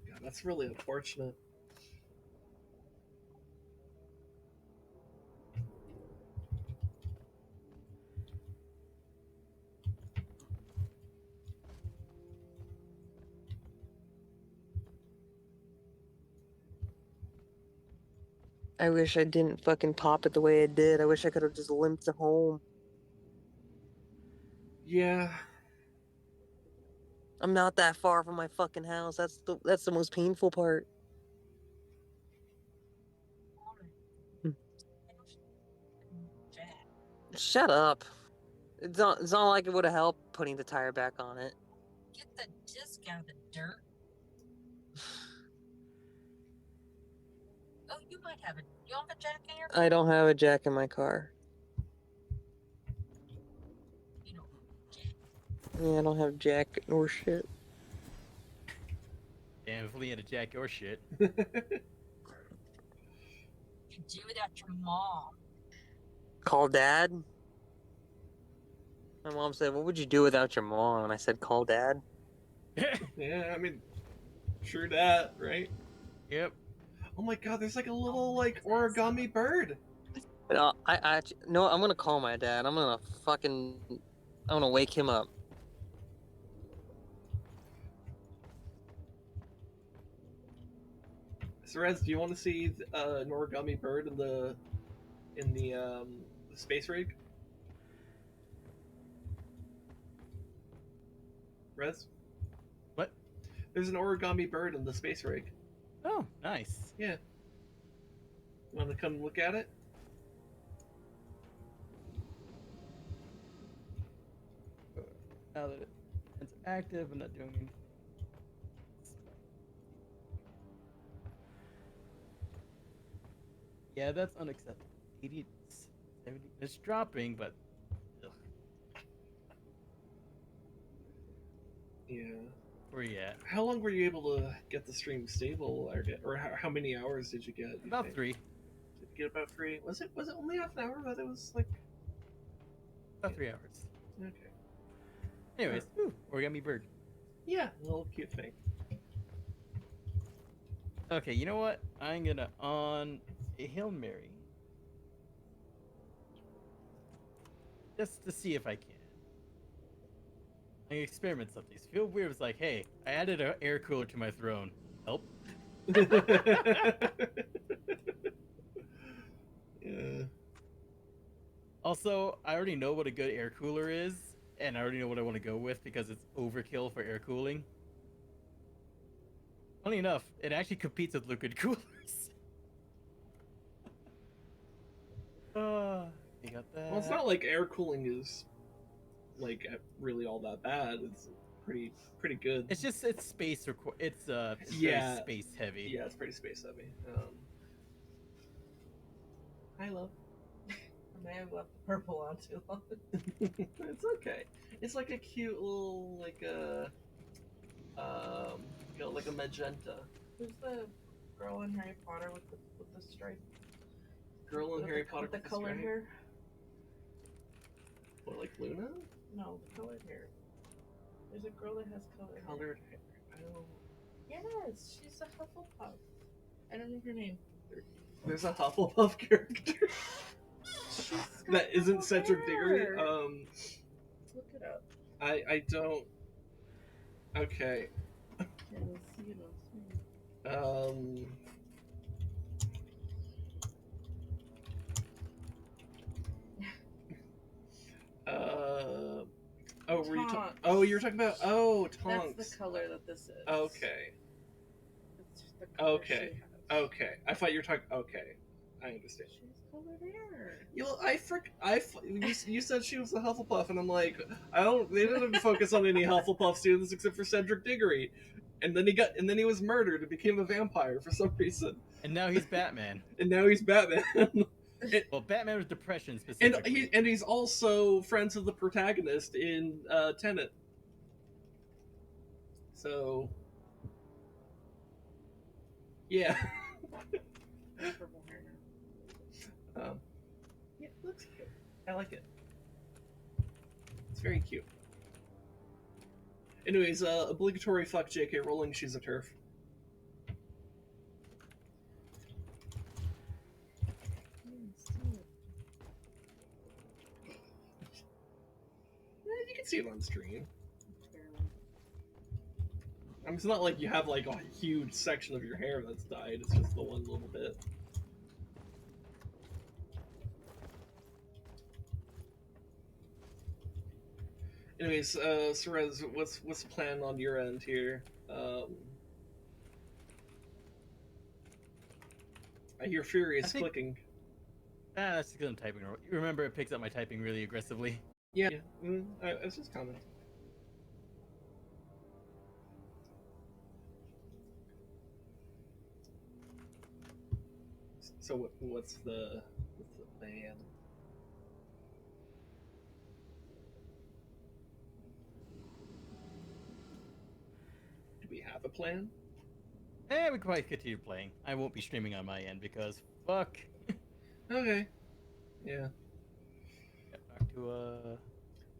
[SPEAKER 1] God, that's really unfortunate."
[SPEAKER 10] I wish I didn't fucking pop it the way I did. I wish I could have just limped to home.
[SPEAKER 1] Yeah.
[SPEAKER 10] I'm not that far from my fucking house. That's the most painful part. Shut up. It's not like it would have helped putting the tire back on it.
[SPEAKER 11] Get the disc out of the dirt. have a? You don't have a jack in your?
[SPEAKER 10] I don't have a jack in my car.
[SPEAKER 11] You don't.
[SPEAKER 10] Yeah, I don't have jack or shit.
[SPEAKER 2] Damn, if we had a jack or shit.
[SPEAKER 11] You do without your mom.
[SPEAKER 10] Call dad? My mom said, what would you do without your mom? And I said, call dad.
[SPEAKER 1] Yeah, I mean, true that, right?
[SPEAKER 2] Yep.
[SPEAKER 1] Oh my god, there's like a little like origami bird.
[SPEAKER 10] No, no, I'm gonna call my dad. I'm gonna wake him up.
[SPEAKER 1] So Rez, do you want to see an origami bird in the space rig? Rez?
[SPEAKER 2] What?
[SPEAKER 1] There's an origami bird in the space rig.
[SPEAKER 2] Oh, nice.
[SPEAKER 1] Yeah. Want to come look at it?
[SPEAKER 2] Now that it's active, I'm not doing anything. Yeah, that's unacceptable. 80, 70. It's dropping, but. Ugh.
[SPEAKER 1] Yeah.
[SPEAKER 2] Where you at?
[SPEAKER 1] How long were you able to get the stream stable, or how many hours did you get?
[SPEAKER 2] About 3.
[SPEAKER 1] Did you get about 3? Was it only half an hour? But it was like
[SPEAKER 2] About 3 hours.
[SPEAKER 1] okay.
[SPEAKER 2] Anyways, ooh, origami bird.
[SPEAKER 1] Yeah, little cute thing.
[SPEAKER 2] Okay, you know what? I'm gonna on a Hail Mary. Just to see if I can. I can experiment something. It's feel weird. It's like, hey, I added an air cooler to my throne. Help.
[SPEAKER 1] Yeah.
[SPEAKER 2] Also, I already know what a good air cooler is, and I already know what I want to go with because it's overkill for air cooling. Funny enough, it actually competes with liquid coolers. You got that?
[SPEAKER 1] Well, it's not like air cooling is like really all that bad. It's pretty good.
[SPEAKER 2] It's just it's space it's
[SPEAKER 1] Yeah.
[SPEAKER 2] very space heavy.
[SPEAKER 1] Yeah, it's pretty space heavy. Hi, love.
[SPEAKER 4] I may have left the purple on too long.
[SPEAKER 1] It's okay. It's like a cute little like like a magenta.
[SPEAKER 4] Who's the girl in Harry Potter with the stripe?
[SPEAKER 1] Girl in Harry Potter
[SPEAKER 4] with the colored
[SPEAKER 1] stripe?
[SPEAKER 4] hair?
[SPEAKER 1] What, like Luna?
[SPEAKER 4] No, the colored hair. There's a girl that has colored
[SPEAKER 1] hair. I don't.
[SPEAKER 4] Yes, she's a Hufflepuff. I don't know her name.
[SPEAKER 1] There's a Hufflepuff character that isn't Cedric Diggory.
[SPEAKER 4] Look it up.
[SPEAKER 1] I don't. Okay.
[SPEAKER 4] Yeah, we'll see it on screen.
[SPEAKER 1] Oh, were you talking? Oh, you were talking about Tonks.
[SPEAKER 4] That's the color that this is.
[SPEAKER 1] Okay.
[SPEAKER 4] It's the color
[SPEAKER 1] Okay.
[SPEAKER 4] she has.
[SPEAKER 1] Okay. I thought you were talking. Okay, I understand.
[SPEAKER 4] She has colored hair.
[SPEAKER 1] You said she was a Hufflepuff, and I'm like, They didn't focus on any Hufflepuff students except for Cedric Diggory, and then he was murdered and became a vampire for some reason.
[SPEAKER 2] And now he's Batman. Well, Batman with depression specifically.
[SPEAKER 1] And he's also friends with the protagonist in Tenet. So, yeah.
[SPEAKER 4] Purple hair now.
[SPEAKER 1] Yeah, it looks cute. I like it. It's very cute. Anyways, obligatory fuck J.K. Rowling. She's a TERF. You can see it on stream. I mean, it's not like you have like a huge section of your hair that's dyed. It's just the one little bit. Anyways, Cerez, what's the plan on your end here? I hear furious clicking.
[SPEAKER 2] That's because I'm typing. Remember, it picks up my typing really aggressively.
[SPEAKER 1] Yeah, it's just comment. So what's the plan? Do we have a plan?
[SPEAKER 2] We can probably continue playing. I won't be streaming on my end because fuck.
[SPEAKER 1] Okay. Yeah.
[SPEAKER 2] Noctua.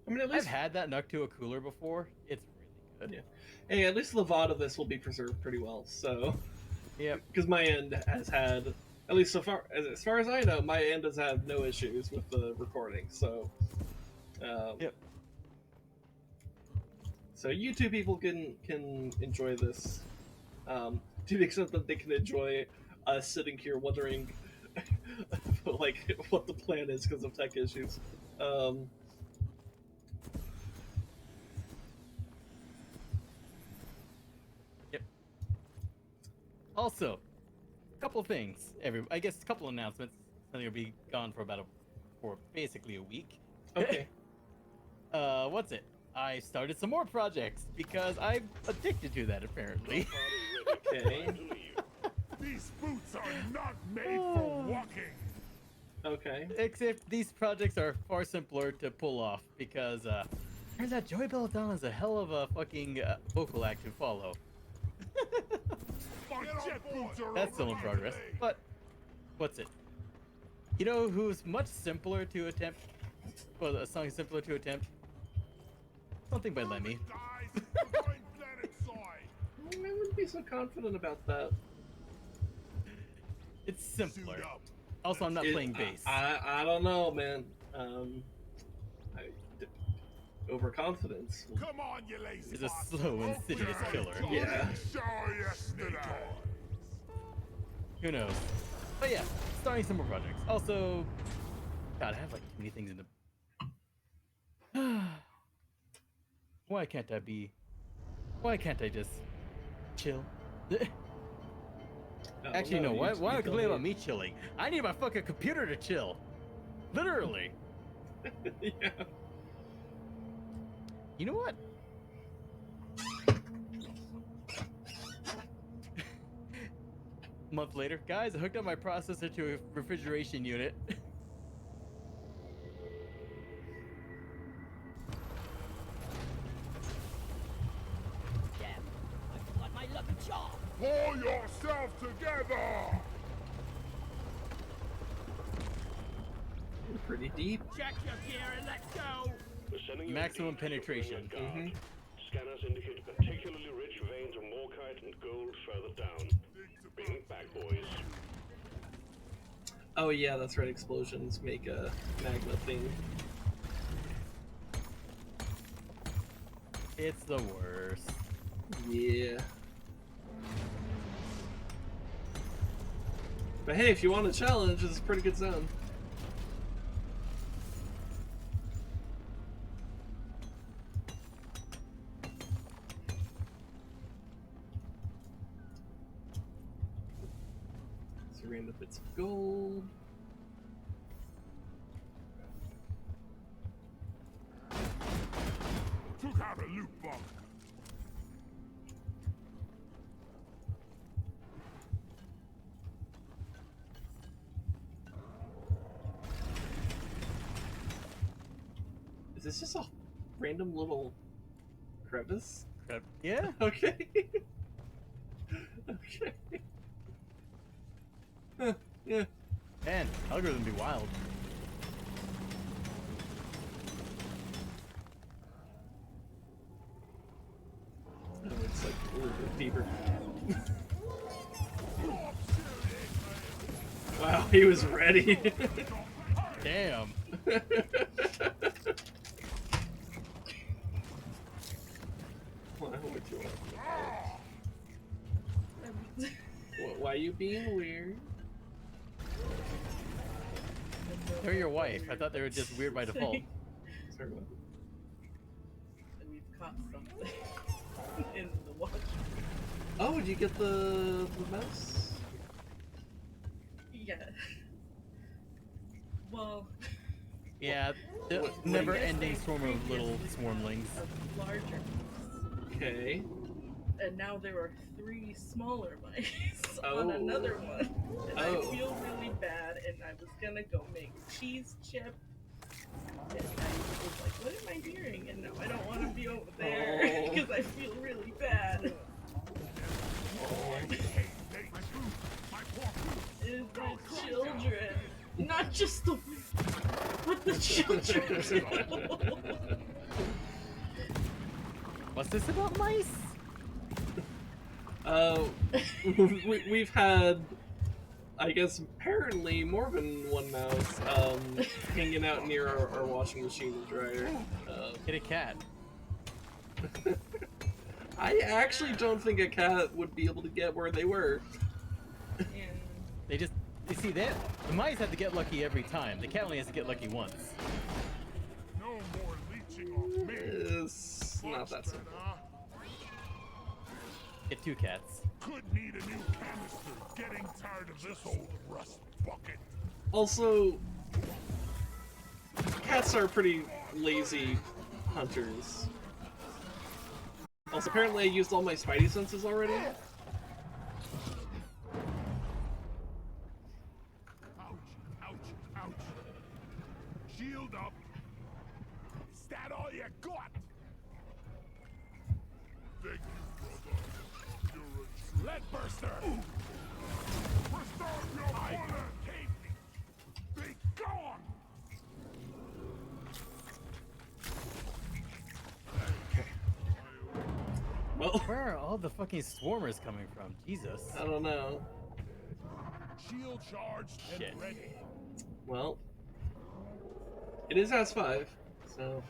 [SPEAKER 1] I mean, at least
[SPEAKER 2] I've had that Noctua cooler before. It's really good.
[SPEAKER 1] Yeah. Hey, at least the VOD of this will be preserved pretty well. So.
[SPEAKER 2] Yep.
[SPEAKER 1] Because my end has had, at least so far as I know, my end has had no issues with the recording. So.
[SPEAKER 2] Yep.
[SPEAKER 1] So you two people can enjoy this, to the extent that they can enjoy us sitting here wondering, like, what the plan is because of tech issues.
[SPEAKER 2] Yep. Also, a couple of things. I guess a couple of announcements. Something will be gone for basically a week.
[SPEAKER 1] Okay.
[SPEAKER 2] What's it? I started some more projects because I'm addicted to that apparently.
[SPEAKER 1] Okay.
[SPEAKER 5] These boots are not made for walking.
[SPEAKER 1] Okay.
[SPEAKER 2] Except these projects are far simpler to pull off because turns out Joey Belladonna is a hell of a fucking vocal act to follow. That's still in progress. But what's it? You know who's much simpler to attempt? Well, a song is simpler to attempt. Something by Lemmy.
[SPEAKER 1] I wouldn't be so confident about that.
[SPEAKER 2] It's simpler. Also, I'm not playing bass.
[SPEAKER 1] I don't know, man. Overconfidence.
[SPEAKER 5] Come on, you lazy
[SPEAKER 2] It's a slow, insidious killer.
[SPEAKER 1] Yeah.
[SPEAKER 2] Who knows? But yeah, starting some more projects. Also, God, I have like too many things in the. Why can't I just chill? Actually, no. Why would I complain about me chilling? I need my fucking computer to chill. Literally.
[SPEAKER 1] Yeah.
[SPEAKER 2] You know what? A month later, guys, I hooked up my processor to a refrigeration unit.
[SPEAKER 5] Pull yourself together!
[SPEAKER 1] Pretty deep.
[SPEAKER 8] Check your gear and let's go!
[SPEAKER 2] Maximum penetration.
[SPEAKER 6] Scanners indicate particularly rich veins of Morkite and gold further down. Bring it back, boys.
[SPEAKER 1] Oh yeah, that's right. Explosions make a magma thing.
[SPEAKER 2] It's the worst.
[SPEAKER 1] Yeah. But hey, if you want a challenge, it's a pretty good zone. Some random bits of gold.
[SPEAKER 5] Took out a loot box.
[SPEAKER 1] Is this just a random little crevice?
[SPEAKER 2] Yeah.
[SPEAKER 1] Okay. Okay. Huh, yeah.
[SPEAKER 2] Man, algorithm be wild.
[SPEAKER 1] Oh, it's like a little bit deeper. Wow, he was ready.
[SPEAKER 2] Damn.
[SPEAKER 1] Why you being weird?
[SPEAKER 2] They're your wife. I thought they were just weird by default.
[SPEAKER 1] Sorry, what?
[SPEAKER 12] And we've caught something in the watch.
[SPEAKER 1] Oh, did you get the mouse?
[SPEAKER 12] Yeah. Well.
[SPEAKER 2] Yeah, the never-ending swarm of little swarmlings.
[SPEAKER 12] Larger.
[SPEAKER 1] Okay.
[SPEAKER 12] and now there are 3 smaller mice
[SPEAKER 1] Oh.
[SPEAKER 12] on another one. And I
[SPEAKER 1] Oh.
[SPEAKER 12] feel really bad, and I was gonna go make cheese chip. And I was like, what am I hearing? And now I don't want to be over there because I feel really bad. It's the children. Not just the but the children.
[SPEAKER 2] What's this about mice?
[SPEAKER 1] We've had, I guess, apparently more than one mouse hanging out near our washing machine and dryer.
[SPEAKER 2] Hit a cat.
[SPEAKER 1] I actually don't think a cat would be able to get where they were.
[SPEAKER 2] They just, you see, the mice have to get lucky every time. The cat only has to get lucky once.
[SPEAKER 5] No more leeching off me.
[SPEAKER 1] It's not that simple.
[SPEAKER 2] Get 2 cats.
[SPEAKER 5] Could need a new canister. Getting tired of this old rust bucket.
[SPEAKER 1] Also, cats are pretty lazy hunters. Also, apparently I used all my spidey senses already.
[SPEAKER 5] Ouch, ouch, ouch. Shield up. Is that all you got? Thank you, brother. You're a lead burster. Restore your honor. Be gone.
[SPEAKER 1] Well,
[SPEAKER 2] where are all the fucking swarmers coming from? Jesus.
[SPEAKER 1] I don't know.
[SPEAKER 5] Shield charged and ready.
[SPEAKER 1] Well, it is S5, so.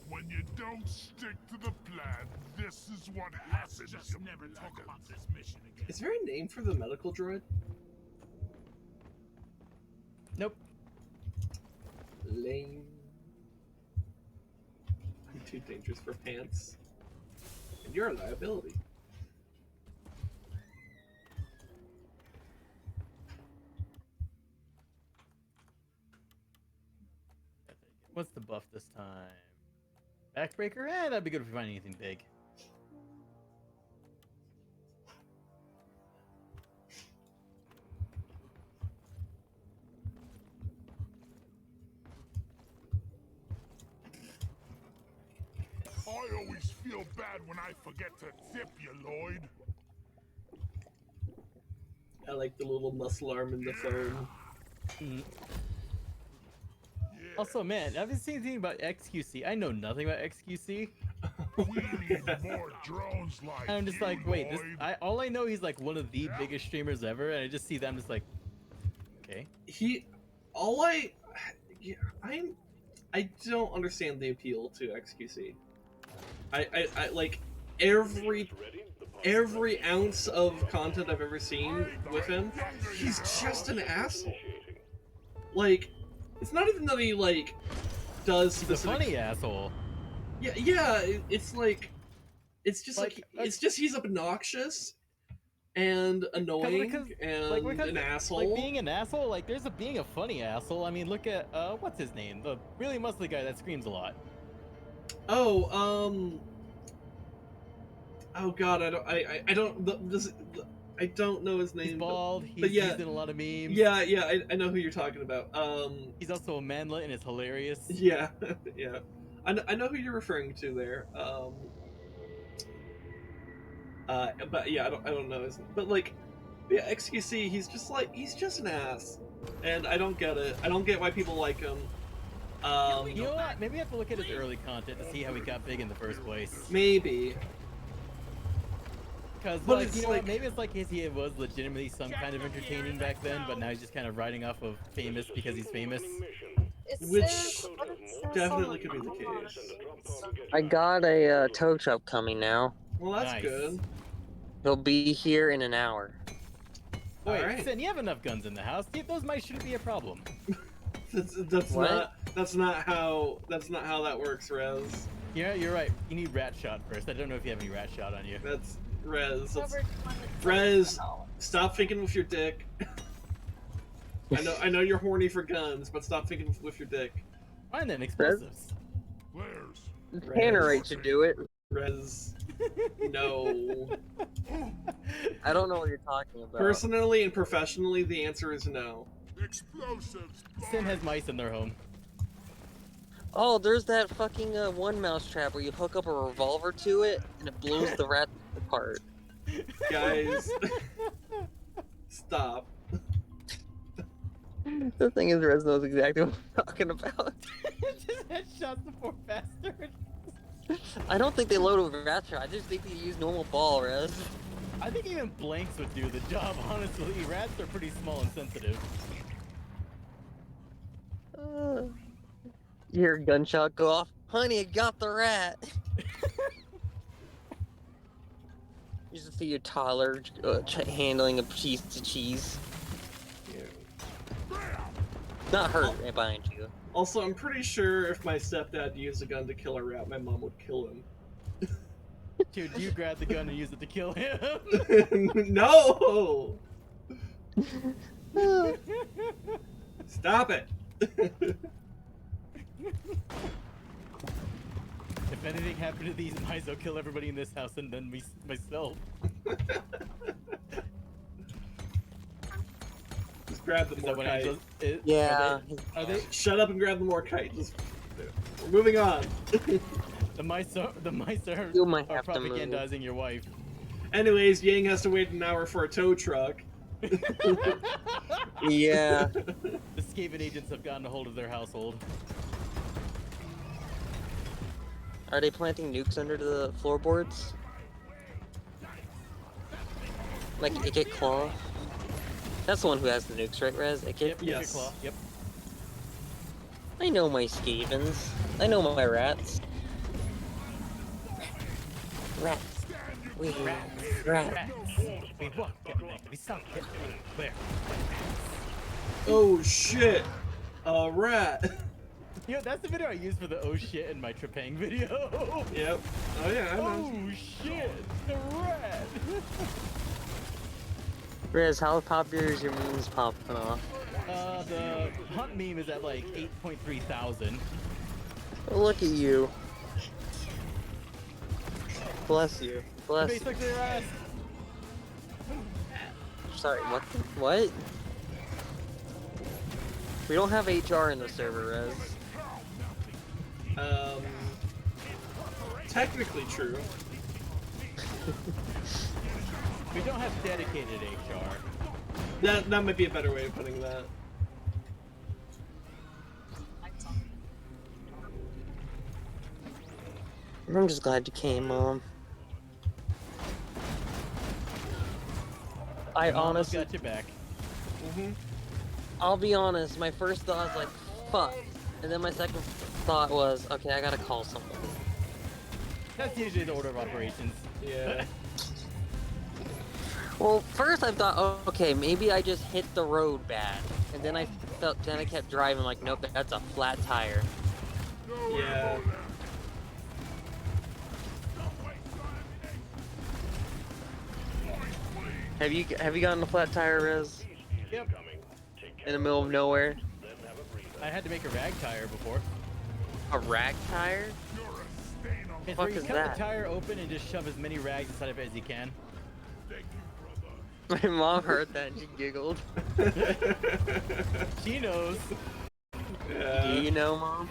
[SPEAKER 5] When you don't stick to the plan, this is what happens.
[SPEAKER 8] Just never talk about this mission again.
[SPEAKER 1] Is there a name for the medical droid?
[SPEAKER 2] Nope.
[SPEAKER 1] Lame. I'm too dangerous for pants. And you're a liability.
[SPEAKER 2] What's the buff this time? Backbreaker? Eh, that'd be good if we find anything big.
[SPEAKER 5] I always feel bad when I forget to tip you, Lloyd.
[SPEAKER 1] I like the little muscle arm in the phone.
[SPEAKER 2] Also, man, I haven't seen anything about XQC. I know nothing about XQC.
[SPEAKER 5] We need more drones like
[SPEAKER 2] And I'm just
[SPEAKER 5] you,
[SPEAKER 2] like, wait, this,
[SPEAKER 5] Lloyd.
[SPEAKER 2] all I know he's like one of the biggest streamers ever, and I just see them just like, okay.
[SPEAKER 1] I don't understand the appeal to XQC. I like every ounce of content I've ever seen with him, he's just an asshole. Like, it's not even that he like does specific...
[SPEAKER 2] He's a funny asshole.
[SPEAKER 1] Yeah, it's like, it's just like it's just he's obnoxious and annoying and an asshole.
[SPEAKER 2] Like being an asshole, like there's being a funny asshole. I mean, look at what's his name? The really muscly guy that screams a lot.
[SPEAKER 1] Oh god, I don't know his name.
[SPEAKER 2] He's bald.
[SPEAKER 1] But
[SPEAKER 2] He's
[SPEAKER 1] yeah,
[SPEAKER 2] used in a lot of memes.
[SPEAKER 1] Yeah, I know who you're talking about.
[SPEAKER 2] He's also a manlet and it's hilarious.
[SPEAKER 1] Yeah, yeah. I know who you're referring to there. But yeah, I don't know his name. But like, yeah, XQC, he's just an ass, and I don't get it. I don't get why people like him.
[SPEAKER 2] You know what? Maybe we have to look at his early content to see how he got big in the first place.
[SPEAKER 1] Maybe.
[SPEAKER 2] Because,
[SPEAKER 1] But
[SPEAKER 2] like,
[SPEAKER 1] it's
[SPEAKER 2] you know
[SPEAKER 1] like-
[SPEAKER 2] what? Maybe it's like he was legitimately some kind of entertaining back then, but now he's just kind of riding off of famous because he's famous.
[SPEAKER 11] It
[SPEAKER 1] Which
[SPEAKER 11] says, what it says
[SPEAKER 1] definitely
[SPEAKER 11] on
[SPEAKER 1] could be the
[SPEAKER 11] hold on.
[SPEAKER 1] case.
[SPEAKER 10] I got a tow truck coming now.
[SPEAKER 1] Well, that's
[SPEAKER 2] Nice.
[SPEAKER 1] good.
[SPEAKER 10] He'll be here in an hour.
[SPEAKER 2] Wait,
[SPEAKER 1] Alright.
[SPEAKER 2] Sin, you have enough guns in the house. Those might shouldn't be a problem.
[SPEAKER 1] That's
[SPEAKER 10] What?
[SPEAKER 1] not how that works, Rez.
[SPEAKER 2] Yeah, you're right. You need rat shot first. I don't know if you have any rat shot on you.
[SPEAKER 1] That's Rez.
[SPEAKER 11] Covered
[SPEAKER 1] Rez, stop thinking with your dick. I know you're horny for guns, but stop thinking with your dick.
[SPEAKER 2] Fine then, explosives.
[SPEAKER 5] Flares.
[SPEAKER 10] Tannerite should do it.
[SPEAKER 1] Rez, no.
[SPEAKER 10] I don't know what you're talking about.
[SPEAKER 1] Personally and professionally, the answer is no.
[SPEAKER 5] Explosives.
[SPEAKER 2] Sin has mice in their home.
[SPEAKER 10] Oh, there's that fucking one mouse trap where you hook up a revolver to it and it blows the rat apart.
[SPEAKER 1] Guys, stop.
[SPEAKER 10] The thing is, Rez knows exactly what I'm talking about.
[SPEAKER 2] Just headshots the poor bastard.
[SPEAKER 10] I don't think they load with rat trap. I just think they use normal ball, Rez.
[SPEAKER 2] I think even blanks would do the job, honestly. Rats are pretty small and sensitive.
[SPEAKER 10] You hear a gunshot go off. Honey, I got the rat. You just see your toddler handling a piece of cheese. Not her, right behind you.
[SPEAKER 1] Also, I'm pretty sure if my stepdad used a gun to kill a rat, my mom would kill him.
[SPEAKER 2] Dude, you grab the gun and use it to kill him.
[SPEAKER 1] No! Stop it!
[SPEAKER 2] If anything happened to these mice, I'll kill everybody in this house and then myself.
[SPEAKER 1] Just grab the Morkite.
[SPEAKER 10] Yeah.
[SPEAKER 2] Are they?
[SPEAKER 1] Shut up and grab the Morkite. We're moving on.
[SPEAKER 2] The mice are
[SPEAKER 10] You might have to
[SPEAKER 2] propagandizing your wife.
[SPEAKER 1] Anyways, Yang has to wait an hour for a tow truck.
[SPEAKER 10] Yeah.
[SPEAKER 2] The Skaven agents have gotten a hold of their household.
[SPEAKER 10] Are they planting nukes under the floorboards? Like Ikit Claw? That's the one who has the nukes, right, Rez? Ikit?
[SPEAKER 2] Yep,
[SPEAKER 1] Yes.
[SPEAKER 2] Claw. Yep.
[SPEAKER 10] I know my Skavens. I know my rats. Rats. We rats.
[SPEAKER 2] We walk at night. We suck at night.
[SPEAKER 1] Oh shit! A rat!
[SPEAKER 2] Yo, that's the video I used for the oh shit in my Trepang video.
[SPEAKER 1] Yep. Oh yeah, I know.
[SPEAKER 2] Oh shit! The rat!
[SPEAKER 10] Rez, how popular is your memes popping off?
[SPEAKER 2] The hunt meme is at like 8.3 thousand.
[SPEAKER 10] Look at you. Bless you. Bless you.
[SPEAKER 2] Basically, your ass.
[SPEAKER 10] Sorry, what? What? We don't have HR in the server, Rez.
[SPEAKER 1] Technically true.
[SPEAKER 2] We don't have dedicated HR.
[SPEAKER 1] That might be a better way of putting that.
[SPEAKER 10] I'm just glad you came, Mom. I honestly
[SPEAKER 2] got you back.
[SPEAKER 10] I'll be honest, my first thought was like, fuck. And then my second thought was, okay, I gotta call someone.
[SPEAKER 2] That's usually the order of operations.
[SPEAKER 1] Yeah.
[SPEAKER 10] Well, first I thought, oh, okay, maybe I just hit the road bad. And then I kept driving like, nope, that's a flat tire.
[SPEAKER 1] Yeah.
[SPEAKER 10] Have you gotten a flat tire, Rez?
[SPEAKER 2] Yep.
[SPEAKER 10] In the middle of nowhere?
[SPEAKER 2] I had to make a rag tire before.
[SPEAKER 10] A rag tire?
[SPEAKER 2] It's
[SPEAKER 10] fuck
[SPEAKER 2] where you
[SPEAKER 10] is
[SPEAKER 2] cut
[SPEAKER 10] that?
[SPEAKER 2] the tire open and just shove as many rags inside of it as you can.
[SPEAKER 10] My mom heard that and she giggled.
[SPEAKER 2] She knows.
[SPEAKER 1] Yeah.
[SPEAKER 10] Do you know, Mom?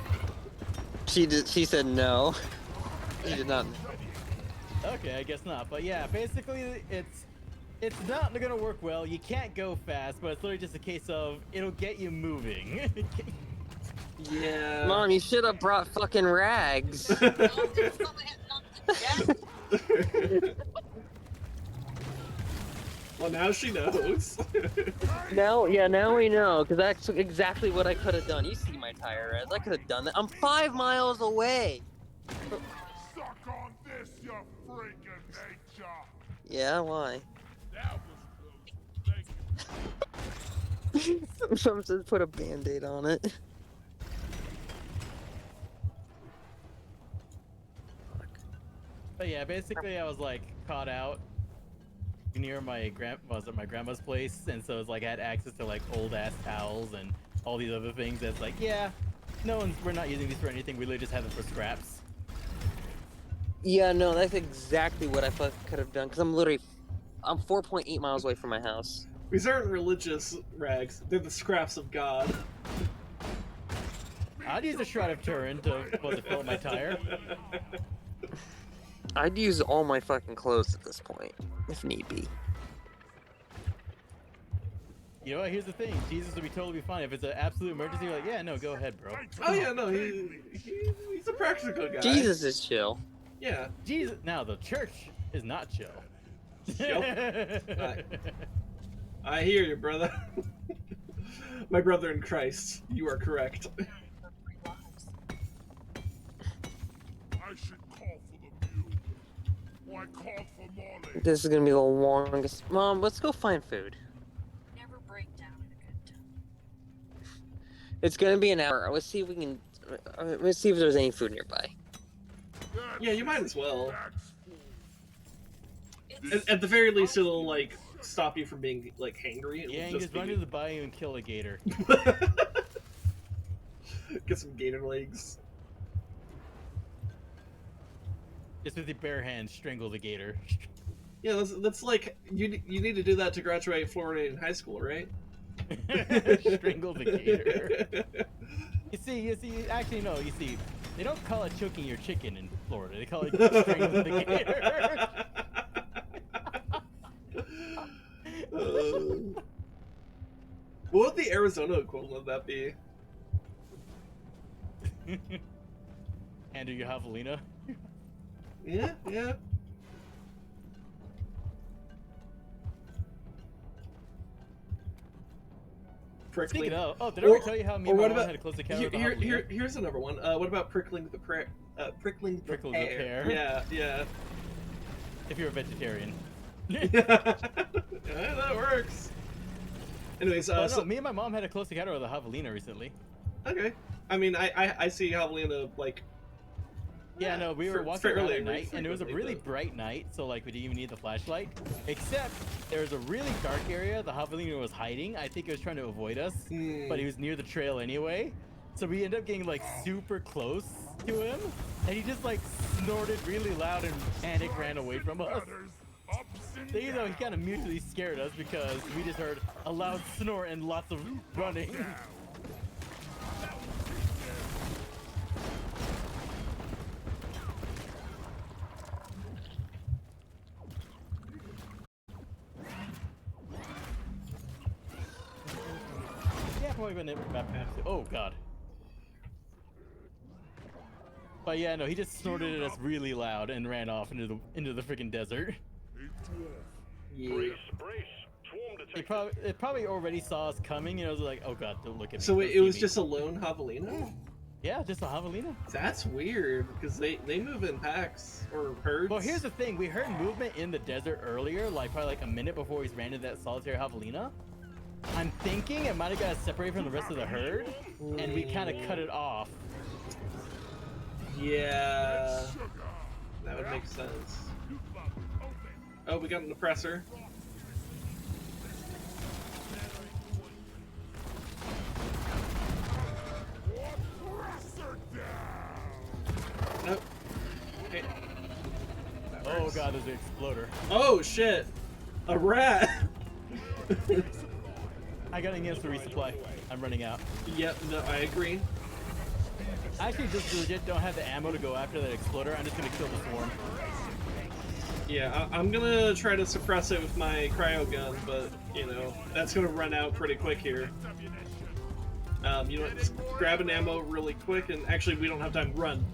[SPEAKER 10] She said no. She did not.
[SPEAKER 2] Okay, I guess not. But yeah, basically it's not gonna work well. You can't go fast, but it's literally just a case of it'll get you moving.
[SPEAKER 1] Yeah.
[SPEAKER 10] Mom, you should have brought fucking rags.
[SPEAKER 1] Well, now she knows.
[SPEAKER 10] Now we know, because that's exactly what I could have done. You see my tire, Rez. I could have done that. I'm 5 miles away.
[SPEAKER 5] Suck on this, you freaking nature!
[SPEAKER 10] Yeah, why?
[SPEAKER 8] That was close. Thank you.
[SPEAKER 10] Someone said put a band-aid on it.
[SPEAKER 2] But yeah, basically I was like caught out near my grandma's place, and so it's like I had access to like old ass towels and all these other things. That's like, yeah, we're not using these for anything. We literally just have them for scraps.
[SPEAKER 10] Yeah, no, that's exactly what I could have done, because I'm 4.8 miles away from my house.
[SPEAKER 1] These aren't religious rags. They're the scraps of God.
[SPEAKER 2] I'd use a Shroud of Turin to fill up my tire.
[SPEAKER 10] I'd use all my fucking clothes at this point, if need be.
[SPEAKER 2] You know what? Here's the thing. Jesus would be totally fine. If it's an absolute emergency, you're like, yeah, no, go ahead, bro.
[SPEAKER 1] Oh yeah, no, he's a practical guy.
[SPEAKER 10] Jesus is chill.
[SPEAKER 1] Yeah.
[SPEAKER 2] Jesus. Now the church is not chill.
[SPEAKER 1] I hear you, brother. My brother in Christ. You are correct.
[SPEAKER 5] I should call for the mule. Or I called for Molly.
[SPEAKER 10] This is gonna be the longest. Mom, let's go find food.
[SPEAKER 11] Never break down in a good time.
[SPEAKER 10] It's gonna be an hour. Let's see if we can. Let's see if there's any food nearby.
[SPEAKER 1] Yeah, you might as well. At the very least, it'll like stop you from being like hangry.
[SPEAKER 2] Yeah, and just run to the bayou and kill a gator.
[SPEAKER 1] Get some gator legs.
[SPEAKER 2] Just with your bare hands, strangle the gator.
[SPEAKER 1] Yeah, that's like you need to do that to graduate Florida in high school, right?
[SPEAKER 2] Strangle the gator. You see, actually no, you see, they don't call it choking your chicken in Florida. They call it strangling the gator.
[SPEAKER 1] What would the Arizona equivalent of that be?
[SPEAKER 2] Handle your javelina.
[SPEAKER 1] Yeah.
[SPEAKER 2] Speaking of, did I ever tell you how me and my mom had a close encounter with the javelina?
[SPEAKER 1] Here's another one. What about prickling the pear? Yeah.
[SPEAKER 2] If you're a vegetarian.
[SPEAKER 1] Yeah, that works. Anyways,
[SPEAKER 2] so me and my mom had a close encounter with a javelina recently.
[SPEAKER 1] Okay. I mean, I see javelina like.
[SPEAKER 2] Yeah, no, we were walking around at night, and it was a really bright night, so like we didn't even need the flashlight. Except there was a really dark area. The javelina was hiding. I think it was trying to avoid us, but he was near the trail anyway. So we ended up getting like super close to him, and he just like snorted really loud and panic ran away from us. So, you know, he kind of mutually scared us because we just heard a loud snort and lots of running. Yeah, probably been oh god. But yeah, no, he just snorted at us really loud and ran off into the freaking desert.
[SPEAKER 1] Yeah.
[SPEAKER 10] It
[SPEAKER 2] probably already saw us coming, and I was like, oh god, don't look at me.
[SPEAKER 1] So it was just a lone javelina?
[SPEAKER 2] Yeah, just a javelina.
[SPEAKER 1] That's weird, because they move in packs or herds.
[SPEAKER 2] Well, here's the thing. We heard movement in the desert earlier, like probably like a minute before we ran into that solitary javelina. I'm thinking it might have got separated from the rest of the herd, and we kind of cut it off.
[SPEAKER 1] Yeah, that would make sense. Oh, we got an oppressor. Nope. Okay.
[SPEAKER 2] Oh god, there's an exploder.
[SPEAKER 1] Oh shit! A rat!
[SPEAKER 2] I got an against the resupply. I'm running out.
[SPEAKER 1] Yep, no, I agree.
[SPEAKER 2] I actually just legit don't have the ammo to go after that exploder. I'm just gonna kill the swarm.
[SPEAKER 1] Yeah, I'm gonna try to suppress it with my cryo gun, but, you know, that's gonna run out pretty quick here. You know what, just grab an ammo really quick, and actually we don't have time to run.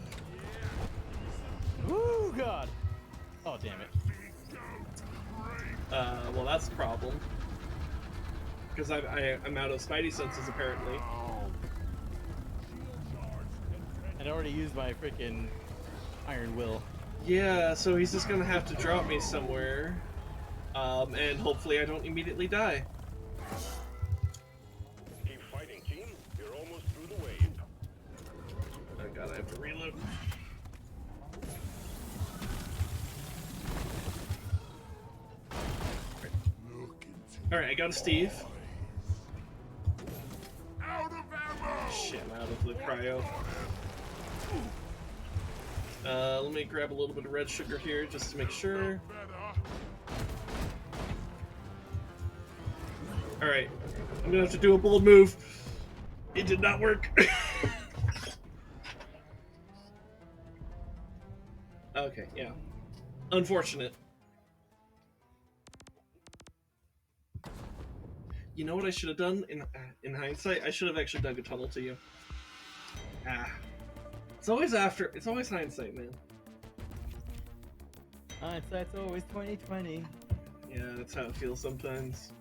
[SPEAKER 2] Woo, god! Oh, damn it.
[SPEAKER 1] Well, that's the problem. Because I'm out of Spidey senses, apparently.
[SPEAKER 2] I'd already used my freaking Iron Will.
[SPEAKER 1] Yeah, so he's just gonna have to drop me somewhere. And hopefully I don't immediately die.
[SPEAKER 6] Keep fighting, team. You're almost through the wave.
[SPEAKER 1] Oh god, I have to reload. Alright, I got a Steve.
[SPEAKER 5] Out of ammo!
[SPEAKER 1] Shit, I'm out of the cryo. Let me grab a little bit of red sugar here just to make sure. Alright, I'm gonna have to do a bold move. It did not work. Okay, yeah. Unfortunate. You know what I should have done in hindsight? I should have actually dug a tunnel to you. It's always hindsight, man.
[SPEAKER 2] Hindsight's always 20/20.
[SPEAKER 1] Yeah, that's how it feels sometimes.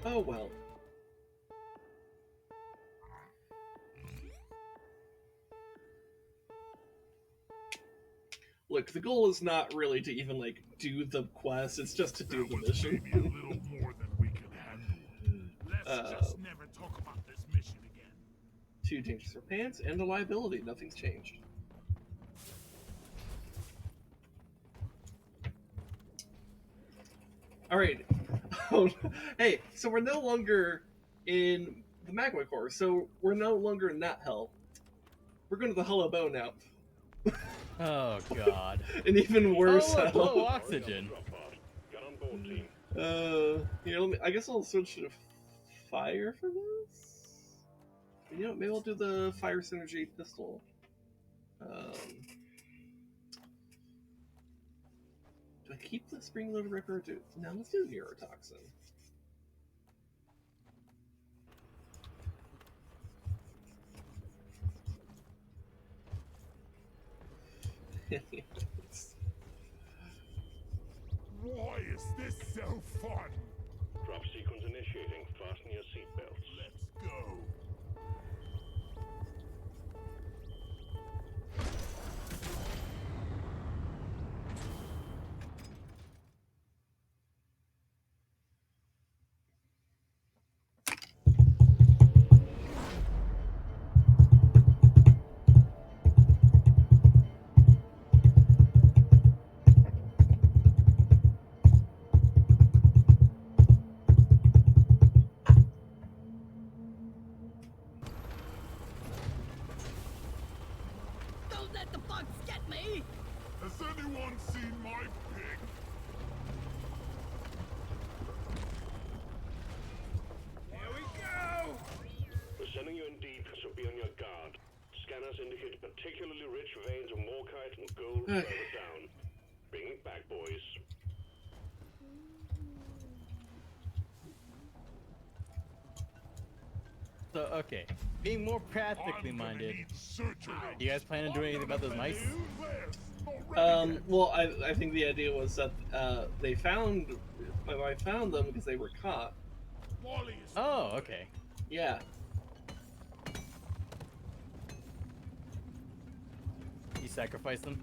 [SPEAKER 1] Oh well. Look, the goal is not really to even like do the quest, it's just to do the mission.
[SPEAKER 5] Maybe a little more than we can handle. Let's just never talk about this mission again.
[SPEAKER 1] 2 dangerous for pants and a liability, nothing's changed. Alright. Oh, hey, so we're no longer in the magma core, so we're no longer in that hell. We're going to the hollow bow now.
[SPEAKER 2] Oh god.
[SPEAKER 1] An even worse
[SPEAKER 2] low
[SPEAKER 1] hell.
[SPEAKER 2] oxygen.
[SPEAKER 6] Get on board, team.
[SPEAKER 1] Here, I guess I'll switch to fire for this? You know, maybe I'll do the fire synergy pistol. Do I keep the spring-loaded ripper or do... No, let's do neurotoxin.
[SPEAKER 5] Why is this so fun?
[SPEAKER 6] Drop sequence initiating. Fasten your seatbelts.
[SPEAKER 5] Let's go.
[SPEAKER 9] Don't let the bugs get me!
[SPEAKER 5] Has anyone seen my pig?
[SPEAKER 8] Here we go!
[SPEAKER 6] We're sending you in deep, so be on your guard. Scanners indicate particularly rich veins of morkite and gold further down. Bring it back, boys.
[SPEAKER 2] So, okay. Being more practically minded, you guys plan on doing anything about those mice?
[SPEAKER 1] Well, I think the idea was that my wife found them because they were caught.
[SPEAKER 2] Oh, okay.
[SPEAKER 1] Yeah.
[SPEAKER 2] You sacrifice them?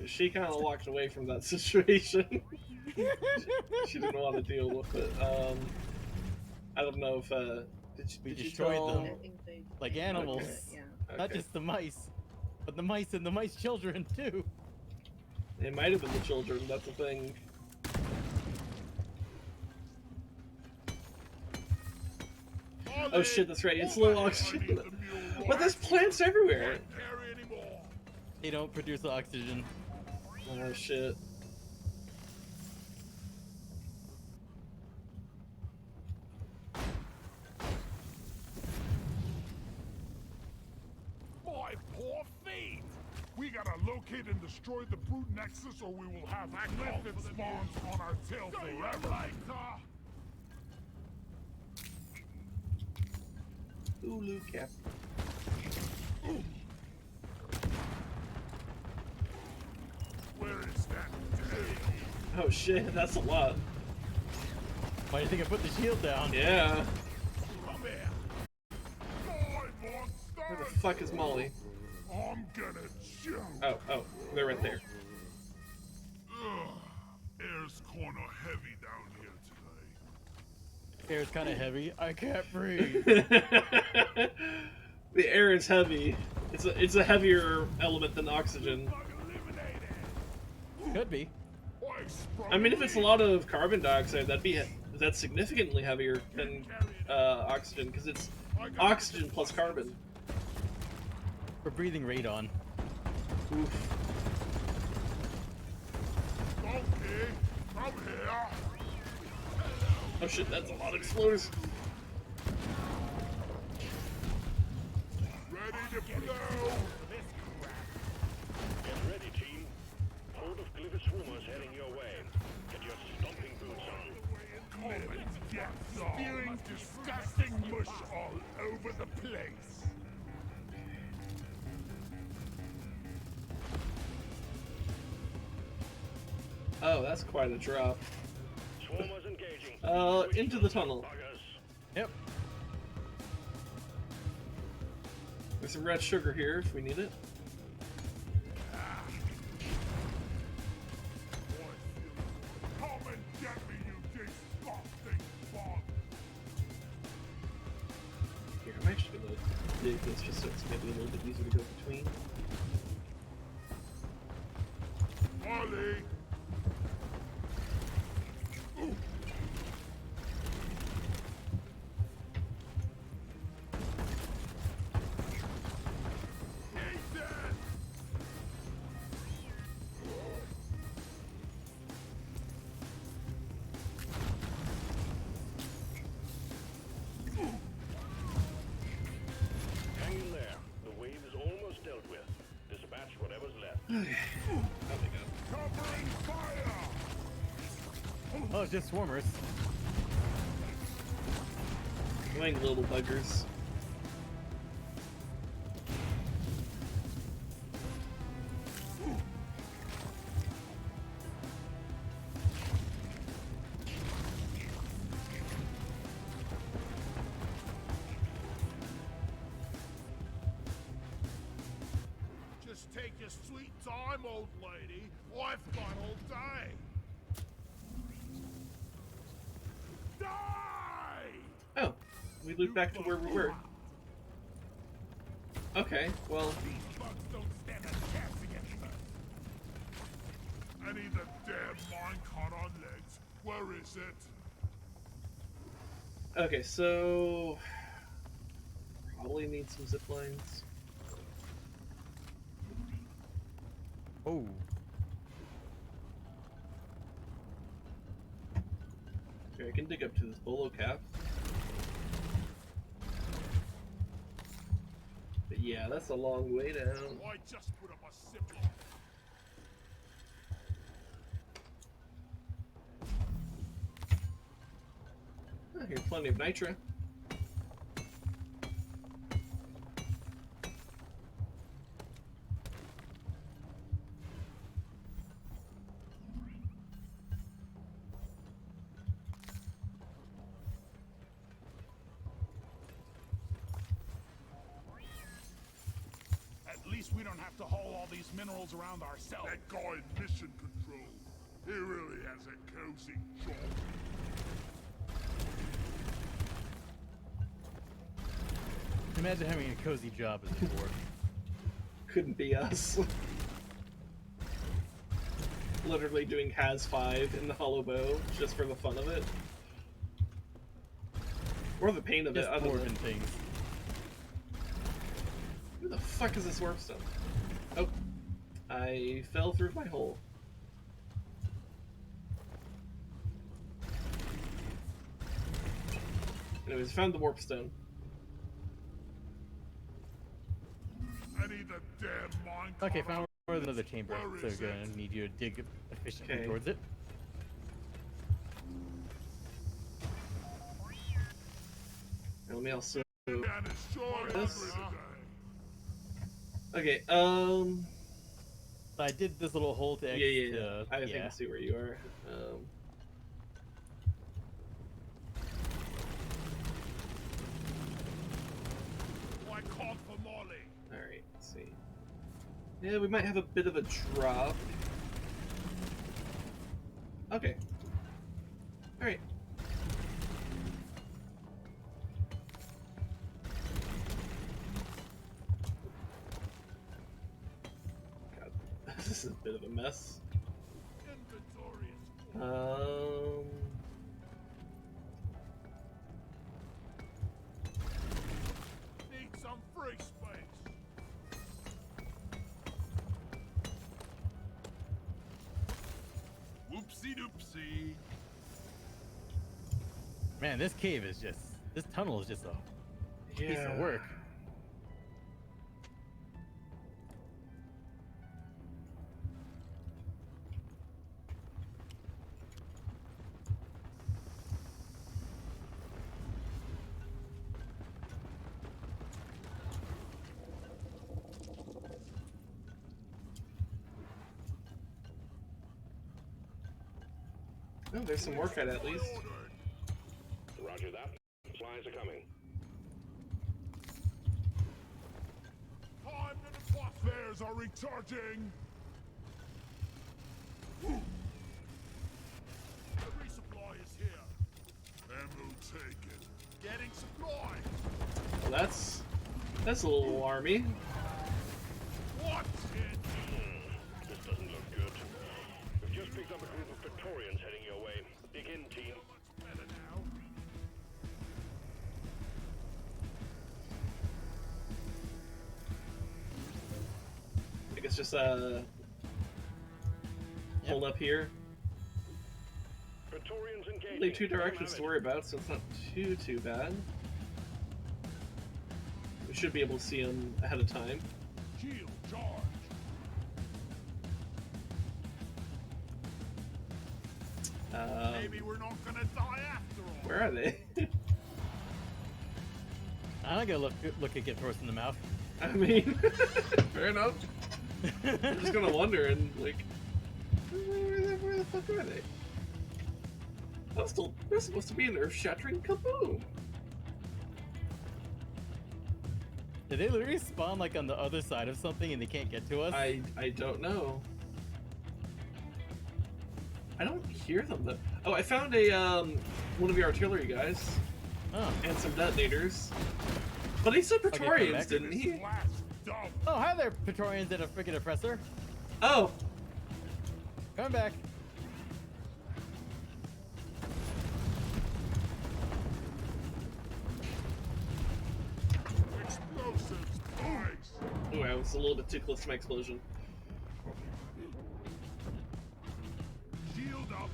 [SPEAKER 1] She kind of walked away from that situation. She didn't want to deal with it. I don't know if did you
[SPEAKER 2] destroyed
[SPEAKER 1] tell...
[SPEAKER 2] them like animals,
[SPEAKER 1] Okay.
[SPEAKER 2] not just the mice, but the mice and the mice children too.
[SPEAKER 1] It might have been the children. That's the thing. Oh shit, that's right. It's low oxygen. But there's plants everywhere.
[SPEAKER 2] They don't produce oxygen.
[SPEAKER 1] Oh shit.
[SPEAKER 5] My poor feet! We gotta locate and destroy the brute nexus, or we will have lifted spawns on our tail forever.
[SPEAKER 1] Hulu cap.
[SPEAKER 5] Where is that day?
[SPEAKER 1] Oh shit, that's a lot.
[SPEAKER 2] Why do you think I put the shield down?
[SPEAKER 1] Yeah.
[SPEAKER 5] Come here. Die,
[SPEAKER 1] Where the
[SPEAKER 5] monster!
[SPEAKER 1] fuck is Molly?
[SPEAKER 5] I'm gonna jump.
[SPEAKER 1] Oh, they're right there.
[SPEAKER 5] Ugh, air's kinda heavy down here today.
[SPEAKER 2] Air's kind of heavy. I can't breathe.
[SPEAKER 1] The air is heavy. It's a heavier element than oxygen.
[SPEAKER 2] Could be.
[SPEAKER 1] I mean, if it's a lot of carbon dioxide, that's significantly heavier than oxygen, because it's oxygen plus carbon.
[SPEAKER 2] We're breathing radon.
[SPEAKER 1] Oof.
[SPEAKER 5] Donkey, come here.
[SPEAKER 1] Oh shit, that's a lot of explosives.
[SPEAKER 5] Ready to blow.
[SPEAKER 6] Get ready, team. Horde of Glitter Swarmers heading your way. Get your stomping boots on.
[SPEAKER 5] Come and get some. Spewing disgusting mush all over the place.
[SPEAKER 1] Oh, that's quite a drop.
[SPEAKER 6] Swarmers engaging.
[SPEAKER 1] Into the tunnel.
[SPEAKER 2] Yep.
[SPEAKER 1] There's some red sugar here if we need it.
[SPEAKER 5] Come and get me, you disgusting bug.
[SPEAKER 1] Here, I'm actually gonna dig this just so it's maybe a little bit easier to go between.
[SPEAKER 5] Molly.
[SPEAKER 6] Hang in there. The wave is almost dealt with. Dispatch whatever's left.
[SPEAKER 5] Covering fire.
[SPEAKER 2] Oh, it's just swarmers.
[SPEAKER 1] Annoying little buggers.
[SPEAKER 5] Just take your sweet time, old lady. I've got all day. Die!
[SPEAKER 1] Oh, we loop back to where we were. Okay, well,
[SPEAKER 5] These bugs don't stand a chance against us. I need the damn minecart on legs. Where is it?
[SPEAKER 1] okay, so probably need some zip lines.
[SPEAKER 2] Oh.
[SPEAKER 1] Okay, I can dig up to this bolo cap. But yeah, that's a long way down.
[SPEAKER 5] I just put up a zipline.
[SPEAKER 1] Here's plenty of nitro.
[SPEAKER 5] At least we don't have to haul all these minerals around ourselves. That guy in mission control, he really has a cozy job.
[SPEAKER 2] Imagine having a cozy job as a dwarf.
[SPEAKER 1] Couldn't be us. Literally doing has 5 in the hollow bow just for the fun of it. Or the pain of
[SPEAKER 2] Just
[SPEAKER 1] it. I don't know.
[SPEAKER 2] dwarven things.
[SPEAKER 1] Who the fuck is this warpstone? Oh, I fell through my hole. Anyways, found the warpstone.
[SPEAKER 5] I need the damn minecart.
[SPEAKER 2] Okay, found another chamber.
[SPEAKER 5] Where
[SPEAKER 2] So
[SPEAKER 5] is
[SPEAKER 2] gonna
[SPEAKER 5] it?
[SPEAKER 2] need you to dig efficiently
[SPEAKER 1] Okay.
[SPEAKER 2] towards it.
[SPEAKER 1] Let me also.
[SPEAKER 5] And it's short
[SPEAKER 1] This?
[SPEAKER 5] hungry today.
[SPEAKER 1] Okay,
[SPEAKER 2] I did this little hole to
[SPEAKER 1] Yeah. I think I see where you are.
[SPEAKER 5] I called for Molly.
[SPEAKER 1] Alright, let's see. Yeah, we might have a bit of a drop. Okay. Alright. God, this is a bit of a mess.
[SPEAKER 5] Inventory is full. Need some free space. Whoopsie doopsie.
[SPEAKER 2] Man, this cave is just, this tunnel is just a piece of work.
[SPEAKER 1] Oh, there's some Morkite at least.
[SPEAKER 6] Roger that. Supplies are coming.
[SPEAKER 5] Time to deploy. Flares are recharging. Woo. The resupply is here. Ammo taken. Getting supply.
[SPEAKER 1] Well, that's a little alarmy.
[SPEAKER 5] What's it?
[SPEAKER 6] This doesn't look good. We've just picked up a group of Praetorians heading your way. Dig in, team.
[SPEAKER 5] Better now.
[SPEAKER 1] I guess just hold up here.
[SPEAKER 6] Praetorians engaging.
[SPEAKER 1] Only two directions to worry about, so it's not too bad. We should be able to see them ahead of time.
[SPEAKER 5] Shield charge. Maybe we're not gonna die after all.
[SPEAKER 1] Where are they?
[SPEAKER 2] I'm not gonna look at get forced in the mouth.
[SPEAKER 1] I mean, fair enough. I'm just gonna wonder and like, where the fuck are they? They're supposed to be an earth-shattering kaboom.
[SPEAKER 2] Did they literally spawn like on the other side of something and they can't get to us?
[SPEAKER 1] I don't know. I don't hear them though. Oh, I found a one of your artillery guys.
[SPEAKER 2] Oh.
[SPEAKER 1] And some detonators. But he said Praetorians, didn't he?
[SPEAKER 2] Oh, hi there, Praetorians and a freaking oppressor.
[SPEAKER 1] Oh.
[SPEAKER 2] Come back.
[SPEAKER 5] Explosives, boys.
[SPEAKER 1] Ooh, I was a little bit too close to my explosion.
[SPEAKER 5] Shield up.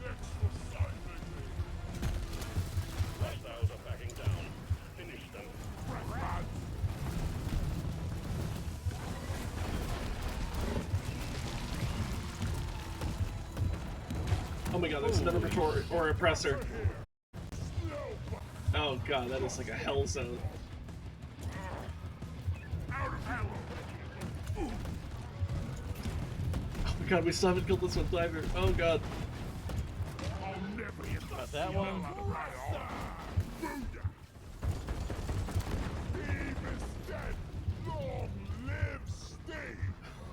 [SPEAKER 5] Extra side
[SPEAKER 6] Hostiles are backing down. Finish them.
[SPEAKER 1] Oh my god, there's another Praetor or oppressor. Oh god, that is like a hell zone.
[SPEAKER 5] Out of ammo.
[SPEAKER 1] Oh my god, we still haven't killed this one either. Oh god.
[SPEAKER 5] I'll never get the
[SPEAKER 2] Got that one.
[SPEAKER 5] Steve is dead. Long live Steve.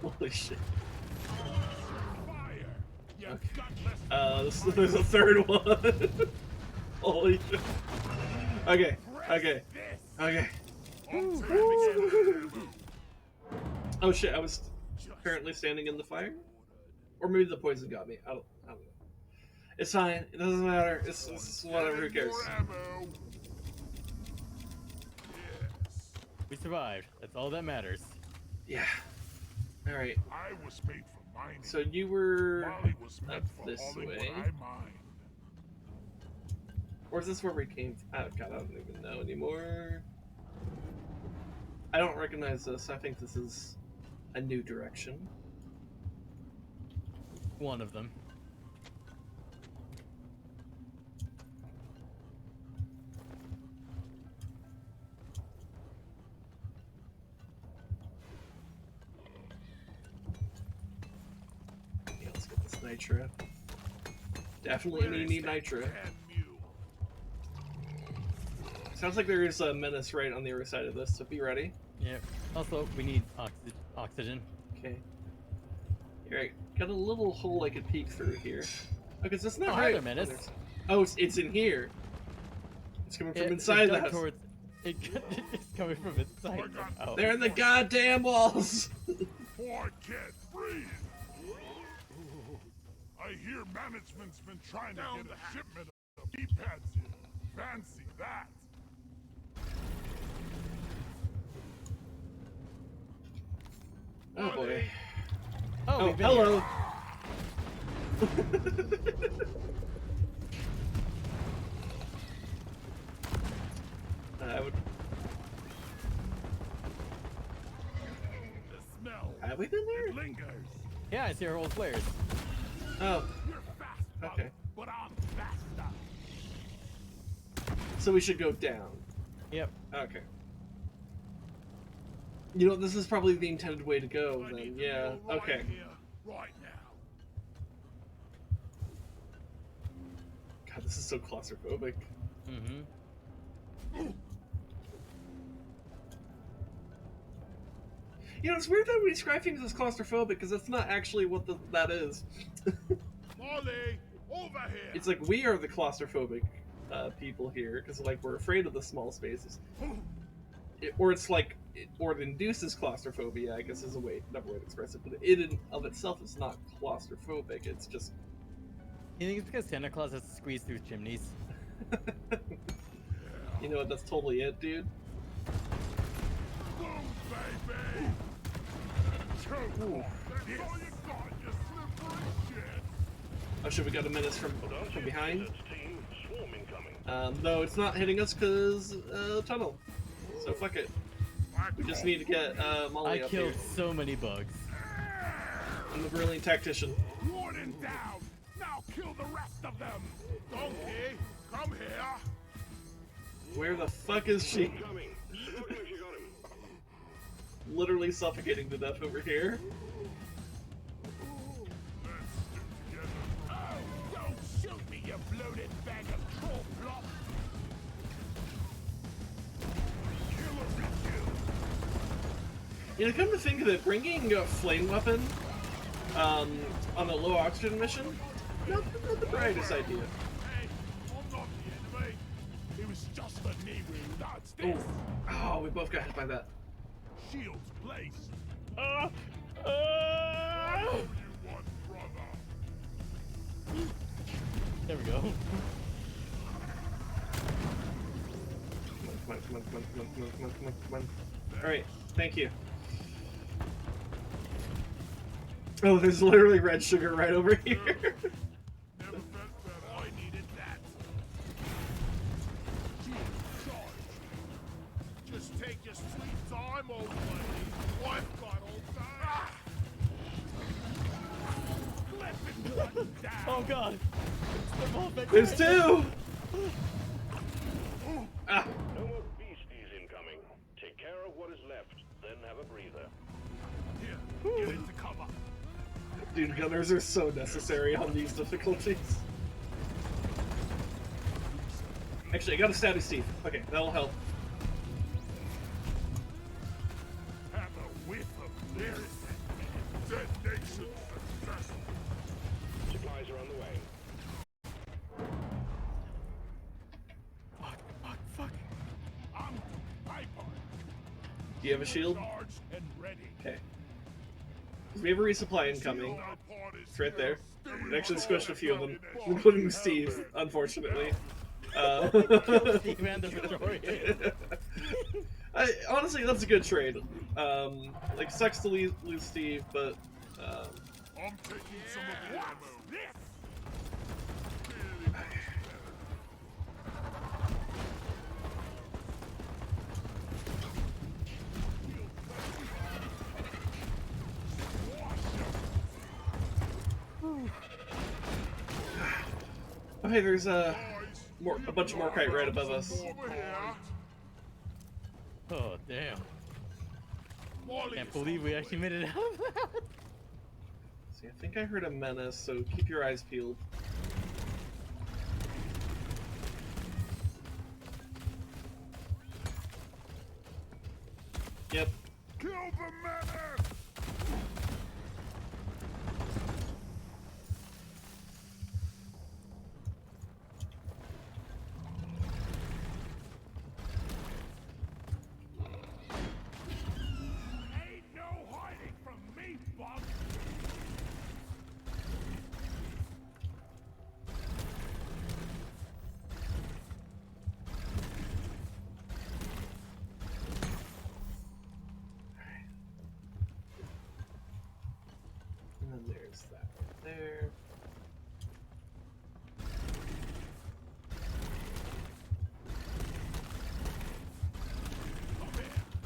[SPEAKER 1] Holy shit.
[SPEAKER 5] Fire. You
[SPEAKER 1] Okay.
[SPEAKER 5] gutless.
[SPEAKER 1] There's a third one. Holy shit. Okay. Oh shit, I was apparently standing in the fire? Or maybe the poison got me. I don't know. It's fine. It doesn't matter. It's whatever. Who cares?
[SPEAKER 2] We survived. That's all that matters.
[SPEAKER 1] Yeah. Alright.
[SPEAKER 5] I was made for mining.
[SPEAKER 1] So you were
[SPEAKER 5] Molly was meant
[SPEAKER 1] up
[SPEAKER 5] for
[SPEAKER 1] this
[SPEAKER 5] hauling
[SPEAKER 1] way.
[SPEAKER 5] what I mine.
[SPEAKER 1] Or is this where we came from? Oh god, I don't even know anymore. I don't recognize this. I think this is a new direction.
[SPEAKER 2] One of them.
[SPEAKER 1] Nitro. Definitely need nitro. Sounds like there is a menace right on the other side of this, so be ready.
[SPEAKER 2] Yeah. Also, we need oxygen.
[SPEAKER 1] Okay. Alright, got a little hole I could peek through here. Okay, so it's not
[SPEAKER 2] hi
[SPEAKER 1] right.
[SPEAKER 2] there, menace.
[SPEAKER 1] Oh, it's in here. It's coming from inside the house.
[SPEAKER 2] Towards, it's coming from inside. Oh.
[SPEAKER 1] They're in the goddamn walls!
[SPEAKER 5] I can't breathe! I hear management's been trying to get a shipment of keypads in. Fancy that!
[SPEAKER 1] Oh boy.
[SPEAKER 2] Oh,
[SPEAKER 1] hello! I would...
[SPEAKER 5] The smell.
[SPEAKER 1] Have we been there?
[SPEAKER 5] It lingers.
[SPEAKER 2] Yeah, I see our old players.
[SPEAKER 1] Oh.
[SPEAKER 5] You're fast,
[SPEAKER 1] Okay.
[SPEAKER 5] But I'm faster.
[SPEAKER 1] So we should go down.
[SPEAKER 2] Yep.
[SPEAKER 1] Okay. You know, this is probably the intended way to go, then. Yeah, okay.
[SPEAKER 5] Right now.
[SPEAKER 1] God, this is so claustrophobic.
[SPEAKER 2] Mm-hmm.
[SPEAKER 1] You know, it's weird that we describe things as claustrophobic, because that's not actually what that is.
[SPEAKER 5] Molly, over here!
[SPEAKER 1] It's like we are the claustrophobic people here, because like we're afraid of the small spaces. Or it's like, or it induces claustrophobia, I guess is another way to express it, but it in of itself is not claustrophobic, it's just...
[SPEAKER 2] You think it's because Santa Claus has to squeeze through chimneys?
[SPEAKER 1] You know what, that's totally it, dude.
[SPEAKER 5] Boom, baby! Ooh. That's all you got, you slippery shit!
[SPEAKER 1] Oh shit, we got a menace from behind.
[SPEAKER 6] Swarm incoming.
[SPEAKER 1] No, it's not hitting us because tunnel. So fuck it. We just need to get Molly
[SPEAKER 2] I
[SPEAKER 1] up
[SPEAKER 2] killed
[SPEAKER 1] here.
[SPEAKER 2] so many bugs.
[SPEAKER 1] I'm the brilliant tactician.
[SPEAKER 5] Warden down! Now kill the rest of them! Donkey, come here!
[SPEAKER 1] Where the fuck is she?
[SPEAKER 6] Incoming. Smoke him if you got him.
[SPEAKER 1] Literally suffocating to death over here.
[SPEAKER 5] Oh, don't shoot me, you bloated bag of troll flop!
[SPEAKER 1] You know, come to think of it, bringing a flame weapon on a low oxygen mission, not the brightest idea.
[SPEAKER 5] Hey, I'm not the enemy. It was just a knee wound, that's
[SPEAKER 1] Oh,
[SPEAKER 5] this.
[SPEAKER 1] oh, we both got hit by that.
[SPEAKER 5] Shields placed.
[SPEAKER 1] Ah!
[SPEAKER 5] I owe you one, brother.
[SPEAKER 2] There we go.
[SPEAKER 1] Come on. Alright, thank you. Oh, there's literally red sugar right over here.
[SPEAKER 5] Never felt better. I needed that. Shields charged. Just take your sweet time, old lady. I've got all day. Flipping one down.
[SPEAKER 2] Oh god.
[SPEAKER 1] There's two! Ah.
[SPEAKER 6] No more beasties incoming. Take care of what is left, then have a breather.
[SPEAKER 5] Here, get into cover.
[SPEAKER 1] Dude, gunners are so necessary on these difficulties. Actually, I got a stabby Steve. Okay, that'll help.
[SPEAKER 5] Have a whiff of this. Detonation successful.
[SPEAKER 6] Supplies are on the way.
[SPEAKER 2] Fuck.
[SPEAKER 5] I'm Piper.
[SPEAKER 1] Do you have a shield?
[SPEAKER 5] Charged and ready.
[SPEAKER 1] Okay. We have a resupply incoming. It's right there. It actually squished a few of them, including Steve, unfortunately.
[SPEAKER 2] Steve and the Victoria.
[SPEAKER 1] Honestly, that's a good trade. Like, sucks to lose Steve, but...
[SPEAKER 5] I'm taking some of the ammo.
[SPEAKER 1] Oh, hey, there's a bunch of Morkite right above us.
[SPEAKER 2] Oh damn. Can't believe we actually made it out of that.
[SPEAKER 1] See, I think I heard a menace, so keep your eyes peeled. Yep.
[SPEAKER 5] Kill the menace! Ain't no hiding from me, bug!
[SPEAKER 1] And then there's that right there.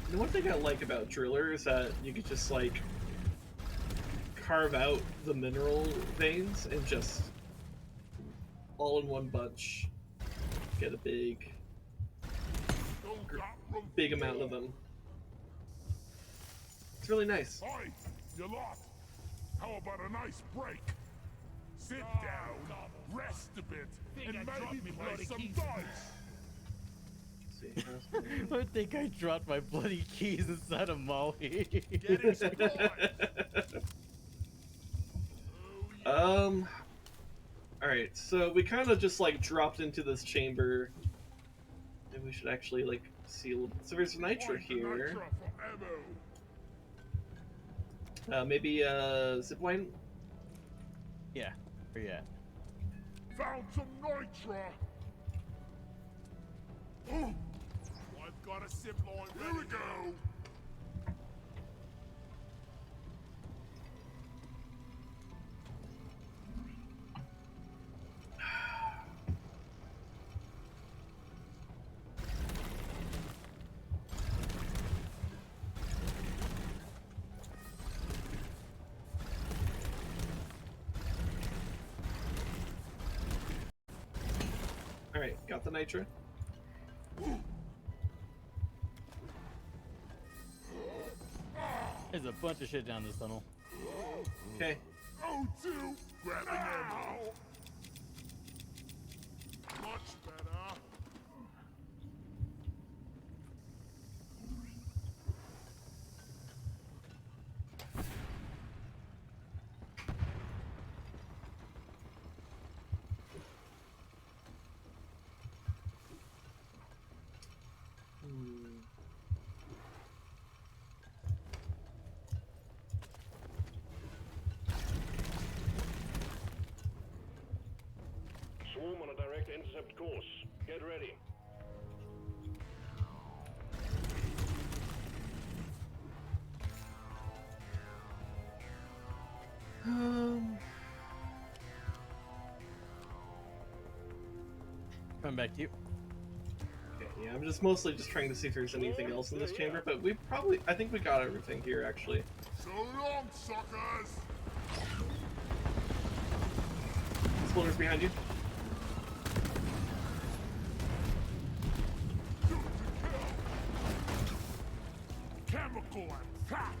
[SPEAKER 1] The one thing I like about Driller is that you could just, like, carve out the mineral veins and just all in one bunch get a big amount of them. It's really nice.
[SPEAKER 5] Oi, you lot! How about a nice break? Sit down, rest a bit, and maybe play some dice!
[SPEAKER 2] I think I dropped my bloody keys inside of Molly.
[SPEAKER 1] Alright, so we kind of just, like, dropped into this chamber. Maybe we should actually, like, see a little bit. So there's Nitra here. Maybe, zipline?
[SPEAKER 2] Yeah, where you at?
[SPEAKER 5] Found some Nitra! Oh! I've got a zip line. Here we go!
[SPEAKER 1] Alright, got the Nitra.
[SPEAKER 2] There's a bunch of shit down this tunnel.
[SPEAKER 1] Okay.
[SPEAKER 5] O2, grabbing ammo. Much better.
[SPEAKER 6] Swarm on a direct intercept course. Get ready.
[SPEAKER 2] Coming back to you.
[SPEAKER 1] Okay, yeah, I'm just mostly just trying to see if there's anything else in this chamber, but I think we got everything here, actually.
[SPEAKER 5] So long, suckers!
[SPEAKER 1] Splinters behind you.
[SPEAKER 5] Chemical attack!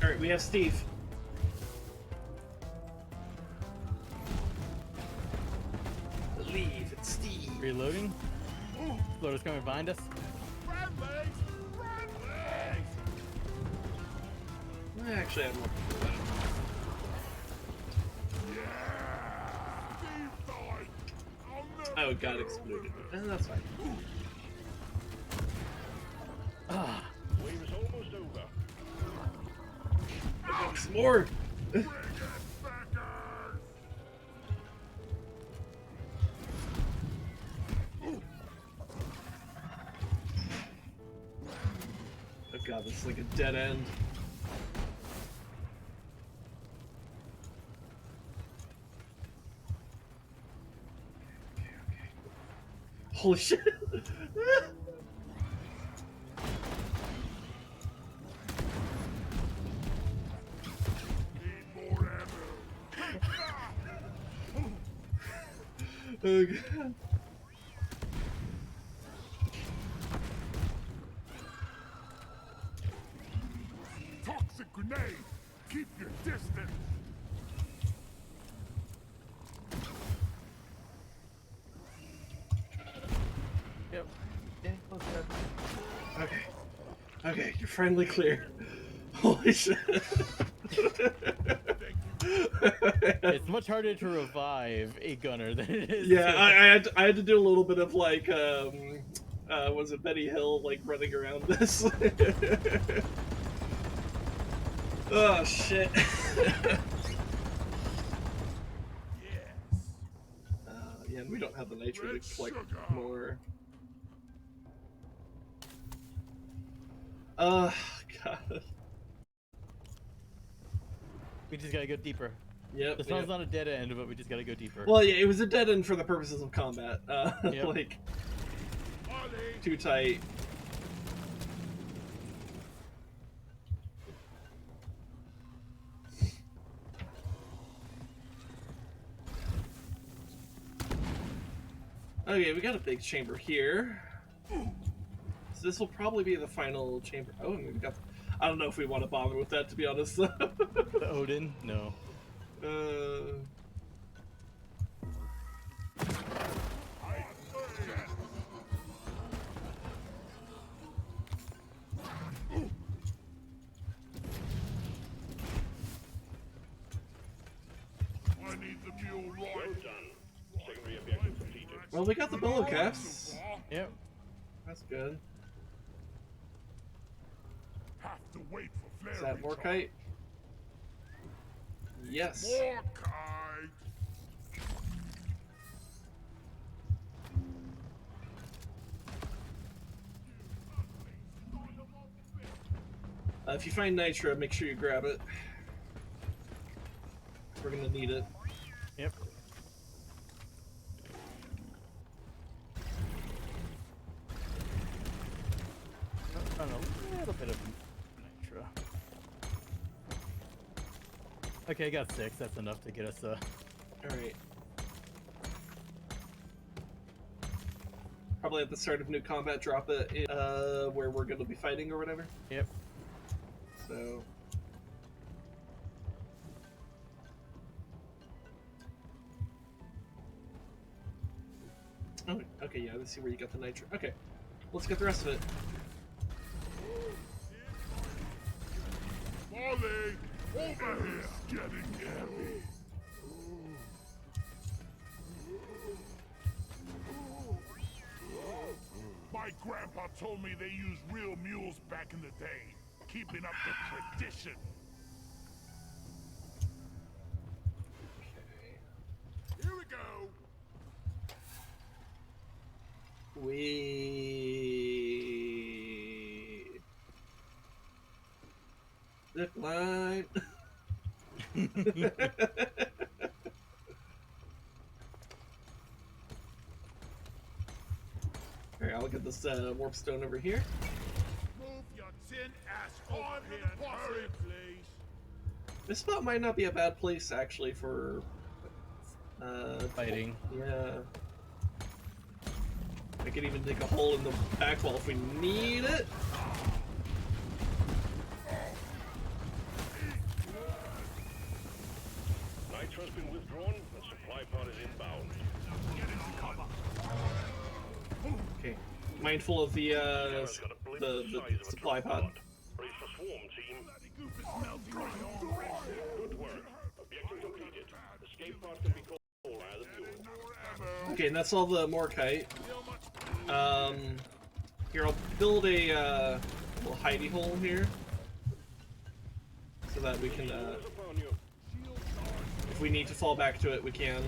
[SPEAKER 1] Alright, we have Steve. Believe it's Steve.
[SPEAKER 2] Reloading. Loader's coming behind us.
[SPEAKER 1] Actually, I have more. Oh, it got exploded. That's fine.
[SPEAKER 6] Wave is almost over.
[SPEAKER 1] Some more! Oh god, this is like a dead end. Holy shit! Oh, God.
[SPEAKER 5] Toxic grenade! Keep your distance!
[SPEAKER 2] Yep.
[SPEAKER 1] Okay. Okay, you're finally clear. Holy shit.
[SPEAKER 2] It's much harder to revive a gunner than it is.
[SPEAKER 1] Yeah,
[SPEAKER 2] to...
[SPEAKER 1] I had to do a little bit of like was it Betty Hill like running around this? Oh shit. Yeah, and we don't have the nitro to collect more. God.
[SPEAKER 2] We just gotta go deeper.
[SPEAKER 1] Yep.
[SPEAKER 2] This one's not a dead end, but we just gotta go deeper.
[SPEAKER 1] Well, yeah, it was a dead end for the purposes of combat.
[SPEAKER 2] Yep.
[SPEAKER 1] Like, too tight. Okay, we got a big chamber here. So this will probably be the final chamber. Oh, and we got. I don't know if we want to bother with that, to be honest.
[SPEAKER 2] The Odin? No.
[SPEAKER 5] I need the mule right.
[SPEAKER 6] Well done. Secondary objective completed.
[SPEAKER 1] Well, we got the billow caps.
[SPEAKER 2] Yep.
[SPEAKER 1] That's good.
[SPEAKER 5] Have to wait for flare.
[SPEAKER 1] Is that Morkite? Yes.
[SPEAKER 5] Morkite.
[SPEAKER 1] If you find nitro, make sure you grab it. We're gonna need it.
[SPEAKER 2] Yep. Found a little bit of nitro. Okay, I got 6. That's enough to get us.
[SPEAKER 1] Alright. Probably at the start of new combat, drop it in, where we're gonna be fighting or whatever.
[SPEAKER 2] Yep.
[SPEAKER 1] So. Oh, okay, yeah, let's see where you got the nitro. Okay, let's get the rest of it.
[SPEAKER 5] Molly, over here. Getting heavy. My grandpa told me they used real mules back in the day, keeping up the tradition. Here we go.
[SPEAKER 1] Zip line. Alright, I'll get this warp stone over here.
[SPEAKER 5] Move your tin ass over here and hurry, please.
[SPEAKER 1] This spot might not be a bad place actually for
[SPEAKER 2] Fighting.
[SPEAKER 1] Yeah. I could even dig a hole in the back wall if we need it.
[SPEAKER 6] Nitro's been withdrawn. The supply pod is inbound.
[SPEAKER 5] Get into cover.
[SPEAKER 1] Okay. Mindful of the supply pod.
[SPEAKER 6] Brace for swarm, team.
[SPEAKER 5] Good
[SPEAKER 6] work. Objective completed. Escape pod can be called via the fuel.
[SPEAKER 1] Okay, and that's all the Morkite. Here, I'll build a little hidey hole here. So that we can, if we need to fall back to it, we can.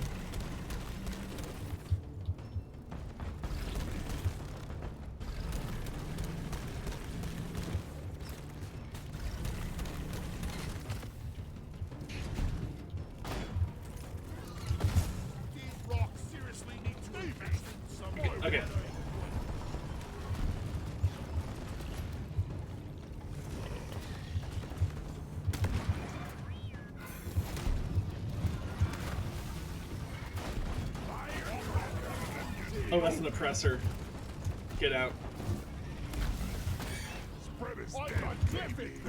[SPEAKER 5] These rocks seriously need to invest in some way.
[SPEAKER 1] Okay. Oh, that's an oppressor. Get out.
[SPEAKER 5] Spread his dead, baby.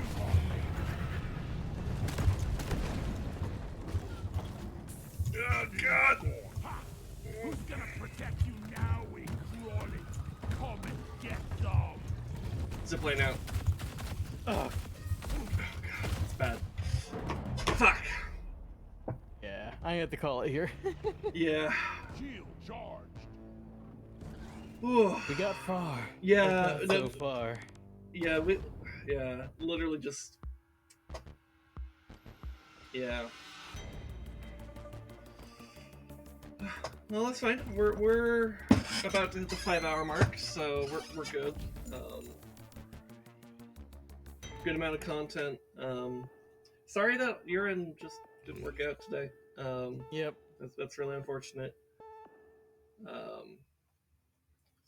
[SPEAKER 1] Oh, God!
[SPEAKER 5] Who's gonna protect you now, we crawly? Come and get some.
[SPEAKER 1] Zipline out. Oh. Oh, God. That's bad. Fuck!
[SPEAKER 2] Yeah, I have to call it here.
[SPEAKER 1] Yeah.
[SPEAKER 5] Shield charged.
[SPEAKER 1] Ooh.
[SPEAKER 2] We got far.
[SPEAKER 1] Yeah.
[SPEAKER 2] We got so far.
[SPEAKER 1] Yeah, yeah, literally just... Yeah. Well, that's fine. We're about to hit the 5-hour mark, so we're good. Good amount of content. Sorry that urine just didn't work out today.
[SPEAKER 2] Yep.
[SPEAKER 1] That's really unfortunate.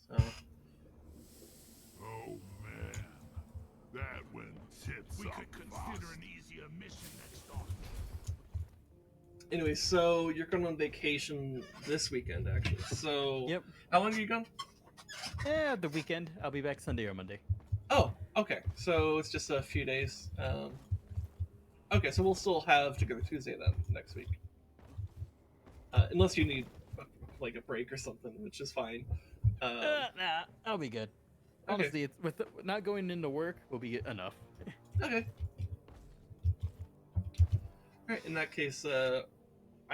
[SPEAKER 1] So.
[SPEAKER 5] Oh man, that went tits
[SPEAKER 8] We
[SPEAKER 5] up
[SPEAKER 8] could consider
[SPEAKER 5] fast.
[SPEAKER 8] an easier mission next time.
[SPEAKER 1] Anyway, so you're going on vacation this weekend, actually. So.
[SPEAKER 2] Yep.
[SPEAKER 1] How long are you gone?
[SPEAKER 2] Yeah, the weekend. I'll be back Sunday or Monday.
[SPEAKER 1] Oh, okay. So it's just a few days. Okay, so we'll still have Together Tuesday then next week. Unless you need like a break or something, which is fine.
[SPEAKER 2] Nah, I'll be good.
[SPEAKER 1] Okay.
[SPEAKER 2] Honestly, it's with not going into work will be enough.
[SPEAKER 1] Okay. Alright, in that case, I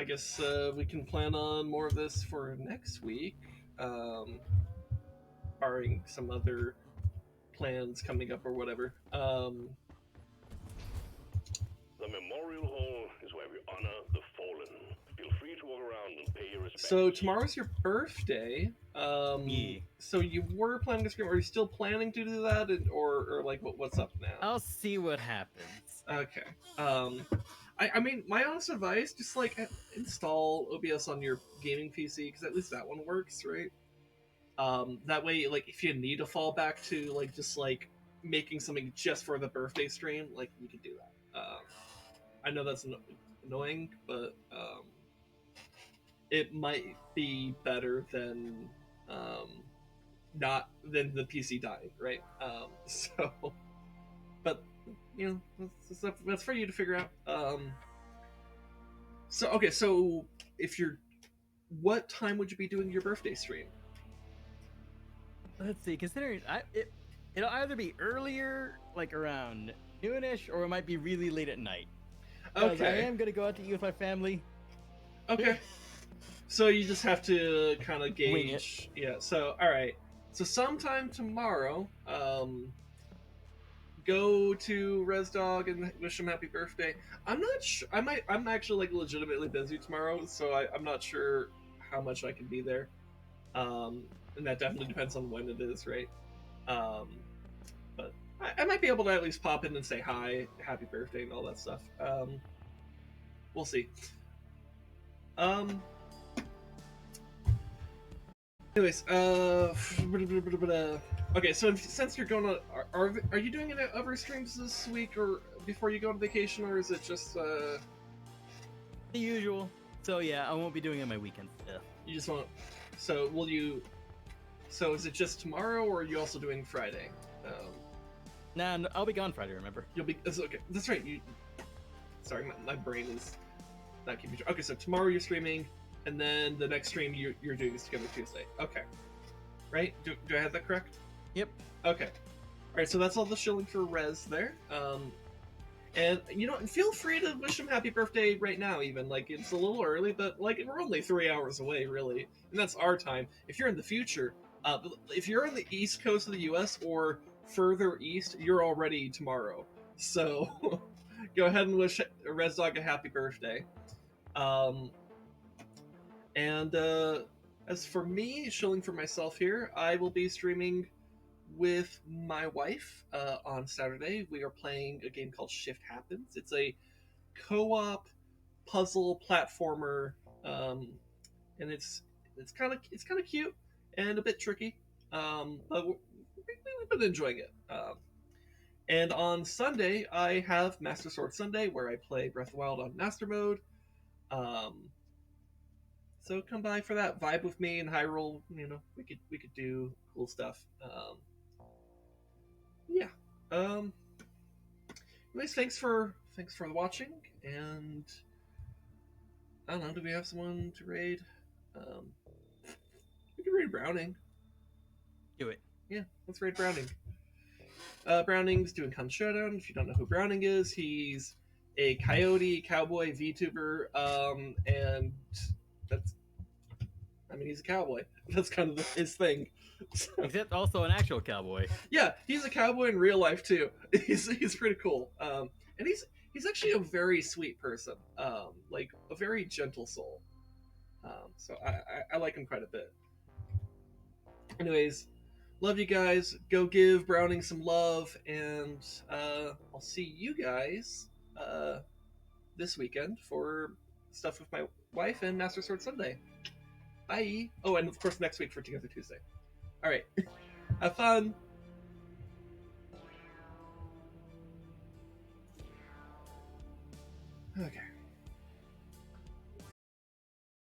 [SPEAKER 1] guess we can plan on more of this for next week. Barring some other plans coming up or whatever.
[SPEAKER 6] The Memorial Hall is where we honor the fallen. Feel free to walk around and pay your respects.
[SPEAKER 1] So tomorrow's your birthday.
[SPEAKER 2] Yeah.
[SPEAKER 1] So you were planning to stream. Are you still planning to do that, or like what's up now?
[SPEAKER 2] I'll see what happens.
[SPEAKER 1] Okay. I mean, my honest advice, just like install OBS on your gaming PC because at least that one works, right? That way, like if you need to fall back to like just like making something just for the birthday stream, like you could do that. I know that's annoying, but it might be better than not than the PC dying, right? So, but you know, that's for you to figure out. So okay, so if you're, what time would you be doing your birthday stream?
[SPEAKER 2] Let's see. Considering it'll either be earlier, like around noonish, or it might be really late at night.
[SPEAKER 1] Okay.
[SPEAKER 2] I am gonna go out to eat with my family.
[SPEAKER 1] Okay. So you just have to kind of gauge.
[SPEAKER 2] Wing it.
[SPEAKER 1] Yeah. So all right. So sometime tomorrow, go to Rezdog and wish him happy birthday. I'm not sure. I'm actually like legitimately busy tomorrow, so I'm not sure how much I can be there. And that definitely depends on when it is, right? But I might be able to at least pop in and say hi, happy birthday, and all that stuff. We'll see. Anyways, okay. So since you're going on, are you doing any other streams this week or before you go on vacation, or is it just
[SPEAKER 2] The usual. So yeah, I won't be doing it on my weekend stuff.
[SPEAKER 1] you just want? So will you? So is it just tomorrow, or are you also doing Friday?
[SPEAKER 2] Nah, no, I'll be gone Friday. Remember?
[SPEAKER 1] You'll be okay. That's right. Sorry, my brain is not keeping track. Okay, so tomorrow you're streaming, and then the next stream you're doing is Together Tuesday. Okay, right? Do I have that correct?
[SPEAKER 2] Yep.
[SPEAKER 1] Okay. All right. So that's all the shilling for Rez there. And you know, feel free to wish him happy birthday right now. Even like it's a little early, but like we're only 3 hours away, really, and that's our time. If you're in the future, if you're on the east coast of the U.S. or further east, you're already tomorrow. So go ahead and wish Rezdog a happy birthday. And as for me, shilling for myself here, I will be streaming with my wife on Saturday. We are playing a game called Shift Happens. It's a co-op puzzle platformer, and it's kind of cute and a bit tricky, but we've been enjoying it. And on Sunday, I have Master Sword Sunday, where I play Breath of the Wild on Master Mode. So come by for that, vibe with me in Hyrule. You know, we could do cool stuff. Yeah. Anyways, thanks for watching, and I don't know. Do we have someone to raid? We can raid Browning.
[SPEAKER 2] Do it.
[SPEAKER 1] Yeah, let's raid Browning. Browning's doing Con Showdown. If you don't know who Browning is, he's a coyote cowboy VTuber, and that's. I mean, he's a cowboy. That's kind of his thing. So,
[SPEAKER 2] Except also an actual cowboy.
[SPEAKER 1] yeah, he's a cowboy in real life too. He's pretty cool. And he's actually a very sweet person. Like a very gentle soul. So I like him quite a bit. Anyways, love you guys. Go give Browning some love, and I'll see you guys this weekend for stuff with my wife and Master Sword Sunday. Bye. Oh, and of course next week for Together Tuesday. All right. Have fun. Okay.